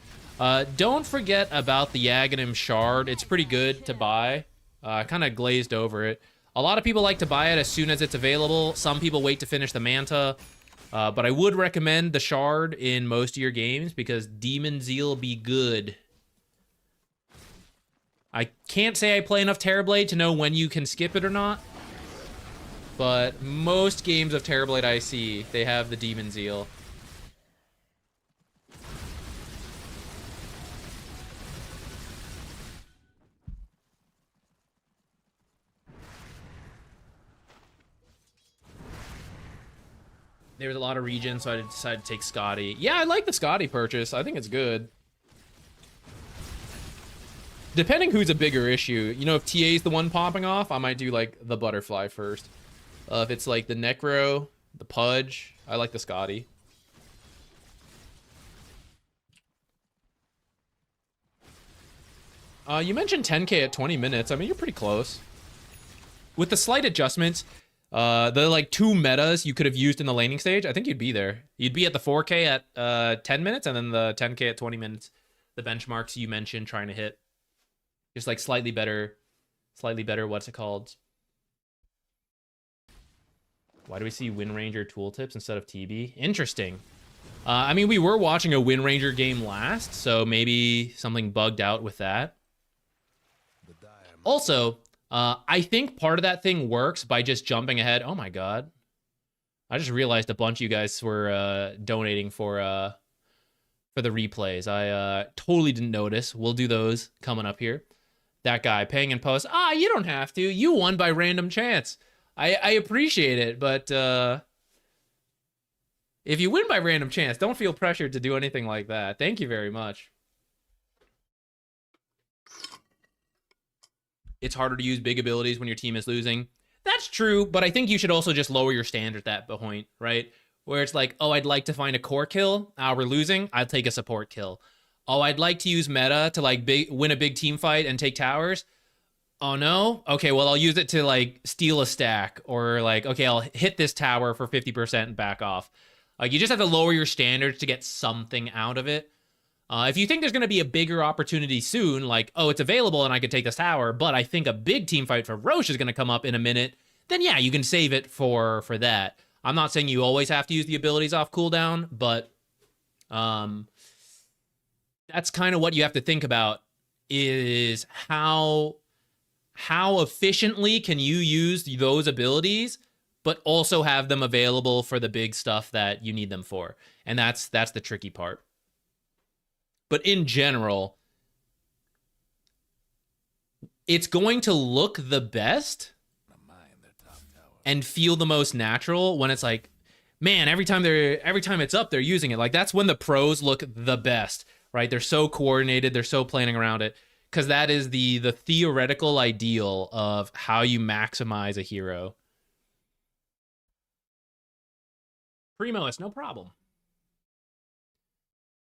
Don't forget about the Aghanim Shard. It's pretty good to buy. I kind of glazed over it. A lot of people like to buy it as soon as it's available. Some people wait to finish the Manta. But I would recommend the Shard in most of your games because Demon Zeal be good. I can't say I play enough Terrorblade to know when you can skip it or not. But most games of Terrorblade I see, they have the Demon Zeal. There was a lot of regen, so I decided to take Scotty. Yeah, I like the Scotty purchase. I think it's good. Depending who's a bigger issue. You know, if TA's the one popping off, I might do, like, the Butterfly first. If it's, like, the Necro, the Pudge, I like the Scotty. You mentioned 10k at 20 minutes. I mean, you're pretty close. With the slight adjustments... the like 2 metas you could have used in the laning stage, I think you'd be there. You'd be at the 4k at 10 minutes and then the 10k at 20 minutes. The benchmarks you mentioned trying to hit. Just like slightly better, what's it called? Why do we see Windranger tooltips instead of TB? Interesting. I mean, we were watching a Windranger game last, so maybe something bugged out with that. Also, I think part of that thing works by just jumping ahead. Oh my god. I just realized a bunch of you guys were donating for the replays. I totally didn't notice. We'll do those coming up here. That guy paying in post. You don't have to. You won by random chance. I appreciate it, but if you win by random chance, don't feel pressured to do anything like that. Thank you very much. It's harder to use big abilities when your team is losing. That's true, but I think you should also just lower your standard at that point, right? Where it's like, oh, I'd like to find a core kill. We're losing. I'll take a support kill. Oh, I'd like to use meta to like win a big team fight and take towers. Oh no? Okay, well, I'll use it to like steal a stack or like, okay, I'll hit this tower for 50% and back off. Like you just have to lower your standards to get something out of it. If you think there's going to be a bigger opportunity soon, like, oh, it's available and I could take this tower, but I think a big team fight for Roche is going to come up in a minute, then yeah, you can save it for that. I'm not saying you always have to use the abilities off cooldown, but that's kind of what you have to think about is how efficiently can you use those abilities, but also have them available for the big stuff that you need them for. And that's the tricky part. But in general, it's going to look the best and feel the most natural when it's like, man, every time it's up, they're using it. Like that's when the pros look the best, right? They're so coordinated, they're so planning around it, because that is the theoretical ideal of how you maximize a hero. Primo, it's no problem.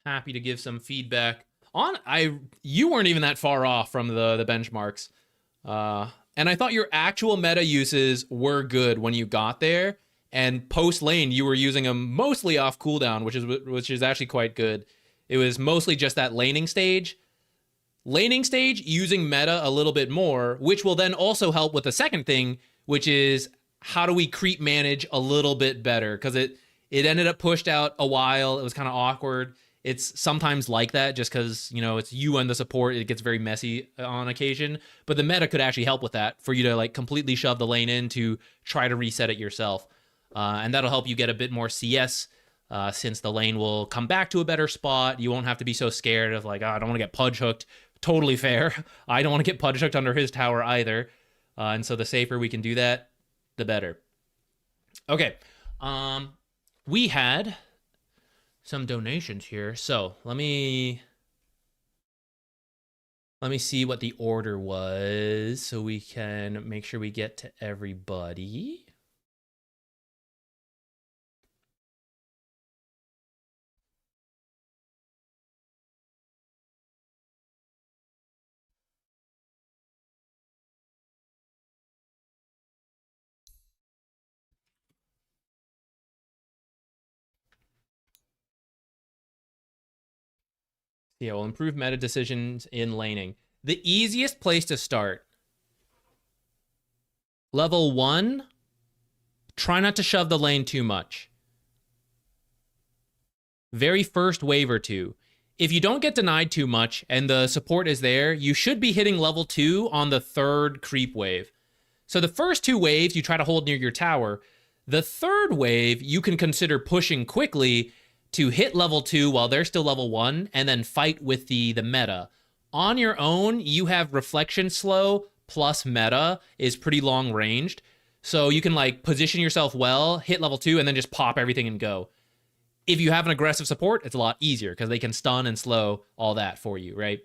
Happy to give some feedback on. You weren't even that far off from the benchmarks, and I thought your actual meta uses were good when you got there. And post lane, you were using them mostly off cooldown, which is actually quite good. It was mostly just that laning stage using meta a little bit more, which will then also help with the second thing, which is how do we creep manage a little bit better, because it ended up pushed out a while. It was kind of awkward. It's sometimes like that just because, you know, it's you and the support. It gets very messy on occasion. But the meta could actually help with that for you to like completely shove the lane in to try to reset it yourself. And that'll help you get a bit more CS since the lane will come back to a better spot. You won't have to be so scared of like, oh, I don't want to get pudge hooked. Totally fair. I don't want to get pudge hooked under his tower either. And so the safer we can do that, the better. Okay. We had some donations here. So let me Let me see what the order was so we can make sure we get to everybody. Yeah, we'll improve meta decisions in laning. The easiest place to start. Level 1, try not to shove the lane too much. Very first wave or two. If you don't get denied too much and the support is there, you should be hitting level 2 on the third creep wave. So the first 2 waves you try to hold near your tower. The third wave you can consider pushing quickly to hit level 2 while they're still level 1 and then fight with the meta. On your own, you have reflection slow plus meta is pretty long ranged. So you can like position yourself well, hit level 2 and then just pop everything and go. If you have an aggressive support, it's a lot easier because they can stun and slow all that for you, right?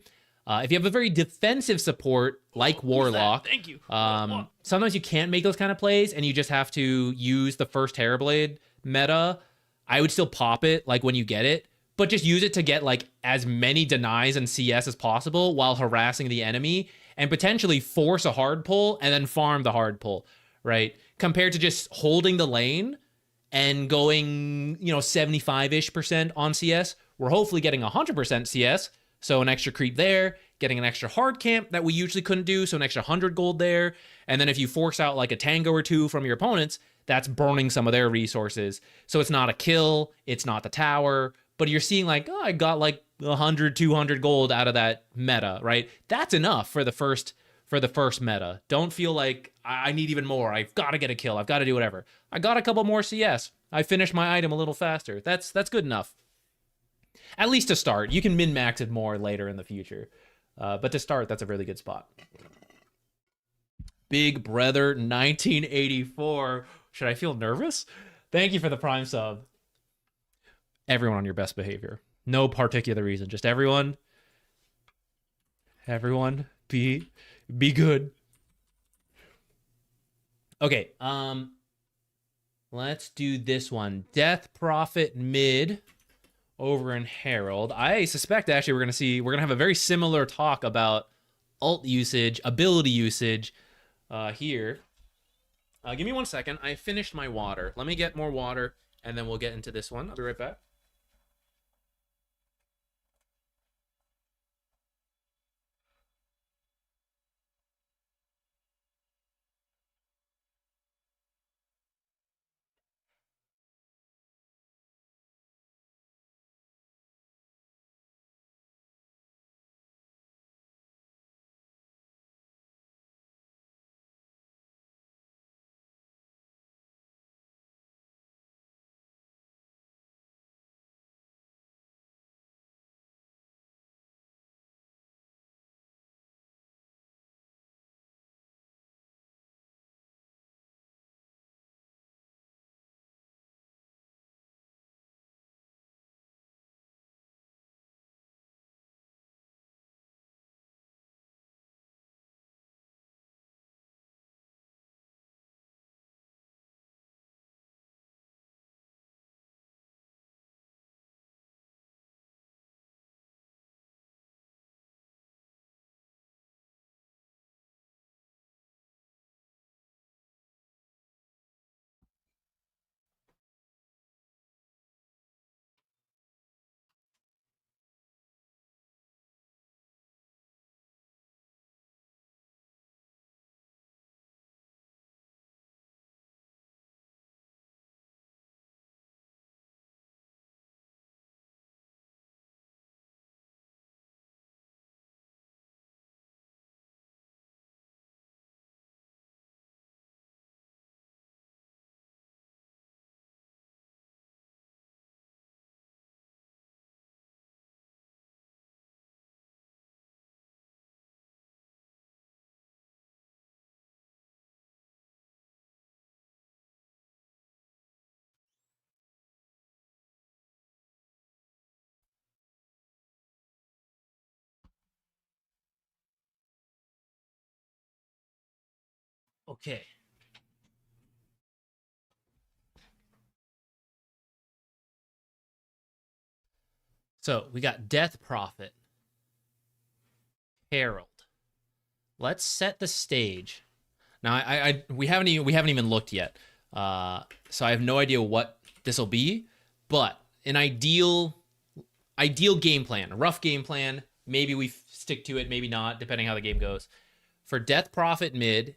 If you have a very defensive support like Warlock, Thank you. Sometimes you can't make those kind of plays and you just have to use the first Terrorblade meta. I would still pop it like when you get it, but just use it to get like as many denies and CS as possible while harassing the enemy and potentially force a hard pull and then farm the hard pull, right? Compared to just holding the lane and going, 75-ish% on CS, we're hopefully getting 100% CS. So an extra creep there, getting an extra hard camp that we usually couldn't do, so an extra 100 gold there. And then if you force out like a tango or two from your opponents, that's burning some of their resources. So it's not a kill, it's not the tower, but you're seeing like, oh, I got like 100, 200 gold out of that meta, right? That's enough for the first meta. Don't feel like I need even more. I've got to get a kill. I've got to do whatever. I got a couple more CS. I finished my item a little faster. That's good enough. At least to start. You can min-max it more later in the future. But to start, that's a really good spot. Big Brother 1984. Should I feel nervous? Thank you for the Prime sub. Everyone on your best behavior. No particular reason. Just everyone be good. Okay, let's do this one. Death Prophet mid over in Herald. I suspect actually we're gonna have a very similar talk about ult usage, ability usage here. Give me 1 second. I finished my water. Let me get more water and then we'll get into this one. I'll be right back. Okay. So we got Death Prophet, Herald. Let's set the stage. Now we haven't even looked yet, so I have no idea what this will be. But an ideal game plan, a rough game plan. Maybe we stick to it, maybe not, depending how the game goes. For Death Prophet mid,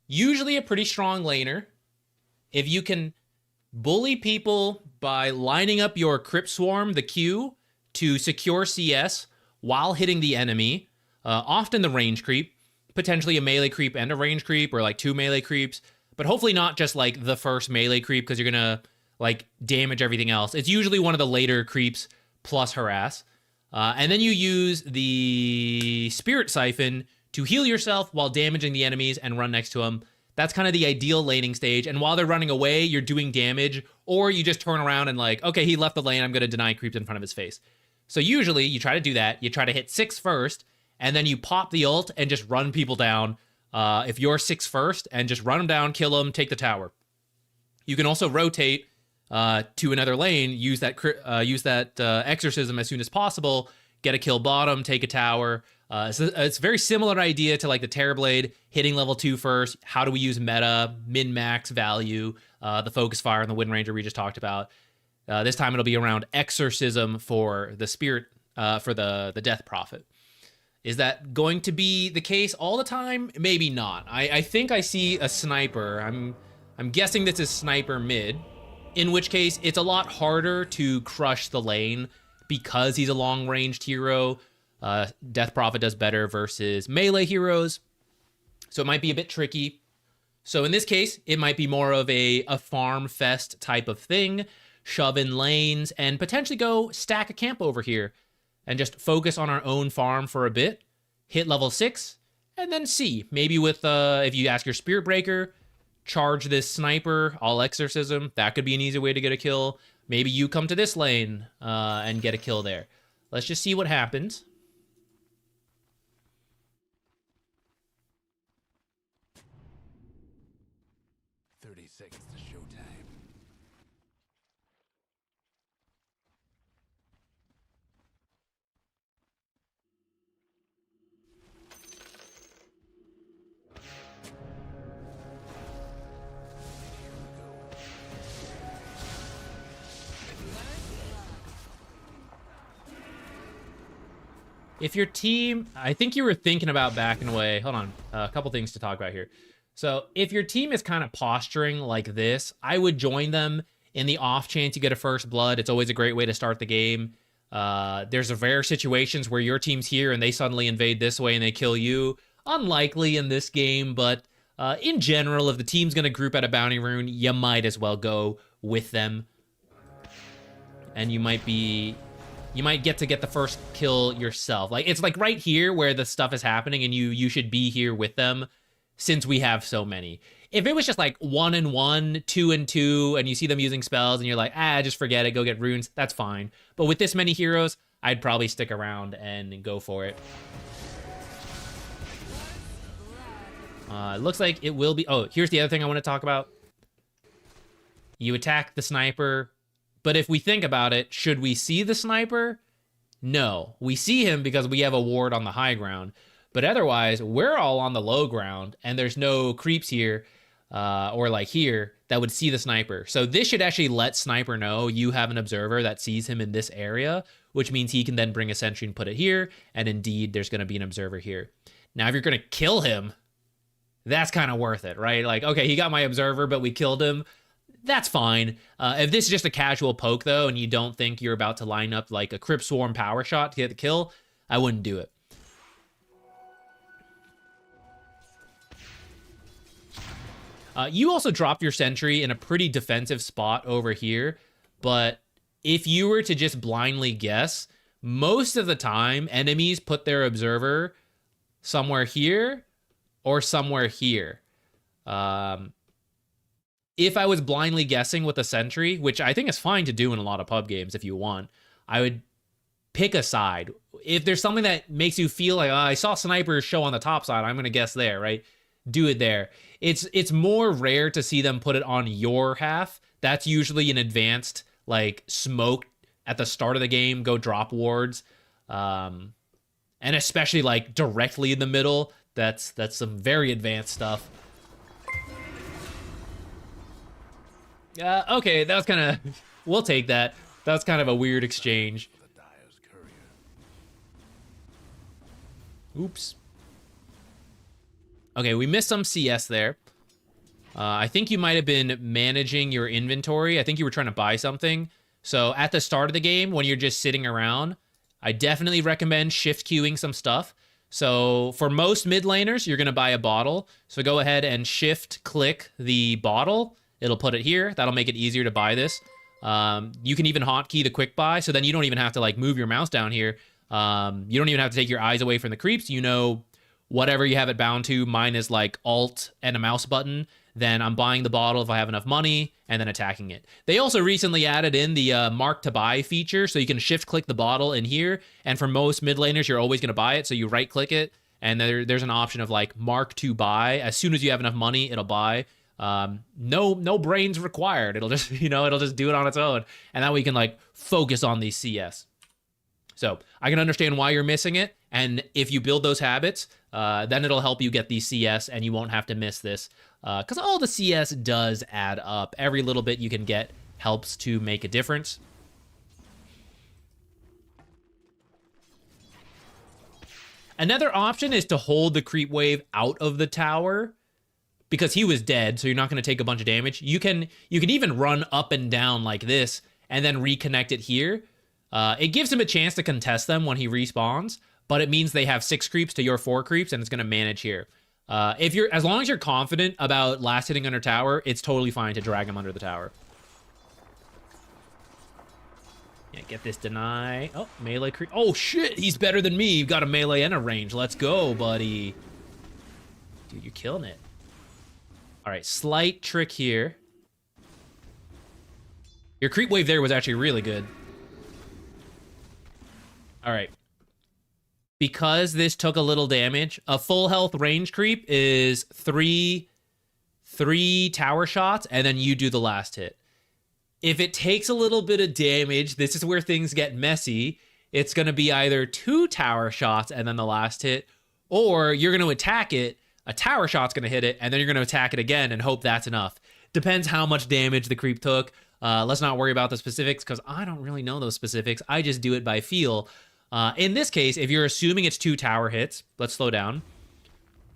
usually a pretty strong laner. If you can bully people by lining up your Crypt Swarm, the Q, to secure CS while hitting the enemy, often the range creep, potentially a melee creep and a range creep, or like 2 melee creeps, but hopefully not just like the first melee creep because you're gonna like damage everything else. It's usually one of the later creeps plus harass. And then you use the Spirit Siphon to heal yourself while damaging the enemies and run next to them. That's kind of the ideal laning stage. And while they're running away, you're doing damage, or you just turn around and like, okay, he left the lane, I'm going to deny creeps in front of his face. So usually you try to do that. You try to hit 6 first, and then you pop the ult and just run people down. If you're 6 first, and just run them down, kill them, take the tower. You can also rotate to another lane, use that exorcism as soon as possible, get a kill bottom, take a tower. So it's a very similar idea to like the Terrorblade, hitting level 2 first. How do we use meta, min-max value, the focus fire and the Windranger we just talked about. This time it'll be around exorcism for the spirit, for the Death Prophet. Is that going to be the case all the time? Maybe not. I think I see a sniper. I'm guessing this is sniper mid, in which case it's a lot harder to crush the lane because he's a long-ranged hero. Death Prophet does better versus melee heroes, so it might be a bit tricky. So in this case, it might be more of a farm fest type of thing, shove in lanes, and potentially go stack a camp over here and just focus on our own farm for a bit, hit level 6, and then see. Maybe with, if you ask your Spirit Breaker, charge this sniper, all exorcism. That could be an easy way to get a kill. Maybe you come to this lane and get a kill there. Let's just see what happens. Seconds to showtime. If your team, I think you were thinking about backing away. Hold on, a couple things to talk about here. So if your team is kind of posturing like this, I would join them in the off chance you get a first blood. It's always a great way to start the game. There's a rare situations where your team's here and they suddenly invade this way and they kill you. Unlikely in this game, but in general, if the team's going to group at a bounty rune, you might as well go with them. And you might get the first kill yourself. Like, it's like right here where the stuff is happening and you should be here with them, since we have so many. If it was just like 1-1, 2-2, and you see them using spells and you're like, just forget it, go get runes, that's fine. But with this many heroes, I'd probably stick around and go for it. It looks like it will be... Oh, here's the other thing I want to talk about. You attack the sniper, but if we think about it, should we see the sniper? No. We see him because we have a ward on the high ground. But otherwise, we're all on the low ground, and there's no creeps here, or like here, that would see the sniper. So this should actually let sniper know you have an observer that sees him in this area, which means he can then bring a sentry and put it here, and indeed, there's going to be an observer here. Now, if you're going to kill him, that's kind of worth it, right? Like, okay, he got my observer, but we killed him. That's fine. If this is just a casual poke, though, and you don't think you're about to line up like a Crypt Swarm power shot to get the kill, I wouldn't do it. You also dropped your sentry in a pretty defensive spot over here, but if you were to just blindly guess, most of the time, enemies put their observer somewhere here or somewhere here. If I was blindly guessing with a sentry, which I think is fine to do in a lot of pub games if you want, I would pick a side. If there's something that makes you feel like, I saw snipers show on the top side, I'm going to guess there, right? do it there. It's more rare to see them put it on your half. That's usually an advanced like smoke at the start of the game, go drop wards. And especially like directly in the middle. That's some very advanced stuff. Okay, that was kind of we'll take that. That was kind of a weird exchange. Oops. Okay, we missed some CS there. I think you might have been managing your inventory. I think you were trying to buy something. So at the start of the game, when you're just sitting around, I definitely recommend shift queuing some stuff. So for most mid laners, you're going to buy a bottle. So go ahead and shift click the bottle. It'll put it here. That'll make it easier to buy this. You can even hotkey the quick buy. So then you don't even have to like move your mouse down here. You don't even have to take your eyes away from the creeps. You know, whatever you have it bound to. Mine is like Alt and a mouse button. Then I'm buying the bottle if I have enough money and then attacking it. They also recently added in the mark to buy feature, so you can shift click the bottle in here. And for most mid laners, you're always going to buy it. So you right click it and there's an option of like mark to buy. As soon as you have enough money, it'll buy. No brains required. It'll just, it'll just do it on its own. And that way you can like focus on these CS. So I can understand why you're missing it. And if you build those habits, then it'll help you get these CS and you won't have to miss this. Because all the CS does add up. Every little bit you can get helps to make a difference. Another option is to hold the creep wave out of the tower because he was dead, so you're not going to take a bunch of damage. You can even run up and down like this and then reconnect it here. It gives him a chance to contest them when he respawns, but it means they have 6 creeps to your 4 creeps, and it's going to manage here. As long as you're confident about last hitting under tower, it's totally fine to drag him under the tower. Yeah, get this deny. Oh, melee creep. Oh shit, he's better than me. You've got a melee and a range. Let's go, buddy. Dude, you're killing it. All right, slight trick here. Your creep wave there was actually really good. All right. Because this took a little damage, a full health range creep is three tower shots, and then you do the last hit. If it takes a little bit of damage, this is where things get messy. It's going to be either 2 tower shots and then the last hit, or you're going to attack it, a tower shot's going to hit it, and then you're going to attack it again and hope that's enough. Depends how much damage the creep took. Let's not worry about the specifics because I don't really know those specifics. I just do it by feel. In this case, if you're assuming it's 2 tower hits, let's slow down.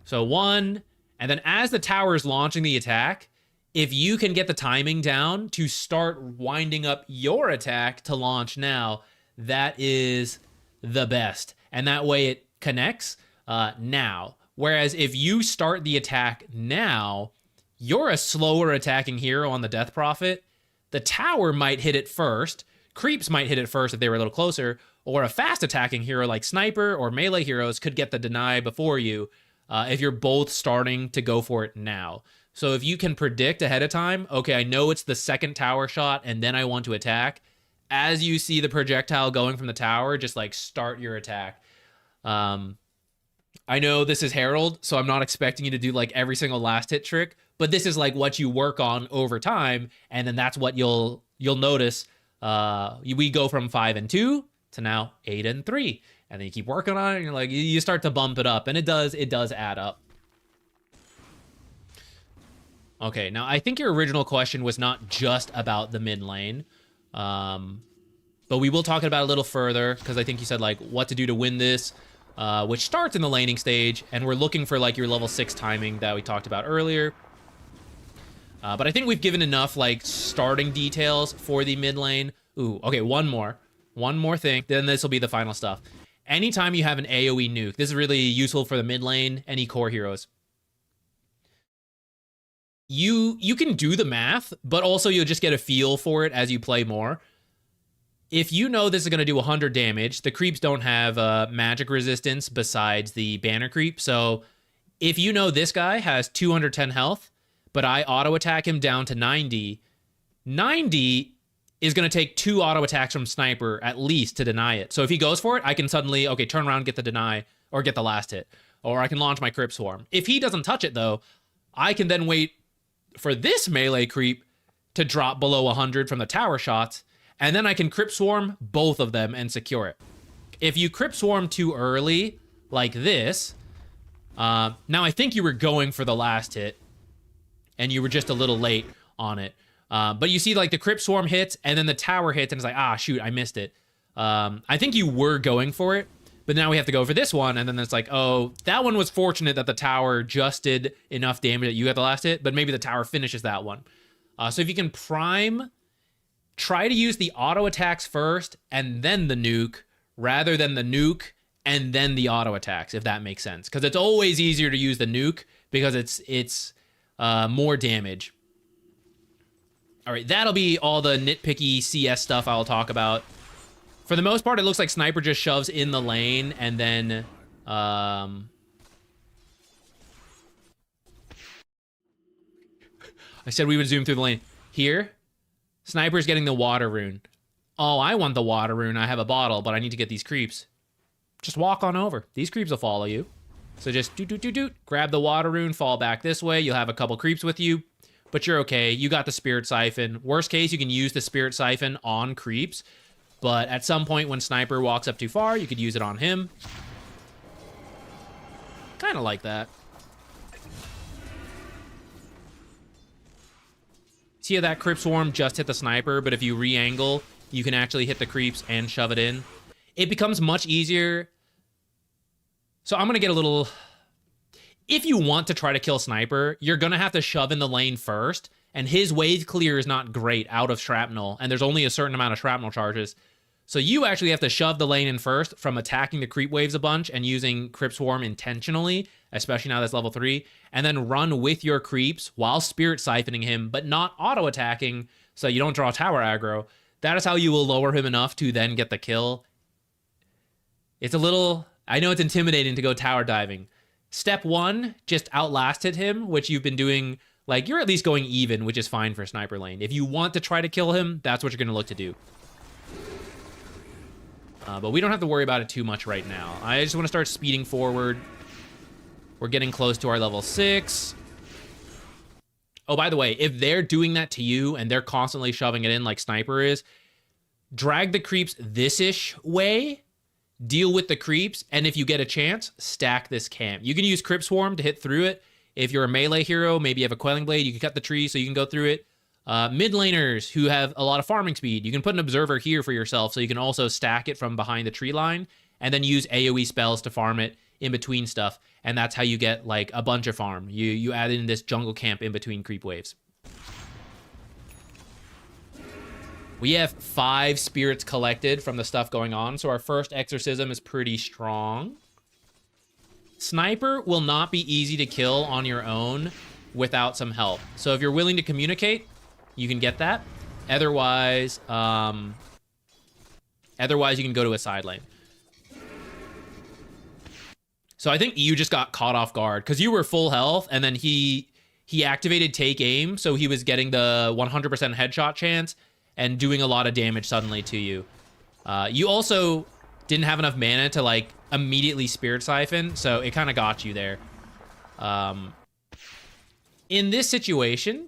So 1, and then as the tower is launching the attack, if you can get the timing down to start winding up your attack to launch now, that is the best. And that way it connects now. Whereas if you start the attack now, you're a slower attacking hero on the Death Prophet. The tower might hit it first. Creeps might hit it first if they were a little closer. Or a fast attacking hero like Sniper or melee heroes could get the deny before you if you're both starting to go for it now. So if you can predict ahead of time, okay, I know it's the second tower shot and then I want to attack. As you see the projectile going from the tower, just like start your attack. I know this is Herald, so I'm not expecting you to do like every single last hit trick, but this is like what you work on over time, and then that's what you'll notice. We go from 5 and 2 to now 8 and 3, and then you keep working on it, and you're like, you start to bump it up, and it does add up. Okay, now I think your original question was not just about the mid lane, but we will talk about it a little further because I think you said like what to do to win this, which starts in the laning stage, and we're looking for like your level 6 timing that we talked about earlier. But I think we've given enough like starting details for the mid lane. Ooh, okay, one more thing, then this will be the final stuff. Anytime you have an AoE nuke, this is really useful for the mid lane, any core heroes. You can do the math, but also you'll just get a feel for it as you play more. If you know this is going to do 100 damage, the creeps don't have magic resistance besides the banner creep. So if you know this guy has 210 health, but I auto attack him down to 90, 90 is going to take 2 auto attacks from Sniper at least to deny it. So if he goes for it, I can suddenly, okay, turn around, get the deny, or get the last hit. or I can launch my Crypt Swarm. If he doesn't touch it though, I can then wait for this melee creep to drop below 100 from the tower shots, and then I can Crypt Swarm both of them and secure it. If you Crypt Swarm too early, like this, now I think you were going for the last hit, and you were just a little late on it. But you see like the Crypt Swarm hits, and then the tower hits, and it's like, ah, shoot, I missed it. I think you were going for it, but now we have to go for this one, and then it's like, oh, that one was fortunate that the tower just did enough damage that you got the last hit, but maybe the tower finishes that one. So if you can prime, try to use the auto attacks first, and then the nuke, rather than the nuke and then the auto attacks, if that makes sense. Because it's always easier to use the nuke because it's more damage. All right, that'll be all the nitpicky CS stuff I'll talk about. For the most part, it looks like Sniper just shoves in the lane and then... I said we would zoom through the lane. Here, Sniper's getting the water rune. Oh, I want the water rune. I have a bottle, but I need to get these creeps. Just walk on over. These creeps will follow you. So just doot, grab the water rune, fall back this way. You'll have a couple creeps with you, but you're okay. You got the Spirit Siphon. Worst case, you can use the Spirit Siphon on creeps, but at some point when Sniper walks up too far, you could use it on him. Kind of like that. See how that Crypt Swarm just hit the Sniper, but if you re-angle, you can actually hit the creeps and shove it in. It becomes much easier. So I'm going to get a little... If you want to try to kill Sniper, you're going to have to shove in the lane first, and his wave clear is not great out of shrapnel, and there's only a certain amount of shrapnel charges. So you actually have to shove the lane in first from attacking the creep waves a bunch and using Crypt Swarm intentionally, especially now that's level 3, and then run with your creeps while Spirit Siphoning him, but not auto-attacking so you don't draw tower aggro. That is how you will lower him enough to then get the kill. It's a little... I know it's intimidating to go tower diving. Step 1, just outlasted him, which you've been doing... Like, you're at least going even, which is fine for Sniper lane. If you want to try to kill him, that's what you're going to look to do. But we don't have to worry about it too much right now. I just want to start speeding forward. We're getting close to our level 6. Oh, by the way, if they're doing that to you and they're constantly shoving it in like Sniper is, drag the creeps this-ish way, deal with the creeps, and if you get a chance, stack this camp. You can use Crypt Swarm to hit through it. If you're a melee hero, maybe you have a Quelling Blade, you can cut the tree so you can go through it. Mid laners who have a lot of farming speed, you can put an Observer here for yourself so you can also stack it from behind the tree line and then use AoE spells to farm it in between stuff. And that's how you get like a bunch of farm. You add in this jungle camp in between creep waves. We have 5 spirits collected from the stuff going on, so our first exorcism is pretty strong. Sniper will not be easy to kill on your own without some help. So if you're willing to communicate, you can get that. Otherwise, you can go to a side lane. So I think you just got caught off guard because you were full health, and then he activated take aim, so he was getting the 100% headshot chance and doing a lot of damage suddenly to you. You also didn't have enough mana to like immediately Spirit Siphon, so it kind of got you there. In this situation,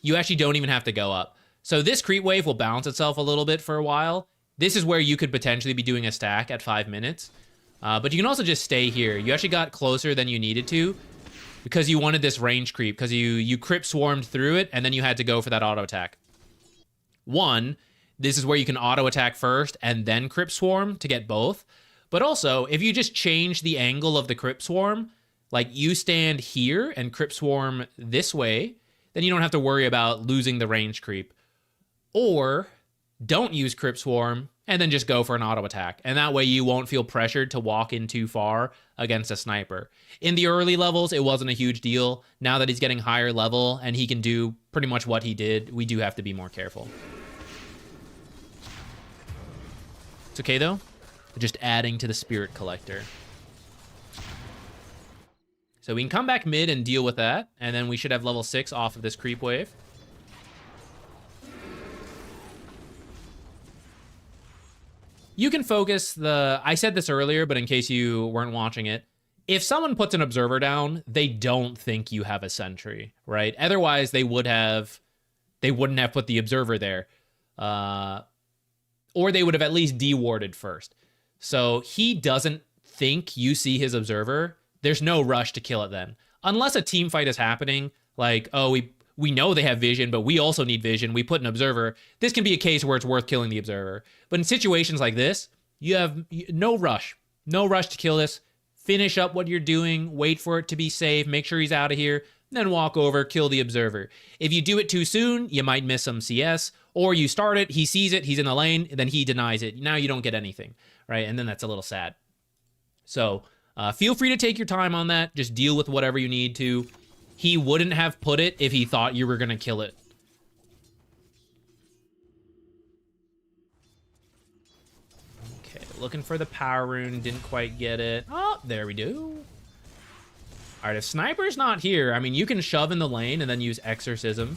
you actually don't even have to go up. So this creep wave will balance itself a little bit for a while. This is where you could potentially be doing a stack at 5 minutes. But you can also just stay here. You actually got closer than you needed to because you wanted this range creep, because you Crypt Swarmed through it, and then you had to go for that auto attack. 1, this is where you can auto attack first and then Crypt Swarm to get both. But also, if you just change the angle of the Crypt Swarm, like you stand here and Crypt Swarm this way, then you don't have to worry about losing the range creep. Or don't use Crypt Swarm and then just go for an auto attack. And that way you won't feel pressured to walk in too far against a Sniper. In the early levels, it wasn't a huge deal. Now that he's getting higher level and he can do pretty much what he did, we do have to be more careful. It's okay though. We're just adding to the Spirit Collector. So we can come back mid and deal with that, and then we should have level 6 off of this creep wave. You can focus the... I said this earlier, but in case you weren't watching it, if someone puts an observer down, they don't think you have a sentry, right? Otherwise, they wouldn't have put the observer there. Or they would have at least dewarded first. So he doesn't think you see his observer. There's no rush to kill it then. Unless a team fight is happening, like, oh, we know they have vision, but we also need vision. We put an observer. This can be a case where it's worth killing the observer. But in situations like this, you have no rush. No rush to kill this. Finish up what you're doing. Wait for it to be safe. Make sure he's out of here. Then walk over, kill the observer. If you do it too soon, you might miss some CS. Or you start it, he sees it, he's in the lane, then he denies it. Now you don't get anything, right? And then that's a little sad. So feel free to take your time on that. Just deal with whatever you need to. He wouldn't have put it if he thought you were going to kill it. Okay, looking for the power rune. Didn't quite get it. Oh, there we do. All right, if Sniper's not here, I mean, you can shove in the lane and then use Exorcism.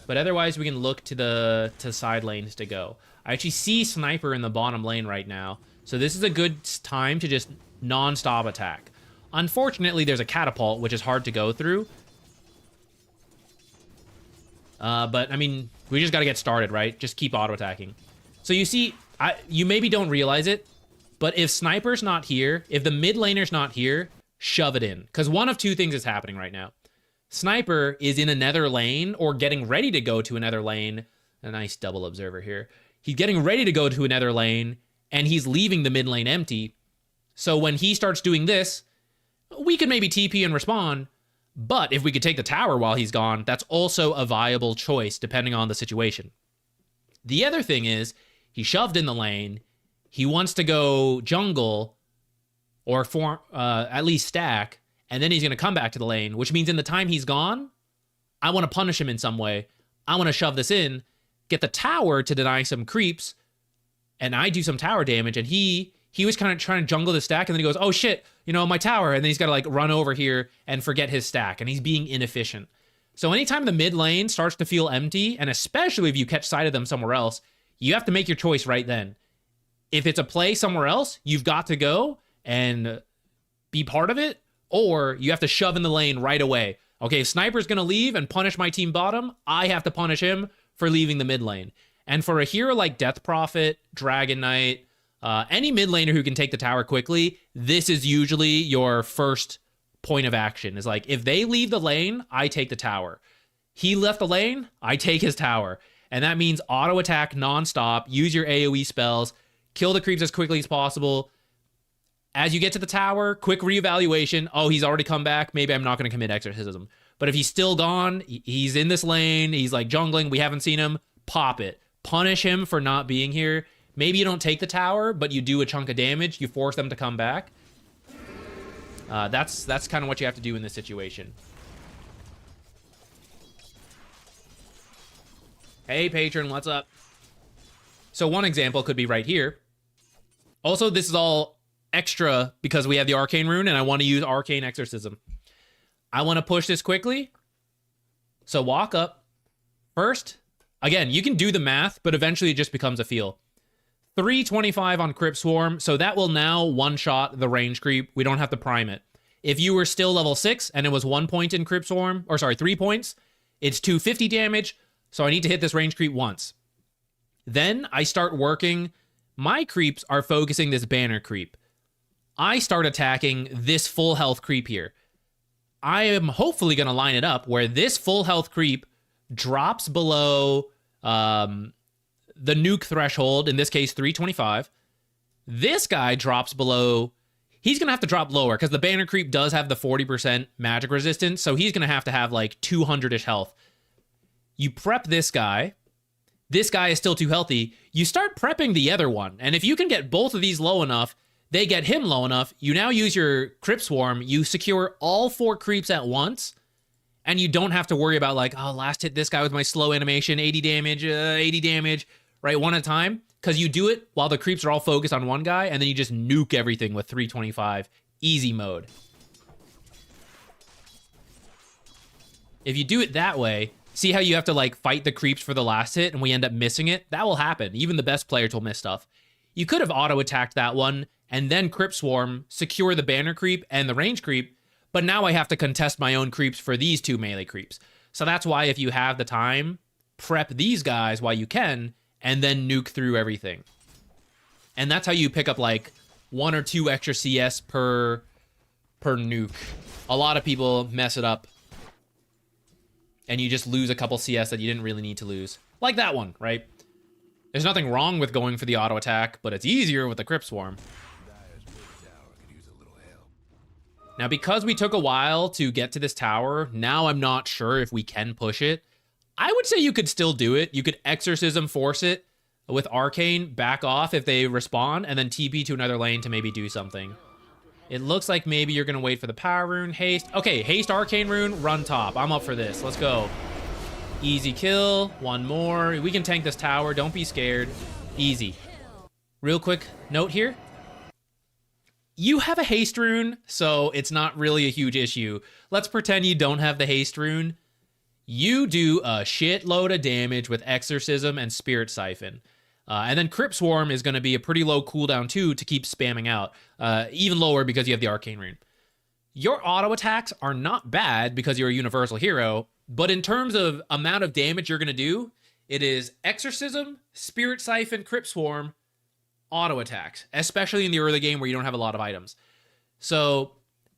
But otherwise, we can look to side lanes to go. I actually see Sniper in the bottom lane right now. So this is a good time to just non-stop attack. Unfortunately, there's a catapult, which is hard to go through. But, I mean, we just got to get started, right? Just keep auto-attacking. So you see, you maybe don't realize it, but if Sniper's not here, if the mid laner's not here, shove it in. Because one of two things is happening right now. Sniper is in another lane or getting ready to go to another lane. A nice double observer here. He's getting ready to go to another lane, and he's leaving the mid lane empty. So when he starts doing this, we could maybe TP and respond. But if we could take the tower while he's gone, that's also a viable choice depending on the situation. The other thing is, he shoved in the lane. He wants to go jungle or at least stack, and then he's going to come back to the lane, which means in the time he's gone, I want to punish him in some way. I want to shove this in, get the tower to deny some creeps, and I do some tower damage, and he was kind of trying to jungle the stack, and then he goes, oh shit, you know, my tower, and then he's got to like run over here and forget his stack, and he's being inefficient. So anytime the mid lane starts to feel empty, and especially if you catch sight of them somewhere else, you have to make your choice right then. If it's a play somewhere else, you've got to go and be part of it, or you have to shove in the lane right away. Okay, if Sniper's going to leave and punish my team bottom, I have to punish him for leaving the mid lane. And for a hero like Death Prophet, Dragon Knight, any mid laner who can take the tower quickly, this is usually your first point of action. Is like, if they leave the lane, I take the tower. He left the lane, I take his tower. And that means auto attack nonstop, use your AoE spells, kill the creeps as quickly as possible. As you get to the tower, quick reevaluation. Oh, he's already come back. Maybe I'm not going to commit Exorcism. But if he's still gone, he's in this lane, he's like jungling, we haven't seen him, pop it. Punish him for not being here. Maybe you don't take the tower, but you do a chunk of damage. You force them to come back. That's kind of what you have to do in this situation. Hey, patron, what's up? So one example could be right here. Also, this is all extra because we have the Arcane Rune, and I want to use Arcane Exorcism. I want to push this quickly. So walk up. First, again, you can do the math, but eventually it just becomes a feel. 325 on Crypt Swarm, so that will now one-shot the range creep. We don't have to prime it. If you were still level 6 and it was 1 point in Crypt Swarm, or sorry, 3 points, it's 250 damage, so I need to hit this range creep once. Then I start working. My creeps are focusing this banner creep. I start attacking this full health creep here. I am hopefully going to line it up where this full health creep drops below the nuke threshold, in this case 325. This guy drops below. He's going to have to drop lower because the banner creep does have the 40% magic resistance, so he's going to have like 200-ish health. You prep this guy. This guy is still too healthy. You start prepping the other one, and if you can get both of these low enough, they get him low enough, you now use your Crypt Swarm, you secure all 4 creeps at once, and you don't have to worry about like, oh, last hit this guy with my slow animation, 80 damage, right, one at a time, because you do it while the creeps are all focused on one guy, and then you just nuke everything with 325, easy mode. If you do it that way, see how you have to like fight the creeps for the last hit, and we end up missing it? That will happen. Even the best players will miss stuff. You could have auto-attacked that one, and then Crypt Swarm, secure the banner creep and the range creep, but now I have to contest my own creeps for these 2 melee creeps. So that's why if you have the time, prep these guys while you can, and then nuke through everything. And that's how you pick up like 1 or 2 extra CS per nuke. A lot of people mess it up, and you just lose a couple CS that you didn't really need to lose. Like that one, right? There's nothing wrong with going for the auto attack, but it's easier with the Crypt Swarm. Now, because we took a while to get to this tower, now I'm not sure if we can push it. I would say you could still do it. You could Exorcism force it with Arcane, back off if they respawn, and then TP to another lane to maybe do something. It looks like maybe you're going to wait for the power rune. Haste. Okay, haste Arcane rune, run top. I'm up for this. Let's go. Easy kill. One more. We can tank this tower. Don't be scared. Easy. Real quick note here. You have a haste rune, so it's not really a huge issue. Let's pretend you don't have the haste rune. You do a shitload of damage with Exorcism and Spirit Siphon. And then Crypt Swarm is going to be a pretty low cooldown too to keep spamming out. Even lower because you have the Arcane Rune. Your auto attacks are not bad because you're a universal hero, but in terms of amount of damage you're going to do, it is Exorcism, Spirit Siphon, Crypt Swarm, auto attacks, especially in the early game where you don't have a lot of items. So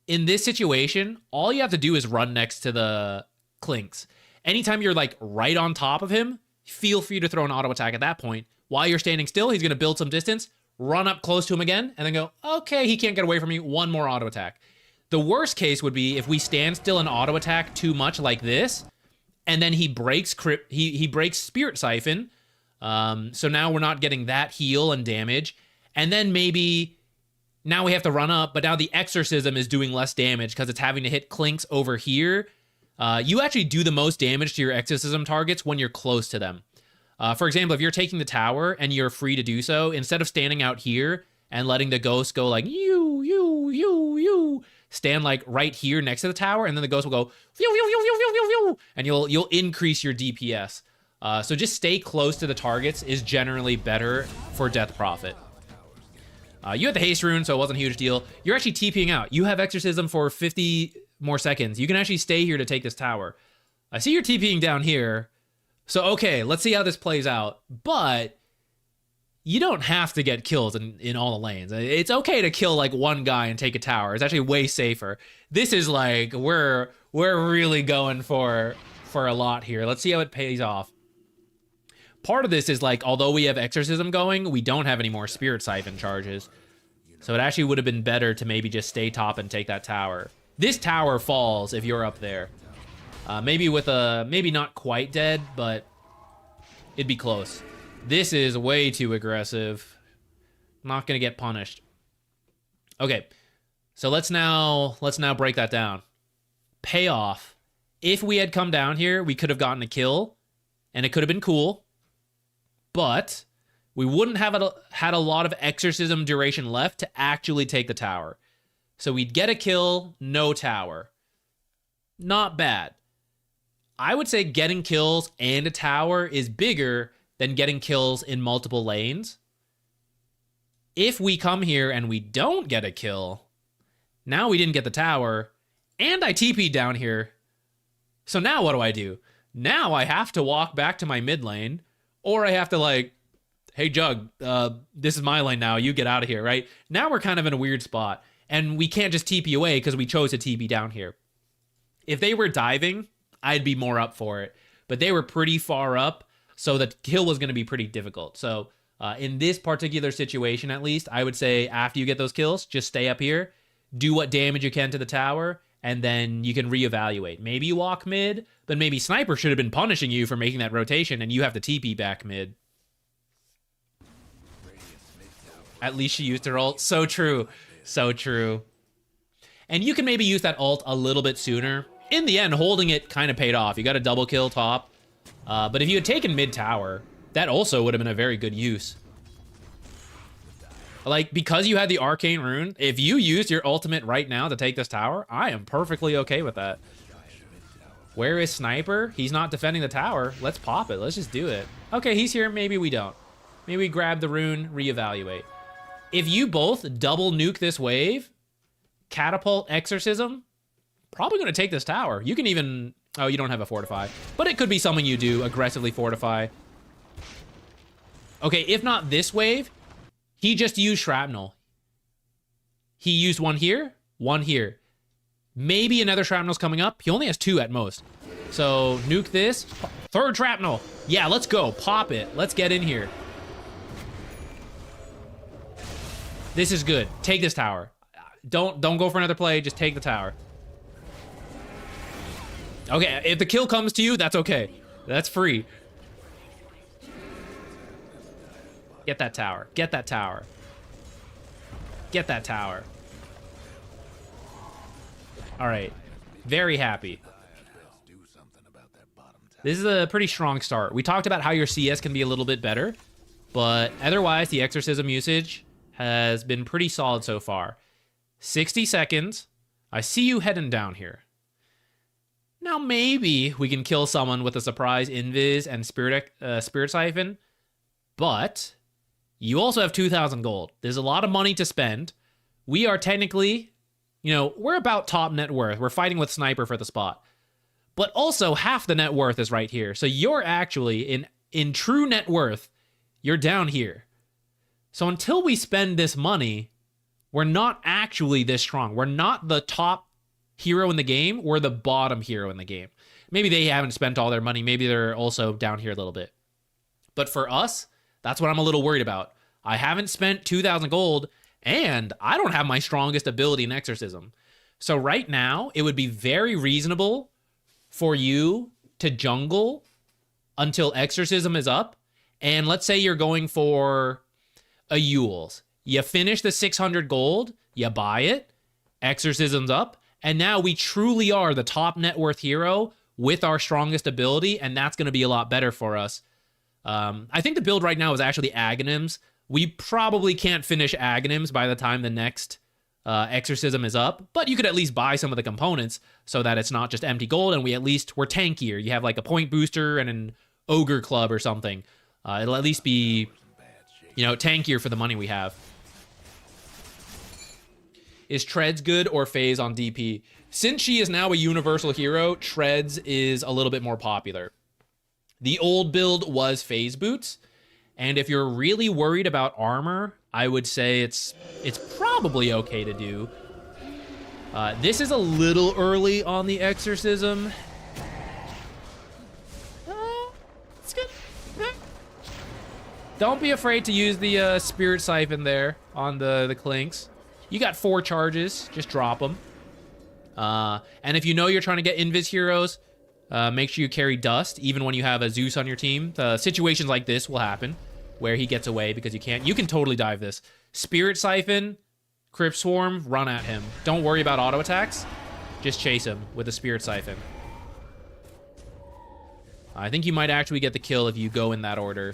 in this situation, all you have to do is run next to the Clinks. Anytime you're like right on top of him, feel free to throw an auto attack at that point. While you're standing still, he's going to build some distance, run up close to him again, and then go, okay, he can't get away from me. One more auto attack. The worst case would be if we stand still and auto attack too much like this, and then he breaks he breaks Spirit Siphon. So now we're not getting that heal and damage. And then maybe now we have to run up, but now the Exorcism is doing less damage because it's having to hit Clinks over here. You actually do the most damage to your Exorcism targets when you're close to them. For example, if you're taking the tower and you're free to do so, instead of standing out here and letting the ghost go like, you, stand like right here next to the tower, and then the ghost will go, and you'll increase your DPS. So just stay close to the targets is generally better for Death Prophet. You had the haste rune, so it wasn't a huge deal. You're actually TPing out. You have Exorcism for 50 more seconds. You can actually stay here to take this tower. I see you're TPing down here. So, okay, let's see how this plays out. But you don't have to get kills in all the lanes. It's okay to kill like one guy and take a tower. It's actually way safer. This is like, we're really going for a lot here. Let's see how it pays off. Part of this is like, although we have Exorcism going, we don't have any more Spirit Siphon charges. So it actually would have been better to maybe just stay top and take that tower. This tower falls if you're up there. Maybe with maybe not quite dead, but it'd be close. This is way too aggressive. I'm not gonna get punished. Okay, so let's now break that down. Payoff. If we had come down here, we could have gotten a kill, and it could have been cool. But we wouldn't have had a lot of Exorcism duration left to actually take the tower. So we'd get a kill, no tower. Not bad. I would say getting kills and a tower is bigger than getting kills in multiple lanes. If we come here and we don't get a kill, now we didn't get the tower, and I TP'd down here. So now what do I do? Now I have to walk back to my mid lane, or I have to like, hey Jug, this is my lane now, you get out of here, right? Now we're kind of in a weird spot, and we can't just TP away because we chose to TP down here. If they were diving, I'd be more up for it. But they were pretty far up, so the kill was going to be pretty difficult. So in this particular situation, at least, I would say after you get those kills, just stay up here, do what damage you can to the tower, and then you can reevaluate. Maybe you walk mid, but maybe Sniper should have been punishing you for making that rotation, and you have to TP back mid. At least she used her ult. So true. So true. And you can maybe use that ult a little bit sooner. In the end, holding it kind of paid off. You got a double kill top. But if you had taken mid tower, that also would have been a very good use. Like, because you had the Arcane Rune, if you used your ultimate right now to take this tower, I am perfectly okay with that. Where is Sniper? He's not defending the tower. Let's pop it. Let's just do it. Okay, he's here. Maybe we don't. Maybe we grab the rune, reevaluate. if you both double nuke this wave, catapult exorcism, probably going to take this tower. You can even... Oh, you don't have a fortify. But it could be something you do, aggressively fortify. Okay, if not this wave, he just used shrapnel. He used one here, one here. Maybe another shrapnel's coming up. He only has 2 at most. So, nuke this. 3rd shrapnel. Yeah, let's go. Pop it. Let's get in here. This is good. Take this tower. Don't go for another play. Just take the tower. Okay, if the kill comes to you, that's okay. That's free. Get that tower. Get that tower. Get that tower. All right. Very happy. This is a pretty strong start. We talked about how your CS can be a little bit better, but otherwise, the exorcism usage has been pretty solid so far. 60 seconds. I see you heading down here. Now maybe we can kill someone with a surprise invis and spirit siphon, but you also have 2,000 gold. There's a lot of money to spend. We are technically, you know, we're about top net worth. We're fighting with sniper for the spot, but also half the net worth is right here. So you're actually in true net worth, you're down here. So until we spend this money, we're not actually this strong. We're not the top hero in the game. We're the bottom hero in the game. Maybe they haven't spent all their money. Maybe they're also down here a little bit. But for us, that's what I'm a little worried about. I haven't spent 2,000 gold, and I don't have my strongest ability in Exorcism. So right now, it would be very reasonable for you to jungle until Exorcism is up. And let's say you're going for a Yule's. You finish the 600 gold, you buy it, Exorcism's up, and now we truly are the top net worth hero with our strongest ability, and that's going to be a lot better for us. I think the build right now is actually Aghanims. We probably can't finish Aghanims by the time the next Exorcism is up, but you could at least buy some of the components so that it's not just empty gold, and we're tankier. You have like a point booster and an ogre club or something. It'll at least be, you know, tankier for the money we have. Is Treads good or Phase on DP? Since she is now a universal hero, Treads is a little bit more popular. The old build was Phase boots, and if you're really worried about armor, I would say it's probably okay to do. This is a little early on the Exorcism. It's good. Don't be afraid to use the Spirit Siphon there on the Clinks. You got 4 charges, just drop them. And if you know you're trying to get invis heroes, make sure you carry Dust, even when you have a Zeus on your team. Situations like this will happen, where he gets away because you can't. You can totally dive this. Spirit Siphon, Crypt Swarm, run at him. Don't worry about auto attacks. Just chase him with a Spirit Siphon. I think you might actually get the kill if you go in that order.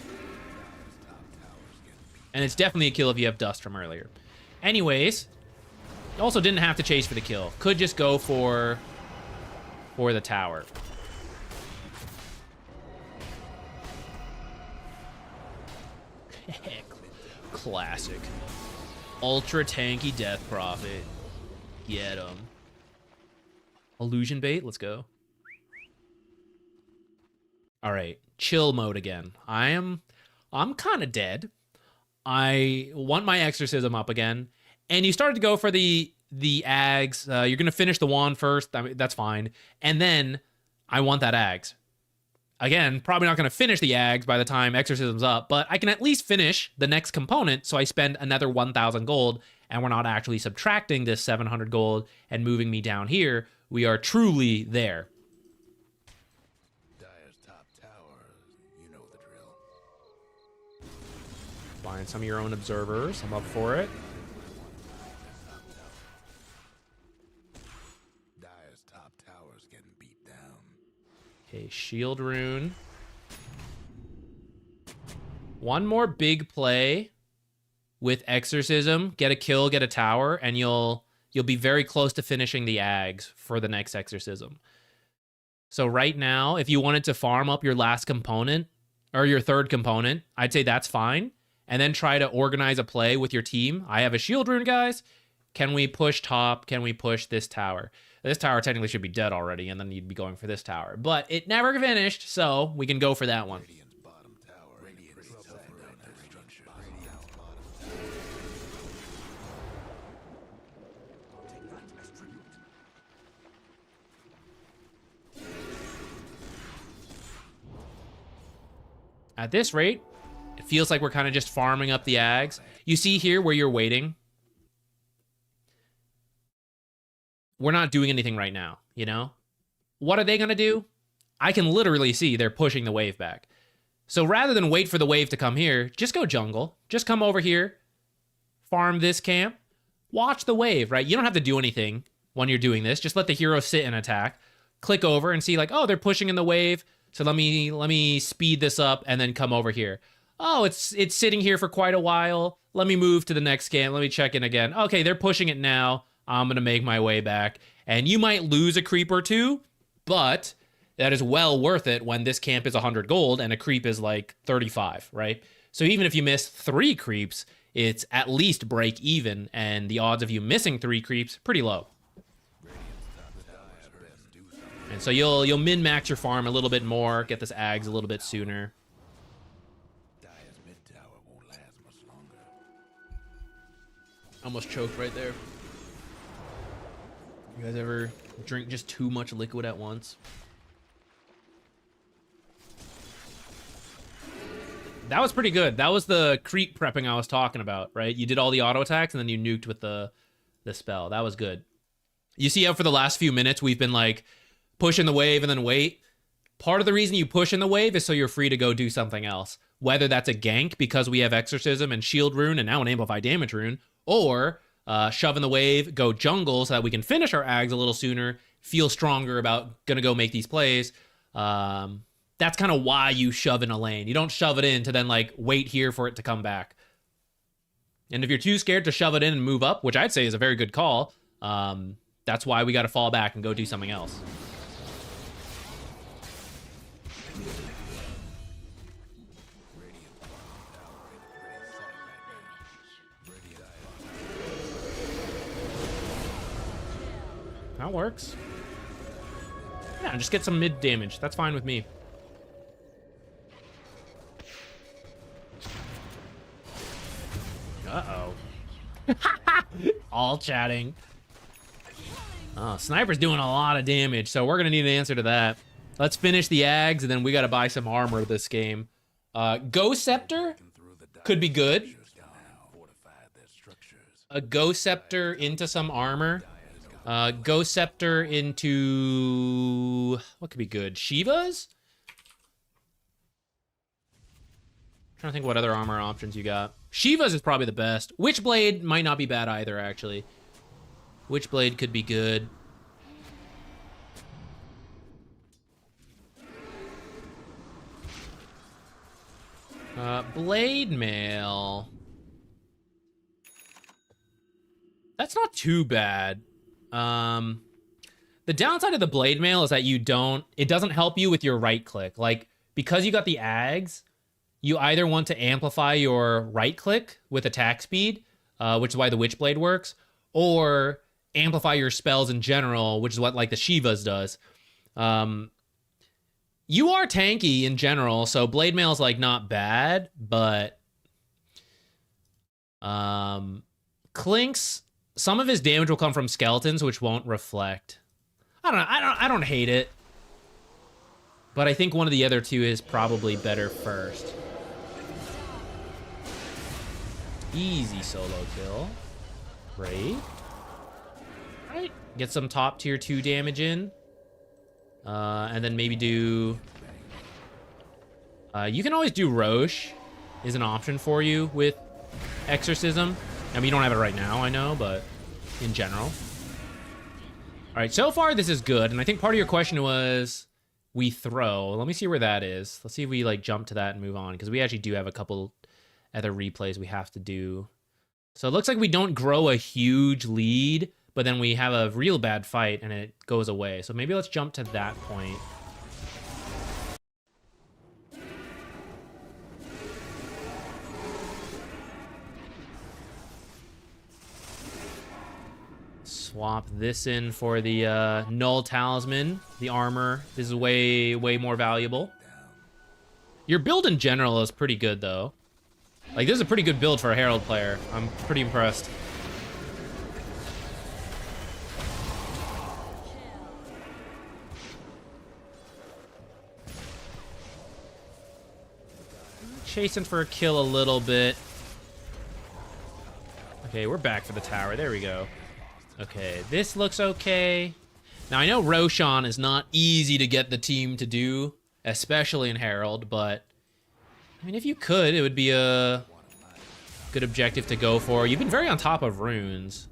And it's definitely a kill if you have Dust from earlier. Anyways, also didn't have to chase for the kill. Could just go for the tower. Classic. Ultra tanky Death Prophet. Get him. Illusion bait, let's go. All right, chill mode again. I'm kind of dead. I want my Exorcism up again. And you started to go for the Ags. You're going to finish the wand first. I mean, that's fine. And then I want that Ags. Again, probably not going to finish the Ags by the time Exorcism's up, but I can at least finish the next component so I spend another 1,000 gold, and we're not actually subtracting this 700 gold and moving me down here. We are truly there. Dyer's top tower, you know the drill. Find some of your own observers. I'm up for it. Dyer's top tower's getting beat down. Okay, shield rune. One more big play with Exorcism. Get a kill, get a tower, and you'll be very close to finishing the Ags for the next Exorcism. So right now, if you wanted to farm up your last component, or your third component, I'd say that's fine. and then try to organize a play with your team. I have a shield rune, guys. Can we push top? Can we push this tower? This tower technically should be dead already, and then you'd be going for this tower. But it never finished, so we can go for that one. At this rate, it feels like we're kind of just farming up the ags. You see here where you're waiting. We're not doing anything right now, you know? What are they going to do? I can literally see they're pushing the wave back. So rather than wait for the wave to come here, just go jungle. Just come over here, farm this camp, watch the wave, right? You don't have to do anything when you're doing this. Just let the hero sit and attack. Click over and see like, oh, they're pushing in the wave. So let me speed this up and then come over here. Oh, it's sitting here for quite a while. Let me move to the next camp. Let me check in again. Okay, they're pushing it now. I'm going to make my way back. And you might lose a creep or two, but that is well worth it when this camp is 100 gold and a creep is like 35, right? So even if you miss 3 creeps, it's at least break even, and the odds of you missing 3 creeps, pretty low. And so you'll min-max your farm a little bit more, get this ags a little bit sooner. Almost choked right there. You guys ever drink just too much liquid at once? That was pretty good. That was the creep prepping I was talking about, right? You did all the auto attacks and then you nuked with the spell. That was good. You see how for the last few minutes we've been like pushing the wave and then wait. Part of the reason you push in the wave is so you're free to go do something else. Whether that's a gank because we have Exorcism and Shield Rune and now an Amplify Damage Rune, or shove in the wave, go jungle so that we can finish our ags a little sooner, feel stronger about gonna go make these plays. That's kind of why you shove in a lane. You don't shove it in to then like wait here for it to come back. And if you're too scared to shove it in and move up, which I'd say is a very good call, that's why we got to fall back and go do something else. That works. Yeah, just get some mid damage. That's fine with me. Uh-oh. All chatting. Oh, Sniper's doing a lot of damage, so we're going to need an answer to that. Let's finish the ags, and then we got to buy some armor this game. Ghost Scepter could be good. A Ghost Scepter into some armor. Ghost Scepter into... what could be good? Shivas? Trying to think what other armor options you got. Shivas is probably the best. Witchblade might not be bad either, actually. Witchblade could be good. Blade Mail. That's not too bad. The downside of the Blade Mail is that it doesn't help you with your right click. Like, because you got the ags, you either want to amplify your right click with attack speed, which is why the Witchblade works, or amplify your spells in general, which is what like the Shivas does. You are tanky in general, so Blade Mail is like not bad, but Clink's, some of his damage will come from skeletons, which won't reflect. I don't know. I don't hate it, but I think one of the other two is probably better first. Easy solo kill. Great. Right. Get some top tier 2 damage in. And then maybe do... you can always do Roche is an option for you with Exorcism. I mean, you don't have it right now, I know, but in general. All right, so far this is good. And I think part of your question was we throw. Let me see where that is. Let's see if we like jump to that and move on, because we actually do have a couple other replays we have to do. So it looks like we don't grow a huge lead, but then we have a real bad fight and it goes away. So maybe let's jump to that point. Swap this in for the Null Talisman, the armor. This is way more valuable. Your build in general is pretty good, though. Like, this is a pretty good build for a Herald player. I'm pretty impressed. Chasing for a kill a little bit. Okay, we're back for the tower. There we go. Okay, this looks okay. Now, I know Roshan is not easy to get the team to do, especially in Herald, but I mean, if you could, it would be a good objective to go for. You've been very on top of runes.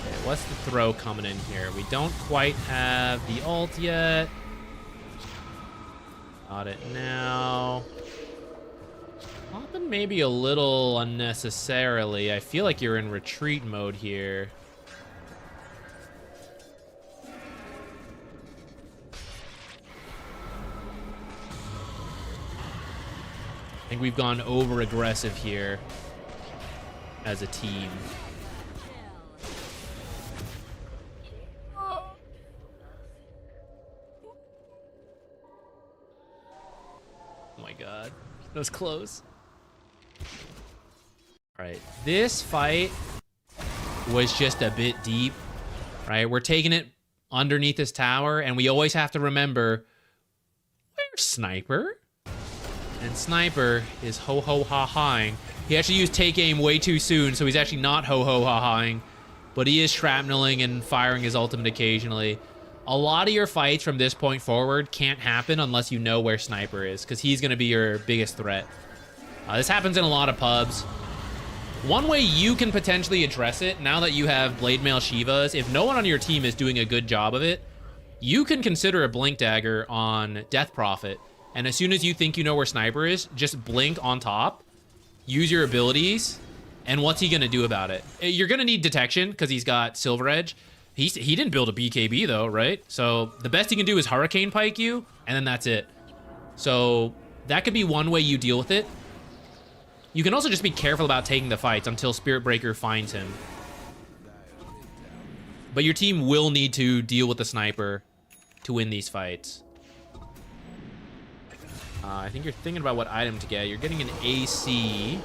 Okay, what's the throw coming in here? We don't quite have the ult yet. Got it now. Popping maybe a little unnecessarily. I feel like you're in retreat mode here. I think we've gone over aggressive here as a team. Oh my god, that was close. All right, this fight was just a bit deep, right? We're taking it underneath this tower, and we always have to remember, where's Sniper? And Sniper is ho-ho-ha-haing. He actually used take aim way too soon, so he's actually not ho-ho-ha-haing, but he is shrapneling and firing his ultimate occasionally. A lot of your fights from this point forward can't happen unless you know where Sniper is, because he's going to be your biggest threat. This happens in a lot of pubs. One way you can potentially address it, now that you have Blade Mail Shivas, if no one on your team is doing a good job of it, you can consider a Blink Dagger on Death Prophet. And as soon as you think you know where Sniper is, just blink on top, use your abilities, and what's he going to do about it? You're going to need detection, because he's got Silver Edge. He didn't build a BKB, though, right? So the best he can do is Hurricane Pike you, and then that's it. So that could be one way you deal with it. You can also just be careful about taking the fights until Spirit Breaker finds him. But your team will need to deal with the Sniper to win these fights. I think you're thinking about what item to get. You're getting an AC.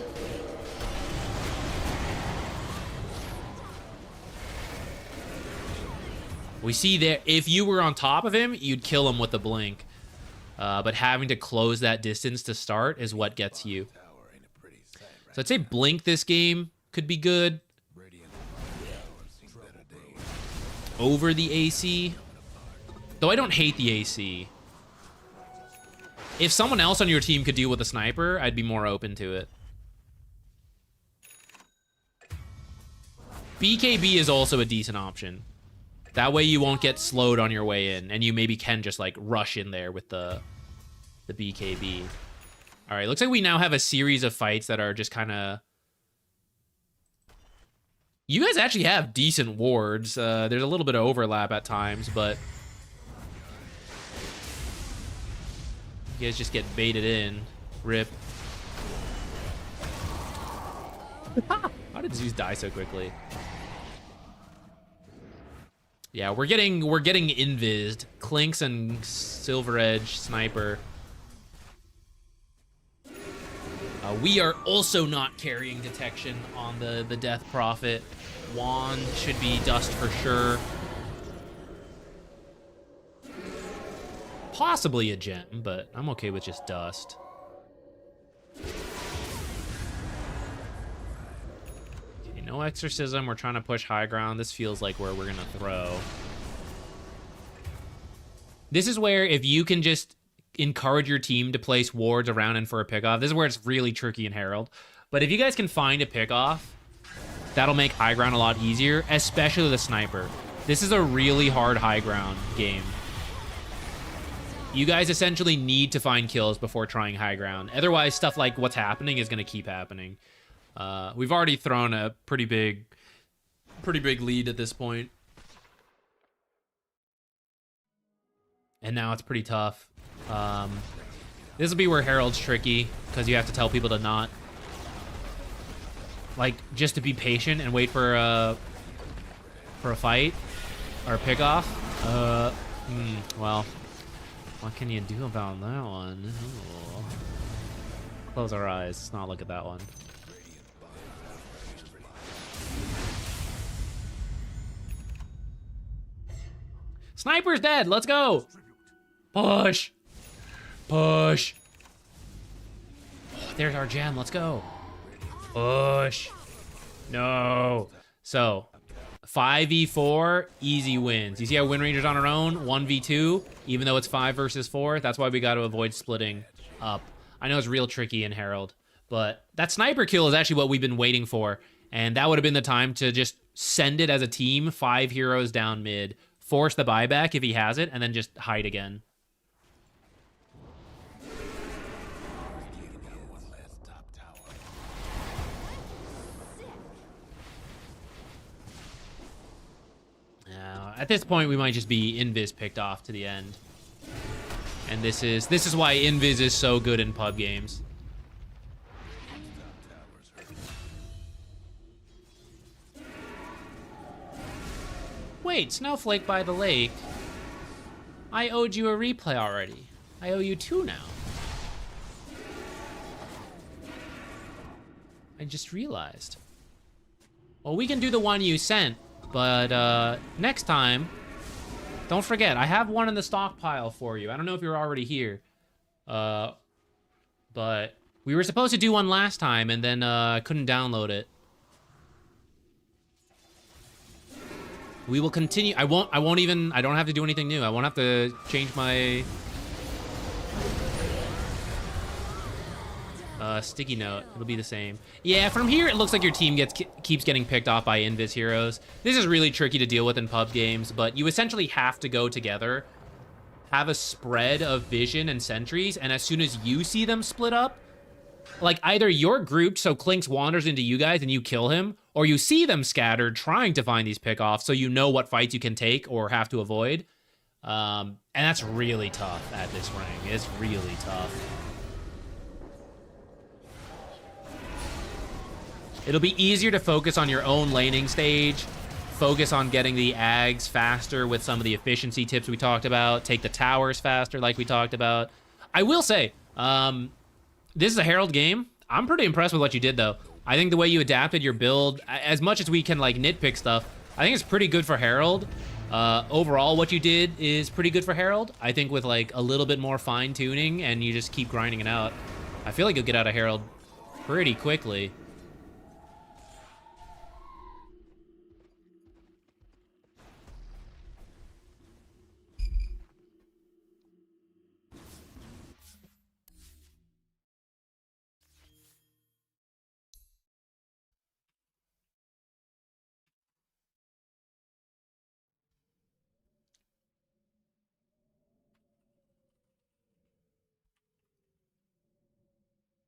We see that if you were on top of him, you'd kill him with the blink. But having to close that distance to start is what gets you. So I'd say blink this game could be good. Over the AC. Though I don't hate the AC. If someone else on your team could deal with a Sniper, I'd be more open to it. BKB is also a decent option. That way you won't get slowed on your way in, and you maybe can just like rush in there with the BKB. All right, looks like we now have a series of fights that are just kind of... You guys actually have decent wards. There's a little bit of overlap at times, but... You guys just get baited in. Rip. How did Zeus die so quickly? Yeah, we're getting invised. Clinks and Silver Edge Sniper. We are also not carrying detection on the Death Prophet. Wand should be dust for sure. Possibly a gem, but I'm okay with just dust. Okay, no exorcism. We're trying to push high ground. This feels like where we're gonna throw. This is where if you can just encourage your team to place wards around and for a pickoff. This is where it's really tricky in Herald. But if you guys can find a pickoff, that'll make high ground a lot easier, especially the Sniper. This is a really hard high ground game. You guys essentially need to find kills before trying high ground. Otherwise, stuff like what's happening is going to keep happening. We've already thrown a pretty big lead at this point. And now it's pretty tough. This will be where Herald's tricky, because you have to tell people to not like just to be patient and wait for a fight or a pickoff. Well, what can you do about that one? Ooh. Close our eyes. Let's not look at that one. Sniper's dead. Let's go. Push. Push. Oh, there's our gem. Let's go. Push. No. So, 5v4, easy wins. You see how Windranger's on her own? 1v2, even though it's 5 versus 4. That's why we got to avoid splitting up. I know it's real tricky in Herald, but that sniper kill is actually what we've been waiting for. And that would have been the time to just send it as a team, 5 heroes down mid, force the buyback if he has it, and then just hide again. At this point, we might just be Invis picked off to the end. And this is why Invis is so good in pub games. Wait, Snowflake by the lake. I owed you a replay already. I owe you 2 now. I just realized. Well, we can do the one you sent. But next time, don't forget, I have one in the stockpile for you. I don't know if you're already here. But we were supposed to do one last time and then couldn't download it. We will continue. I don't have to do anything new. I won't have to change my sticky note. It'll be the same. Yeah, from here it looks like your team keeps getting picked off by Invis heroes. This is really tricky to deal with in pub games, but you essentially have to go together, have a spread of vision and sentries, and as soon as you see them split up, like either you're grouped so Clinks wanders into you guys and you kill him, or you see them scattered trying to find these pickoffs so you know what fights you can take or have to avoid. And that's really tough at this rank. It's really tough. It'll be easier to focus on your own laning stage, focus on getting the ags faster with some of the efficiency tips we talked about, take the towers faster like we talked about. I will say, this is a Herald game. I'm pretty impressed with what you did, though. I think the way you adapted your build, as much as we can like nitpick stuff, I think it's pretty good for Herald. Overall, what you did is pretty good for Herald. I think with like a little bit more fine tuning and you just keep grinding it out, I feel like you'll get out of Herald pretty quickly.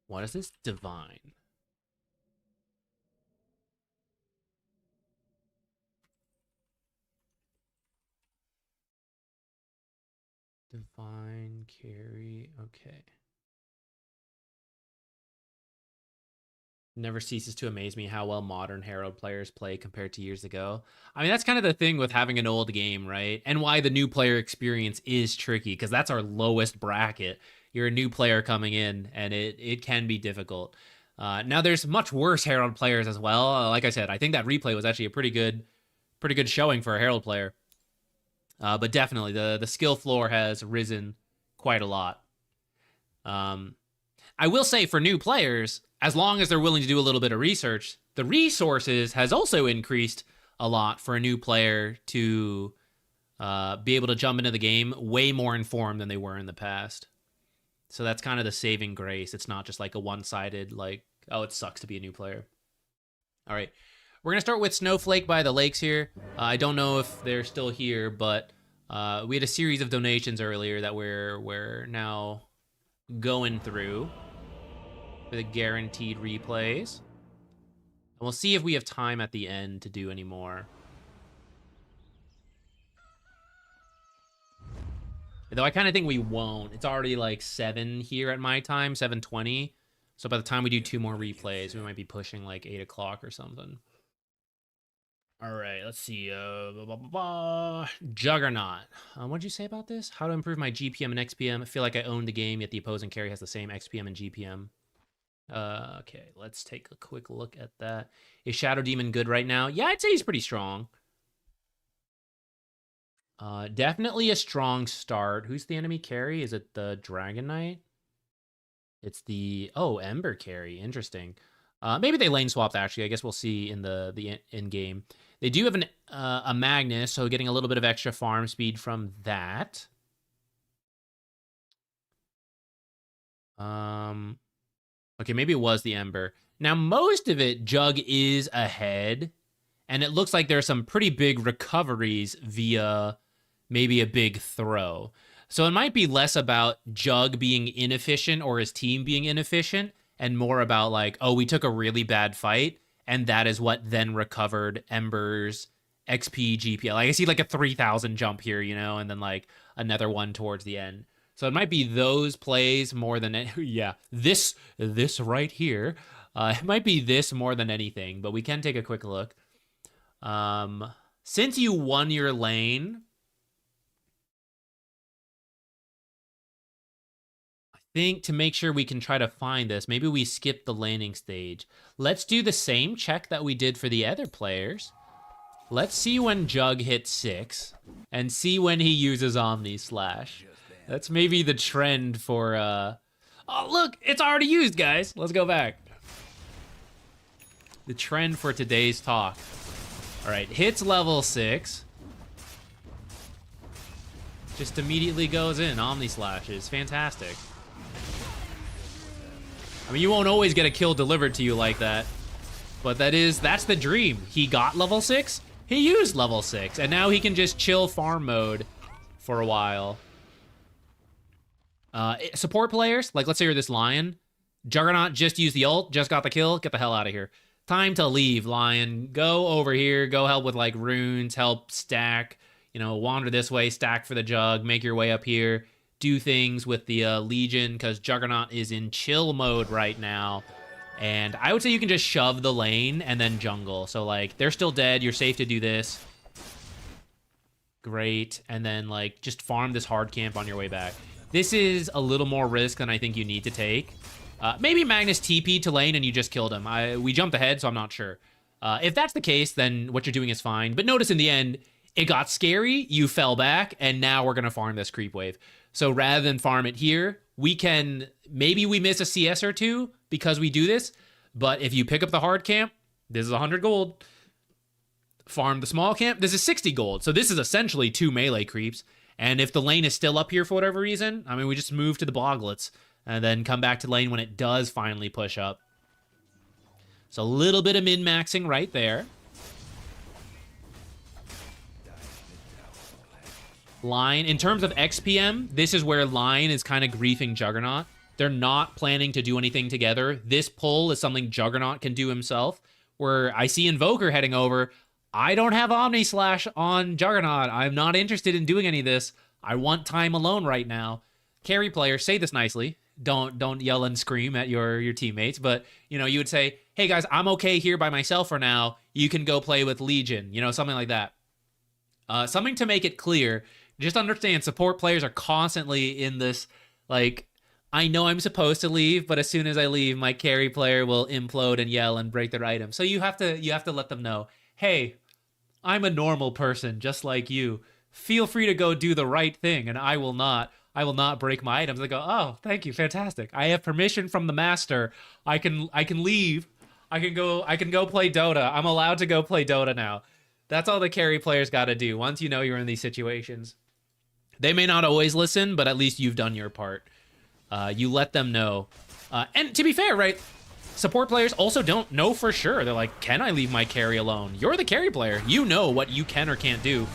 What is this? Divine. Divine carry. Okay. Never ceases to amaze me how well modern Herald players play compared to years ago. I mean, that's kind of the thing with having an old game, right? And why the new player experience is tricky, because that's our lowest bracket. You're a new player coming in, and it can be difficult. Now, there's much worse Herald players as well. Like I said, I think that replay was actually a pretty good showing for a Herald player. But definitely, the skill floor has risen quite a lot. I will say, for new players, as long as they're willing to do a little bit of research, the resources has also increased a lot for a new player to be able to jump into the game way more informed than they were in the past. So that's kind of the saving grace. It's not just like a one-sided, like, oh, it sucks to be a new player. All right. We're going to start with Snowflake by the lakes here. I don't know if they're still here, but we had a series of donations earlier that we're now going through for the guaranteed replays. And we'll see if we have time at the end to do any more. Though I kind of think we won't. It's already like 7 here at my time, 7:20. So by the time we do 2 more replays, we might be pushing like 8 o'clock or something. All right, let's see. Juggernaut. What'd you say about this? How to improve my GPM and XPM? I feel like I own the game, yet the opposing carry has the same XPM and GPM. Okay, let's take a quick look at that. Is Shadow Demon good right now? Yeah, I'd say he's pretty strong. Definitely a strong start. Who's the enemy carry? Is it the Dragon Knight? It's the Ember carry. Interesting. Maybe they lane swapped actually. I guess we'll see in the in game. They do have a Magnus, so getting a little bit of extra farm speed from that. Okay, maybe it was the Ember. Now most of it, Jug is ahead, and it looks like there's some pretty big recoveries via maybe a big throw. So it might be less about Jug being inefficient or his team being inefficient, and more about like, oh, we took a really bad fight, and that is what then recovered Ember's XP, GP. Like I see like a 3,000 jump here, you know, and then like another one towards the end. So it might be those plays more than yeah, this right here. It might be this more than anything, but we can take a quick look. Since you won your lane, think to make sure we can try to find this, maybe we skip the laning stage. Let's do the same check that we did for the other players. Let's see when Jug hits 6 and see when he uses Omni Slash. That's maybe the trend for oh look, it's already used, guys. Let's go back. The trend for today's talk. All right, hits level 6. Just immediately goes in, Omni Slashes. Fantastic. I mean, you won't always get a kill delivered to you like that, but that's the dream. He got level 6, he used level 6, and now he can just chill farm mode for a while. Support players, like let's say you're this Lion, Juggernaut just used the ult, just got the kill, get the hell out of here. Time to leave, Lion. Go over here, go help with like runes, help stack, you know, wander this way, stack for the Jug, make your way up here. Do things with the Legion, because Juggernaut is in chill mode right now. And I would say you can just shove the lane and then jungle. So, like, they're still dead. You're safe to do this. Great. And then, like, just farm this hard camp on your way back. This is a little more risk than I think you need to take. Maybe Magnus TP to lane and you just killed him. We jumped ahead, so I'm not sure. If that's the case, then what you're doing is fine. But notice in the end, it got scary, you fell back, and now we're going to farm this creep wave. So rather than farm it here, maybe we miss a CS or 2 because we do this, but if you pick up the hard camp, this is 100 gold. Farm the small camp, this is 60 gold. So this is essentially 2 melee creeps, and if the lane is still up here for whatever reason, I mean, we just move to the boglets, and then come back to lane when it does finally push up. So a little bit of min-maxing right there. Line, in terms of XPM, this is where Line is kind of griefing Juggernaut. They're not planning to do anything together. This pull is something Juggernaut can do himself, where I see Invoker heading over. I don't have Omni Slash on Juggernaut. I'm not interested in doing any of this. I want time alone right now. Carry player, say this nicely. Don't yell and scream at your teammates, but you know, you would say, hey guys, I'm okay here by myself for now. You can go play with Legion, you know, something like that. Something to make it clear. Just understand, support players are constantly in this, like, I know I'm supposed to leave, but as soon as I leave, my carry player will implode and yell and break their item. So you have to let them know, hey, I'm a normal person just like you. Feel free to go do the right thing, and I will not break my items. They go, oh, thank you, fantastic. I have permission from the master. I can leave. I can go play Dota. I'm allowed to go play Dota now. That's all the carry players got to do once you know you're in these situations. They may not always listen, but at least you've done your part. You let them know. And to be fair, right, support players also don't know for sure. They're like, can I leave my carry alone? You're the carry player. You know what you can or can't do.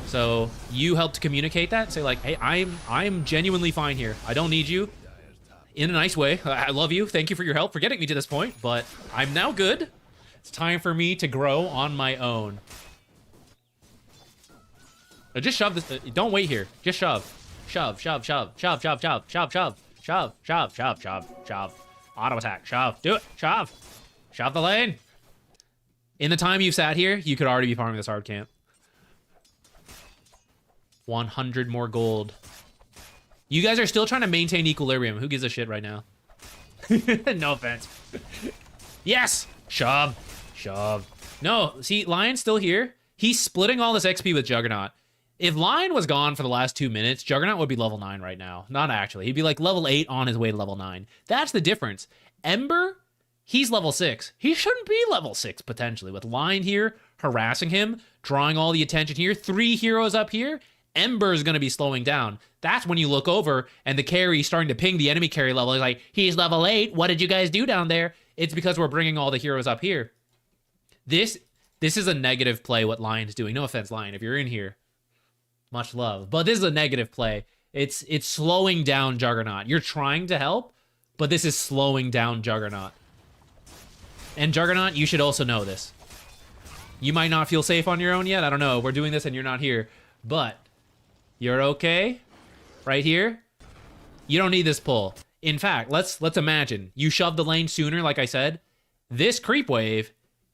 So you help to communicate that. Say like, hey, I'm genuinely fine here. I don't need you. In a nice way. I love you. Thank you for your help for getting me to this point, but I'm now good. It's time for me to grow on my own. Just shove this. Don't wait here. Just shove. Shove, shove, shove, shove, shove, shove, shove, shove, shove, shove, shove, shove, shove. Auto attack. Shove. Do it. Shove. Shove the lane. In the time you've sat here, you could already be farming this hard camp. 100 more gold. You guys are still trying to maintain equilibrium. Who gives a shit right now? No offense. Yes! Shove. Shove. No, see, Lion's still here. He's splitting all this XP with Juggernaut. If Lion was gone for the last 2 minutes, Juggernaut would be level 9 right now. Not actually. He'd be like level 8 on his way to level 9. That's the difference. Ember, he's level 6. He shouldn't be level 6, potentially. With Lion here, harassing him, drawing all the attention here, 3 heroes up here, Ember is going to be slowing down. That's when you look over and the carry starting to ping the enemy carry level. He's like, he's level 8. What did you guys do down there? It's because we're bringing all the heroes up here. This is a negative play what Lion's doing. No offense, Lion, if you're in here. Much love. But this is a negative play. It's slowing down Juggernaut. You're trying to help, but this is slowing down Juggernaut. And Juggernaut, you should also know this. You might not feel safe on your own yet. I don't know. We're doing this and you're not here. But you're okay right here. You don't need this pull. In fact, let's imagine you shove the lane sooner, like I said. This creep wave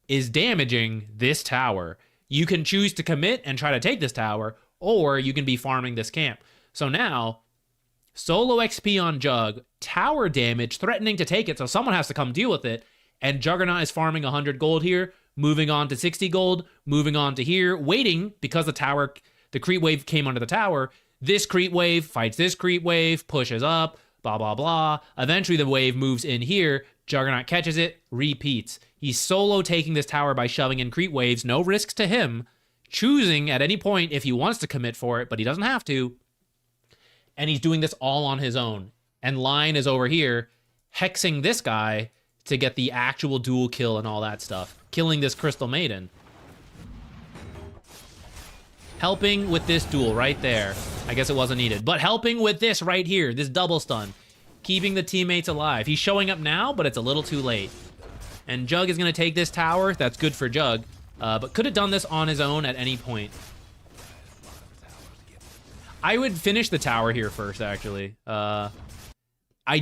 is damaging this tower. You can choose to commit and try to take this tower, or you can be farming this camp. So now, solo XP on Jug, tower damage, threatening to take it, so someone has to come deal with it, and Juggernaut is farming 100 gold here, moving on to 60 gold, moving on to here, waiting, because the creep wave came under the tower, this creep wave fights this creep wave, pushes up, blah, blah, blah. Eventually the wave moves in here, Juggernaut catches it, repeats. He's solo taking this tower by shoving in creep waves, no risks to him, choosing at any point if he wants to commit for it, but he doesn't have to. And he's doing this all on his own. And Lion is over here hexing this guy to get the actual dual kill and all that stuff. Killing this Crystal Maiden. Helping with this duel right there. I guess it wasn't needed. But helping with this right here, this double stun. Keeping the teammates alive. He's showing up now, but it's a little too late. And Jug is going to take this tower. That's good for Jug. But could have done this on his own at any point. I would finish the tower here first, actually. I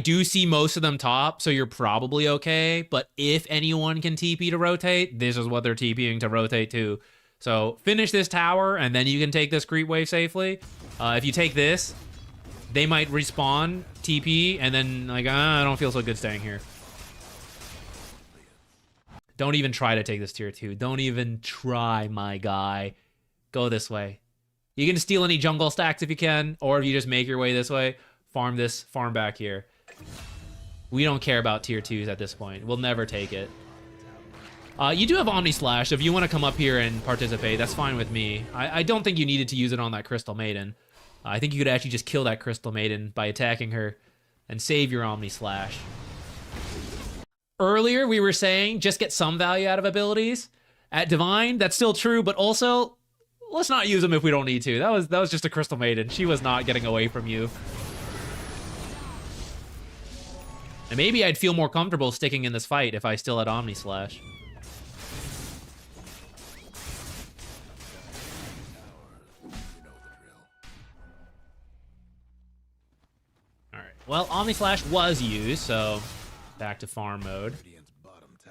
do see most of them top, so you're probably okay. But if anyone can TP to rotate, this is what they're TPing to rotate to. So finish this tower, and then you can take this creep wave safely. If you take this, they might respawn, TP, and then like, I don't feel so good staying here. Don't even try to take this tier 2. Don't even try, my guy. Go this way. You can steal any jungle stacks if you can, or if you just make your way this way, farm this, farm back here. We don't care about tier 2s at this point. We'll never take it. You do have Omni Slash, so if you want to come up here and participate, that's fine with me. I don't think you needed to use it on that Crystal Maiden. I think you could actually just kill that Crystal Maiden by attacking her and save your Omni Slash. Earlier, we were saying just get some value out of abilities. At Divine, that's still true, but also, let's not use them if we don't need to. That was just a Crystal Maiden. She was not getting away from you. And maybe I'd feel more comfortable sticking in this fight if I still had Omni Slash. Alright, well, Omni Slash was used, so back to farm mode. So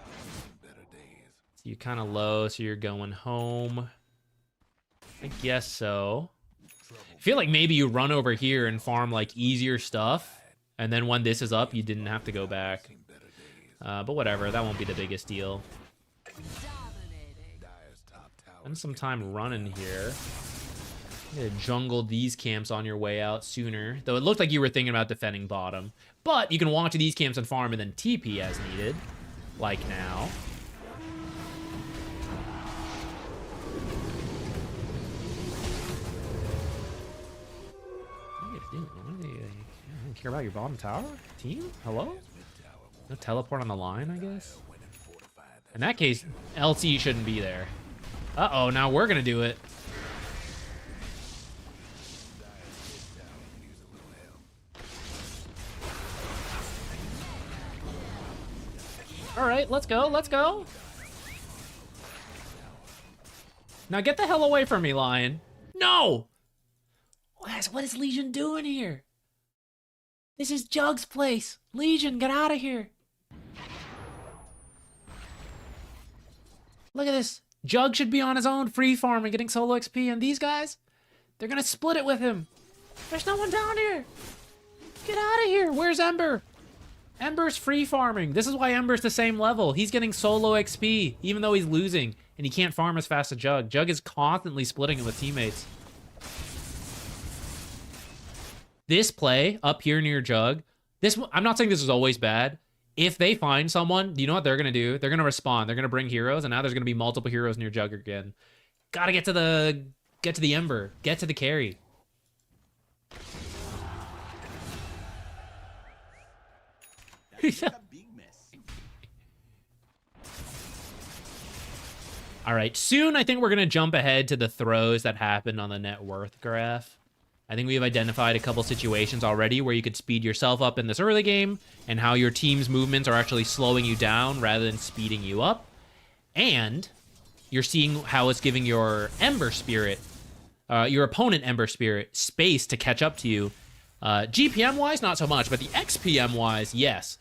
you're kind of low, so you're going home. I guess so. I feel like maybe you run over here and farm like easier stuff, and then when this is up, you didn't have to go back. But whatever, that won't be the biggest deal. Spend some time running here. You gotta jungle these camps on your way out sooner. Though it looked like you were thinking about defending bottom. But you can walk to these camps and farm and then TP as needed. Like now. What are you doing? I don't care about your bottom tower? Team? Hello? No teleport on the line, I guess? In that case, LC shouldn't be there. Uh-oh, now we're gonna do it. All right, let's go, let's go. Now get the hell away from me, Lion. No! What is Legion doing here? This is Jug's place. Legion, get out of here. Look at this. Jug should be on his own, free farming, getting solo XP, and these guys, they're gonna split it with him. There's no one down here. Get out of here. Where's Ember? Ember's free farming. This is why Ember's the same level. He's getting solo XP, even though he's losing, and he can't farm as fast as Jug. Jug is constantly splitting it with teammates. This play up here near Jug, I'm not saying this is always bad. If they find someone, you know what they're going to do? They're going to respond. They're going to bring heroes, and now there's going to be multiple heroes near Jug again. Got to get to the Ember. Get to the carry. All right, soon I think we're going to jump ahead to the throws that happened on the net worth graph. I think we've identified a couple situations already where you could speed yourself up in this early game and how your team's movements are actually slowing you down rather than speeding you up. And you're seeing how it's giving your Ember Spirit, your opponent Ember Spirit, space to catch up to you. GPM-wise, not so much, but the XPM-wise, yes.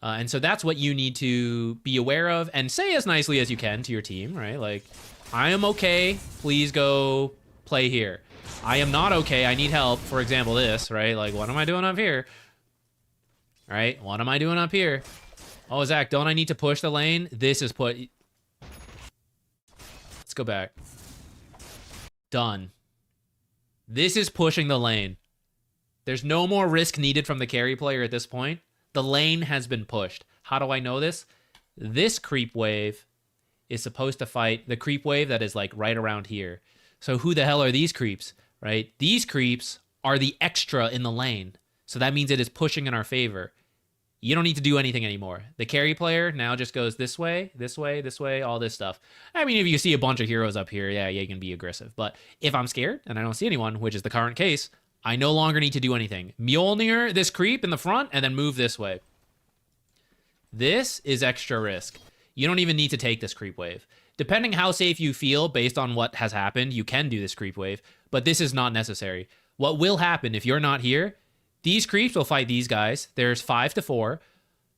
And so that's what you need to be aware of and say as nicely as you can to your team, right? Like, I am okay, please go play here. I am not okay, I need help. For example, this, right? Like, what am I doing up here? Right? What am I doing up here? Oh, Zach, don't I need to push the lane? This is put... Let's go back. Done. This is pushing the lane. There's no more risk needed from the carry player at this point. The lane has been pushed. How do I know this? This creep wave is supposed to fight the creep wave that is like right around here. So who the hell are these creeps, right? These creeps are the extra in the lane. So that means it is pushing in our favor. You don't need to do anything anymore. The carry player now just goes this way, this way, this way, all this stuff. I mean, if you see a bunch of heroes up here, yeah, you can be aggressive. But if I'm scared and I don't see anyone, which is the current case, I no longer need to do anything. Mjolnir this creep in the front and then move this way. This is extra risk. You don't even need to take this creep wave. Depending how safe you feel based on what has happened, you can do this creep wave, but this is not necessary. What will happen if you're not here, these creeps will fight these guys. There's 5 to 4,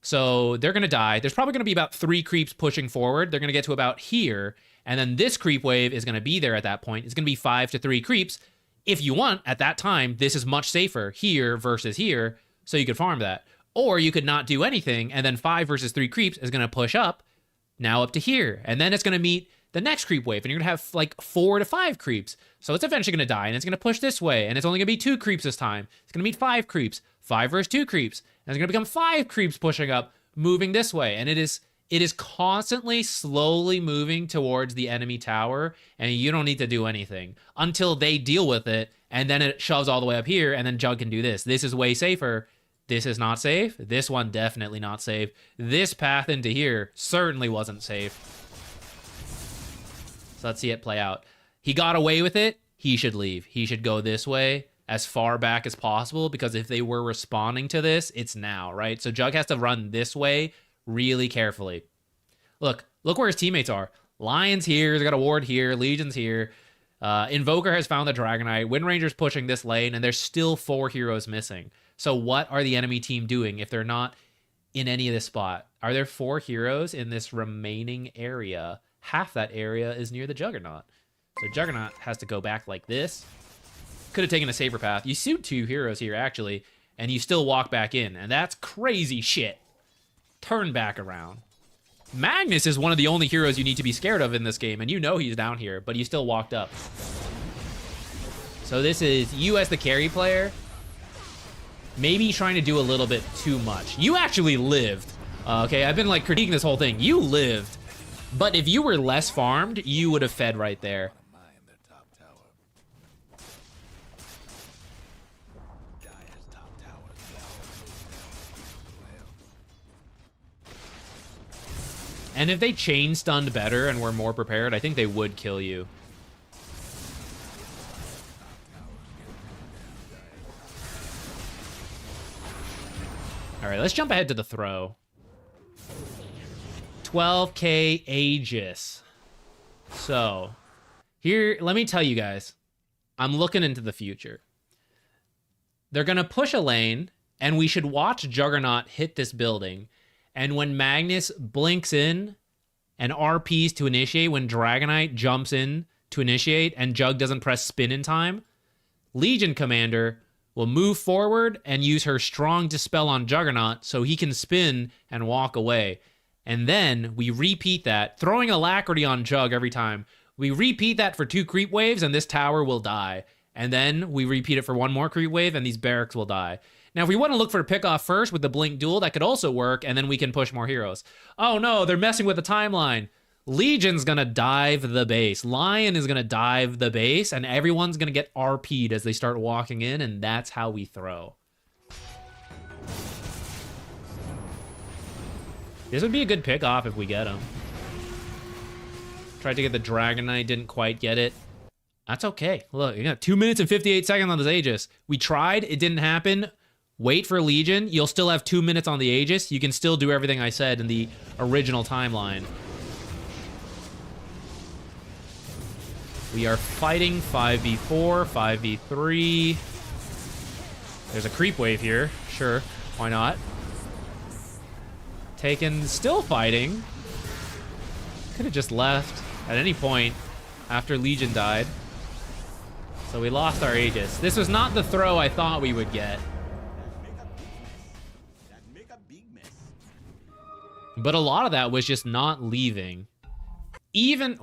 so they're going to die. There's probably going to be about 3 creeps pushing forward. They're going to get to about here, and then this creep wave is going to be there at that point. It's going to be 5 to 3 creeps. If you want, at that time, this is much safer here versus here, so you could farm that. Or you could not do anything, and then 5 versus 3 creeps is going to push up, now up to here. And then it's going to meet the next creep wave, and you're going to have like 4 to 5 creeps. So it's eventually going to die, and it's going to push this way, and it's only going to be 2 creeps this time. It's going to meet 5 creeps, 5 versus 2 creeps, and it's going to become 5 creeps pushing up, moving this way. And it is constantly slowly moving towards the enemy tower, and you don't need to do anything until they deal with it, and then it shoves all the way up here, and then Jug can do this. This is way safer. This is not safe. This one definitely not safe. This path into here certainly wasn't safe. So let's see it play out. He got away with it. He should leave. He should go this way as far back as possible, because if they were responding to this, it's now, right? So Jug has to run this way really carefully. Look where his teammates are. Lion's here. They got a ward here. Legion's here. Invoker has found the Dragonite. Windranger's pushing this lane, and there's still 4 heroes missing. So what are the enemy team doing if they're not in any of this spot? Are there 4 heroes in this remaining area? Half that area is near the Juggernaut. So Juggernaut has to go back like this. Could have taken a safer path. You shoot 2 heroes here, actually, and you still walk back in, and that's crazy shit. Turn back around. Magnus is one of the only heroes you need to be scared of in this game, and you know he's down here, but you still walked up. So this is you as the carry player, maybe trying to do a little bit too much. You actually lived. Okay, I've been like critiquing this whole thing. You lived. But if you were less farmed, you would have fed right there. And if they chain stunned better and were more prepared, I think they would kill you. All right, let's jump ahead to the throw. 12k Aegis. So, here, let me tell you guys, I'm looking into the future. They're going to push a lane, and we should watch Juggernaut hit this building. And when Magnus blinks in and RPs to initiate when Dragonite jumps in to initiate and Jug doesn't press spin in time, Legion Commander will move forward and use her strong Dispel on Juggernaut so he can spin and walk away. And then we repeat that, throwing Alacrity on Jug every time. We repeat that for 2 creep waves and this tower will die. And then we repeat it for 1 more creep wave and these barracks will die. Now, if we want to look for a pick-off first with the Blink Duel, that could also work, and then we can push more heroes. Oh no, they're messing with the timeline. Legion's gonna dive the base. Lion is gonna dive the base, and everyone's gonna get RP'd as they start walking in, and that's how we throw. This would be a good pick-off if we get him. Tried to get the Dragonite, didn't quite get it. That's okay. Look, you got 2 minutes and 58 seconds on this Aegis. We tried, it didn't happen. Wait for Legion. You'll still have 2 minutes on the Aegis. You can still do everything I said in the original timeline. We are fighting 5v4, 5v3. There's a creep wave here. Sure, why not? Taken, still fighting. Could have just left at any point after Legion died. So we lost our Aegis. This was not the throw I thought we would get. But a lot of that was just not leaving. Even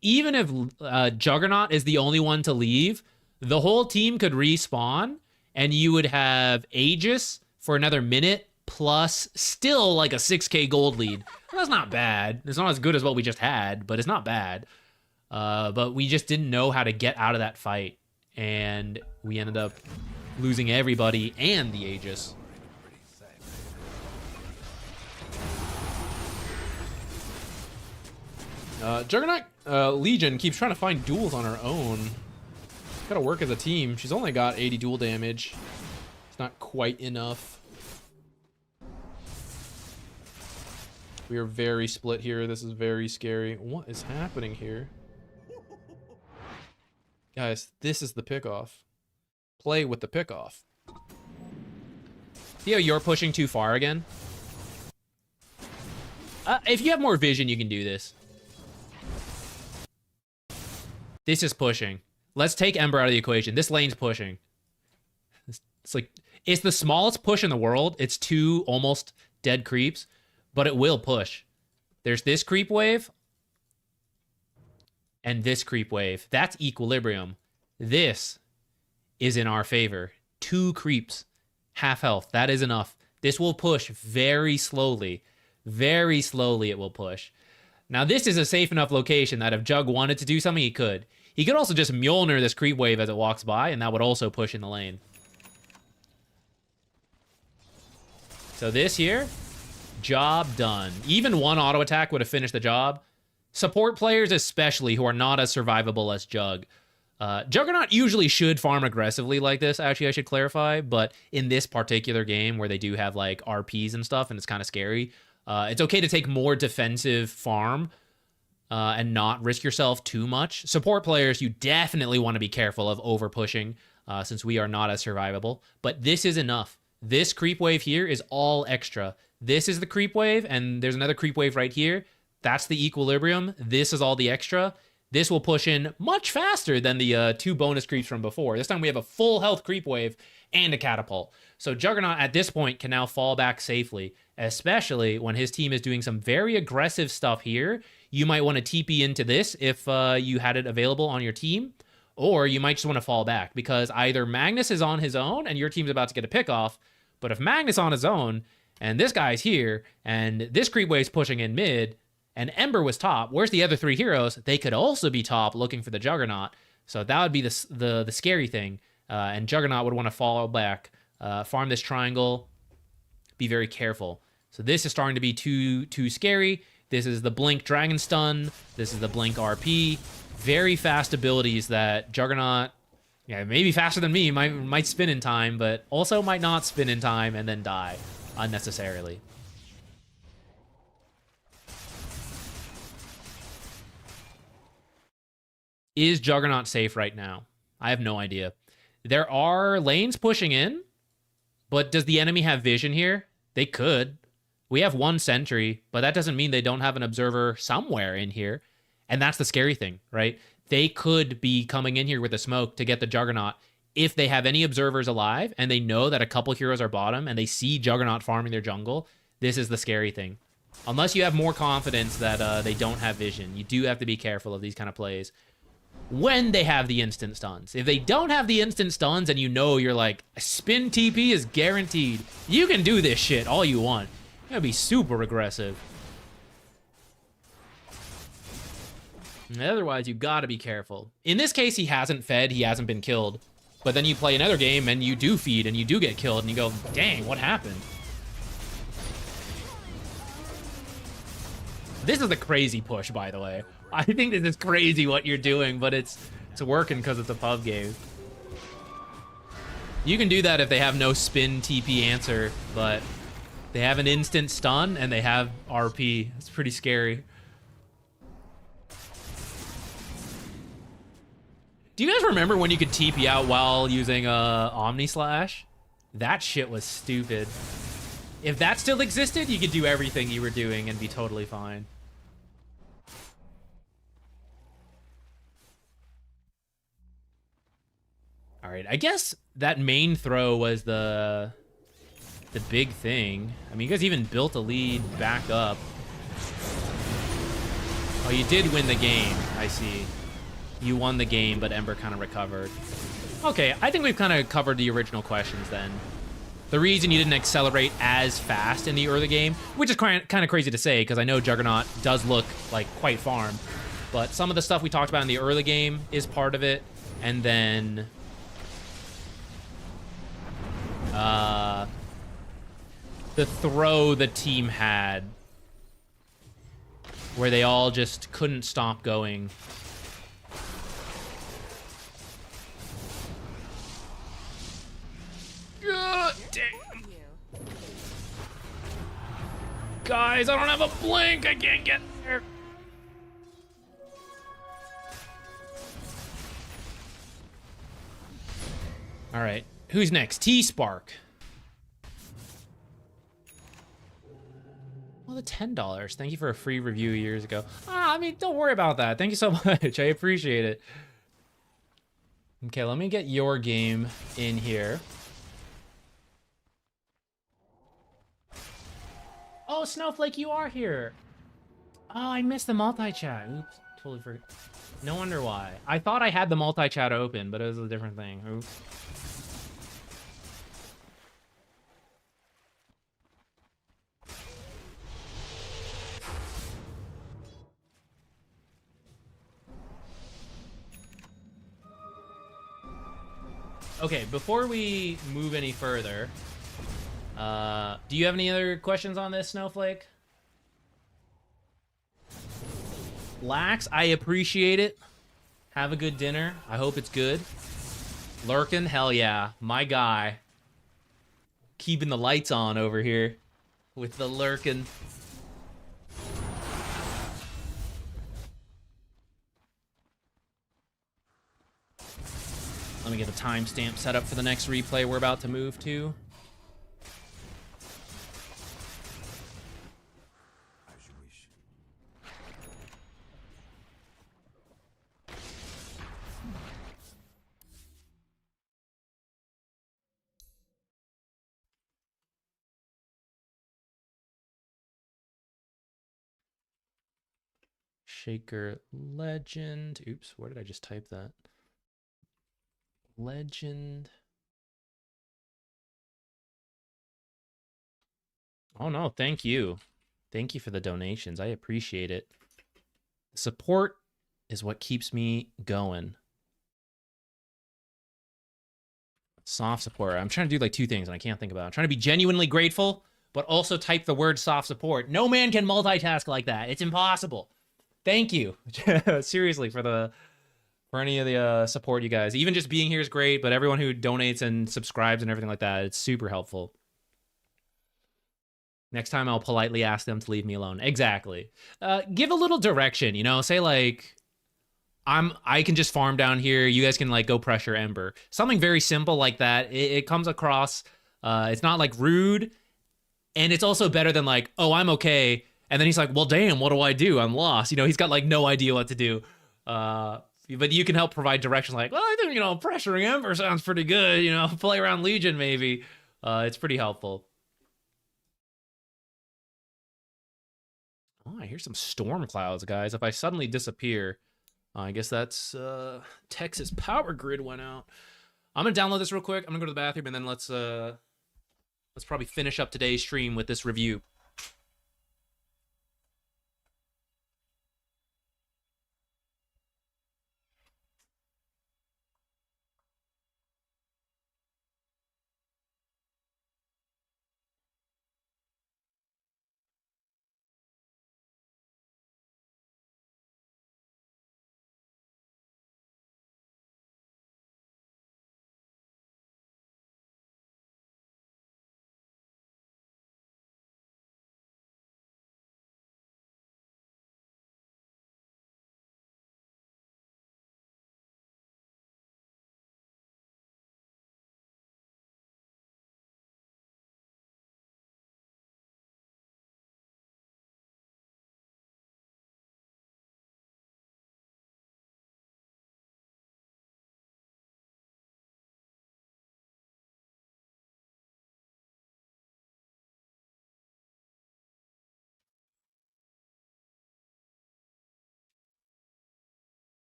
if Juggernaut is the only one to leave, the whole team could respawn and you would have Aegis for another minute plus still like a 6k gold lead. That's not bad. It's not as good as what we just had, but it's not bad. But we just didn't know how to get out of that fight. And we ended up losing everybody and the Aegis. Juggernaut Legion keeps trying to find duels on her own. Gotta work as a team. She's only got 80 duel damage. It's not quite enough. We are very split here. This is very scary. What is happening here? Guys, this is the pickoff. Play with the pickoff. See how you're pushing too far again? If you have more vision, you can do this. This is pushing. Let's take Ember out of the equation. This lane's pushing. It's like, it's the smallest push in the world. It's 2 almost dead creeps, but it will push. There's this creep wave and this creep wave. That's equilibrium. This is in our favor. 2 creeps, half health. That is enough. This will push very slowly. Very slowly it will push. Now this is a safe enough location that if Jug wanted to do something, he could. He could also just Mjolnir this creep wave as it walks by, and that would also push in the lane. So this here, job done. Even 1 auto attack would have finished the job. Support players especially, who are not as survivable as Jug. Juggernaut usually should farm aggressively like this, actually I should clarify, but in this particular game where they do have like RPs and stuff and it's kind of scary, it's okay to take more defensive farm and not risk yourself too much. Support players, you definitely want to be careful of over pushing since we are not as survivable, but this is enough. This creep wave here is all extra. This is the creep wave and there's another creep wave right here. That's the equilibrium. This is all the extra. This will push in much faster than the 2 bonus creeps from before. This time we have a full health creep wave and a catapult. So Juggernaut at this point can now fall back safely, especially when his team is doing some very aggressive stuff here. You might want to TP into this if you had it available on your team, or you might just want to fall back because either Magnus is on his own and your team's about to get a pick off, but if Magnus on his own and this guy's here and this creep wave's pushing in mid, and Ember was top, where's the other 3 heroes? They could also be top looking for the Juggernaut. So that would be the scary thing. And Juggernaut would want to fall back, farm this triangle, be very careful. So this is starting to be too scary. This is the Blink Dragon Stun. This is the Blink RP. Very fast abilities that Juggernaut, yeah, maybe faster than me, might spin in time, but also might not spin in time and then die unnecessarily. Is Juggernaut safe right now? I have no idea. There are lanes pushing in, but does the enemy have vision here? They could. We have one sentry, but that doesn't mean they don't have an observer somewhere in here. And that's the scary thing, right? They could be coming in here with a smoke to get the Juggernaut. If they have any observers alive and they know that a couple heroes are bottom and they see Juggernaut farming their jungle, this is the scary thing. Unless you have more confidence that they don't have vision, you do have to be careful of these kind of plays when they have the instant stuns. If they don't have the instant stuns and you know you're like, spin TP is guaranteed, you can do this shit all you want. You're gonna be super aggressive. And otherwise, you gotta be careful. In this case, he hasn't fed, he hasn't been killed. But then you play another game and you do feed and you do get killed and you go, dang, what happened? This is a crazy push, by the way. I think this is crazy what you're doing, but it's working because it's a pub game. You can do that if they have no spin TP answer, but they have an instant stun and they have RP. It's pretty scary. Do you guys remember when you could TP out while using Omni Slash? That shit was stupid. If that still existed, you could do everything you were doing and be totally fine. All right, I guess that main throw was the big thing. I mean, you guys even built a lead back up. Oh, you did win the game, I see. You won the game, but Ember kind of recovered. Okay, I think we've kind of covered the original questions then. The reason you didn't accelerate as fast in the early game, which is kind of crazy to say, because I know Juggernaut does look like quite farm, but some of the stuff we talked about in the early game is part of it, and then the throw the team had, where they all just couldn't stop going. God damn. Guys, I don't have a blink. I can't get there. All right, who's next? T-Spark. Well, the $10. Thank you for a free review years ago. I mean, don't worry about that. Thank you so much. I appreciate it. Okay, let me get your game in here. Oh, Snowflake, you are here. Oh, I missed the multi-chat. Oops, totally forgot. No wonder why. I thought I had the multi-chat open, but it was a different thing. Oops. Okay, before we move any further, do you have any other questions on this, Snowflake? Lax, I appreciate it. Have a good dinner. I hope it's good. Lurkin, hell yeah. My guy. Keeping the lights on over here with the Lurkin. Let me get a timestamp set up for the next replay we're about to move to. Shaker Legend. Oops, where did I just type that? Legend. Oh no, thank you. Thank you for the donations. I appreciate it. Support is what keeps me going. Soft support. I'm trying to do like two things and I can't think about it. I'm trying to be genuinely grateful, but also type the word soft support. No man can multitask like that. It's impossible. Thank you. Seriously, for any of the support, you guys. Even just being here is great, but everyone who donates and subscribes and everything like that, it's super helpful. Next time I'll politely ask them to leave me alone. Exactly. Give a little direction, you know, say like, I can just farm down here. You guys can like go pressure Ember. Something very simple like that. It comes across, it's not like rude. And it's also better than like, oh, I'm okay. And then he's like, well, damn, what do I do? I'm lost. You know, he's got like no idea what to do. But you can help provide directions like, well, I think, you know, pressuring Ember sounds pretty good. You know, play around Legion maybe. It's pretty helpful. Oh, I hear some storm clouds, guys. If I suddenly disappear, I guess that's Texas power grid went out. I'm gonna download this real quick. I'm gonna go to the bathroom and then let's probably finish up today's stream with this review.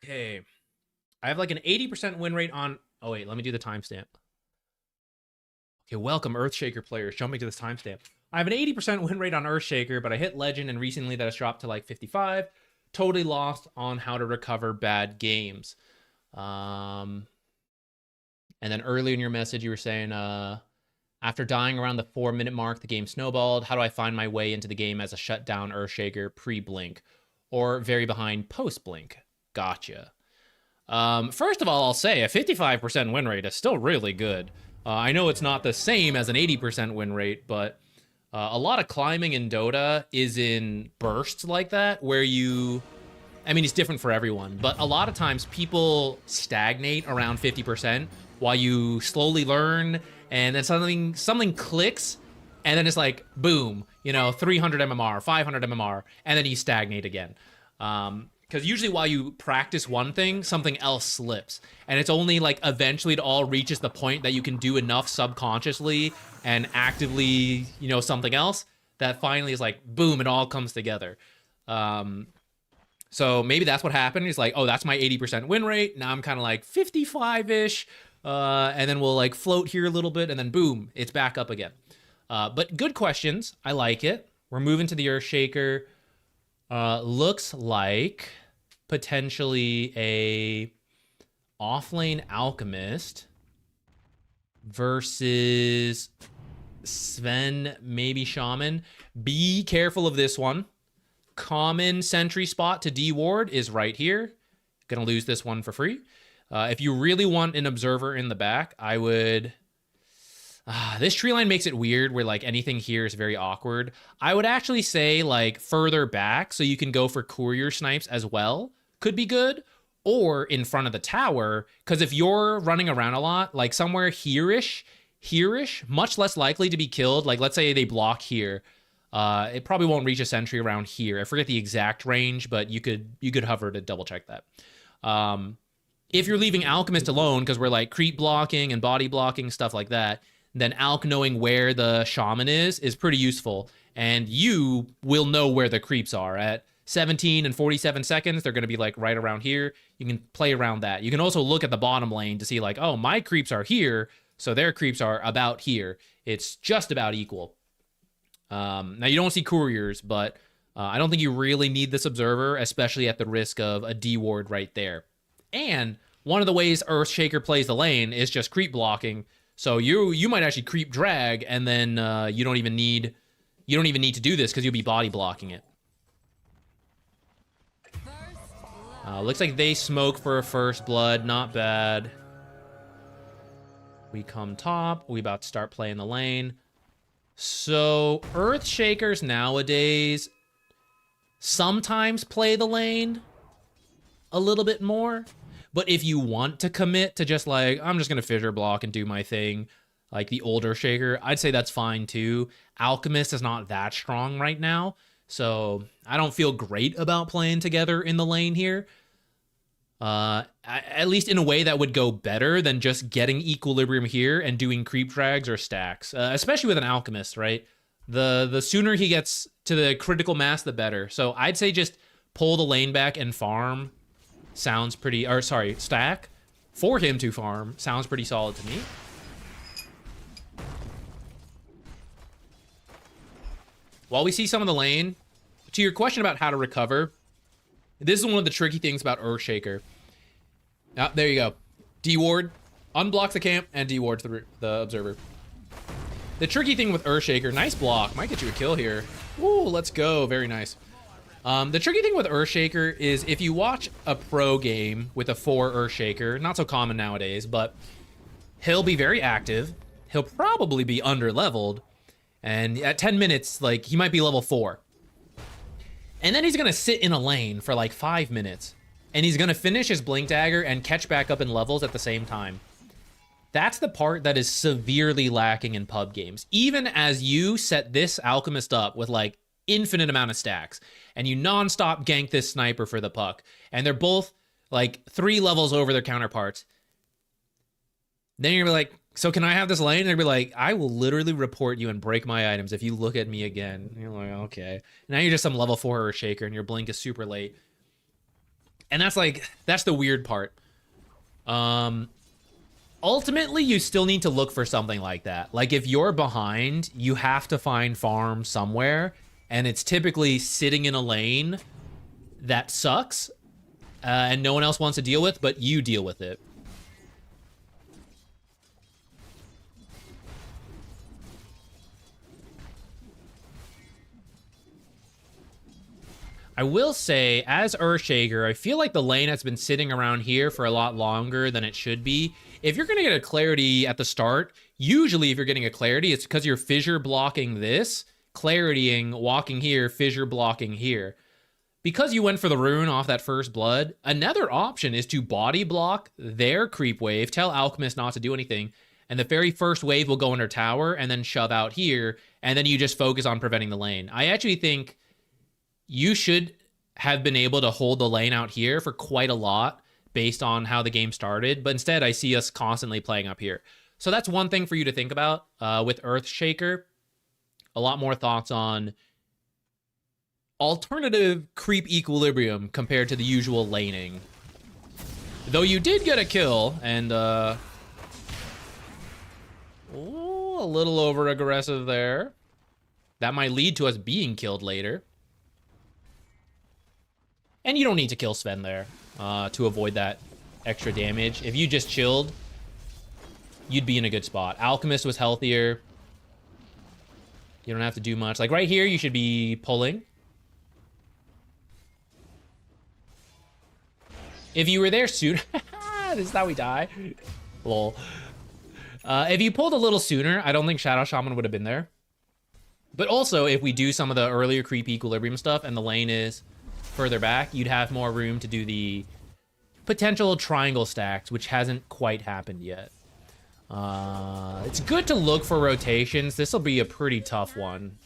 Okay. I have like an 80% win rate on... Oh, wait, let me do the timestamp. Okay, welcome, Earthshaker players, jumping to this timestamp. I have an 80% win rate on Earthshaker, but I hit Legend, and recently that has dropped to like 55. Totally lost on how to recover bad games. And then earlier in your message, you were saying, after dying around the 4-minute mark, the game snowballed. How do I find my way into the game as a shutdown Earthshaker pre-blink? Or very behind post-blink? Gotcha. First of all, I'll say a 55% win rate is still really good. I know it's not the same as an 80% win rate, but a lot of climbing in Dota is in bursts like that, where you... I mean, it's different for everyone, but a lot of times people stagnate around 50% while you slowly learn, and then something clicks, and then it's like, boom, you know, 300 MMR, 500 MMR, and then you stagnate again. Because usually while you practice one thing, something else slips. And it's only like eventually it all reaches the point that you can do enough subconsciously and actively, you know, something else that finally is like, boom, it all comes together. So maybe that's what happened. It's like, oh, that's my 80% win rate. Now I'm kind of like 55-ish. And then we'll like float here a little bit and then boom, it's back up again. But good questions. I like it. We're moving to the Earthshaker. Looks like potentially a offlane alchemist versus Sven, maybe shaman. Be careful of this one. Common sentry spot to deward is right here. Gonna lose this one for free. If you really want an observer in the back, I would... this tree line makes it weird where like anything here is very awkward. I would actually say like further back so you can go for courier snipes as well. Could be good. Or in front of the tower, because if you're running around a lot, like somewhere here-ish, much less likely to be killed. Like let's say they block here. It probably won't reach a sentry around here. I forget the exact range, but you could hover to double check that. If you're leaving Alchemist alone, because we're like creep blocking and body blocking, stuff like that, then Alch knowing where the shaman is pretty useful. And you will know where the creeps are. At 17 and 47 seconds, they're going to be like right around here. You can play around that. You can also look at the bottom lane to see like, oh, my creeps are here, so their creeps are about here. It's just about equal. Now, you don't see couriers, but I don't think you really need this observer, especially at the risk of a D-ward right there. And one of the ways Earthshaker plays the lane is just creep blocking. So you might actually creep drag, and then you don't even need to do this because you'll be body blocking it. Looks like they smoke for a first blood. Not bad. We come top. We about to start playing the lane. So Earthshakers nowadays sometimes play the lane a little bit more. But if you want to commit to just like, I'm just going to fissure block and do my thing, like the older Shaker, I'd say that's fine too. Alchemist is not that strong right now, so I don't feel great about playing together in the lane here. At least in a way that would go better than just getting equilibrium here and doing creep drags or stacks, especially with an Alchemist, right? The sooner he gets to the critical mass, the better. So I'd say just pull the lane back and farm sounds pretty, or sorry, stack for him to farm sounds pretty solid to me. While we see some of the lane, to your question about how to recover, this is one of the tricky things about Earthshaker. Ah, there you go. D-ward, unblocks the camp, and D-wards the observer. The tricky thing with Earthshaker, nice block, might get you a kill here. Ooh, let's go, very nice. The tricky thing with Earthshaker is if you watch a pro game with a 4 Earthshaker, not so common nowadays, but he'll be very active. He'll probably be under-leveled, and at 10 minutes, like, he might be level 4. And then he's gonna sit in a lane for like 5 minutes, and he's gonna finish his Blink Dagger and catch back up in levels at the same time. That's the part that is severely lacking in pub games. Even as you set this Alchemist up with like infinite amount of stacks, and you non-stop gank this sniper for the puck, and they're both like 3 levels over their counterparts, then you're like, so can I have this lane? And they'll be like, I will literally report you and break my items if you look at me again. And you're like, okay. Now you're just some level 4 Earthshaker and your blink is super late. And that's the weird part. Ultimately, you still need to look for something like that. Like if you're behind, you have to find farm somewhere, and it's typically sitting in a lane that sucks and no one else wants to deal with, but you deal with it. I will say, as Earthshaker, I feel like the lane has been sitting around here for a lot longer than it should be. If you're going to get a clarity at the start, usually if you're getting a clarity, it's because you're fissure blocking this, claritying, walking here, fissure blocking here. Because you went for the rune off that first blood, another option is to body block their creep wave, tell Alchemist not to do anything, and the very first wave will go under tower and then shove out here, and then you just focus on preventing the lane. I actually think you should have been able to hold the lane out here for quite a lot based on how the game started, but instead I see us constantly playing up here. So that's one thing for you to think about with Earthshaker. A lot more thoughts on alternative creep equilibrium compared to the usual laning. Though you did get a kill, and a little over-aggressive there. That might lead to us being killed later. And you don't need to kill Sven there to avoid that extra damage. If you just chilled, you'd be in a good spot. Alchemist was healthier. You don't have to do much. Like right here, you should be pulling. If you were there sooner... This is how we die. Lol. If you pulled a little sooner, I don't think Shadow Shaman would have been there. But also, if we do some of the earlier creep equilibrium stuff and the lane is further back, you'd have more room to do the potential triangle stacks, which hasn't quite happened yet. It's good to look for rotations. This will be a pretty tough one.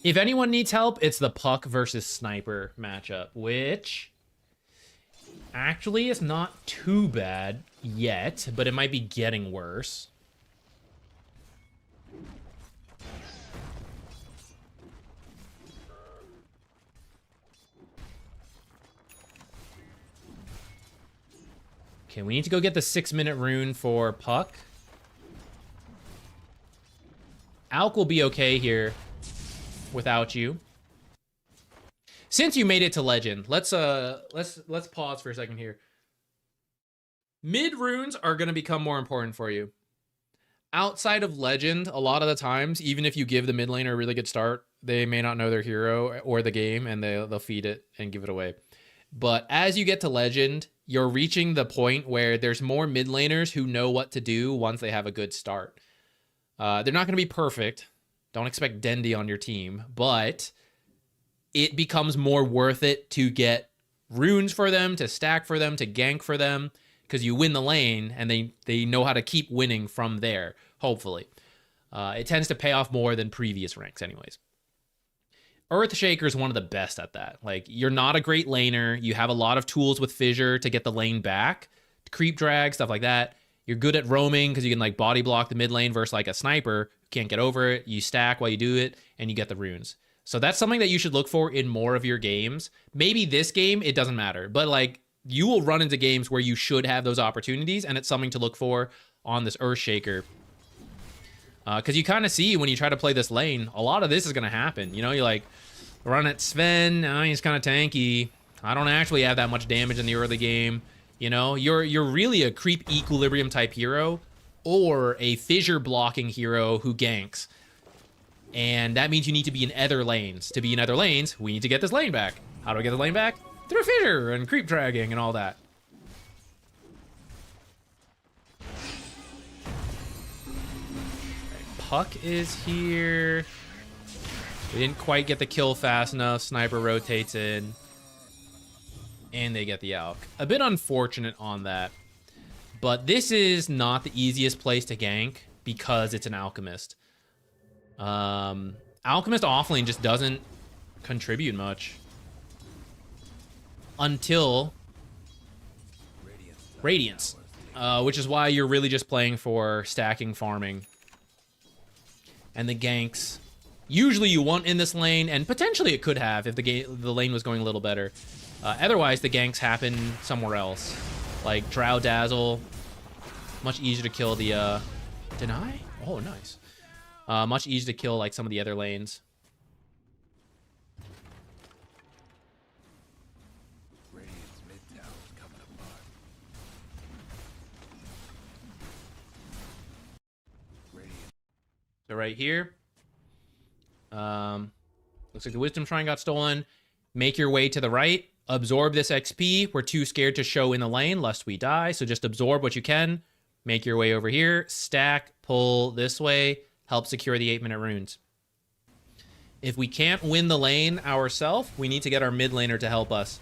If anyone needs help, it's the Puck versus Sniper matchup, which actually is not too bad yet, but it might be getting worse. Okay, we need to go get the 6-minute rune for Puck. Alk will be okay here without you. Since you made it to Legend, let's pause for a second here. Mid runes are going to become more important for you. Outside of Legend, a lot of the times, even if you give the mid laner a really good start, they may not know their hero or the game, and they'll feed it and give it away. But as you get to Legend, you're reaching the point where there's more mid laners who know what to do once they have a good start. They're not going to be perfect. Don't expect Dendi on your team, but it becomes more worth it to get runes for them, to stack for them, to gank for them, because you win the lane and they know how to keep winning from there, hopefully. It tends to pay off more than previous ranks anyways. Earthshaker is one of the best at that. Like, you're not a great laner. You have a lot of tools with Fissure to get the lane back, creep drag, stuff like that. You're good at roaming because you can like body block the mid lane versus like a sniper who can't get over it. You stack while you do it and you get the runes. So that's something that you should look for in more of your games. Maybe this game, it doesn't matter, but like you will run into games where you should have those opportunities, and it's something to look for on this Earthshaker. Because you kind of see when you try to play this lane, a lot of this is going to happen. You know, you're like, run at Sven, he's kind of tanky. I don't actually have that much damage in the early game. You know, you're really a creep equilibrium type hero or a fissure blocking hero who ganks. And that means you need to be in other lanes. To be in other lanes, we need to get this lane back. How do I get the lane back? Through fissure and creep dragging and all that. Puck is here. We didn't quite get the kill fast enough. Sniper rotates in. And they get the Alk. A bit unfortunate on that. But this is not the easiest place to gank because it's an Alchemist. Alchemist offlane just doesn't contribute much. Until Radiance. Which is why you're really just playing for stacking farming. And the ganks usually you want in this lane, and potentially it could have if the lane was going a little better. Otherwise, the ganks happen somewhere else. Like Drow Dazzle. Much easier to kill the... Deny? Oh, nice. Much easier to kill like some of the other lanes. So right here, looks like the Wisdom Shrine got stolen. Make your way to the right. Absorb this XP. We're too scared to show in the lane lest we die. So just absorb what you can. Make your way over here. Stack, pull this way. Help secure the 8-minute runes. If we can't win the lane ourselves, we need to get our mid laner to help us.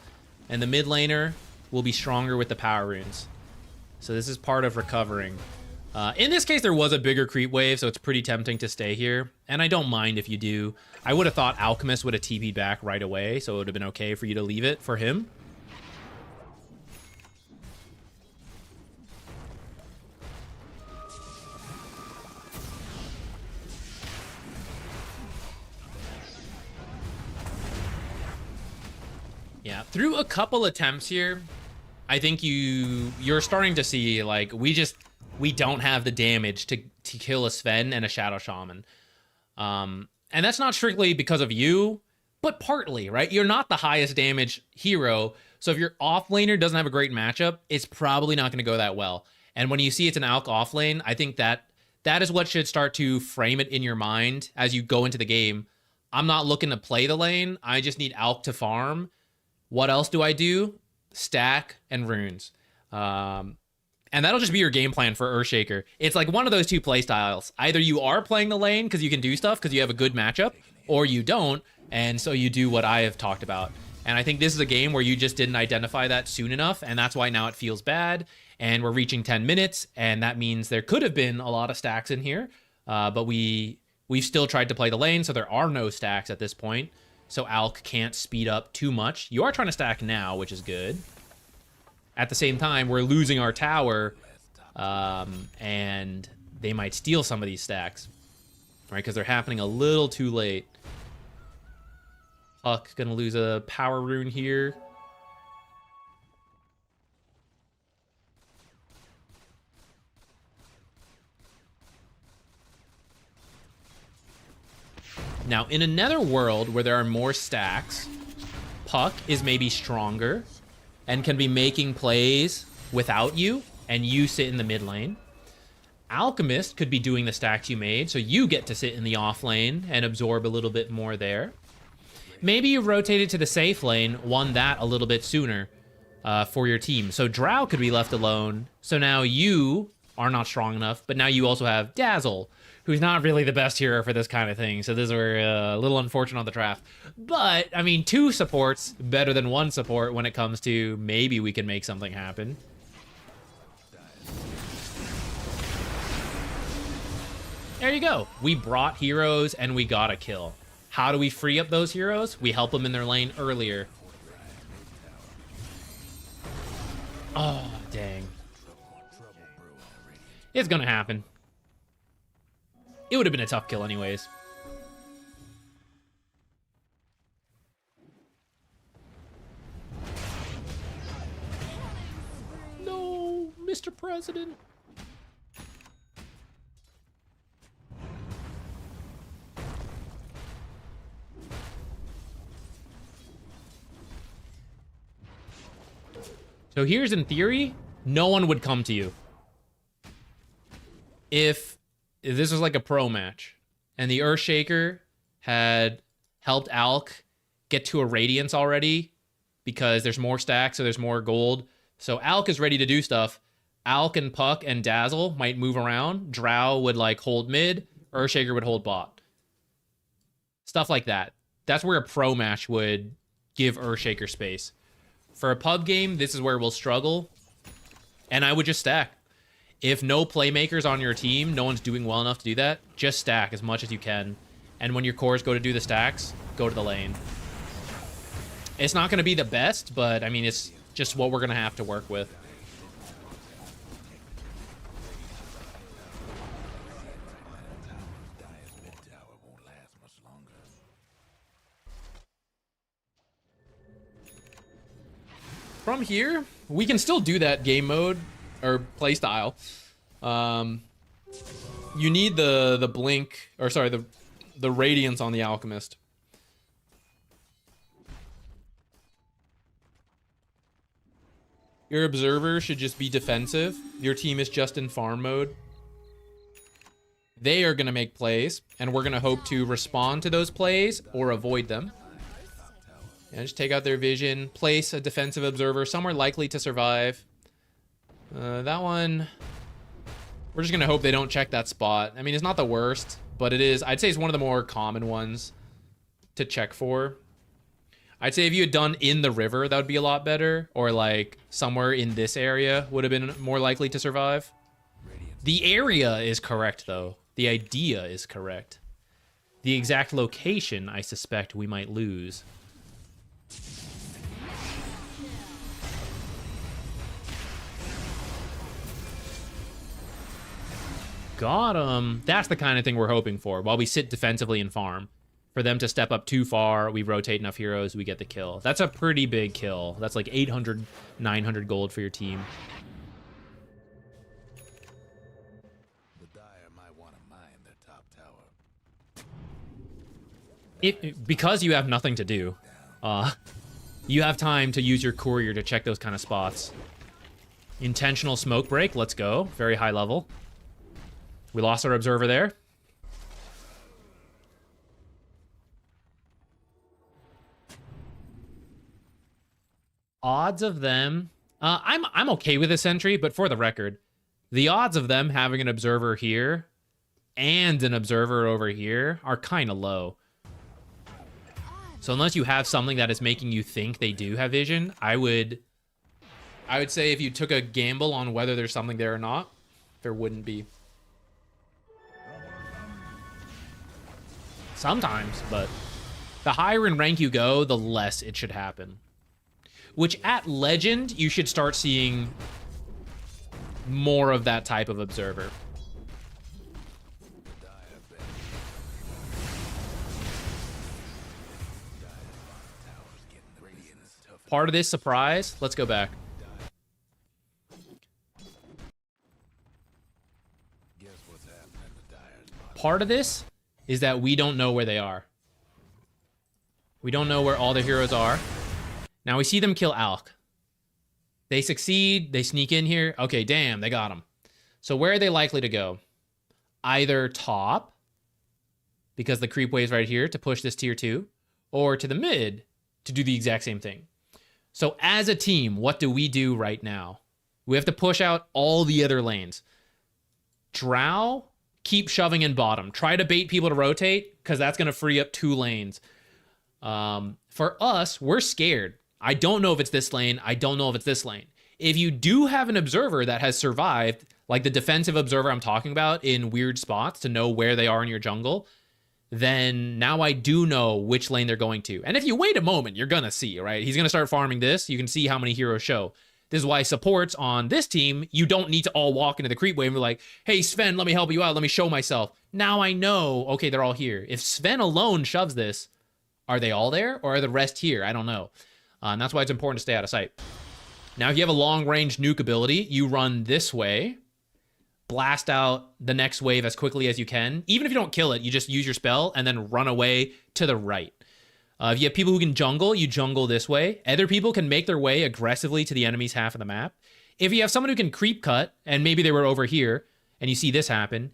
And the mid laner will be stronger with the power runes. So this is part of recovering. In this case, there was a bigger creep wave, so it's pretty tempting to stay here. And I don't mind if you do. I would have thought Alchemist would have TP'd back right away, so it would have been okay for you to leave it for him. Yeah, through a couple attempts here, I think you're starting to see, like, we don't have the damage to kill a Sven and a Shadow Shaman. And that's not strictly because of you, but partly, right? You're not the highest damage hero, so if your offlaner doesn't have a great matchup, it's probably not going to go that well. And when you see it's an Alk offlane, I think that is what should start to frame it in your mind as you go into the game. I'm not looking to play the lane, I just need Alk to farm. What else do I do? Stack and runes. And that'll just be your game plan for Earthshaker. It's like one of those two play styles. Either you are playing the lane because you can do stuff because you have a good matchup, or you don't, and so you do what I have talked about. And I think this is a game where you just didn't identify that soon enough, and that's why now it feels bad. And we're reaching 10 minutes, and that means there could have been a lot of stacks in here, but we've still tried to play the lane, so there are no stacks at this point. So Alk can't speed up too much. You are trying to stack now, which is good. At the same time, we're losing our tower, and they might steal some of these stacks, right? Because they're happening a little too late. Puck gonna lose a power rune here. Now, in another world where there are more stacks, Puck is maybe stronger and can be making plays without you, and you sit in the mid lane. Alchemist could be doing the stacks you made, so you get to sit in the off lane and absorb a little bit more there. Maybe you rotated to the safe lane, won that a little bit sooner for your team. So Drow could be left alone, so now you are not strong enough, but now you also have Dazzle, who's not really the best hero for this kind of thing, so these were a little unfortunate on the draft. But, I mean, 2 supports better than 1 support when it comes to maybe we can make something happen. There you go. We brought heroes and we got a kill. How do we free up those heroes? We help them in their lane earlier. Oh, dang. It's gonna happen. It would have been a tough kill anyways. No, Mr. President. So here's in theory, no one would come to you. If this was like a pro match and the Earthshaker had helped Alk get to a Radiance already because there's more stacks, so there's more gold. So Alk is ready to do stuff. Alk and Puck and Dazzle might move around. Drow would like hold mid. Earthshaker would hold bot. Stuff like that. That's where a pro match would give Earthshaker space. For a pub game, this is where we'll struggle. And I would just stack. If no playmakers on your team, no one's doing well enough to do that, just stack as much as you can. And when your cores go to do the stacks, go to the lane. It's not going to be the best, but I mean, it's just what we're going to have to work with. From here, we can still do that game mode or play style. You need the blink, or sorry, the radiance on the alchemist. Your observer should just be defensive. Your team is just in farm mode. They are going to make plays, and we're going to hope to respond to those plays or avoid them. And just take out their vision. Place a defensive observer somewhere likely to survive. That one, we're just going to hope they don't check that spot. I mean, it's not the worst, but it is, I'd say it's one of the more common ones to check for. I'd say if you had done in the river, that would be a lot better. Or like somewhere in this area would have been more likely to survive. The area is correct, though. The idea is correct. The exact location, I suspect we might lose. Got him. That's the kind of thing we're hoping for. While we sit defensively and farm. For them to step up too far, we rotate enough heroes, we get the kill. That's a pretty big kill. That's like 800, 900 gold for your team. The Dire might want to mine their top tower. Because you have nothing to do, you have time to use your courier to check those kind of spots. Intentional smoke break, let's go. Very high level. We lost our observer there. Odds of them, I'm okay with this entry, but for the record, the odds of them having an observer here and an observer over here are kind of low. So unless you have something that is making you think they do have vision, I would say if you took a gamble on whether there's something there or not, there wouldn't be. Sometimes, but the higher in rank you go, the less it should happen. Which at Legend, you should start seeing more of that type of observer. Part of this surprise, let's go back. Part of this is that we don't know where they are. We don't know where all the heroes are. Now we see them kill Alk. They succeed, they sneak in here. Okay, damn, they got him. So where are they likely to go? Either top, because the creep wave's right here to push this tier 2, or to the mid to do the exact same thing. So as a team, what do we do right now? We have to push out all the other lanes. Drow, keep shoving in bottom. Try to bait people to rotate, because that's going to free up 2 lanes. For us, we're scared. I don't know if it's this lane. I don't know if it's this lane. If you do have an observer that has survived, like the defensive observer I'm talking about in weird spots to know where they are in your jungle, then now I do know which lane they're going to. And if you wait a moment, you're going to see, right? He's going to start farming this. You can see how many heroes show. This is why supports on this team, you don't need to all walk into the creep wave and be like, hey, Sven, let me help you out. Let me show myself. Now I know, okay, they're all here. If Sven alone shoves this, are they all there or are the rest here? I don't know. And that's why it's important to stay out of sight. Now, if you have a long-range nuke ability, you run this way, blast out the next wave as quickly as you can. Even if you don't kill it, you just use your spell and then run away to the right. If you have people who can jungle, you jungle this way. Other people can make their way aggressively to the enemy's half of the map. If you have someone who can creep cut, and maybe they were over here, and you see this happen,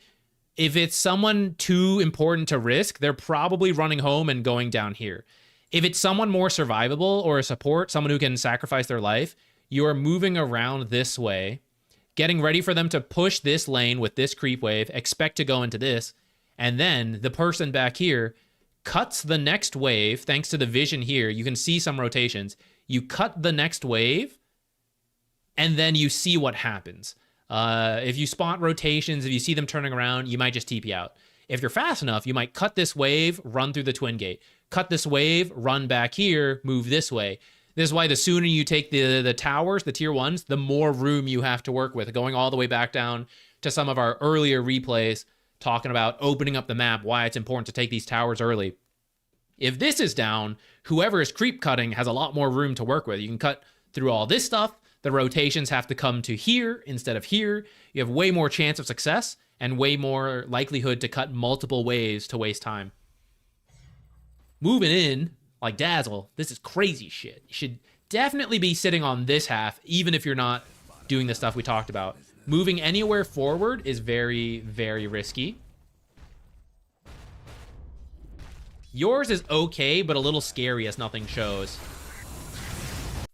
if it's someone too important to risk, they're probably running home and going down here. If it's someone more survivable or a support, someone who can sacrifice their life, you are moving around this way, getting ready for them to push this lane with this creep wave, expect to go into this, and then the person back here cuts the next wave. Thanks to the vision here, you can see some rotations. You cut the next wave, and then you see what happens. If you spot rotations, if you see them turning around, you might just TP out. If you're fast enough, you might cut this wave, run through the twin gate. Cut this wave, run back here, move this way. This is why the sooner you take the towers, the tier 1s, the more room you have to work with. Going all the way back down to some of our earlier replays, talking about opening up the map, why it's important to take these towers early. If this is down, whoever is creep cutting has a lot more room to work with. You can cut through all this stuff. The rotations have to come to here instead of here. You have way more chance of success and way more likelihood to cut multiple waves to waste time. Moving in, like Dazzle, this is crazy shit. You should definitely be sitting on this half, even if you're not doing the stuff we talked about. Moving anywhere forward is very, very risky. Yours is okay, but a little scary as nothing shows.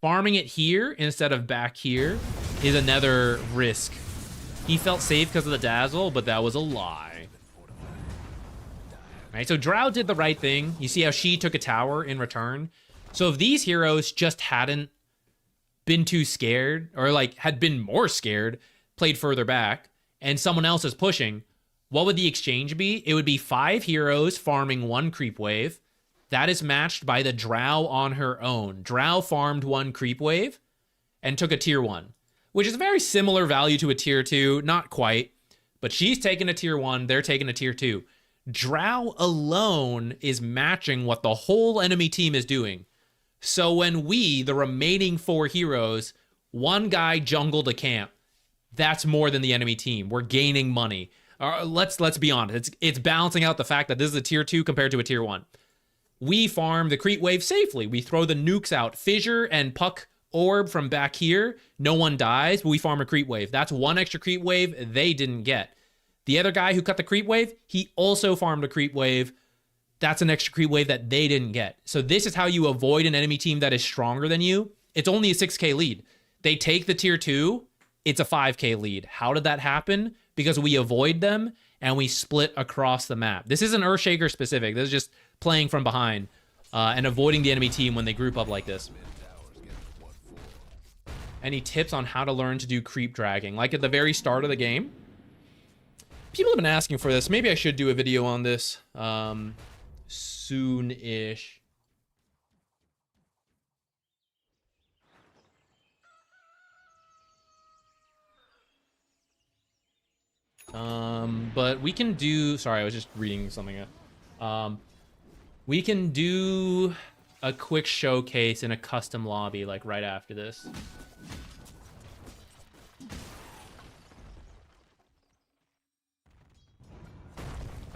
Farming it here instead of back here is another risk. He felt safe because of the Dazzle, but that was a lie. Right, so Drow did the right thing. You see how she took a tower in return? So if these heroes just hadn't been too scared, or like had been more scared, played further back, and someone else is pushing, what would the exchange be? It would be 5 heroes farming 1 creep wave. That is matched by the Drow on her own. Drow farmed 1 creep wave and took a tier 1, which is a very similar value to a tier 2. Not quite, but she's taking a tier 1, they're taking a tier 2. Drow alone is matching what the whole enemy team is doing. So when we, the remaining 4 heroes, one guy jungled a camp, that's more than the enemy team. We're gaining money. Let's be honest. It's balancing out the fact that this is a tier 2 compared to a tier 1. We farm the creep wave safely. We throw the nukes out. Fissure and Puck orb from back here. No one dies, but we farm a creep wave. That's 1 extra creep wave they didn't get. The other guy who cut the creep wave, he also farmed a creep wave. That's an extra creep wave that they didn't get. So this is how you avoid an enemy team that is stronger than you. It's only a 6k lead. They take the tier 2, it's a 5k lead. How did that happen? Because we avoid them and we split across the map. This isn't Earthshaker specific. This is just playing from behind and avoiding the enemy team when they group up like this. Any tips on how to learn to do creep dragging? Like at the very start of the game? People have been asking for this. Maybe I should do a video on this soon-ish. But we can do, sorry, I was just reading something. We can do a quick showcase in a custom lobby like right after this.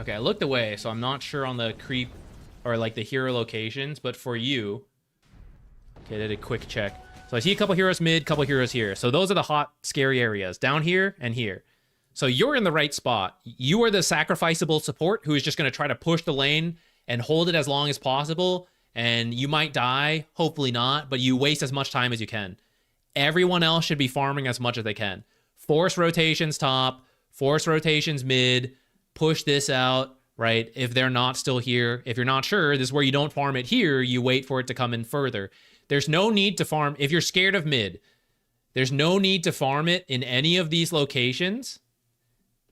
Okay, I looked away, so I'm not sure on the creep or like the hero locations, but for you, okay, I did a quick check. So I see a couple heroes mid, couple heroes here. So those are the hot, scary areas down here and here. So you're in the right spot. You are the sacrificable support who is just going to try to push the lane and hold it as long as possible. And you might die, hopefully not, but you waste as much time as you can. Everyone else should be farming as much as they can. Force rotations top, force rotations mid, push this out, right? If they're not still here, if you're not sure, this is where you don't farm it here, you wait for it to come in further. There's no need to farm. If you're scared of mid, There's no need to farm it in any of these locations.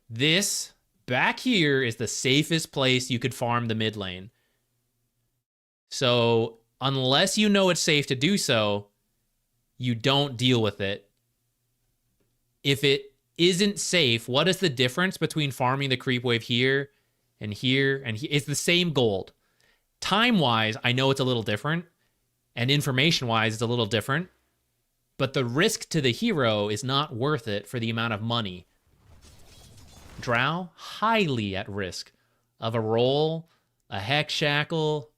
This back here is the safest place you could farm the mid lane. So unless you know it's safe to do so, you don't deal with it. If it isn't safe, what is the difference between farming the creep wave here and here and here? It's the same gold. Time-wise, I know it's a little different, and information-wise, it's a little different, but the risk to the hero is not worth it for the amount of money. Drow, highly at risk of a roll, a hex shackle.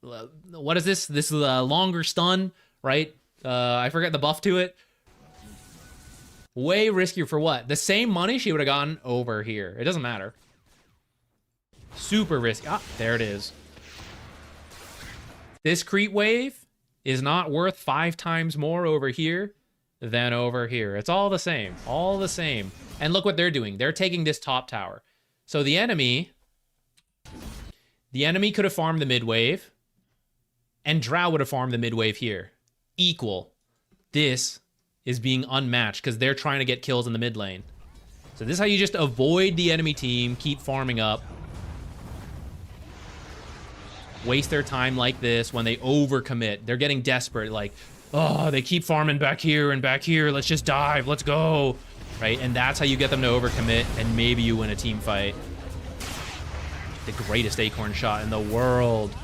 What is this? This is a longer stun, right? I forget the buff to it. Way riskier for what? The same money she would have gotten over here. It doesn't matter. Super risky. Ah, there it is. This creep wave is not worth 5 times more over here than over here. It's all the same. All the same. And look what they're doing. They're taking this top tower. So the enemy could have farmed the mid wave, and Drow would have farmed the mid wave here. Equal. This is being unmatched because they're trying to get kills in the mid lane. So this is how you just avoid the enemy team, keep farming up. Waste their time like this when they overcommit. They're getting desperate, like, oh, they keep farming back here and back here. Let's just dive. Let's go. Right? And that's how you get them to overcommit, and maybe you win a team fight. The greatest acorn shot in the world.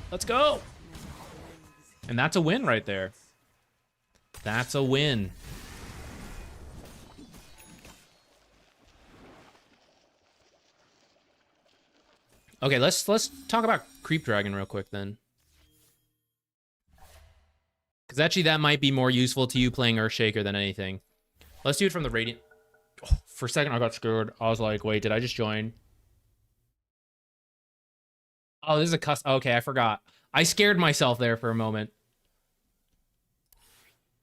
Let's go. And that's a win right there. That's a win. Okay, let's talk about Creep Dragon real quick then. Because actually that might be more useful to you playing Earthshaker than anything. Let's do it from the Radiant. Oh, for a second I got scared. I was like, wait, did I just join? Oh, this is a custom. Okay, I forgot. I scared myself there for a moment.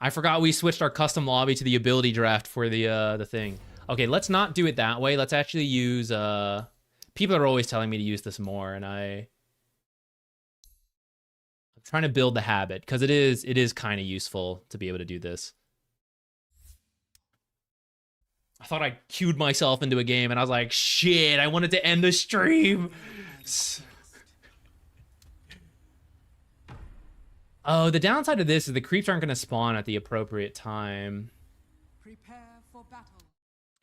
I forgot we switched our custom lobby to the ability draft for the thing. Okay, let's not do it that way. Let's actually use people are always telling me to use this more, and I'm trying to build the habit because it is kind of useful to be able to do this. I thought I queued myself into a game and I was like, shit, I wanted to end the stream. Oh, the downside of this is the creeps aren't going to spawn at the appropriate time. Prepare for battle.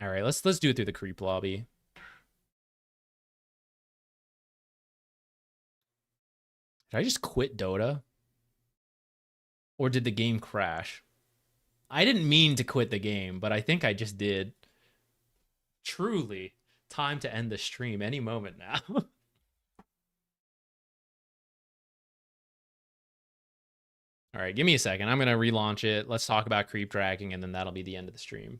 All right, let's do it through the creep lobby. Did I just quit Dota? Or did the game crash? I didn't mean to quit the game, but I think I just did. Truly, time to end the stream any moment now. All right, give me a second. I'm going to relaunch it. Let's talk about creep dragging, and then that'll be the end of the stream.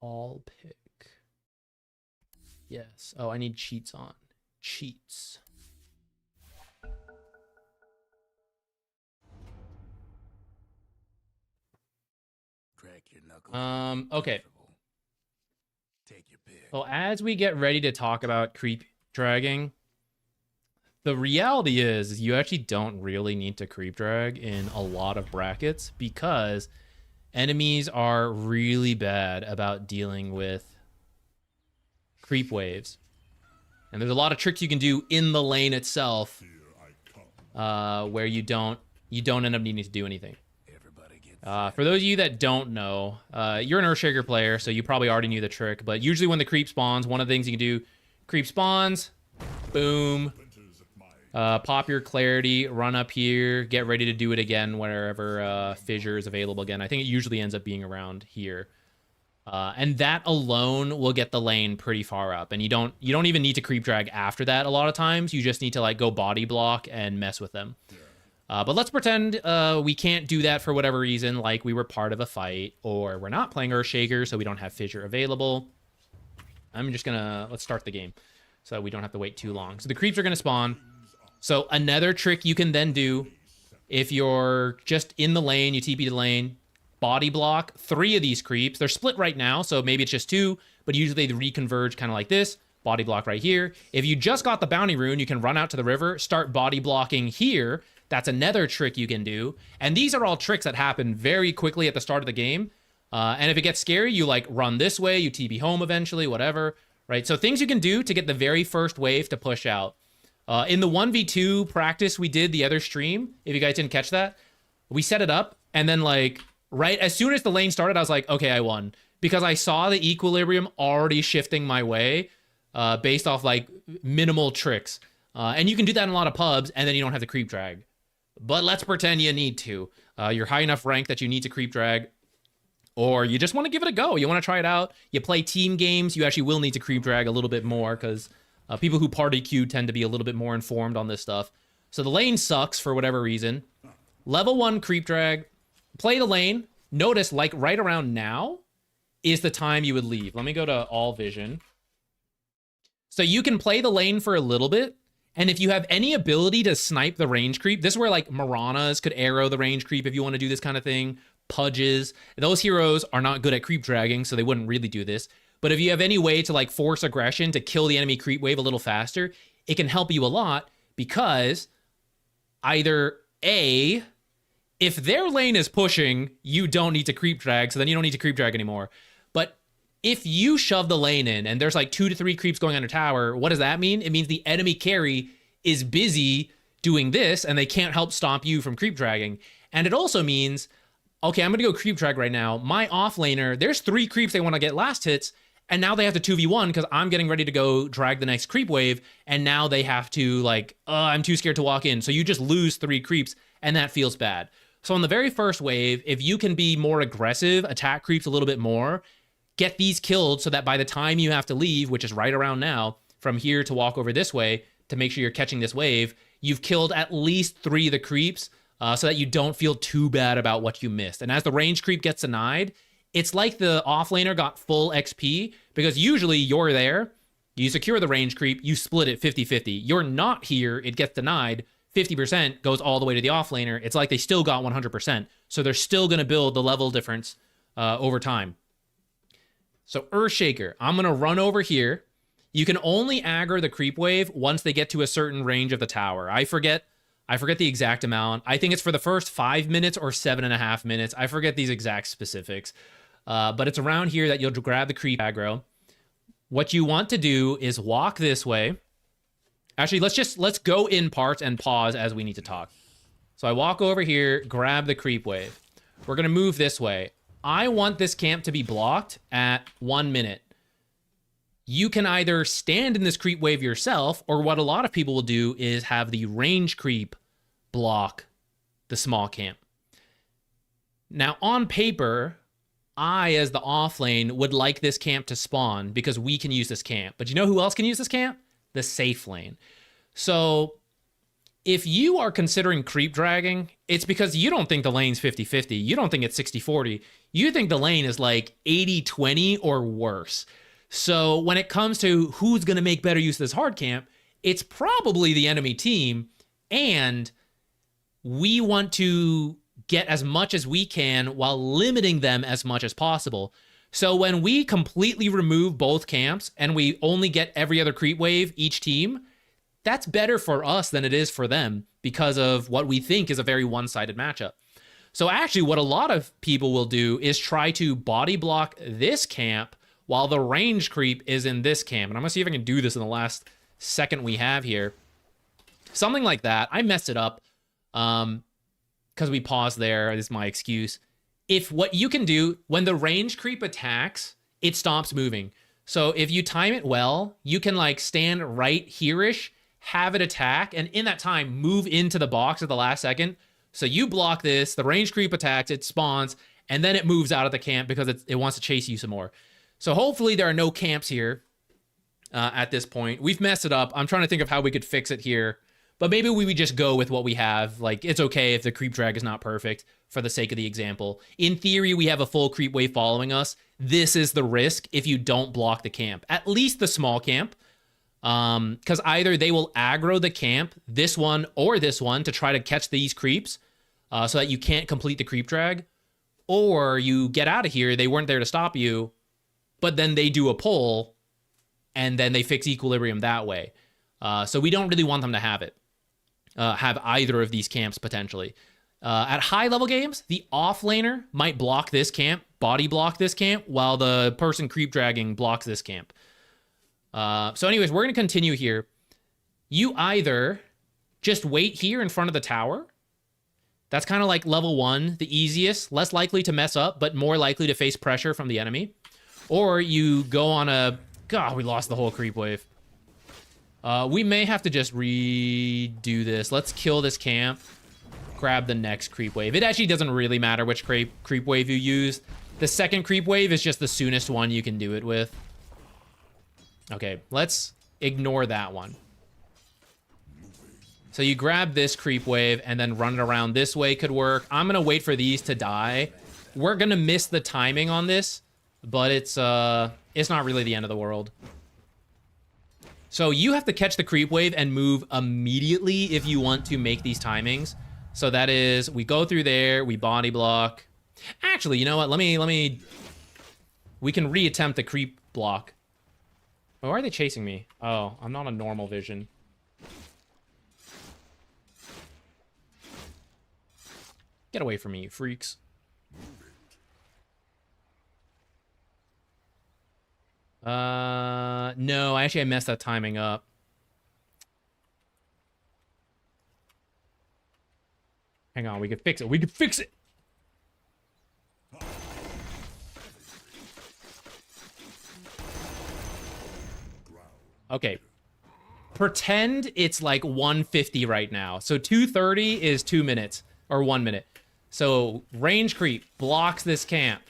All pick. Yes. Oh, I need cheats on. Cheats. Crack your knuckles. Okay. Take your pick. Well, as we get ready to talk about creep dragging, the reality is you actually don't really need to creep drag in a lot of brackets because enemies are really bad about dealing with creep waves. And there's a lot of tricks you can do in the lane itself where you don't end up needing to do anything. For those of you that don't know, you're an Earthshaker player, so you probably already knew the trick, but usually when the creep spawns, one of the things you can do, creep spawns, boom, pop your clarity, run up here, get ready to do it again wherever fissure is available again. I think it usually ends up being around here. And that alone will get the lane pretty far up, and you don't even need to creep drag after that a lot of times. You just need to like go body block and mess with them. But let's pretend we can't do that for whatever reason, like we were part of a fight, or we're not playing Earthshaker, so we don't have Fissure available. I'm just gonna, let's start the game so we don't have to wait too long. So the creeps are gonna spawn. So another trick you can then do, if you're just in the lane, you TP the lane, body block 3 of these creeps. They're split right now, so maybe it's just 2, but usually they reconverge kind of like this. Body block right here. If you just got the bounty rune, you can run out to the river, start body blocking here. That's another trick you can do. And these are all tricks that happen very quickly at the start of the game. And if it gets scary, you like run this way, you TP home eventually, whatever, right? So things you can do to get the very first wave to push out. In the 1v2 practice we did the other stream, if you guys didn't catch that, we set it up, and then like right as soon as the lane started, I was like, okay, I won. Because I saw the equilibrium already shifting my way. Based off like minimal tricks. And you can do that in a lot of pubs, and then you don't have the creep drag. But let's pretend you need to. You're high enough rank that you need to creep drag, or you just want to give it a go. You want to try it out. You play team games, you actually will need to creep drag a little bit more, because people who party queue tend to be a little bit more informed on this stuff. So the lane sucks for whatever reason. Level 1 creep drag. Play the lane. Notice like right around now is the time you would leave. Let me go to all vision. So you can play the lane for a little bit, and if you have any ability to snipe the range creep, this is where like Maranas could arrow the range creep if you want to do this kind of thing. Pudges. Those heroes are not good at creep dragging, so they wouldn't really do this. But if you have any way to like force aggression to kill the enemy creep wave a little faster, it can help you a lot, because either A, if their lane is pushing, you don't need to creep drag, so then you don't need to creep drag anymore. But if you shove the lane in and there's like 2 to 3 creeps going on a tower, what does that mean? It means the enemy carry is busy doing this, and they can't help stop you from creep dragging. And it also means, okay, I'm going to go creep drag right now. My offlaner, there's 3 creeps they want to get last hits, and now they have to 2v1 because I'm getting ready to go drag the next creep wave, and now they have to like, I'm too scared to walk in. So you just lose 3 creeps, and that feels bad. So on the very first wave, if you can be more aggressive, attack creeps a little bit more, get these killed so that by the time you have to leave, which is right around now, from here to walk over this way to make sure you're catching this wave, you've killed at least 3 of the creeps so that you don't feel too bad about what you missed. And as the range creep gets denied, it's like the offlaner got full XP, because usually you're there, you secure the range creep, you split it 50-50. You're not here, it gets denied, 50% goes all the way to the offlaner. It's like they still got 100%. So they're still going to build the level difference over time. So Earthshaker, I'm going to run over here. You can only aggro the creep wave once they get to a certain range of the tower. I forget the exact amount. I think it's for the first 5 minutes or 7.5 minutes. I forget these exact specifics. But it's around here that you'll grab the creep aggro. What you want to do is walk this way. Actually, let's go in parts and pause as we need to talk. So I walk over here, grab the creep wave. We're going to move this way. I want this camp to be blocked at 1 minute. You can either stand in this creep wave yourself, or what a lot of people will do is have the range creep block the small camp. Now, on paper, I, as the off lane, would like this camp to spawn because we can use this camp. But you know who else can use this camp? The safe lane. So if you are considering creep dragging, it's because you don't think the lane's 50-50. You don't think it's 60-40. You think the lane is like 80-20 or worse. So when it comes to who's going to make better use of this hard camp, it's probably the enemy team, and we want to get as much as we can while limiting them as much as possible. So when we completely remove both camps and we only get every other creep wave each team, that's better for us than it is for them because of what we think is a very one-sided matchup. So actually what a lot of people will do is try to body block this camp while the range creep is in this camp. And I'm going to see if I can do this in the last second we have here. Something like that. I messed it up because we paused there. This is my excuse. If what you can do, when the range creep attacks, it stops moving. So if you time it well, you can like stand right here-ish, have it attack, and in that time, move into the box at the last second. So you block this, the range creep attacks, it spawns, and then it moves out of the camp because it wants to chase you some more. So hopefully there are no camps here at this point. We've messed it up. I'm trying to think of how we could fix it here But maybe we would just go with what we have. Like, it's okay if the creep drag is not perfect for the sake of the example. In theory, we have a full creep wave following us. This is the risk if you don't block the camp. At least the small camp. Because either they will aggro the camp, this one or this one, to try to catch these creeps so that you can't complete the creep drag. Or you get out of here, they weren't there to stop you, but then they do a pull, and then they fix equilibrium that way. So we don't really want them to have it. Have either of these camps, potentially. At high-level games, the off-laner might block this camp, body block this camp, while the person creep dragging blocks this camp. So anyways, we're going to continue here. You either just wait here in front of the tower. That's kind of like level 1, the easiest, less likely to mess up, but more likely to face pressure from the enemy. Or you go on a... God, we lost the whole creep wave. We may have to just redo this. Let's kill this camp. Grab the next creep wave. It actually doesn't really matter which creep wave you use. The second creep wave is just the soonest one you can do it with. Okay, let's ignore that one. So you grab this creep wave and then run it around this way could work. I'm going to wait for these to die. We're going to miss the timing on this, but it's not really the end of the world. So you have to catch the creep wave and move immediately if you want to make these timings. So that is, we go through there, we body block. Actually, you know what? We can reattempt the creep block. Oh, why are they chasing me? Oh, I'm not on normal vision. Get away from me, you freaks. No, actually I messed that timing up. Hang on, we could fix it. We could fix it! Okay. Pretend it's like 150 right now. So 230 is 2 minutes, or 1 minute. So range creep blocks this camp.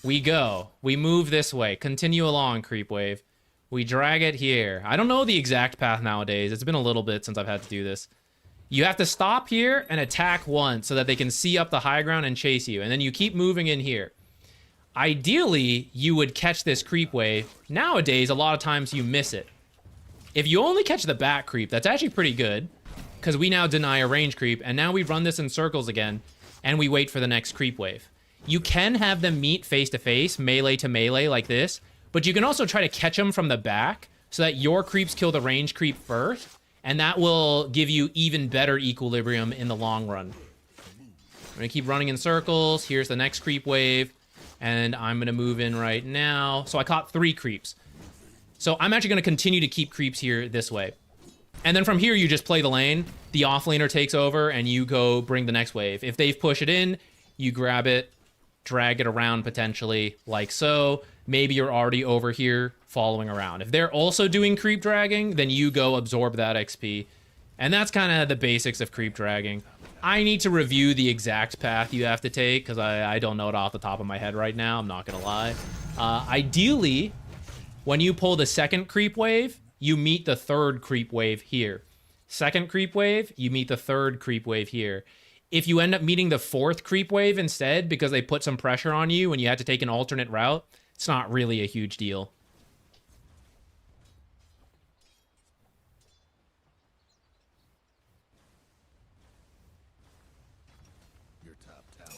We go. We move this way. Continue along, creep wave. We drag it here. I don't know the exact path nowadays. It's been a little bit since I've had to do this. You have to stop here and attack once so that they can see up the high ground and chase you. And then you keep moving in here. Ideally, you would catch this creep wave. Nowadays, a lot of times you miss it. If you only catch the back creep, that's actually pretty good. Because we now deny a range creep. And now we run this in circles again. And we wait for the next creep wave. You can have them meet face to face, melee to melee like this. But you can also try to catch them from the back so that your creeps kill the range creep first. And that will give you even better equilibrium in the long run. I'm going to keep running in circles. Here's the next creep wave. And I'm going to move in right now. So I caught 3 creeps. So I'm actually going to continue to keep creeps here this way. And then from here, you just play the lane. The offlaner takes over, and you go bring the next wave. If they've pushed it in, you grab it, drag it around potentially, like so. Maybe you're already over here following around. If they're also doing creep dragging, then you go absorb that XP. And that's kind of the basics of creep dragging. I need to review the exact path you have to take, because I don't know it off the top of my head right now, I'm not going to lie. Ideally, when you pull the second creep wave, you meet the third creep wave here. Second creep wave, you meet the third creep wave here. If you end up meeting the fourth creep wave instead, because they put some pressure on you and you had to take an alternate route, it's not really a huge deal.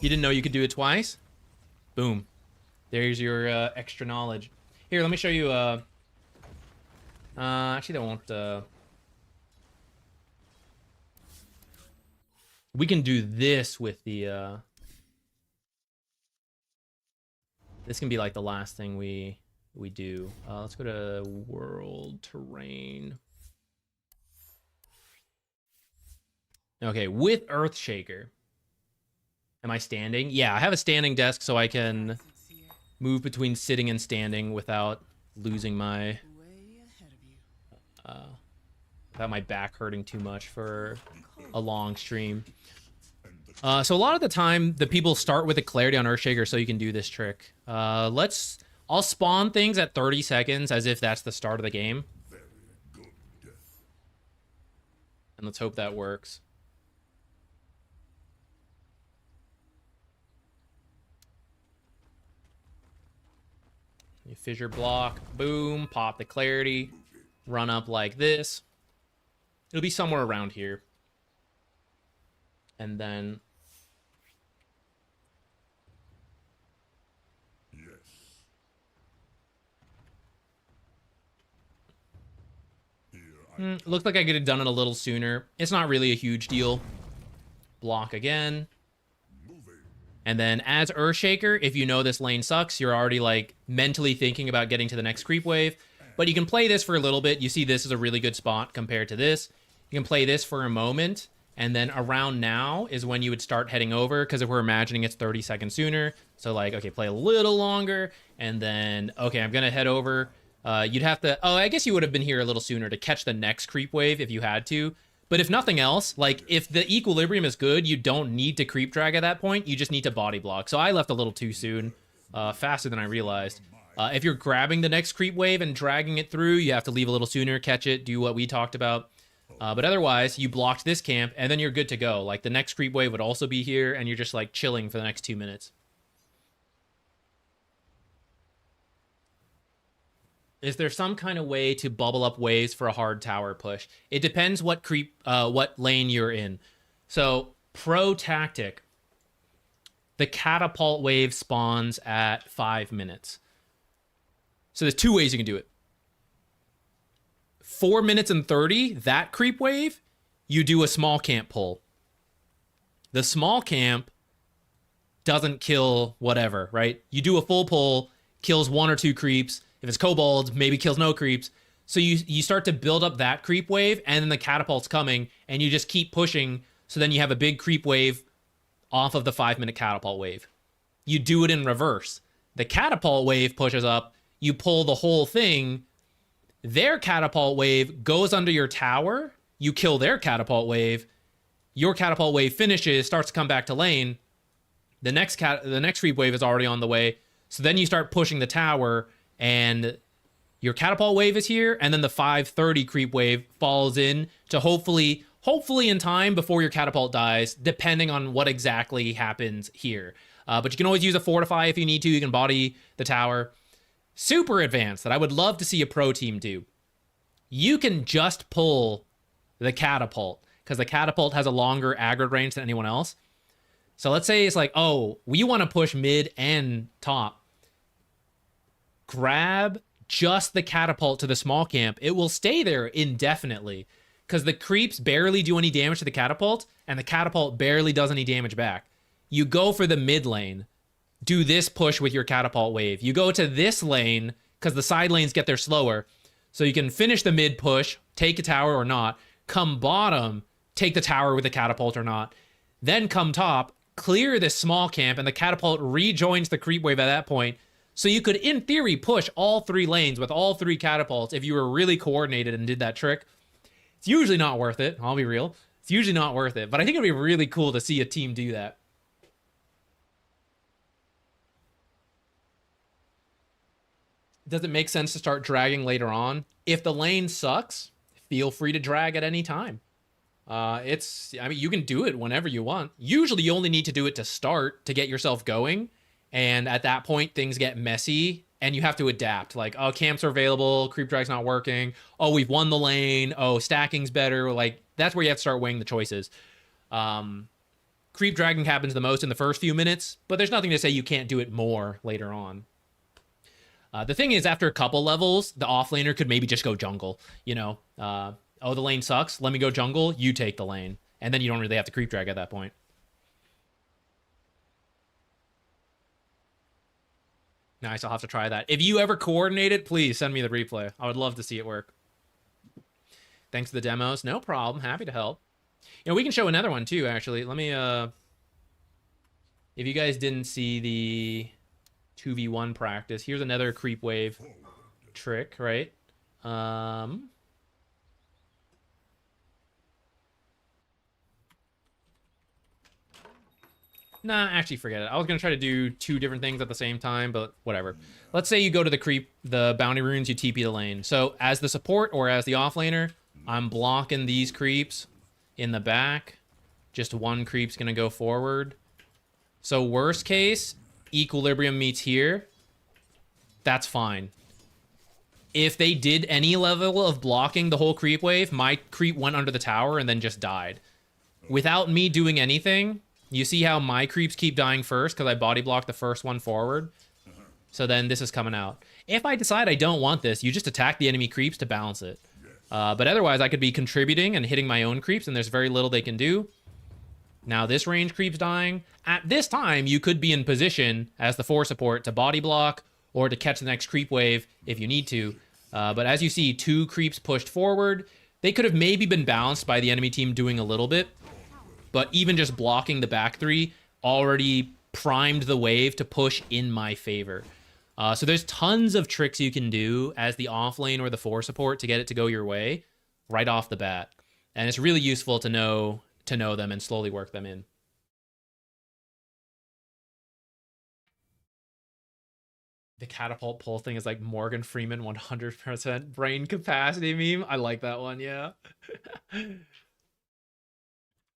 You didn't know you could do it twice? Boom. There's your extra knowledge. Here, let me show you. Actually, that won't. We can do this with the. This can be like the last thing we do. Let's go to world terrain. Okay, with Earthshaker. Am I standing? Yeah, I have a standing desk so I can move between sitting and standing without losing my... without my back hurting too much for a long stream. So a lot of the time, the people start with a clarity on Earthshaker so you can do this trick. I'll spawn things at 30 seconds as if that's the start of the game. And let's hope that works. You fissure block, boom, pop the clarity, run up like this. It'll be somewhere around here. And then... looks like I could have done it a little sooner. It's not really a huge deal. Block again. And then as Earthshaker, if you know this lane sucks, you're already like mentally thinking about getting to the next creep wave. But you can play this for a little bit. You see this is a really good spot compared to this. You can play this for a moment. And then around now is when you would start heading over. Because if we're imagining it's 30 seconds sooner. So like, okay, play a little longer. And then, okay, I'm going to head over. You'd have to... Oh, I guess you would have been here a little sooner to catch the next creep wave if you had to. But if nothing else, like, if the equilibrium is good, you don't need to creep drag at that point. You just need to body block. So I left a little too soon. Faster than I realized. If you're grabbing the next creep wave and dragging it through, you have to leave a little sooner, catch it, do what we talked about. But otherwise, you blocked this camp, and then you're good to go. Like, the next creep wave would also be here, and you're just, like, chilling for the next 2 minutes. Is there some kind of way to bubble up waves for a hard tower push? It depends what what lane you're in. So, pro tactic, the catapult wave spawns at 5 minutes. So there's 2 ways you can do it. 4 minutes and 30, that creep wave, you do a small camp pull. The small camp doesn't kill whatever, right? You do a full pull, kills 1 or 2 creeps. If it's kobolds, maybe kills no creeps. So you start to build up that creep wave, and then the catapult's coming, and you just keep pushing, so then you have a big creep wave off of the 5-minute catapult wave. You do it in reverse. The catapult wave pushes up, you pull the whole thing, their catapult wave goes under your tower, you kill their catapult wave, your catapult wave finishes, starts to come back to lane, the next creep wave is already on the way, so then you start pushing the tower, and your catapult wave is here, and then the 5:30 creep wave falls in to hopefully in time before your catapult dies, depending on what exactly happens here. But you can always use a fortify if you need to. You can body the tower. Super advanced that I would love to see a pro team do. You can just pull the catapult, because the catapult has a longer aggro range than anyone else. So let's say it's like, oh, we want to push mid and top. Grab just the catapult to the small camp. It will stay there indefinitely because the creeps barely do any damage to the catapult and the catapult barely does any damage back. You go for the mid lane, do this push with your catapult wave. You go to this lane because the side lanes get there slower. So you can finish the mid push, take a tower or not, come bottom, take the tower with the catapult or not, then come top, clear this small camp, and the catapult rejoins the creep wave at that point. So you could, in theory, push all 3 lanes with all 3 catapults if you were really coordinated and did that trick. It's usually not worth it. I'll be real. It's usually not worth it. But I think it'd be really cool to see a team do that. Does it make sense to start dragging later on? If the lane sucks, feel free to drag at any time. I mean, you can do it whenever you want. Usually you only need to do it to start, to get yourself going. And at that point, things get messy and you have to adapt. Like, oh, camps are available, creep drag's not working. Oh, we've won the lane. Oh, stacking's better. Like, that's where you have to start weighing the choices. Creep dragging happens the most in the first few minutes, but there's nothing to say you can't do it more later on. The thing is, after a couple levels, the offlaner could maybe just go jungle. You know, oh, the lane sucks. Let me go jungle. You take the lane. And then you don't really have to creep drag at that point. Nice, I'll have to try that. If you ever coordinate it, please send me the replay. I would love to see it work. Thanks for the demos. No problem. Happy to help. You know, we can show another one too, actually. Let me, if you guys didn't see the 2v1 practice, here's another creep wave trick, right? Nah, actually forget it. I was going to try to do 2 different things at the same time, but whatever. Let's say you go to the bounty runes, you TP the lane. So as the support or as the offlaner, I'm blocking these creeps. in the back. Just one creep's gonna go forward. So worst case, equilibrium meets here. That's fine. If they did any level of blocking the whole creep wave, my creep went under the tower and then just died. Without me doing anything, you see how my creeps keep dying first because I body blocked the first one forward. So then this is coming out. If I decide I don't want this, you just attack the enemy creeps to balance it. But otherwise, I could be contributing and hitting my own creeps, and there's very little they can do. Now this range creep's dying. At this time, you could be in position as the 4 support to body block or to catch the next creep wave if you need to. But as you see, 2 creeps pushed forward. They could have maybe been balanced by the enemy team doing a little bit. But even just blocking the back 3 already primed the wave to push in my favor. So there's tons of tricks you can do as the off lane or the 4 support to get it to go your way right off the bat. And it's really useful to know them and slowly work them in. The catapult pull thing is like Morgan Freeman 100% brain capacity meme. I like that one, yeah.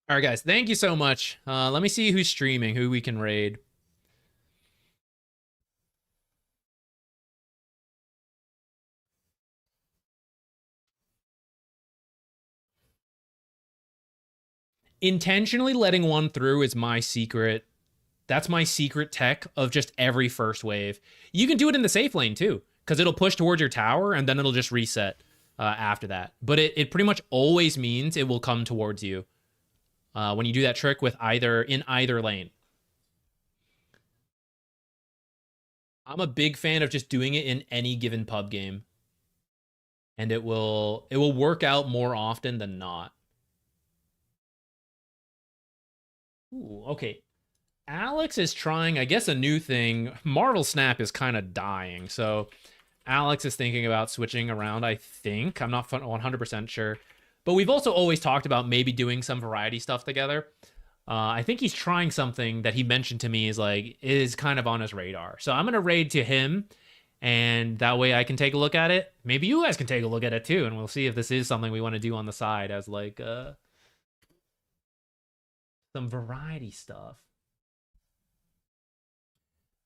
All right, guys, thank you so much. Let me see who's streaming, who we can raid. Intentionally letting one through is my secret. That's my secret tech of just every first wave. You can do it in the safe lane too, because it'll push towards your tower and then it'll just reset after that. But it pretty much always means it will come towards you when you do that trick with in either lane. I'm a big fan of just doing it in any given pub game, and it will work out more often than not. Ooh, okay. Alex is trying, I guess, a new thing. Marvel Snap is kind of dying, so Alex is thinking about switching around, I think. I'm not 100% sure. But we've also always talked about maybe doing some variety stuff together. I think he's trying something that he mentioned to me is kind of on his radar. So I'm going to raid to him, and that way I can take a look at it. Maybe you guys can take a look at it too, and we'll see if this is something we want to do on the side as like some variety stuff.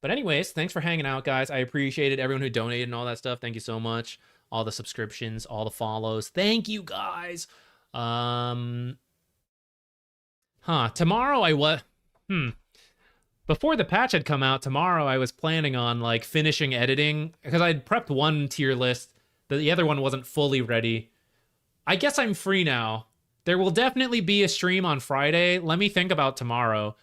But anyways, thanks for hanging out, guys. I appreciate it. Everyone who donated and all that stuff, thank you so much. All the subscriptions, all the follows. Thank you, guys. Tomorrow before the patch had come out, tomorrow I was planning on like finishing editing because I'd prepped one tier list. The other one wasn't fully ready. I guess I'm free now. There will definitely be a stream on Friday. Let me think about tomorrow.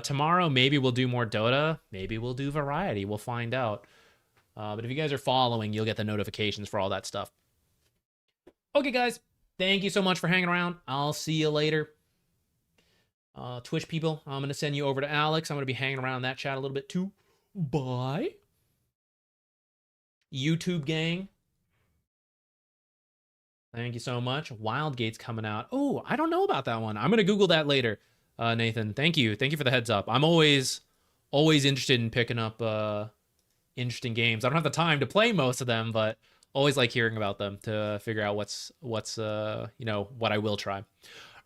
Tomorrow, maybe we'll do more Dota. Maybe we'll do variety. We'll find out. But if you guys are following, you'll get the notifications for all that stuff. Okay, guys. Thank you so much for hanging around. I'll see you later. Twitch people, I'm going to send you over to Alex. I'm going to be hanging around in that chat a little bit too. Bye. YouTube gang. Thank you so much. Wildgate's coming out. Oh, I don't know about that one. I'm going to Google that later. Nathan, thank you. Thank you for the heads up. I'm always interested in picking up interesting games. I don't have the time to play most of them, but always like hearing about them to figure out what's what I will try. All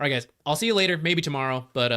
right, guys. I'll see you later, maybe tomorrow, but